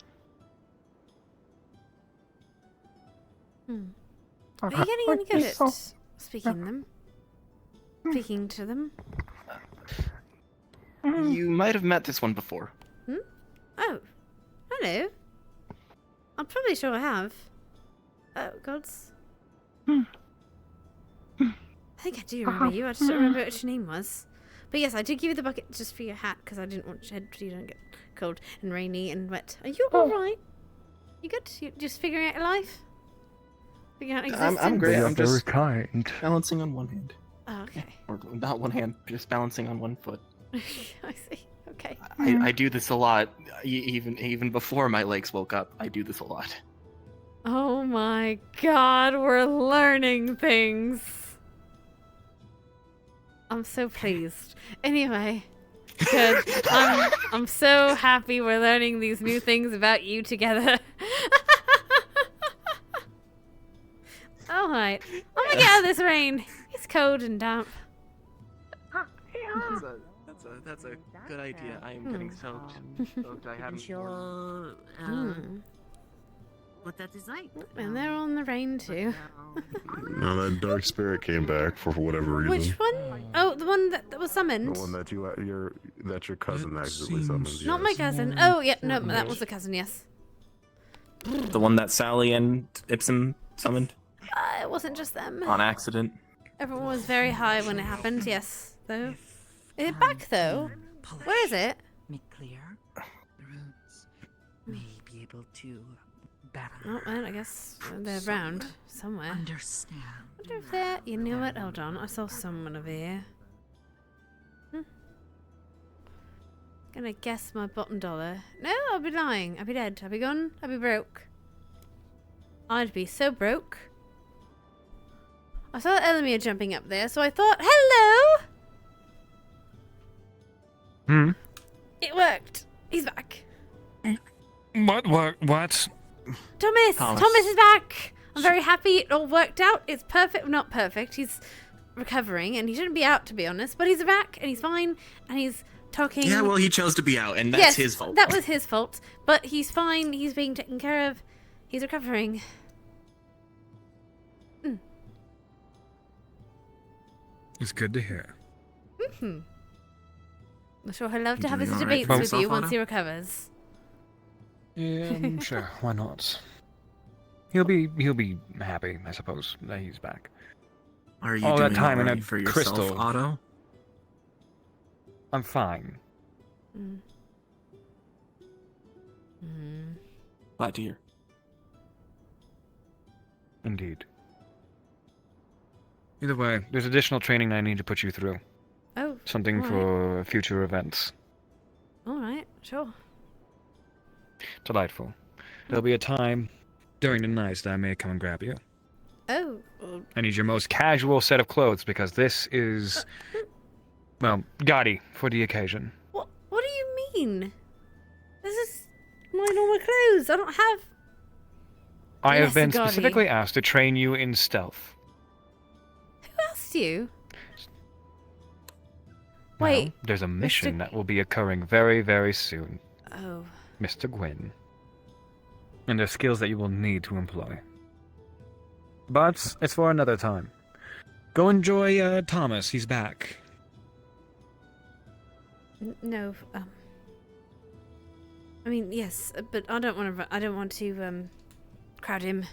Are you getting any good at speaking to them? You might have met this one before. Oh, hello. I'm probably sure I have. Oh, gods. I think I do remember you. I just don't remember what your name was. But yes, I did give you the bucket just for your hat because I didn't want your head so you don't get cold and rainy and wet. Are you alright? You good? You just figuring out your life? Figuring out existence? I'm great. I'm very just kind. balancing on one hand. Oh, okay. Or not one hand, just balancing on one foot. I see. Okay. I do this a lot, even before my legs woke up. I do this a lot. Oh my god, we're learning things. I'm so pleased. Anyway, good. I'm so happy we're learning these new things about you together. Alright. I'm gonna get out of this rain. It's cold and damp. That's a good idea. I am getting soaked. I haven't. Sure. What that is like. And they're on the rain too. Now that dark spirit came back for whatever reason. Which one? Oh, the one that was summoned. The one that your cousin accidentally summoned. Not my cousin. Oh, yeah, no, that was the cousin, yes. The one that Sally and Ipsum summoned It wasn't just them. on accident. Everyone was very high when it happened, yes. Though. Is it back though? Where is it? Make clear. The runes may be able to better. Oh, well, I guess they're around somewhere. Understand. I wonder if they're. You know what? Hold on. I saw someone over here. Gonna guess my bottom dollar. No, I'll be lying. I'll be dead. I'll be gone. I'll be broke. I'd be so broke. I saw Amelia jumping up there, so I thought, hello! It worked. He's back. What? Thomas is back! I'm very happy it all worked out. It's perfect. Not perfect. He's recovering, and he shouldn't be out, to be honest. But he's back, and he's fine, and he's talking. Yeah, well, he chose to be out, and that's yes, his fault. That was his fault. But he's fine. He's being taken care of. He's recovering. It's good to hear. I'm sure he'll love to have his doing all debates right with for you yourself, once he recovers. Yeah, sure. Why not? He'll be happy, I suppose, that he's back. Are you all doing that time in all a right for yourself, crystal? Otto? I'm fine. Glad to hear. Indeed. Either way, there's additional training I need to put you through. Oh. Something all right. for future events. Alright, sure. Delightful. There'll be a time during the night that I may come and grab you. Oh. I need your most casual set of clothes because this is, well, gaudy for the occasion. What do you mean? This is my normal clothes. I don't have... I have Less been gaudy. specifically asked to train you in stealth. Who asked you? Well, Wait. there's a mission that will be occurring very, very soon. Oh. Mr. Gwyn. And there's skills that you will need to employ. But it's for another time. Go enjoy Thomas. He's back. No. I mean, yes, but I don't want to. I don't want to crowd him.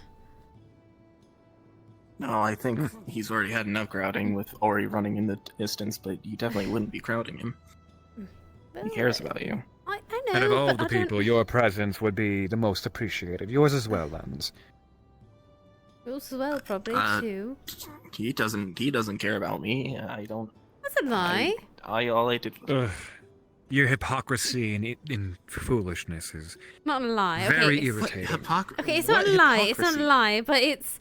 No, I think he's already had enough crowding with Ori running in the distance, but you definitely wouldn't be crowding him. He cares about you. I know. Out of all but the I don't- people, your presence would be the most appreciated. Yours as well, Lens. Yours as well, probably too. He doesn't care about me. I don't. That's a lie. All I did. Ugh. Your hypocrisy and foolishness is Not a lie. very okay, irritating. Okay, it's not a lie. It's not a lie, but it's.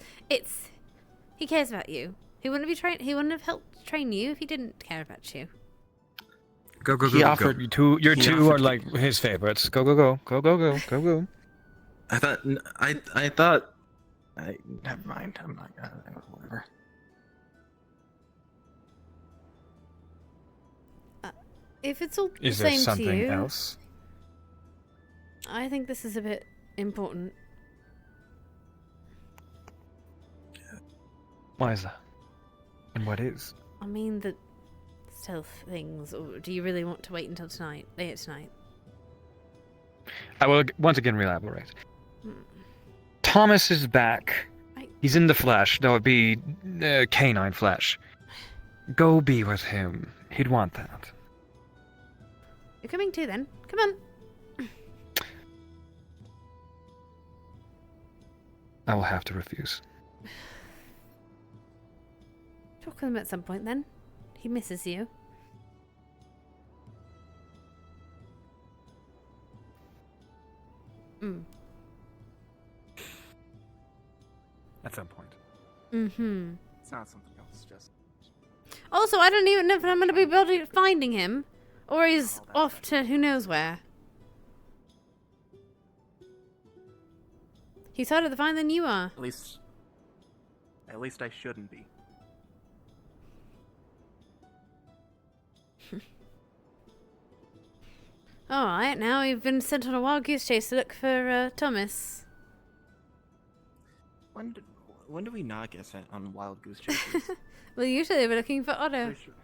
He cares about you. He wouldn't have helped train you if he didn't care about you. Go. He offered- Your he two are offered- like his favorites. Go. I thought. Never mind. I'm not gonna. Whatever. If it's all Is the there same something to you, else? I think this is a bit important. Why is that? And what is? I mean the stealth things, or do you really want to wait until tonight? Later tonight? I will once again elaborate. Thomas is back. He's in the flesh. That would be canine flesh. Go be with him. He'd want that. You're coming too, then. Come on. I will have to refuse. Talk with him at some point, then. He misses you. At some point. Mm-hmm. It's not something else. Just. Also, I don't even know if I'm going to be able to finding him, or he's off to who knows where. He's harder to find than you are. At least I shouldn't be. Alright, now we've been sent on a wild goose chase to look for Thomas. When do we not get sent on wild goose chases? Well, usually we're looking for Otto. Pretty sure.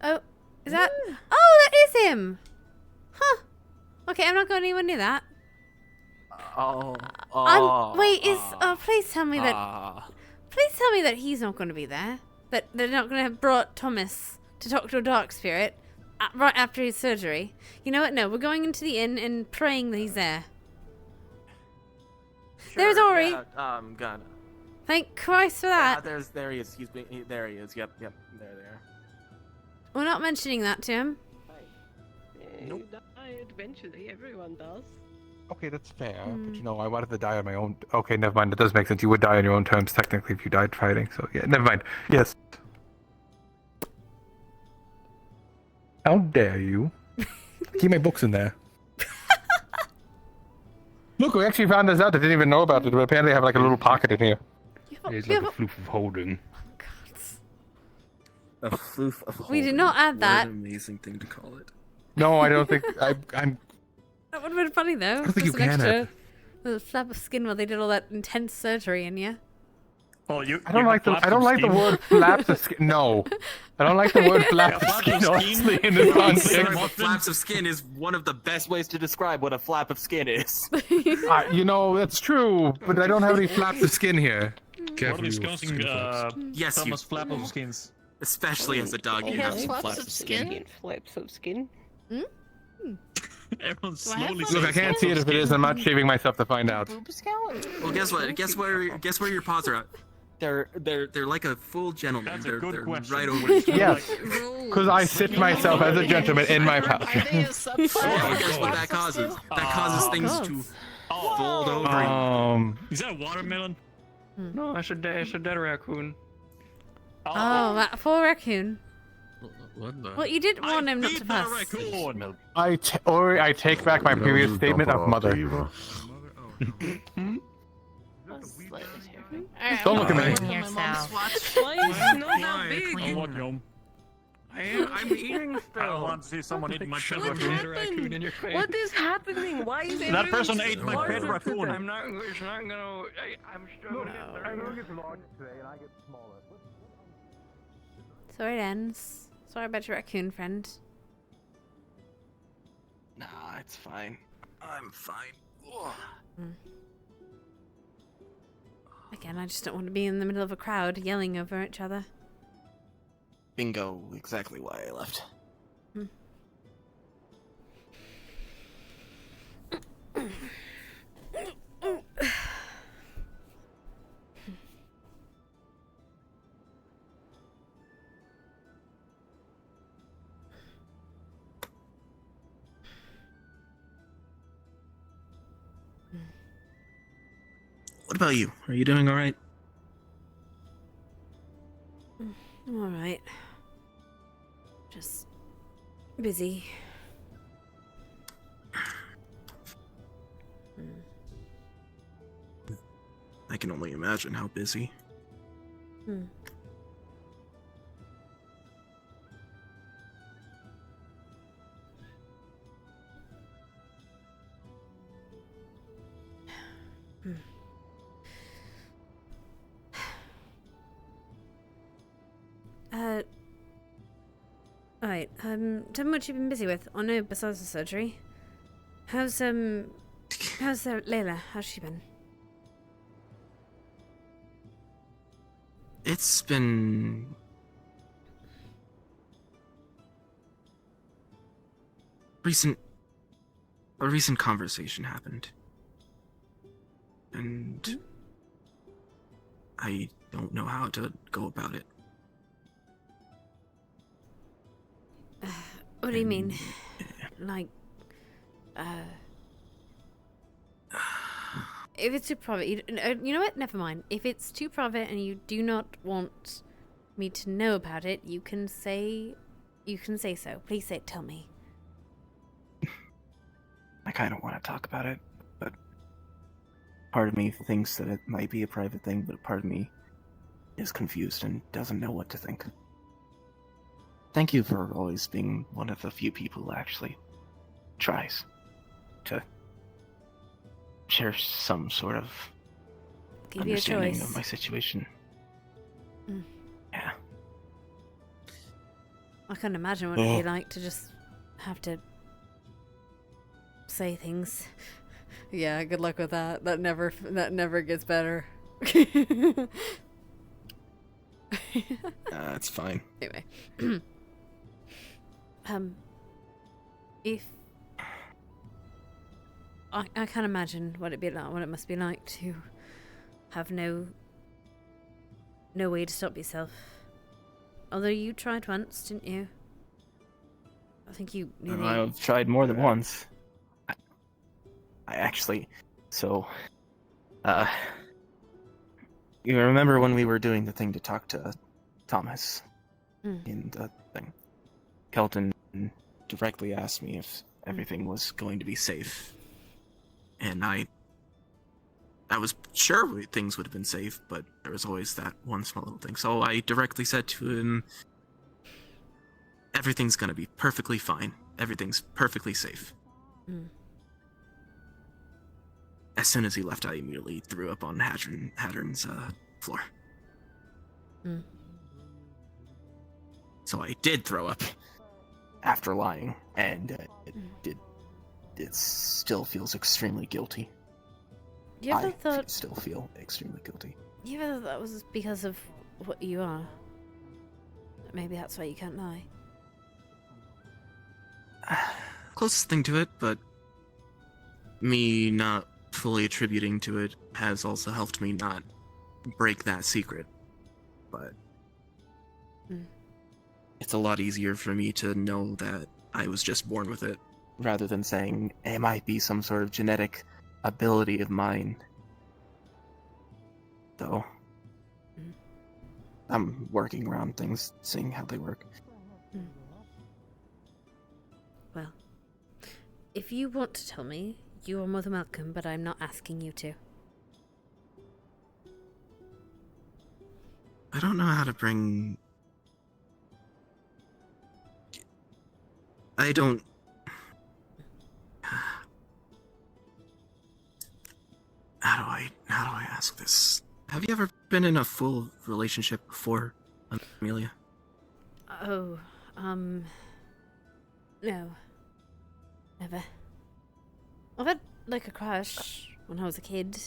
Oh, is that... Oh, that is him! Huh. Okay, I'm not going anywhere near that. Wait, please tell me that... Please tell me that he's not going to be there. That they're not going to have brought Thomas to talk to a dark spirit right after his surgery. You know what? No, we're going into the inn and praying that he's there. There's Ori. Yeah, gonna. Thank Christ for that. Yeah, there he is. There he is. Yep. There. We're not mentioning that to him. You die eventually. Everyone does. Okay, that's fair. Hmm. But you know, I wanted to die on my own. Okay, never mind. It does make sense. You would die on your own terms, technically, if you died fighting. So yeah, never mind. Yes. How dare you? Keep my books in there. Look, we actually found this out. I didn't even know about it, but apparently I have like a little pocket in here. It's like a floof of holding. A floof of We did holding. not add What that. an amazing thing to call it. No, I don't think I'm. That would have been funny though. I don't think you Just an can extra add. little flap of skin while they did all that intense surgery in you. Well, you. I don't like the word flaps of skin. No, I don't like the word flaps of skin. Honestly, in this context. Flaps of skin is one of the best ways to describe what a flap of skin is. You know that's true, but I don't have any flaps of skin here. We're discussing Yes, you- Thomas flap of skins. Especially as a dog, you have some flaps of skin. Flaps of skin. Everyone's Do I have slowly. flaps Look, I can't see it if it is. I'm not shaving myself to find out. Well, guess what? Guess where your paws are at. They're like a full gentleman. That's a they're good they're question. right over your Yes, because I sit myself as a gentleman in my pouch. Well, guess what that causes? That causes things to fold over. Is that a watermelon? No, I should dead raccoon. Oh, that poor raccoon. What the? Well, you did warn him not to pass. I take back my previous statement of mother. Don't look at me. Yourself. Why is it not that big? I'm what, Yum? I'm eating still. I don't want to see someone eating my pet What raccoon. happened? What is happening? Why is That everyone person ate my smaller pet than raccoon. today? I'm not. It's not gonna. I'm struggling. I don't get large today, and I get smaller. So it ends. Sorry about your raccoon friend. Nah, it's fine. I'm fine. Again, I just don't want to be in the middle of a crowd yelling over each other. Bingo, exactly why I left. What about you? Are you doing all right? I'm alright. Just busy. I can only imagine how busy. Alright, tell me what you've been busy with. Oh no, besides the surgery. How's Layla? How's she been? It's been... A recent conversation happened. And... I don't know how to go about it. What do you mean? Like, if it's too private, you know what? Never mind. If it's too private and you do not want me to know about it, you can say so. Please tell me. I kind of want to talk about it, but part of me thinks that it might be a private thing, but part of me is confused and doesn't know what to think. Thank you for always being one of the few people who actually tries to share some sort of Give you a understanding choice. of my situation. Yeah. I can't imagine what it'd be like to just have to say things. Yeah, good luck with that. That never gets better. It's fine. Anyway. If I can't imagine what it must be like to have no way to stop yourself. Although you tried once, didn't you? I think you nearly... I've tried more than once. I actually... So... You remember when we were doing the thing to talk to Thomas? In the thing? Kelton directly asked me if everything was going to be safe. And I was sure things would have been safe, but there was always that one small little thing. So I directly said to him, everything's gonna be perfectly fine. Everything's perfectly safe. As soon as he left, I immediately threw up on Haddern's floor. So I did throw up after lying, and it still feels extremely guilty. You ever thought... still feel extremely guilty. You ever thought that was because of what you are? Maybe that's why you can't lie. Closest thing to it, but me not fully attributing to it has also helped me not break that secret. But it's a lot easier for me to know that I was just born with it, rather than saying it might be some sort of genetic ability of mine. Though I'm working around things, seeing how they work. Well, if you want to tell me, you are more than welcome, but I'm not asking you to. I don't know how to bring... I don't... How do I ask this? Have you ever been in a full relationship before, Amelia? Oh, no. Never. I've had, like, a crush when I was a kid.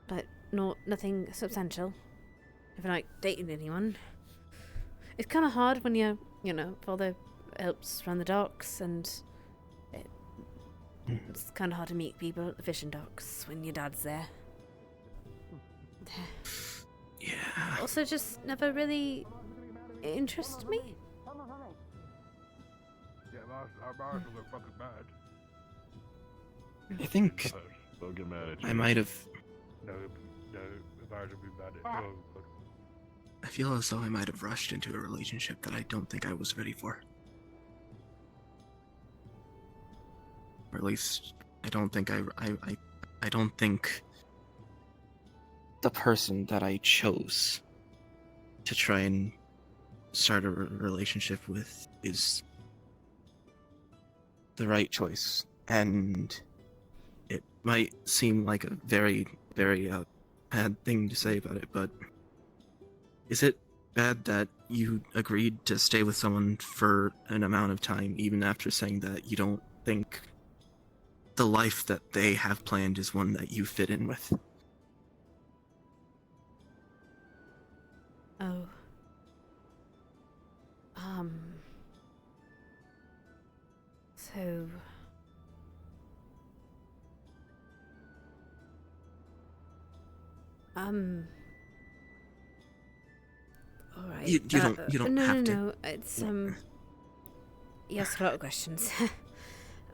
But nothing substantial. Never, like, dated anyone. It's kind of hard when your, father helps run the docks, and it's kind of hard to meet people at the fishing docks when your dad's there. Yeah. Also, just never really interested me. Yeah, our bars look fucking bad. I think Don't get mad at you. I might have... No, the bars will be bad. I feel as though I might have rushed into a relationship that I don't think I was ready for. Or at least, I don't think I don't think the person that I chose to try and start a relationship with is the right choice. And it might seem like a very, very bad thing to say about it, but is it bad that you agreed to stay with someone for an amount of time, even after saying that you don't think the life that they have planned is one that you fit in with? Oh. So... Alright. You don't have to. No, it's, you asked a lot of questions.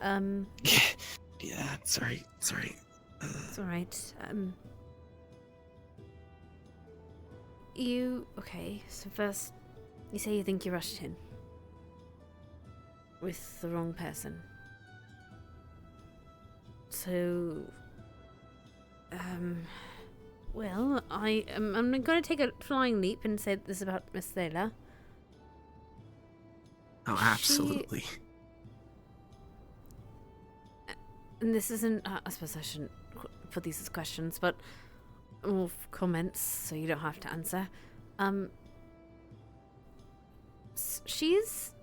Yeah, sorry. It's alright. Okay, so first, you say you think you rushed in. With the wrong person. So... Well, I'm going to take a flying leap and say this about Miss Thaler. Oh, absolutely. And this isn't... I suppose I shouldn't put these as questions, but... Or comments, so you don't have to answer. She's...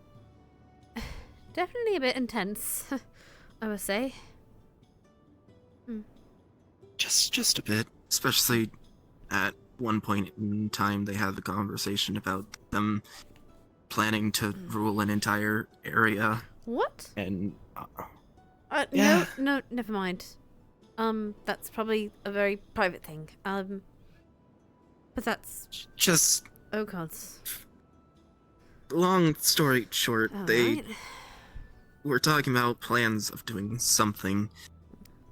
definitely a bit intense, I would say. Just a bit. Especially at one point in time they had the conversation about them planning to rule an entire area. What? And yeah. No, never mind. That's probably a very private thing. But that's just... Oh gods. long story short, they Alright. were talking about plans of doing something,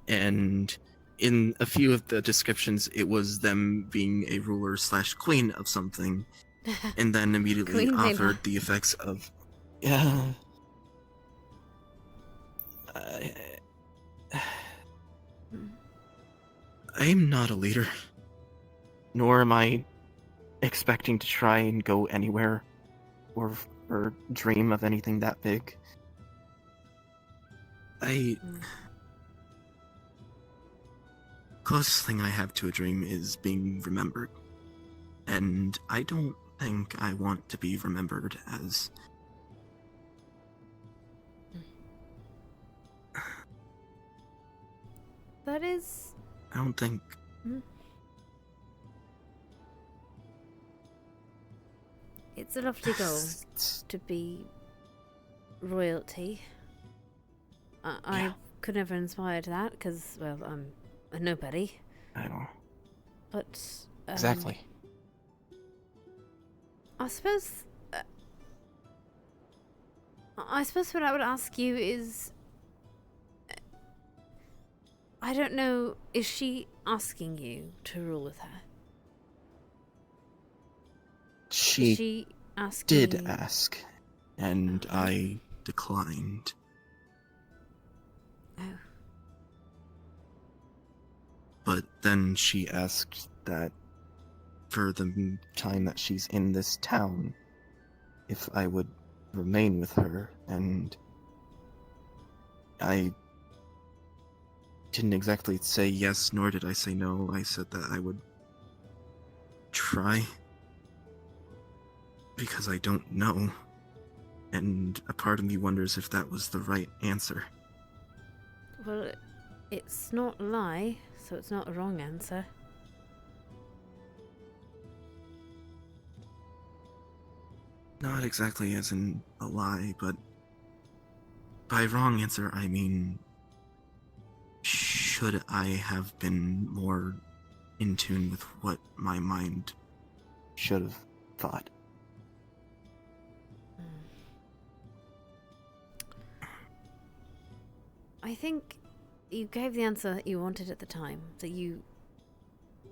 and in a few of the descriptions, it was them being a ruler / queen of something, and then immediately Queen offered Layla. the effects of, yeah. I'm not a leader, nor am I expecting to try and go anywhere or dream of anything that big. Closest thing I have to a dream is being remembered, and I don't think I want to be remembered as That is. I don't think. It's a lofty goal to be royalty. I could never inspire to that because, well, I'm a nobody. I know. But Exactly. I suppose. I suppose what I would ask you is. I don't know. Is she asking you to rule with her? She asking did you? ask, and I declined. Oh. But then she asked that for the time that she's in this town, if I would remain with her, and I didn't exactly say yes, nor did I say no. I said that I would try, because I don't know, and a part of me wonders if that was the right answer. Well, it's not a lie, so it's not a wrong answer. Not exactly as in a lie, but by wrong answer I mean, should I have been more in tune with what my mind should have thought? I think you gave the answer that you wanted at the time, that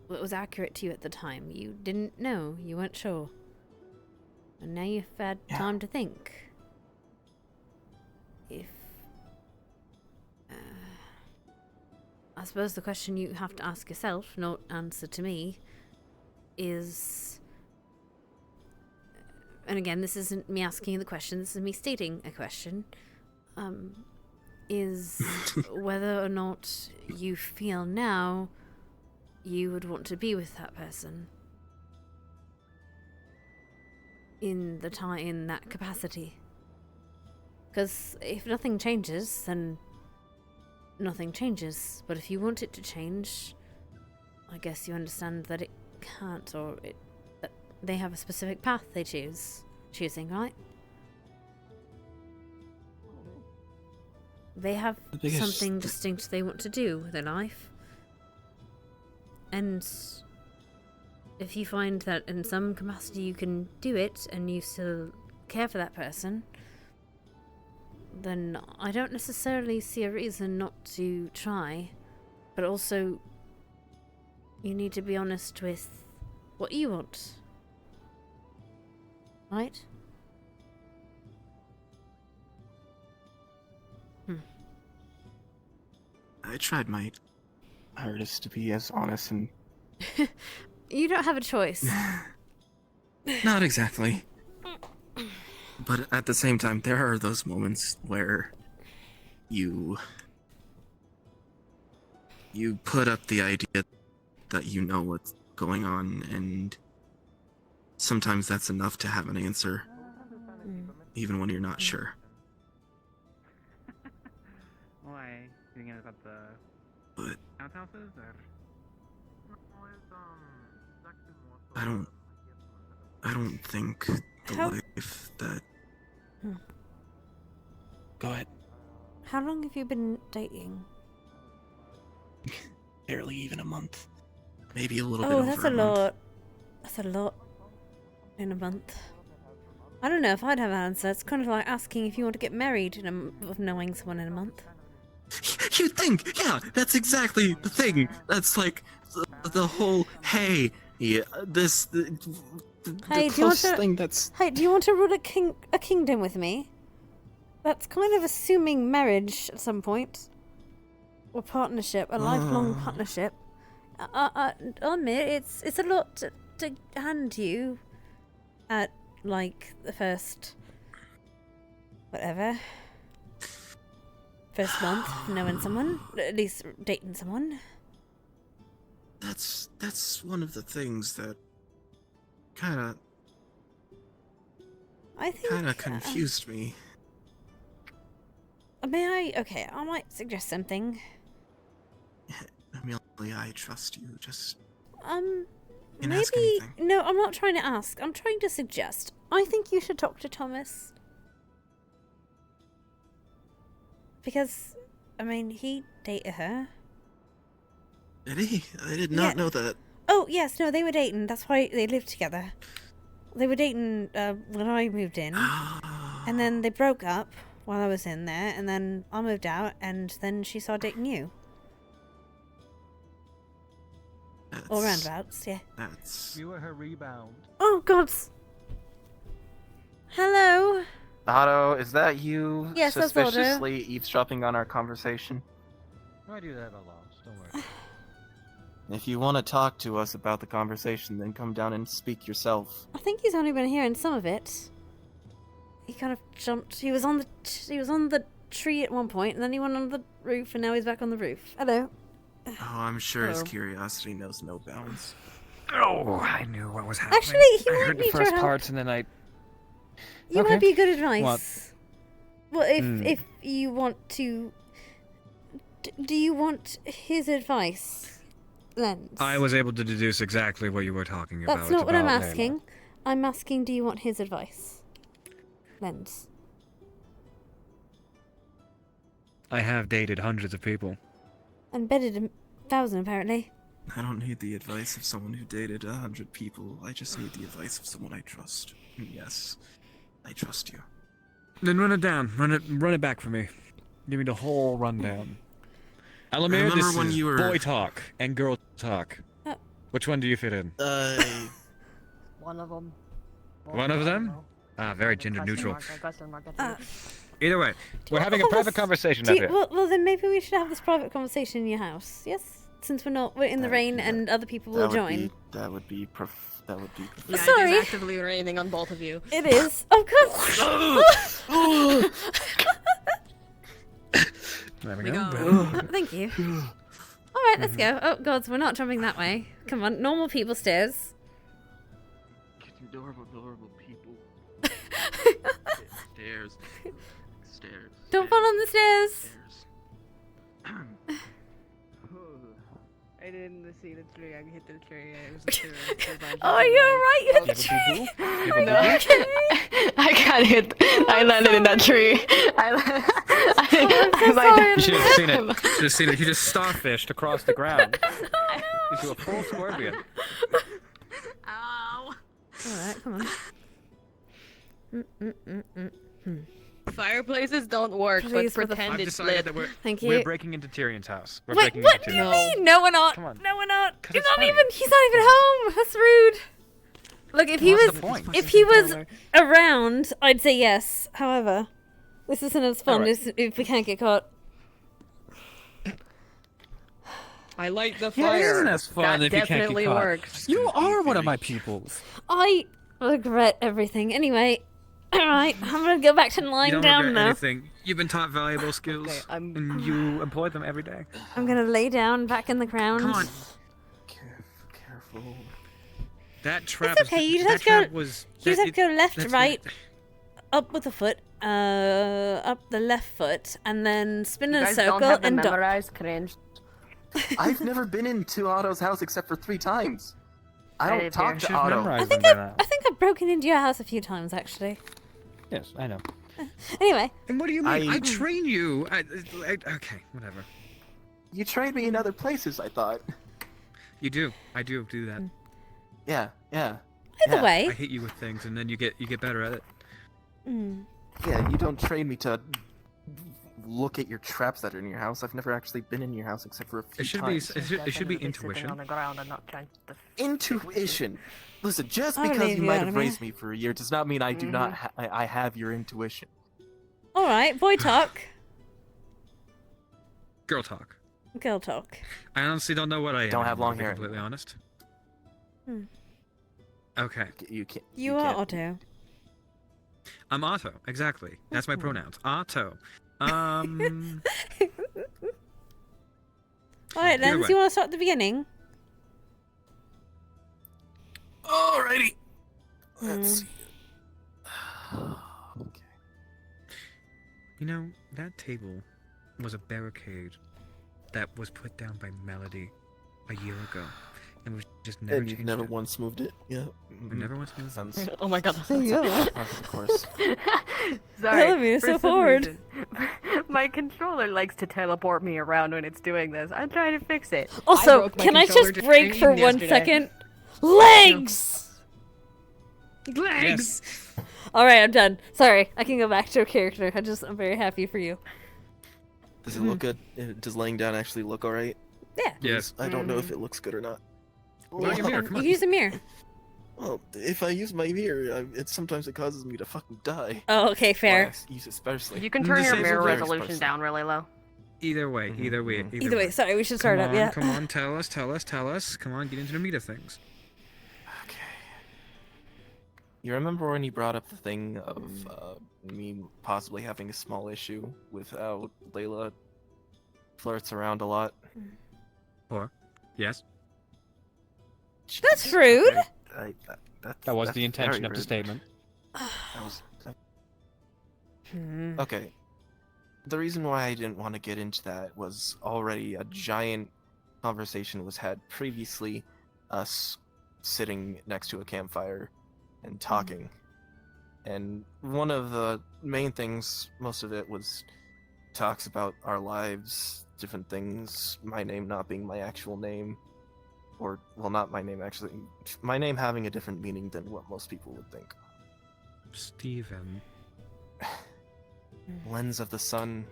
what was accurate to you at the time. You didn't know, you weren't sure. And now you've had time to think. I suppose the question you have to ask yourself, not answer to me, is... And again, this isn't me asking you the question, this is me stating a question. Is whether or not you feel now you would want to be with that person in that capacity. Because if nothing changes, then nothing changes. But if you want it to change, I guess you understand that it can't, or that they have a specific path they choosing, right? They have something distinct they want to do with their life. And if you find that in some capacity you can do it and you still care for that person, then I don't necessarily see a reason not to try. But also, you need to be honest with what you want. Right? I tried my hardest to be as honest and... You don't have a choice. Not exactly. But at the same time, there are those moments where you put up the idea that you know what's going on, and sometimes that's enough to have an answer, even when you're not sure. Why? Thinking about the But outhouses, or? I don't think the life that... Go ahead. How long have you been dating? Barely even a month. Maybe a little bit Oh, over that's a a month. lot. That's a lot in a month. I don't know if I'd have an answer. It's kind of like asking if you want to get married of knowing someone in a month. You think, yeah, that's exactly the thing. That's like the whole, hey, yeah, the Hey, do you want closest to? thing that's. Hey, do you want to rule a kingdom with me? That's kind of assuming marriage at some point, or partnership, a lifelong partnership. Admit it's a lot to hand you at like the first month of knowing someone, at least dating someone. That's one of the things that kind of confused me. Okay, I might suggest something. Amelia, I trust you. Just Maybe no, I'm not trying to ask. I'm trying to suggest. I think you should talk to Thomas. Because, I mean, he dated her. Did he? I did not know that. Oh, yes, no, they were dating. That's why they lived together. They were dating when I moved in. And then they broke up while I was in there. And then I moved out. And then she started dating you. Or roundabouts, yeah. You were her rebound. Oh, God. Hello. Otto, is that you Yes, that's Otto. suspiciously eavesdropping on our conversation? I do that a lot, don't worry. If you want to talk to us about the conversation, then come down and speak yourself. I think he's only been hearing some of it. He kind of jumped. He was on the tree at one point, and then he went on the roof, and now he's back on the roof. Hello. Oh, I'm sure his Hello. curiosity knows no bounds. Oh, I knew what was happening. Actually, he I might heard the need first your help. parts, and then I. You Okay. might be good advice. What? Well, if you want to, do you want his advice, Lens? I was able to deduce exactly what you were talking about. That's not what I'm about Layla. asking. I'm asking, do you want his advice, Lens? I have dated hundreds of people. And bedded 1,000 apparently. I don't need the advice of someone who dated 100 people. I just need the advice of someone I trust. And yes, I trust you. Then run it down. Run it back for me. Give me the whole rundown. Alamir, Remember this when is you were- boy talk and girl talk. Oh. Which one do you fit in? One of them. One of them? Ah, very gender neutral. Question mark. Either way, we're having a private conversation up here. Well, then maybe we should have this private conversation in your house. Yes, since we're in the rain and other people will join. That would be Yeah, Sorry. It is actively raining on both of you. It is. Of course. There we We go. go. Thank you. All right, let's go. Oh, gods, we're not jumping that way. Come on, normal people stairs. Adorable people. Stairs. Don't fall on the stairs. I didn't see the tree. I hit the tree. It was a tree. Oh, you're right. You hit the tree. No. I got hit. I landed in that tree. You should have seen it. Should have seen it. He just starfished across the ground into a full scorpion. Ow. All right, come on. Fireplaces don't work, Please, but for the pretend I've it's decided lit. that we're Thank we're you. breaking into Tyrion's house. We're Wait, breaking what into do you Tyrion's. mean? No, we're not. Come on. No, we're not. 'Cause He's it's not funny. even. He's not even home. That's rude. Look, if he What's was, the point? if he was around, I'd say yes. However, this isn't as fun Alright. if we can't get caught. I light the Yeah, fire. it isn't as fun that if you can't definitely get caught. works. You are one of my peoples. I regret everything. Anyway, all right, I'm gonna go back to You lying don't down regret now. anything. You've been taught valuable skills, and you employ them every day. I'm gonna lay down back in the ground. Come on. Careful. That trap. It's okay. You just that have to trap go. was. You just have to go left, that's- right, up with the foot, up the left foot, and then spin You in a guys circle don't have them and duck. memorized. Cringe. I've never been into Otto's house except for 3 times. I I don't live talk here. to Should've Otto. memorized I think them by now. I think I've broken into your house a few times actually. Yes, I know. Anyway, And what do you mean? I- I train you. Okay, whatever. You trained me in other places, I thought. You do. I do that. Yeah. either Yeah. way, I hit you with things, and then you get better at it. Mm. Yeah, you don't train me to look at your traps that are in your house. I've never actually been in your house except for a few It should times. be intuition. On the ground and not trying to Intuition. Listen, just I because believe you you, might have Amelia. raised me for a year does not mean I do not. I have your intuition. All right, boy talk, Girl talk. girl talk. I honestly don't know what I am. Don't have anymore, long to be hair. completely honest. Hmm. Okay. You can't. You are Otto. I'm Otto. Exactly. That's my pronouns. Otto. All right, then. Either So you way. want to start at the beginning? Alrighty. Let's see. You know, that table was a barricade that was put down by Melody a year ago. And we've just never And you've changed never it. once moved it. Yeah. We never once moved it. Oh my god. Of course. Sorry. Amelia, for so some forward. reason, my controller likes to teleport me around when it's doing this. I'm trying to fix it. Also, broke my can I controller just just break for yesterday. 1 second? Legs! Legs! Alright, I'm done. Sorry, I can go back to a character. I'm very happy for you. Does it look good? Does laying down actually look alright? Yeah. Yes. I don't know if it looks good or not. Look at mirror, come on. Use a mirror. Well, if I use my mirror, sometimes it causes me to fucking die. Oh, okay, fair. Why I use it sparsely. You can turn your mirror Very resolution sparsely. down really low. Either way, either way. Either way, sorry, we should start Come up, on, yeah. Come on, tell us. Come on, get into the meat of things. You remember when you brought up the thing of me possibly having a small issue with how Layla flirts around a lot? Or, yes. That's rude. That was that's the intention very of the rude. statement. Okay. The reason why I didn't want to get into that was already a giant conversation was had previously, us sitting next to a campfire and talking. And one of the main things, most of it was talks about our lives, different things, my name not being my actual name. Or, well, not my name actually. My name having a different meaning than what most people would think. Steven. Lens of the Sun.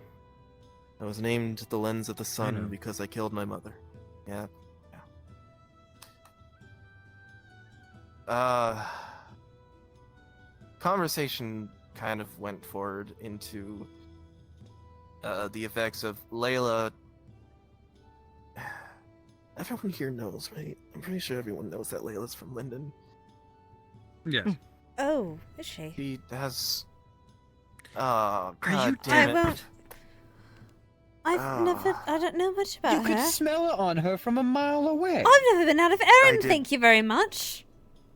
I was named the Lens of the know. Sun because I killed my mother. Yeah. Conversation kind of went forward into the effects of Layla. Everyone here knows, right? I'm pretty sure everyone knows that Layla's from Linden. Yes. Oh, is she? She has. Oh, Are you God damn it. Well, I don't know much about You could her. smell it on her from a mile away. I've never been out of Erin, did. thank you very much.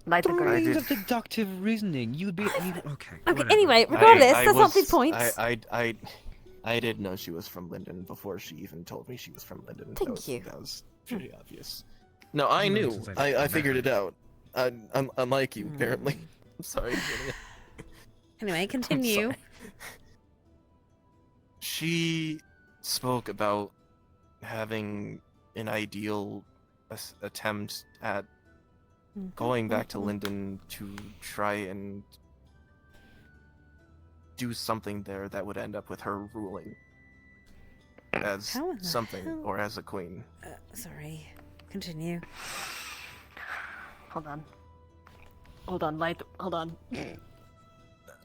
Light the I Degrees did. of deductive reasoning. You'd be. Okay. Okay, whatever. anyway, regardless, I that's not the was- point. I did know she was from Linden before she even told me she was from Linden. Thank you. That was pretty obvious. No, I No, knew. since I figured it out. I'm unlike you, apparently. I'm sorry. Julia. Anyway, continue. sorry. She spoke about having an ideal attempt at going back to Linden to try and do something there that would end up with her ruling as How in the something hell? or as a queen. Sorry. Continue. Hold on, light. Hold on.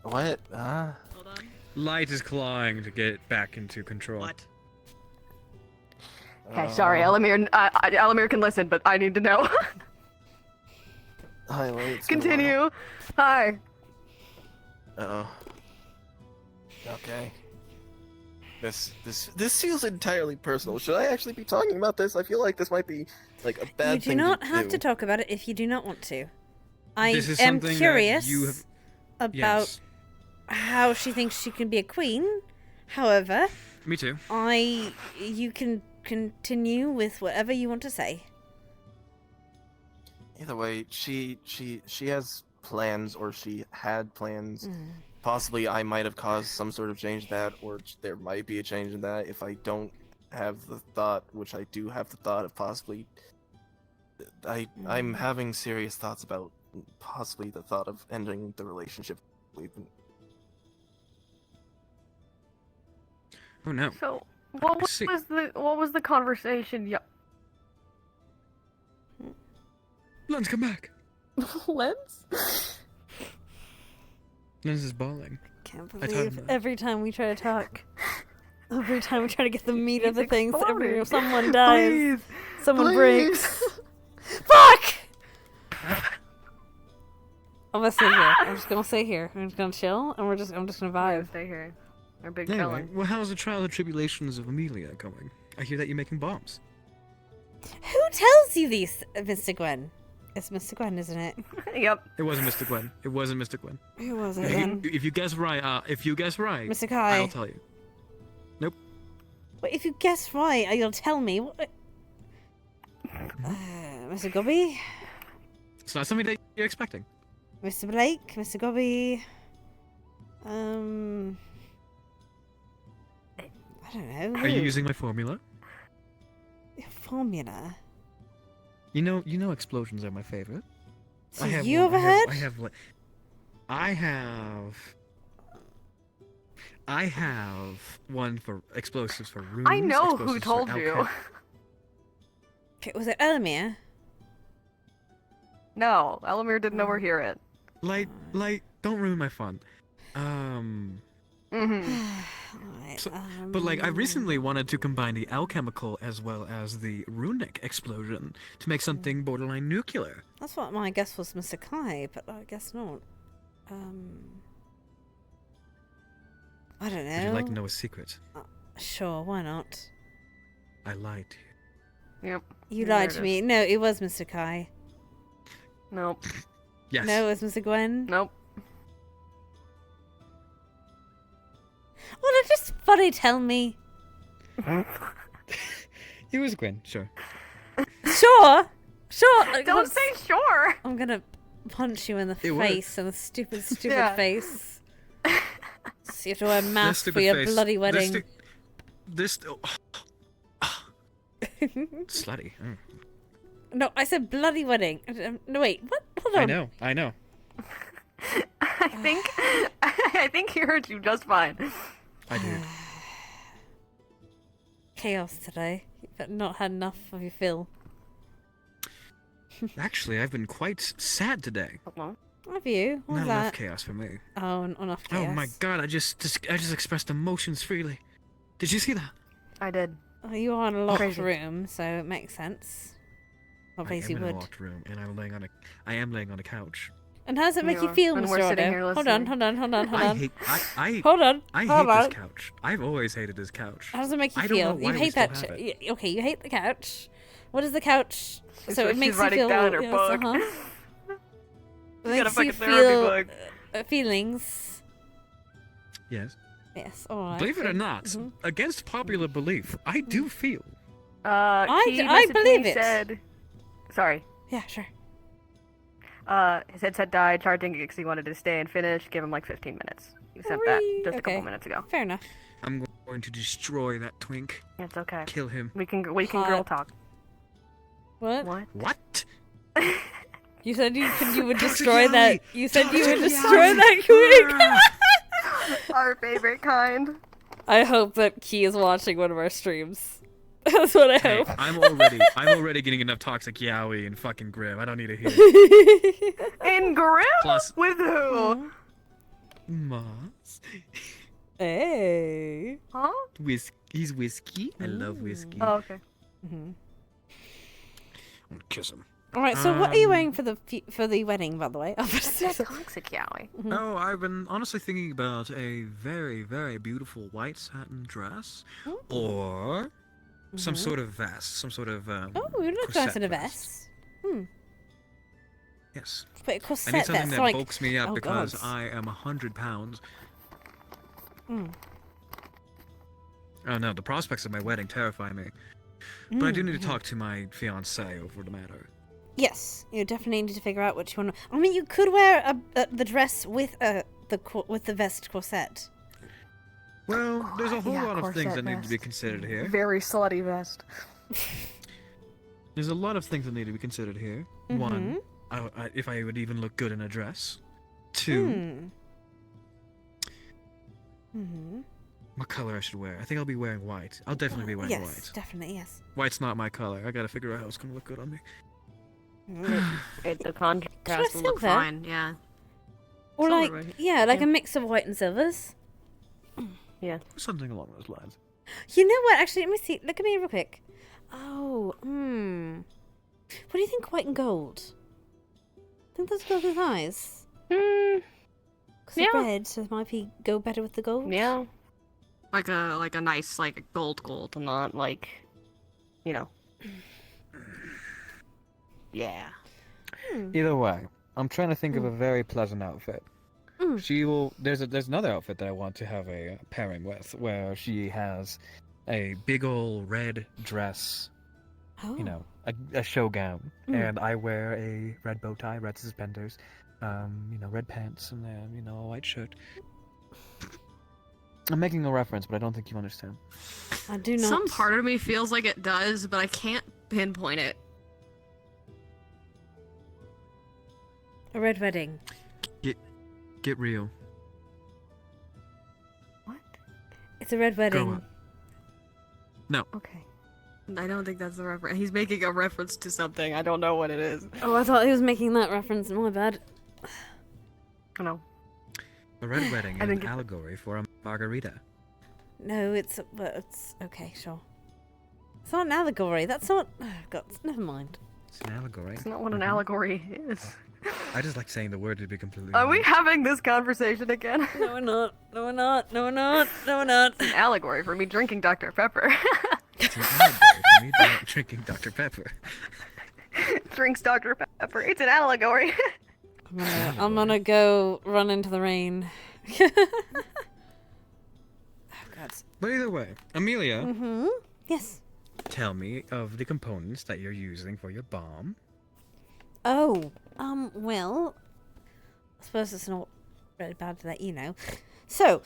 What? Hold on. Light is clawing to get back into control. What? Okay, sorry, Elamir. Elamir can listen, but I need to know. Hi, Light. It's been a while. Continue. Hi. Uh-oh. Okay. This feels entirely personal. Should I actually be talking about this? I feel like this might be like a bad You do thing not to have do. to talk about it if you do not want to. I This is am something that curious you have- about Yes. how she thinks she can be a queen. However, Me too. you can continue with whatever you want to say. Either way, she has plans, or she had plans. Possibly I might have caused some sort of change in that, or there might be a change in that if I don't have the thought, which I do have the thought of possibly. I'm having serious thoughts about possibly the thought of ending the relationship we've been Oh no. So, what was see. the conversation? Yeah. Lens, come back. Lens? Lens is bawling. Can't I told believe him that. every time we try to talk, every time we try to get the meat of the things, exploding. someone dies, Please, someone please. breaks. Fuck! I'm gonna stay here. I'm just gonna stay here. I'm just gonna chill, and I'm just gonna vibe. Stay here. Our big Anyway, chilling. well, how's the trial and tribulations of Amelia going? I hear that you're making bombs. Who tells you these, Mr. Gwen? It's Mr. Gwen, isn't it? Yep. It wasn't Mr. Gwen. It wasn't Mr. Gwen. Who was it If then? you guess right, Mr. Kai. I'll tell you. Nope. Wait, if you guess right, you'll tell me. What? Mr. Gobby? It's not something that you're expecting. Mr. Blake? Mr. Gobby? I don't know. Are you using my formula? Your formula? You know explosions are my favorite. So you overheard? I have one for explosives for rooms. I know who explosives told for you. alchem- Okay, was it Elmir? No, Elamir didn't overhear it. Like, don't ruin my fun. But like, I recently wanted to combine the alchemical as well as the runic explosion to make something borderline nuclear. That's what my guess was, Mr. Kai, but I guess not. I don't know. Would you like to know a secret? Sure, why not? I lied to you. Yep. You lied to me. No, it was Mr. Kai. Nope. Yes. No, it was Mr. Gwen. Nope. Well, just funny, tell me. It was Gwen, sure. Sure! Sure! Don't say sure! I'm gonna punch you in the It was. face, in the stupid Yeah. face. So you have to wear a This mask stupid for your face. bloody wedding. Slutty. Mm. No, I said bloody wedding. No, wait, what? Hold on. I know. I think he heard you just fine. I did. Chaos today. You've not had enough of your fill. Actually, I've been quite sad today. Have you? What was Not enough that? chaos for me. Oh, not enough chaos. Oh my god, I just expressed emotions freely. Did you see that? I did. Oh, you are in a locked Crazy. room, so it makes sense. Obviously I am would. in a locked room, and I am laying on a couch. And how does it make you Yeah, feel, and Mr. we're sitting Otto? here Hold listening. I Hold on. I Hold hate on. this couch. I've always hated this couch. How does it make you I don't feel? know why You we hate still that. have it. Okay, you hate the couch. What is the couch? She's so it what makes she's you writing feel. down in her yes, book. It She's got a makes fucking you therapy feel book. feelings. Yes. Yes. All right. Believe it or not, Mhm. against popular belief, I do feel. Key I messaged believe me, it. Said, sorry. Yeah, sure. His headset died, charging it because he wanted to stay and finish. Give him like 15 minutes. You sent that just a couple Okay. minutes ago. Fair enough. I'm going to destroy that twink. It's okay. Kill him. We can girl Hot. talk. What? What? You said you would Dr. destroy Yowie! that. You said you would Dr. destroy Yowie! that quick. Our favorite kind. I hope that Key is watching one of our streams. That's what I Hey, hope. I'm already getting enough toxic yaoi and fucking Grim. I don't need to hear it. In Grim? Plus- With who? Moss. Hey. Huh? He's whiskey. I love whiskey. Oh, okay. Mhm. I'm gonna kiss him. All right. So, what are you wearing for the wedding, by the way? That's toxic yaoi. Oh, I've been honestly thinking about a very, very beautiful white satin dress, or some sort of vest, some sort of Oh, you look nice in a vest. Yes. But a corset I need something that's that like... bulks me up Oh, because God. I am 100 pounds. Mm. Oh no, the prospects of my wedding terrify me. But I do need to Mhm. talk to my fiance over the matter. Yes, you definitely need to figure out what you want. I mean, you could wear the dress with the vest corset. Well, there's a whole Yeah, lot of things corset that need to be vest. considered here. Very slutty vest. There's a lot of things that need to be considered here. Mm-hmm. One, if I would even look good in a dress. Two, what color I should wear. I think I'll be wearing white. I'll definitely be wearing yes, white. definitely, yes. White's not my color. I gotta figure out how it's gonna look good on me. The contrast will look silver? fine, yeah. Or Silver, like, right? yeah, like Yeah. a mix of white and silvers. Yeah. Something along those lines. You know what? Actually, let me see. Look at me real quick. Oh, What do you think, white and gold? I think those gold is nice. Because yeah. the red, so it might go better with the gold. Yeah. Like a nice gold, not like, you know. Yeah. Either way, I'm trying to think of a very pleasant outfit. She will. There's another outfit that I want to have a pairing with, where she has a big ol' red dress, you know, a show gown, and I wear a red bow tie, red suspenders, you know, red pants, and then you know, a white shirt. I'm making a reference, but I don't think you understand. I do not. Some part of me feels like it does, but I can't pinpoint it. A red wedding. Get real. It's a red wedding. on. No. Okay. I don't think that's the reference. He's making a reference to something. I don't know what it is. Oh, I thought he was making that reference. My bad. Oh, no. A red wedding I is didn't an get- allegory for a margarita. No, it's okay. Sure. It's not an allegory. That's not. Oh, God, never mind. It's an allegory. It's not what an allegory is. I just like saying the word to be completely. Are we honest. having this conversation again? No, we're not. No, we're not. No, we're not. No, we're not. It's an allegory for me drinking Dr. Pepper. It's an allegory for me drinking Dr. Pepper. Drinks Dr. Pepper. It's an allegory. I'm gonna go run into the rain. But either way, Amelia, Mm-hmm. Yes. tell me of the components that you're using for your bomb. Oh, well, I suppose it's not really bad to let you know. So,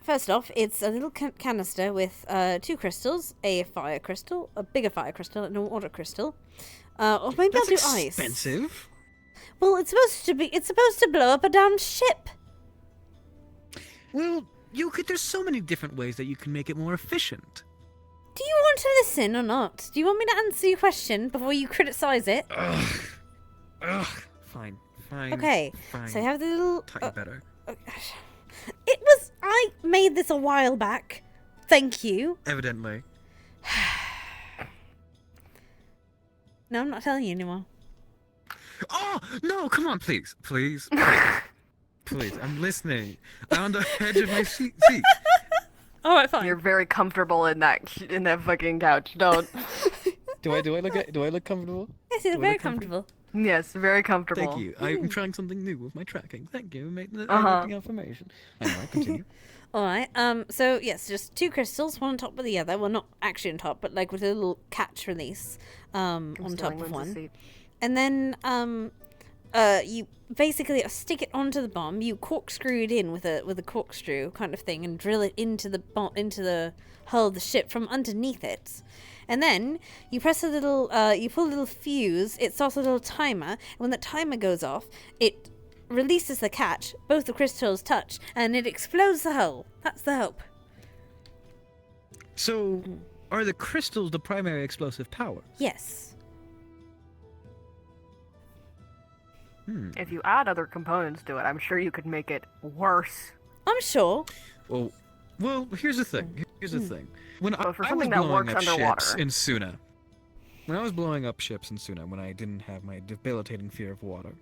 first off, it's a little canister with 2 crystals, a fire crystal, a bigger fire crystal, and an water crystal. Or maybe I'll do ice. Expensive. Well, it's supposed to blow up a damn ship. Well, there's so many different ways that you can make it more efficient. Do you want to listen or not? Do you want me to answer your question before you criticize it? Ugh. Fine. Okay, Fine. so I have the little... Taught you better. I made this a while back. Thank you. Evidently. No, I'm not telling you anymore. Oh, no, come on, please. Please. Please, I'm listening. I'm on the edge of my seat. All right, fine. You're very comfortable in that fucking couch. Don't. Do I look comfortable? Yes, you're very comfortable. Yes, very comfortable. Thank you. I'm trying something new with my tracking. Thank you. The affirmation. Anyway, continue. All right. So yes, just 2 crystals, one on top of the other. Well, not actually on top, but like with a little catch release on top of one. And then you basically stick it onto the bomb. You corkscrew it in with a corkscrew kind of thing, and drill it into the hull of the ship from underneath it. And then you press a little, you pull a little fuse. It starts a little timer. And when the timer goes off, it releases the catch. Both the crystals touch, and it explodes the hull. That's the hope. So, are the crystals the primary explosive power? Yes. If you add other components to it, I'm sure you could make it worse. I'm sure. Well, here's the thing. When I was something that blowing works up underwater. ships in Suna, when I didn't have my debilitating fear of water,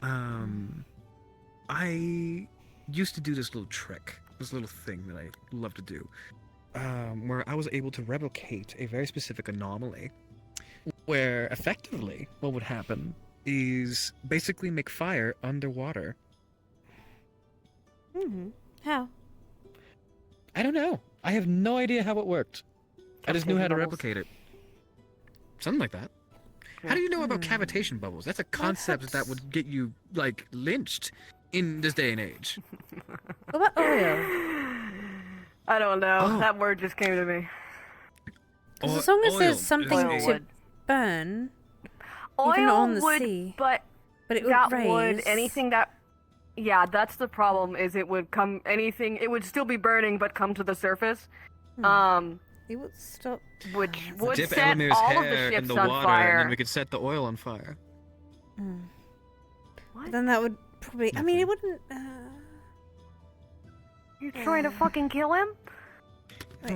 I used to do this little trick, this little thing that I love to do, where I was able to replicate a very specific anomaly, where effectively what would happen is basically make fire underwater. How? I don't know. I have no idea how it worked. I just knew how to replicate it. Something like that. How do you know about cavitation bubbles? That's a concept that would get you, like, lynched in this day and age. What about oil? I don't know. Oh. That word just came to me. Because as long as there's something Oil to would. burn, Oil even on the would, sea, but it would that raise. would anything that Yeah, that's the problem. Is it would come anything? It would still be burning, but come to the surface. It would stop. Which would Dip set Elamir's all of the hair in ships the on water, fire. and then we could set the oil on fire. But then that would probably. I mean, it wouldn't. You're trying to fucking kill him? No,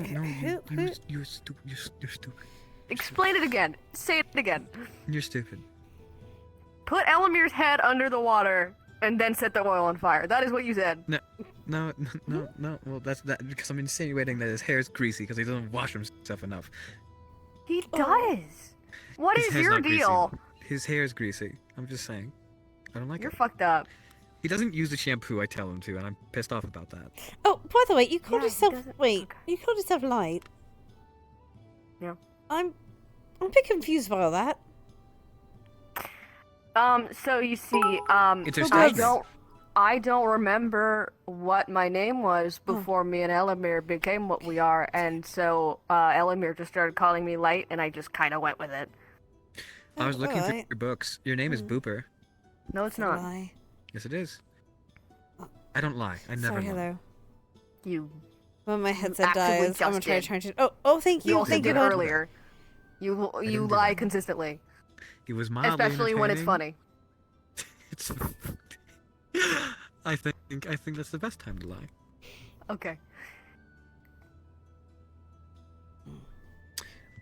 you're stupid. You're stupid. Explain it again. Say it again. You're stupid. Put Elamir's head under the water and then set the oil on fire. That is what you said. No. Well, that's that because I'm insinuating that his hair is greasy because he doesn't wash himself enough. He does. What His is hair's your not greasy. deal? His hair is greasy. I'm just saying. I don't like You're it. fucked up. He doesn't use the shampoo I tell him to, and I'm pissed off about that. Oh, by the way, you called Yeah, he yourself. doesn't- Wait, you called yourself Light. Yeah. I'm a bit confused by all that. So you see, Interstellar. I don't remember what my name was before me and Elamir became what we are, and so Elamir just started calling me Light, and I just kind of went with it. I was looking through alright. your books. Your name is Booper. No, it's not. Lie. Yes, it is. I don't lie. I never Sorry, lie. hello. You. When my headset actively dies, I'm gonna just try did. to change it. Oh, thank you. You also Thank you, did bud. earlier. You didn't do lie that. consistently, He was mildly especially when it's entertaining. funny. It's. I think that's the best time to lie. Okay.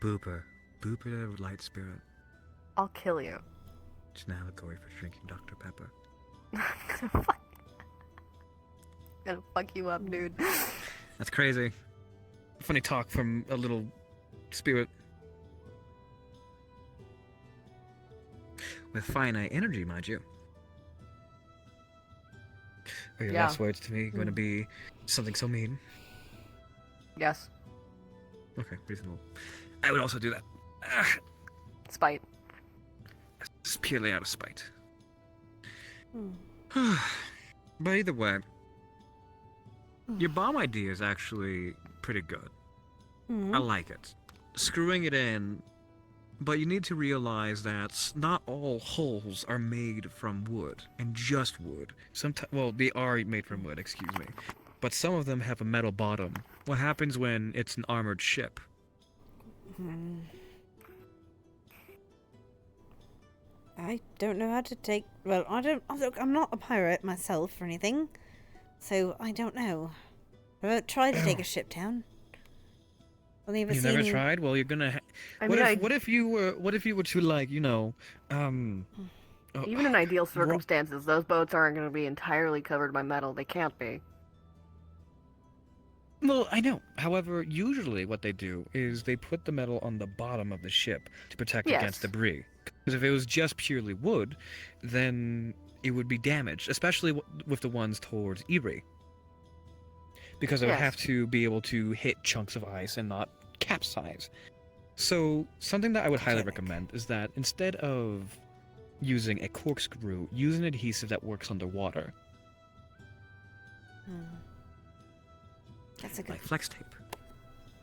Booper the light spirit. I'll kill you. It's an allegory for drinking Dr. Pepper. Gonna fuck you up, dude. That's crazy. Funny talk from a little spirit. With finite energy, mind you. Are your Yeah. last words to me going to be something so mean? Yes. Okay, reasonable. I would also do that. Spite. It's purely out of spite. But either way, your bomb idea is actually pretty good. I like it. Screwing it in, but you need to realize that not all hulls are made from wood, and just wood. Well, they are made from wood, excuse me. But some of them have a metal bottom. What happens when it's an armored ship? I don't know how to take. Well, I'm not a pirate myself or anything, so I don't know. I won't try to take a ship down. You've never tried? Well, you're gonna. What if you were to like, Even in ideal circumstances, those boats aren't going to be entirely covered by metal. They can't be. Well, I know. However, usually what they do is they put the metal on the bottom of the ship to protect against debris. Because if it was just purely wood, then it would be damaged, especially with the ones towards Erie. Because it would have to be able to hit chunks of ice and not capsize. So, something that I would highly recommend is that instead of using a corkscrew, use an adhesive that works underwater. That's a good. Like flex tape.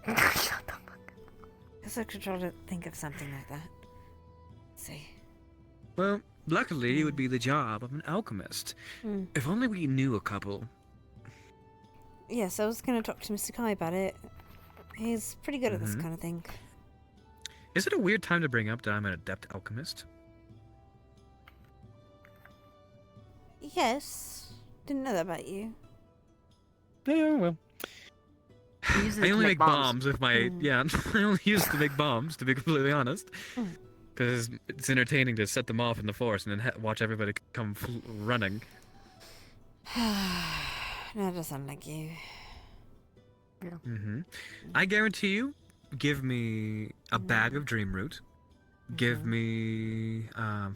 Shut the fuck up. Guess I could try to think of something like that. Let's see. Well, luckily it would be the job of an alchemist. If only we knew a couple. Yes, I was going to talk to Mr. Kai about it. He's pretty good at this kind of thing. Is it a weird time to bring up that I'm an adept alchemist? Yes. Didn't know that about you. Yeah, well. I only make bombs with my... Yeah, I only use it to make bombs, to be completely honest. Because it's entertaining to set them off in the forest and then watch everybody come running. No, it doesn't sound like you. I guarantee you, give me a bag of dream root, give me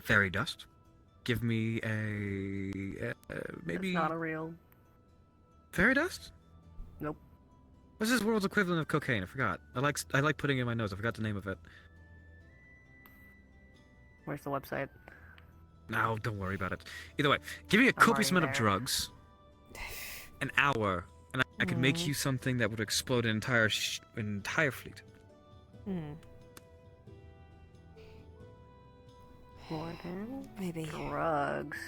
fairy dust, give me a maybe... That's not a real... Fairy dust? Nope. What's this world's equivalent of cocaine? I forgot. I like putting it in my nose. I forgot the name of it. Where's the website? No, don't worry about it. Either way, give me a copious amount of drugs, an hour, and I could make you something that would explode an entire fleet. Wardens? Maybe. Drugs.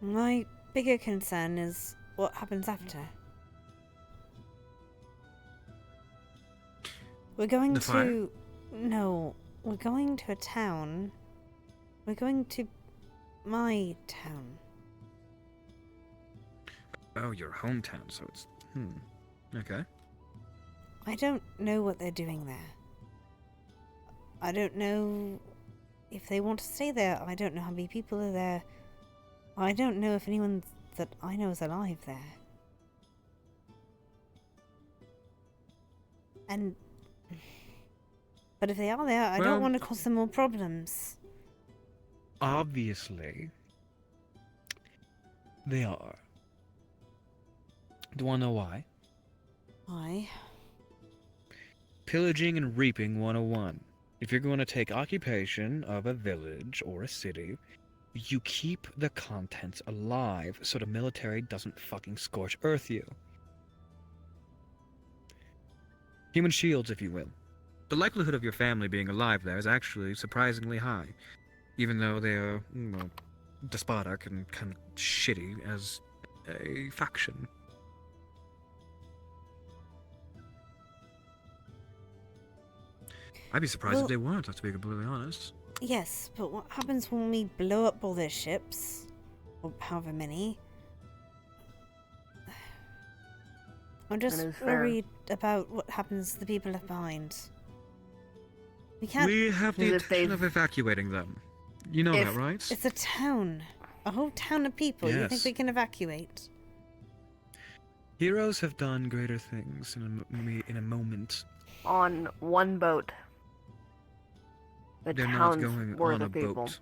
My bigger concern is what happens after. We're going The fire? to... No, we're going to a town. We're going to my town. Oh, your hometown, so it's... Okay. I don't know what they're doing there. I don't know if they want to stay there. I don't know how many people are there. I don't know if anyone that I know is alive there. And... But if they are there, I Well, don't want to cause them more problems. Obviously, they are. Do you want to know why? Why? Pillaging and reaping 101. If you're going to take occupation of a village or a city, you keep the contents alive so the military doesn't fucking scorch earth you. Human shields, if you will. The likelihood of your family being alive there is actually surprisingly high, even though they are, despotic and kind of shitty as a faction. I'd be surprised if they weren't, to be completely honest. Yes, but what happens when we blow up all their ships? Or however many? I'm just worried about what happens to the people left behind. We can't... We have the intention of evacuating them. You know that, right? It's a town. A whole town of people. You think Yes. we can evacuate? Heroes have done greater things in a moment. On one boat. The They're not town's going worth on a of people. boat.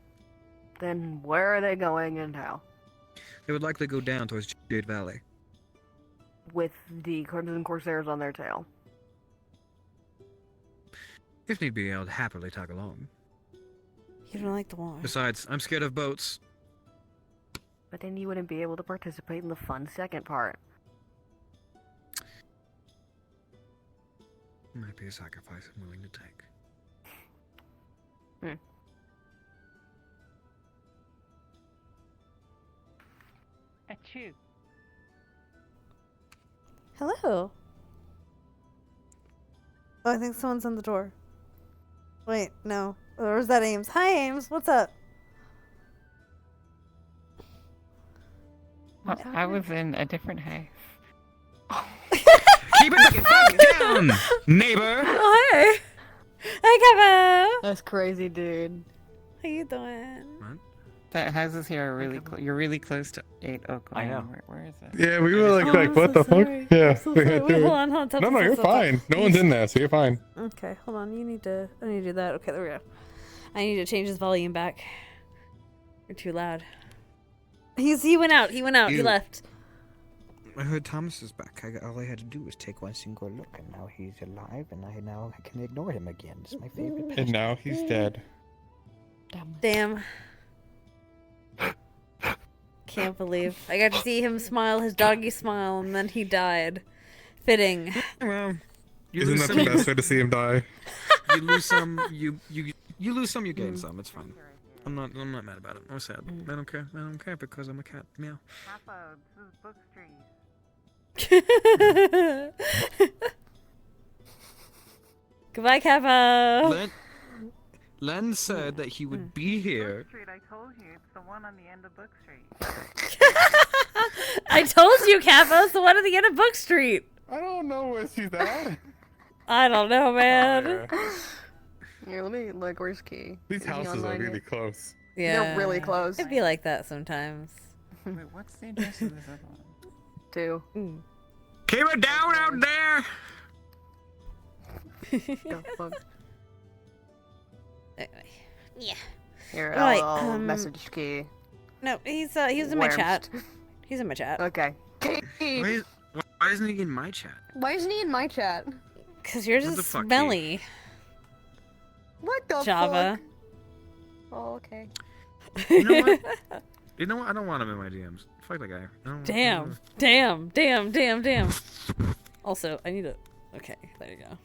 Then where are they going and how? They would likely go down towards Jade Valley. With the Crimson Corsairs on their tail. If need be, I'll happily tag along. You don't like the war. Besides, I'm scared of boats. But then you wouldn't be able to participate in the fun second part. Might be a sacrifice I'm willing to take. Achoo. Hello. Oh, I think someone's on the door. Wait, no. Or is that Ames? Hi, Ames. What's up? I was in a different house. Keep it the fuck down, neighbor! Oh, hey. Hey, Kevin. That's crazy, dude. How you doing? That houses here are really you're really close to 8 Oak Lane. I know. Where is it? Yeah, we were like, I'm what so the fuck? sorry. Yeah. I'm so sorry. Wait, hold on, hold on. No, you're fine. No one's in there, so you're fine. Okay, hold on. I need to do that. Okay, there we go. I need to change his volume back. You're too loud. He went out. He You- left. I heard Thomas is back. All I had to do was take one single look, and now he's alive, and I now can ignore him again. It's my favorite. And now he's dead. Damn. Can't believe. I got to see him smile his doggy smile, and then he died. Fitting. Well, Isn't that the best way to see him die? You lose some, you lose some, you gain some. It's fine. I'm not mad about it. I'm sad. I don't care. I don't care because I'm a cat. Meow. Papa, this is Book Street. Goodbye, Capo. Len said that he would be here. Book Street, I told you, it's the one on the end of Book Street. I told you, Capo. It's the one at the end of Book Street. I don't know where she's at. I don't know, man. Here, let me look. Where's Key? These Is he houses are online really yet? close. Yeah. They're really close. It'd be like that sometimes. Wait, what's the address of this other one? 2. Keep it down out there. The fuck? Anyway. Yeah. Here, Right, I'll message Key. No, he's in my Worms. chat. He's in my chat. Okay. Why isn't he in my chat? Why isn't he in my chat? Cause yours What the is fuck, Key? smelly. What the Java. fuck? Oh, okay. You know what? You know what? I don't want him in my DMs. Fuck that guy. Damn. Also, I need to. Okay, there you go.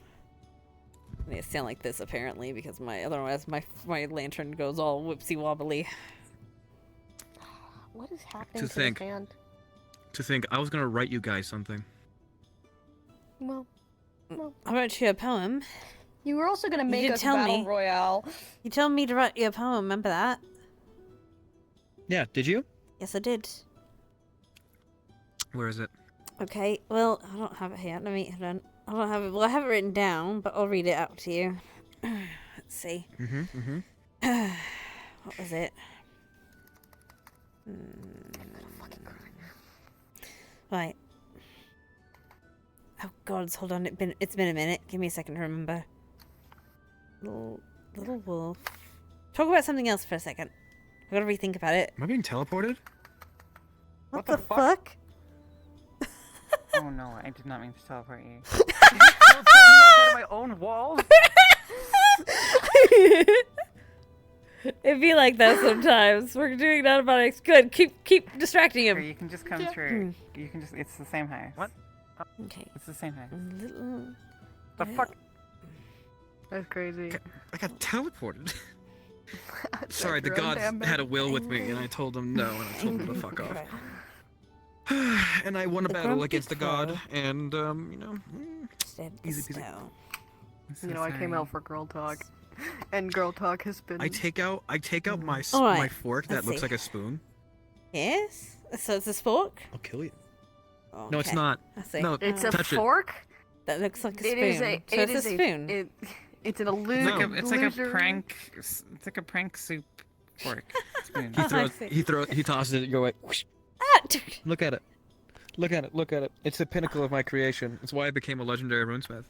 I need to sound like this apparently because otherwise my lantern goes all whoopsie wobbly. What is happening To to think. his hand? To think, I was gonna write you guys something. Well, I wrote you a poem. you were also gonna You make did us tell battle me. royale. You told me to write you a poem, remember that? Yeah, did you? Yes, I did. Where is it? Okay, well, I don't have it here. Let me, hold on. I don't have it. Well, I have it written down, but I'll read it out to you. Let's see. What was it? Right. Oh God, hold on. It's been a minute. Give me a second to remember. Little wolf. Talk about something else for a second. I gotta rethink about it. Am I being teleported? What the fuck? Oh no, I did not mean to teleport you. Did you teleport me outside of my own walls? It'd be like that sometimes. We're doing antibiotics. Good. Keep distracting him. Sure, you can just come through. You can just. It's the same house. What? Okay. It's the same house. The fuck? That's crazy. I got teleported. Sorry, the gods had a will with me, and I told them no, and I told them to fuck off. And I won a battle against the god, and you know, easy peasy. You know, I came out for girl talk, and girl talk has been. I take out my Alright, my fork that let's looks see. like a spoon. Yes? So it's a spork? I'll kill you. Okay. No, it's not. I see. No, It's a touch fork. That looks like a spoon. It is a. So It it's is a spoon. It's an illusion. It's like a prank. It's like a prank soup fork. Spoon. He tosses it. You go like, whoosh. Look at it. Look at it. Look at it. It's the pinnacle of my creation. It's why I became a legendary runesmith.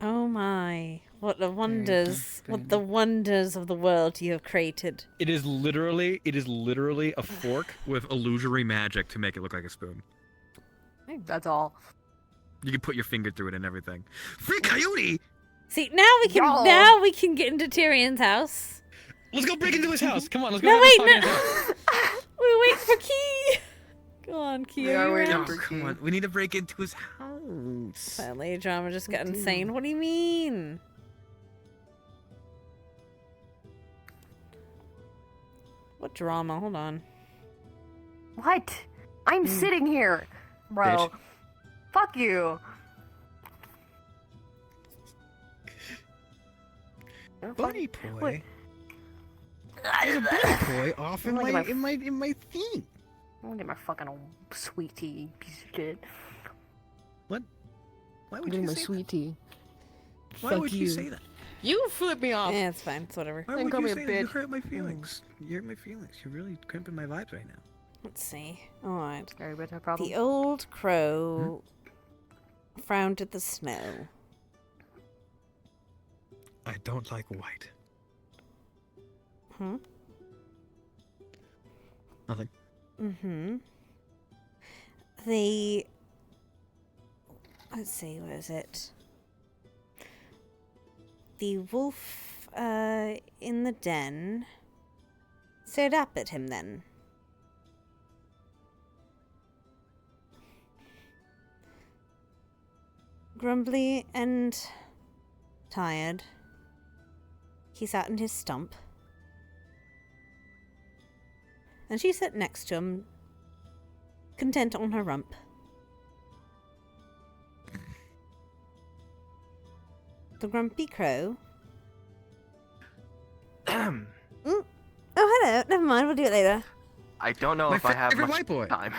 Oh my. What the wonders. What the wonders of the world you have created. It is literally a fork with illusory magic to make it look like a spoon. That's all. You can put your finger through it and everything. Free coyote! See, now we can get into Tyrion's house. Let's go break into his house. Come on, let's go. No, have wait, fun no. in his house. We wait for Key. Go on, Key. We are waiting Oh, for come Key. on. We need to break into his house. Finally, drama just got insane. What do you mean? What drama? Hold on. What? I'm sitting here, bro. Bitch. Fuck you. Bunny boy. Wait. There's a bunny boy off in Look at my thing. I'm gonna get my fucking old sweetie, piece of shit. What? Why would I'm you getting my say that? sweetie. Why Fuck would you say that? You flip me off. Yeah, it's fine. It's whatever. Why Then would call you me a say that? You bitch. hurt my feelings. You hurt my feelings. You're really crimping my vibes right now. Let's see. All right. Very bad problem. The old crow frowned at the snow. I don't like white. Nothing. Let's see, where is it? The wolf in the den stared up at him then. Grumbly and tired, he sat in his stump. And she sat next to him, content on her rump. The grumpy crow. Oh, hello. Never mind. We'll do it later. I don't know My if I have favorite much white boy. time.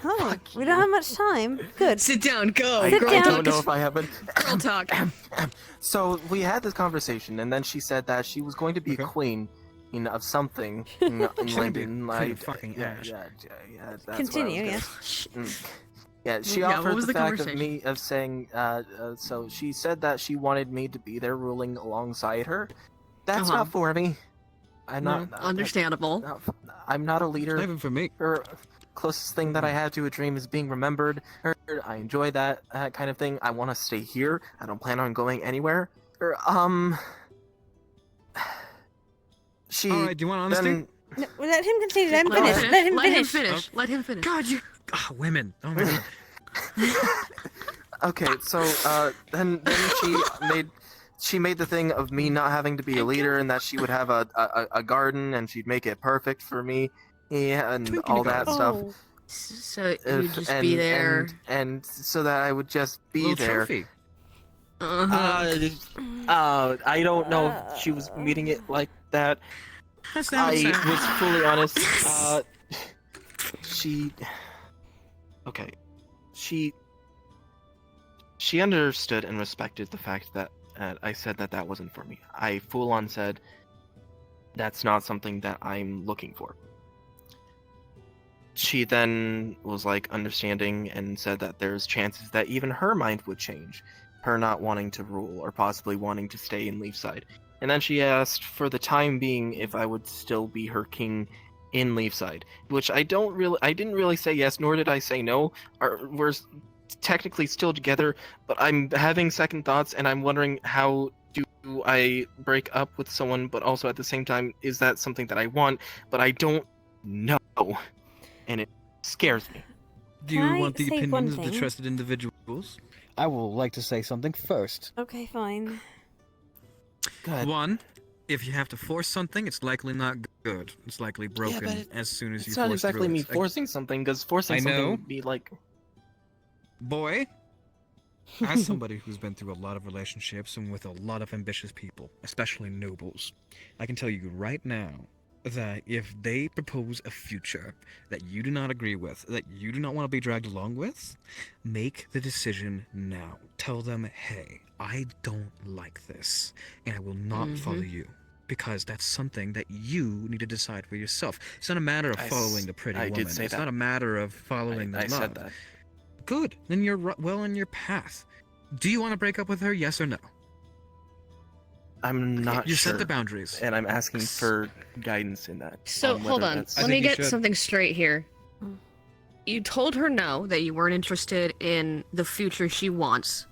Oh, we don't have much time. Good. Sit down. Go. I Sit down. don't know if I have. Girl talk. So we had this conversation, and then she said that she was going to be a queen, of something in London. Like, fucking yeah, Ash. yeah. That's Continue, what I was gonna- Yeah, she Yeah, what offered was the the fact of conversation? me of saying. So she said that she wanted me to be there, ruling alongside her. That's not for me. I'm not. Understandable. I'm not a leader. Not even for me. Or closest thing that I have to a dream is being remembered. I enjoy that kind of thing. I want to stay here. I don't plan on going anywhere. She. All right, do you want honesty? then- No, let him continue. Let him Let finish. him Let him Let him finish. finish. Let him finish. God, you. Women. Oh my god. Okay, so then she made the thing of me not having to be a leader, and that she would have a garden, and she'd make it perfect for me, and all that stuff. So you'd just be there. And so that I would just be Little there. trophy. I don't know if she was meeting it like that. That's not I sad. was fully honest. Okay. She understood and respected the fact that I said that that wasn't for me. I full on said that's not something that I'm looking for. She then was like understanding and said that there's chances that even her mind would change, her not wanting to rule or possibly wanting to stay in Leafside. And then she asked for the time being if I would still be her king in Leafside, which I didn't really say yes, nor did I say no. We're technically still together, but I'm having second thoughts, and I'm wondering, how do I break up with someone, but also at the same time, is that something that I want? But I don't know, and it scares me. Do you Can I want the say one opinions of the thing? trusted individuals? I will like to say something first. Okay, fine. One, if you have to force something, it's likely not good. It's likely broken as soon as you It's force not exactly through me it. forcing something, because forcing I something know. would be like... Boy, as somebody who's been through a lot of relationships and with a lot of ambitious people, especially nobles, I can tell you right now that if they propose a future that you do not agree with, that you do not want to be dragged along with, make the decision now. Tell them, hey, I don't like this, and I will not follow you. Because that's something that you need to decide for yourself. It's not a matter of following the pretty I woman. did say It's that. not a matter of following the I love. said that. Good. Then you're well on your path. Do you want to break up with her? Yes or no? I'm not You sure. set the boundaries. And I'm asking for guidance in that. So hold whether on. that's- Let me get something straight here. You told her no, that you weren't interested in the future she wants.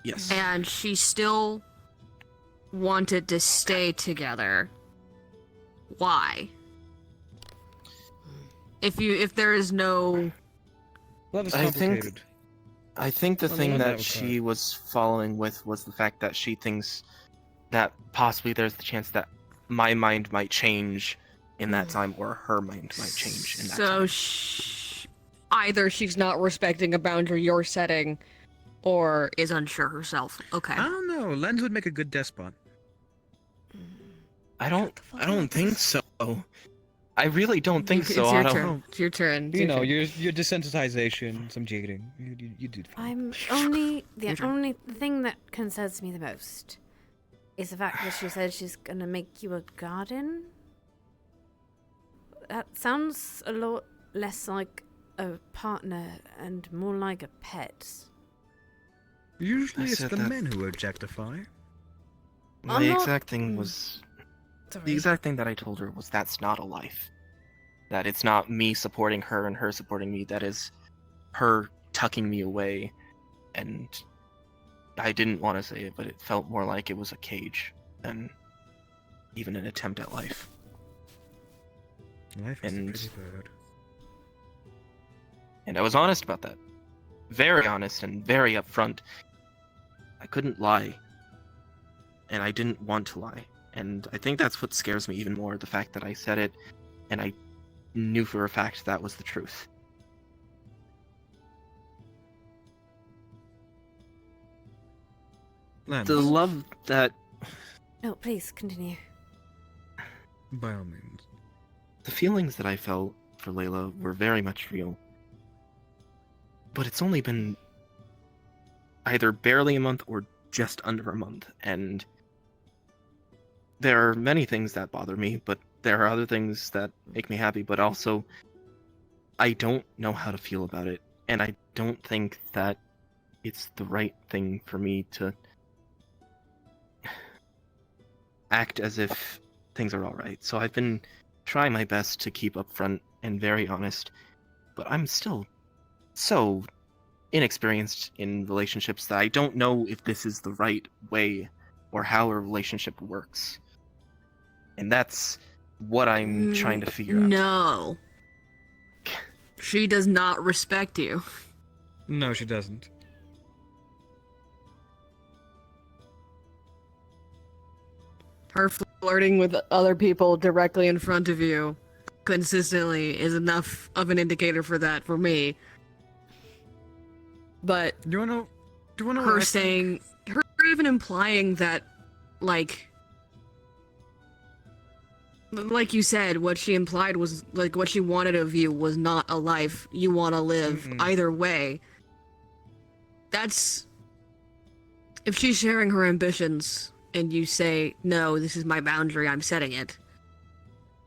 Yes. And she still wanted to stay together. Why? If there is no... Love is I complicated. think the Well, thing love that was she was following with was the fact that she thinks that possibly there's the chance that my mind might change in that time, or her mind might change in that time. So either she's not respecting a boundary you're setting, or is unsure herself. Okay. I don't know. Lens would make a good despot. I don't think so. I really don't think It's so. your I don't turn. know. It's your turn. You know, your desensitization, some jading. You did fine. The only thing that concerns me the most is the fact that she said she's gonna make you a garden. That sounds a lot less like a partner and more like a pet. Usually I it's said the that- men who objectify. The exact thing was... Sorry. The exact thing that I told her was that's not a life. That it's not me supporting her and her supporting me. That is her tucking me away. And I didn't want to say it, but it felt more like it was a cage than even an attempt at life. Life is a pretty bird. And I was honest about that. Very honest and very upfront. I couldn't lie. And I didn't want to lie. And I think that's what scares me even more, the fact that I said it, and I knew for a fact that was the truth. Lens. The love that... No, please continue. By all means. The feelings that I felt for Layla were very much real. But it's only been either barely a month or just under a month, and there are many things that bother me, but there are other things that make me happy, but also I don't know how to feel about it, and I don't think that it's the right thing for me to act as if things are alright. So I've been trying my best to keep upfront and very honest, but I'm still so inexperienced in relationships that I don't know if this is the right way or how a relationship works. And that's what I'm trying to figure out. No. She does not respect you. No, she doesn't. her flirting with other people directly in front of you consistently is enough of an indicator for that for me. But Do you wanna know her what I saying, her even implying that, like you said, what she implied was, like, what she wanted of you was not a life you want to live. Either way, that's, if she's sharing her ambitions and you say, no, this is my boundary, I'm setting it,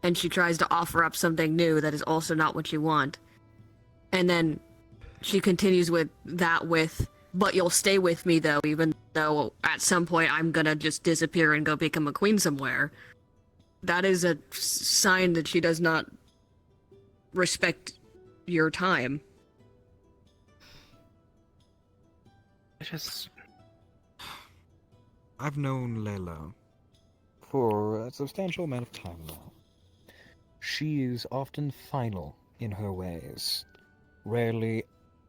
and she tries to offer up something new that is also not what you want, and then she continues with that but you'll stay with me though, even though at some point I'm gonna just disappear and go become a queen somewhere, that is a sign that she does not respect your time. I've known Layla for a substantial amount of time now. She is often final in her ways, rarely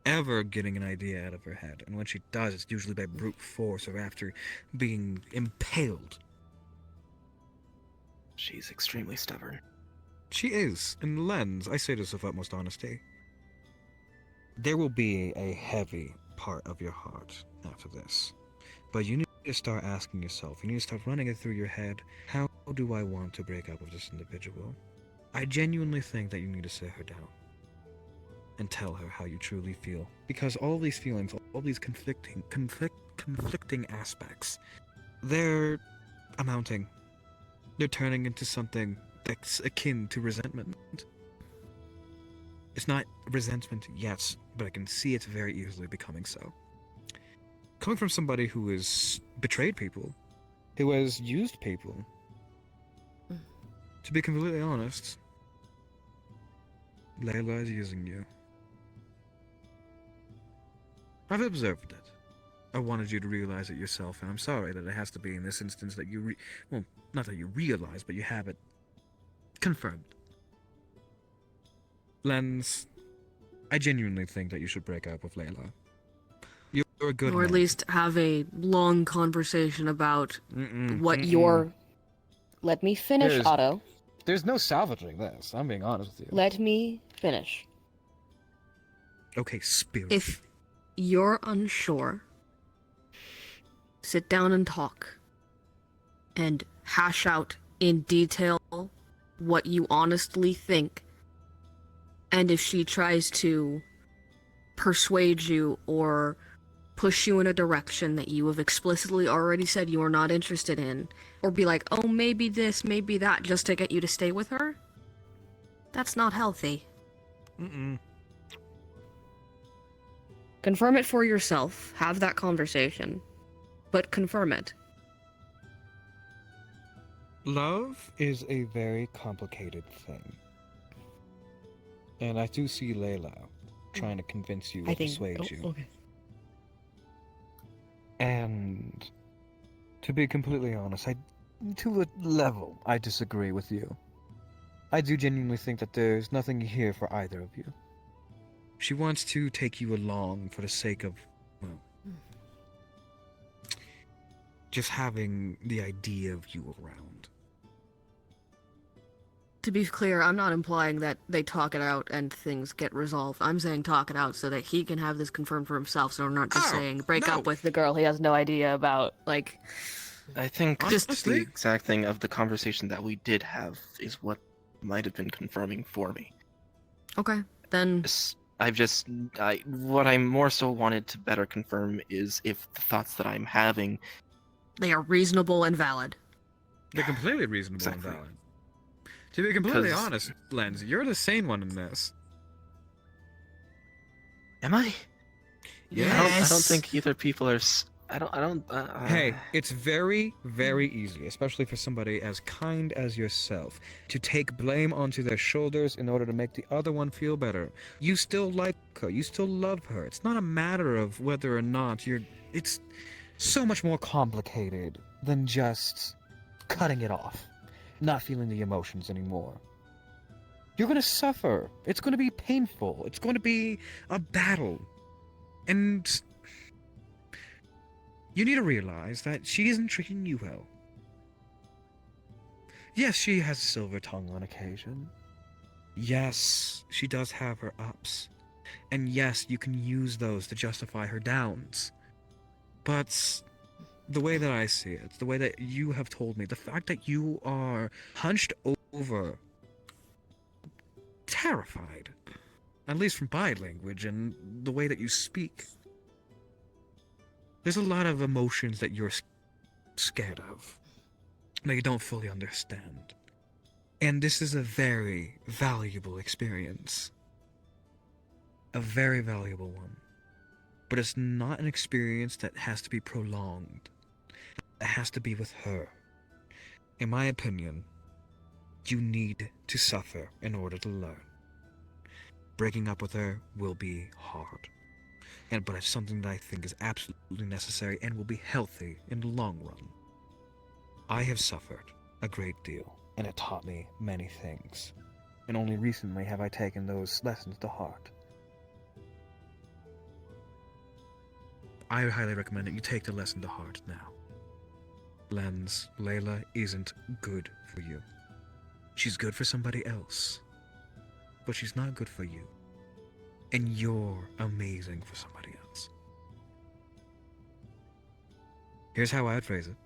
ever getting an idea out of her head, and when she does, it's usually by brute force or after being impaled. She's extremely stubborn. She is, and Lens, I say this with utmost honesty, there will be a heavy part of your heart after this. But you need to start asking yourself, you need to start running it through your head, how do I want to break up with this individual? I genuinely think that you need to sit her down and tell her how you truly feel. Because all these feelings, all these conflicting aspects, they're amounting. They're turning into something that's akin to resentment. It's not resentment yet, but I can see it very easily becoming so. Coming from somebody who has betrayed people, who has used people, to be completely honest, Layla is using you. I've observed it. I wanted you to realize it yourself, and I'm sorry that it has to be in this instance that you well, not that you realize, but you have it confirmed. Lens, I genuinely think that you should break up with Layla. You're a good Or at man. least have a long conversation about what Your... Let me finish, There's- Otto. There's no salvaging this, I'm being honest with you. Let me finish. Okay, spirit. If you're unsure, sit down and talk. And hash out in detail what you honestly think. And if she tries to persuade you or push you in a direction that you have explicitly already said you are not interested in, or be like, oh, maybe this, maybe that, just to get you to stay with her, that's not healthy. Confirm it for yourself. Have that conversation. But confirm it. Love is a very complicated thing. And I do see Layla trying to convince you or persuade you. Okay. And to be completely honest, to a level, I disagree with you. I do genuinely think that there's nothing here for either of you. She wants to take you along for the sake of, well, just having the idea of you around. To be clear, I'm not implying that they talk it out and things get resolved. I'm saying talk it out so that he can have this confirmed for himself, so we're not just saying break up with the girl he has no idea about. Like, I think just the exact thing of the conversation that we did have is what might have been confirming for me. Okay, then what I more so wanted to better confirm is if the thoughts that I'm having, they are reasonable and valid. They're completely reasonable and valid. To be completely honest, Lens, you're the sane one in this. Am I? Yes. I don't think either people are. Hey, it's very, very easy, especially for somebody as kind as yourself, to take blame onto their shoulders in order to make the other one feel better. You still like her. You still love her. It's not a matter of whether or not you're... It's so much more complicated than just cutting it off, not feeling the emotions anymore. You're going to suffer. It's going to be painful. It's going to be a battle. And you need to realize that she isn't treating you well. Yes, she has a silver tongue on occasion. Yes, she does have her ups. And yes, you can use those to justify her downs. But the way that I see it, the way that you have told me, the fact that you are hunched over, terrified, at least from body language and the way that you speak, there's a lot of emotions that you're scared of, that you don't fully understand. And this is a very valuable experience. A very valuable one. But it's not an experience that has to be prolonged. It has to be with her. In my opinion, you need to suffer in order to learn. Breaking up with her will be hard. But it's something that I think is absolutely necessary and will be healthy in the long run. I have suffered a great deal, and it taught me many things. And only recently have I taken those lessons to heart. I highly recommend that you take the lesson to heart now. Lens, Layla isn't good for you. She's good for somebody else. But she's not good for you. And you're amazing for somebody else. Here's how I'd phrase it.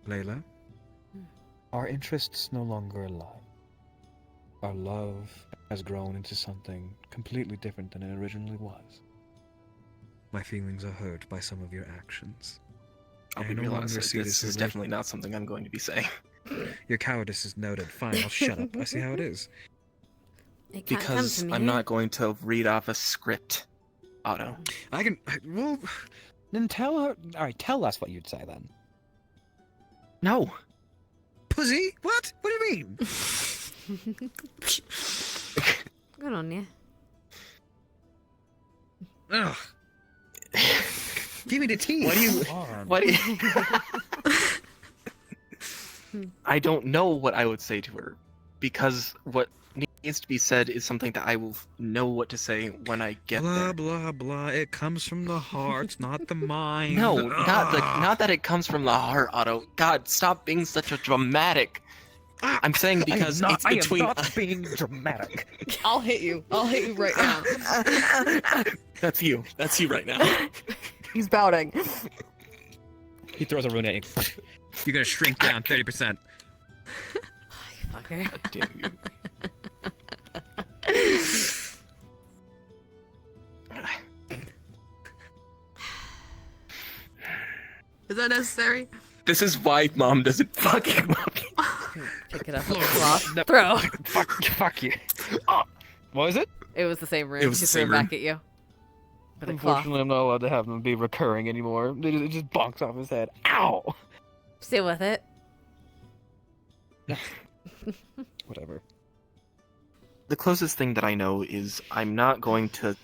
Layla, our interests no longer align. Our love has grown into something completely different than it originally was. My feelings are hurt by some of your actions. I'll be I no real longer honest, see this is definitely not something I'm going to be saying. Your cowardice is noted. Fine, I'll shut up. I see how it is. It can't come Because from I'm you. not going to read off a script, Otto. Well, then tell her. Alright, tell us what you'd say then. No. Pussy? What? What do you mean? Good on you. Ugh. Give me the tea. What do you... I don't know what I would say to her, because what needs to be said is something that I will know what to say when I get blah, there. Blah, blah, It comes from the heart, not the mind. No, not that it comes from the heart, Otto. God, stop being such a dramatic. I'm saying because it's between. I am not being dramatic. I'll hit you. I'll hit you right now. That's you. That's you right now. He's pouting. He throws a rune at you. You're gonna shrink down 30%. Fucker. God damn you. Is that necessary? This is why Mom doesn't fucking love me. Pick it up with a cloth. Throw. Fuck you. Oh, what was it? It was the same room. It was She the threw it same back room. at you. With a cloth. Unfortunately, I'm not allowed to have them be recurring anymore. It just bonks off his head. Ow! Stay with it. Whatever. The closest thing that I know is I'm not going to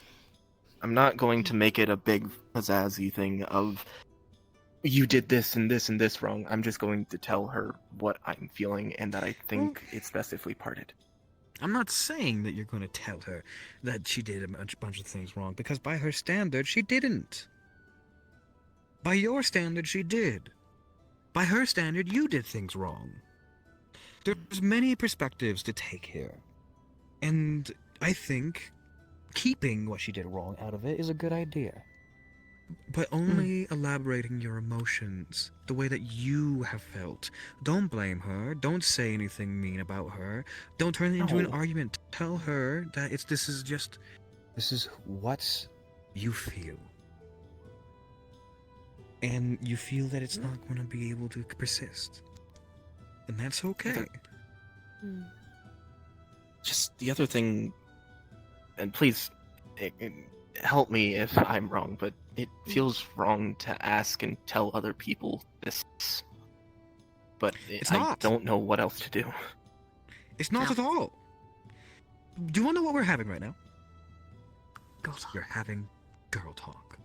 make it a big pizzazzy thing of you did this and this and this wrong. I'm just going to tell her what I'm feeling and that I think it's best if we parted. I'm not saying that you're going to tell her that she did a bunch of things wrong, because by her standard, she didn't. By your standard, she did. By her standard, you did things wrong. There's many perspectives to take here. And I think keeping what she did wrong out of it is a good idea. But only elaborating your emotions the way that you have felt. Don't blame her. Don't say anything mean about her. Don't turn it into an argument. Tell her that this is what you feel. And you feel that it's not going to be able to persist. And that's okay. Just the other thing, and please help me if I'm wrong, but it feels wrong to ask and tell other people this. But I don't know what else to do. It's not at all. Do you want to know what we're having right now? Girl talk. You're having girl talk.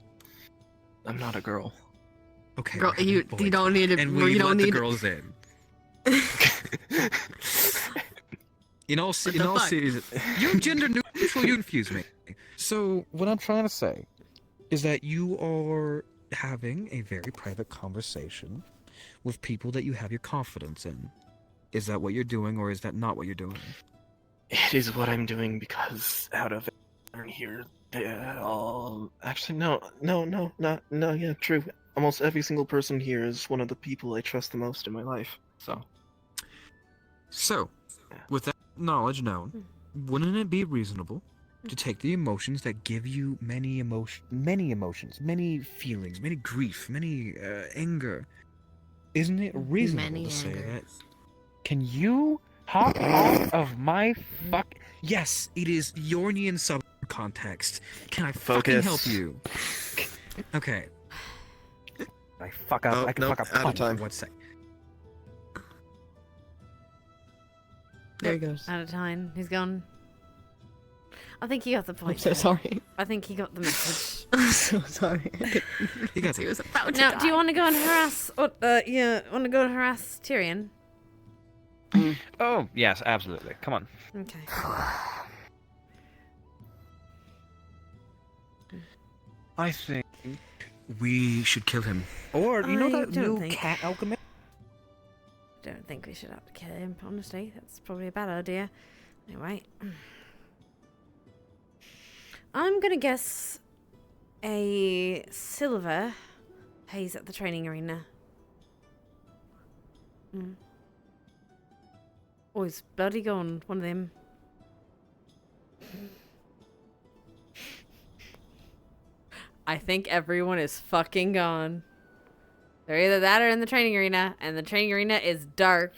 I'm not a girl. Okay. Girl, we're you having boy don't talk. need to. And you we don't let need the girls in. In all seriousness, you're gender neutral. You confuse me. So what I'm trying to say is that you are having a very private conversation with people that you have your confidence in. Is that what you're doing, or is that not what you're doing? It is what I'm doing because out of everyone here, they all actually yeah, true. Almost every single person here is one of the people I trust the most in my life. So, with that knowledge known, wouldn't it be reasonable to take the emotions that give you many emotions, many feelings, many grief, many anger? Isn't it reasonable to say that? Can you hop off of my fuck? Yes, it is Yornian sub context. Can I fucking help you? Okay. I fuck up. I can fuck up. out of time. 1 sec. There he goes. Out of time. He's gone. I think he got the point. I'm so sorry. I think he got the message. I'm so sorry. He got He was about to Now, die. do you want to go and harass? Want to go and harass Tyrion? Oh, yes, absolutely. Come on. Okay. I think we should kill him. Or, you know I that don't new think- cat alchemist? Don't think we should have to kill him, honestly. That's probably a bad idea. Anyway. I'm gonna guess a silver pays at the training arena. Oh, he's bloody gone. One of them. I think everyone is fucking gone. They're either that or in the training arena, and the training arena is dark.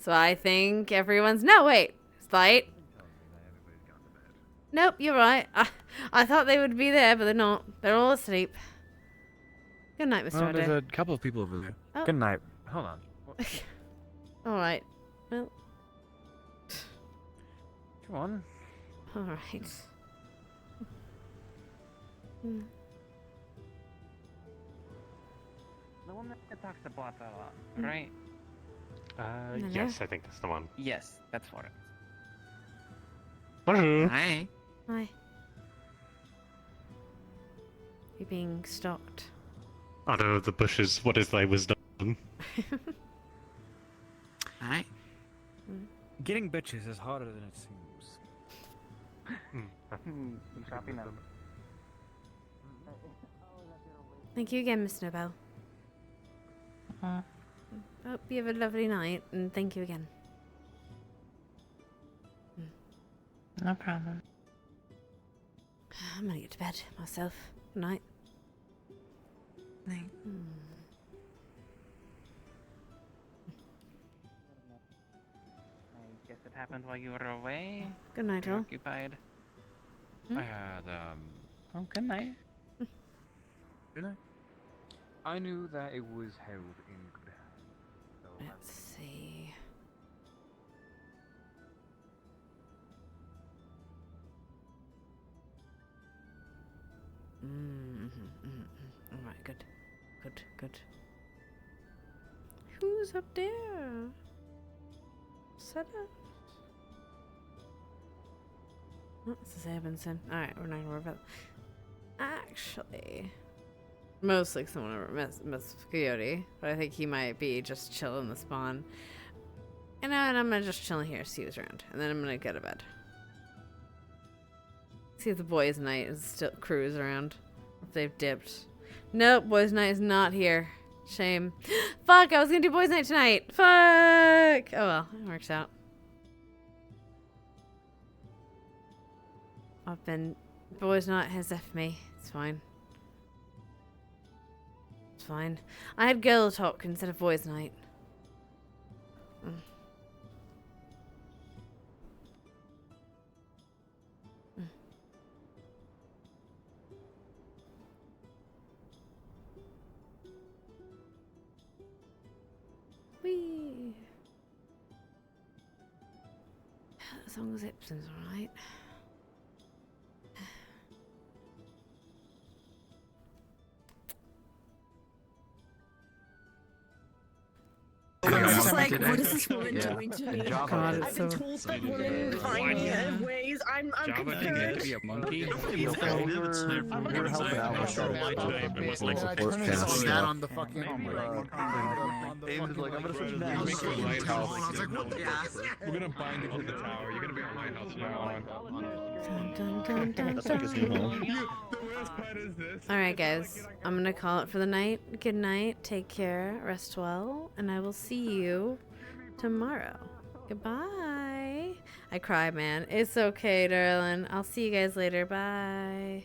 So I think everyone's... No, wait. It's light. Nope, you're right. I thought they would be there, but they're not. They're all asleep. Good night, Mr. Well, there's Adair. a couple of people over there. Oh. Good night. Hold on. Alright. Well, Come on. alright. The one that talks about a lot, right? Hello? Yes, I think that's the one. Yes, that's for it. Bonjour. Hi. Hi. You're being stalked. Out of the bushes, what is thy wisdom? Hi. Getting bitches is harder than it seems. Copy now. Thank you again, Miss Nobel. Hope you have a lovely night, and thank you again. No problem. I'm gonna get to bed myself. Good night. Night. I guess it happened while you were away. Good night, all. Occupied. I had, Oh, good night. Good night. I knew that it was held in good hands. So Let's see. Alright, good. Good, good. Who's up there? Set up. Oh, this is Abinson. Alright, we're not gonna worry about Actually, most like someone over Miss Coyote, but I think he might be just chilling the spawn. And I'm gonna just chill here, see who's around, and then I'm gonna go to bed. See if the boys' night is still crews around. If they've dipped. Nope, boys' night is not here. Shame. Fuck, I was gonna do boys' night tonight. Fuck. Oh well, it works out. I've been boys' night has left me. It's fine. It's fine. I had girl talk instead of boys' night. Whee! As long as Ipson's alright. It's just like like, did what I? is this woman Yeah. doing to me? Java God, did. I've been told that women find me in ways. I'm Java confused. can to be a monkey. You're helping out with That on the fucking. We're gonna bind you to the tower. You're gonna be our lighthouse from now on. Dun, dun, dun, That's like his new home. All right, guys. I'm gonna call it for the night. Good night. Take care. Rest well, and I will see you tomorrow. Goodbye. I cry, man. It's okay, darling. I'll see you guys later. Bye.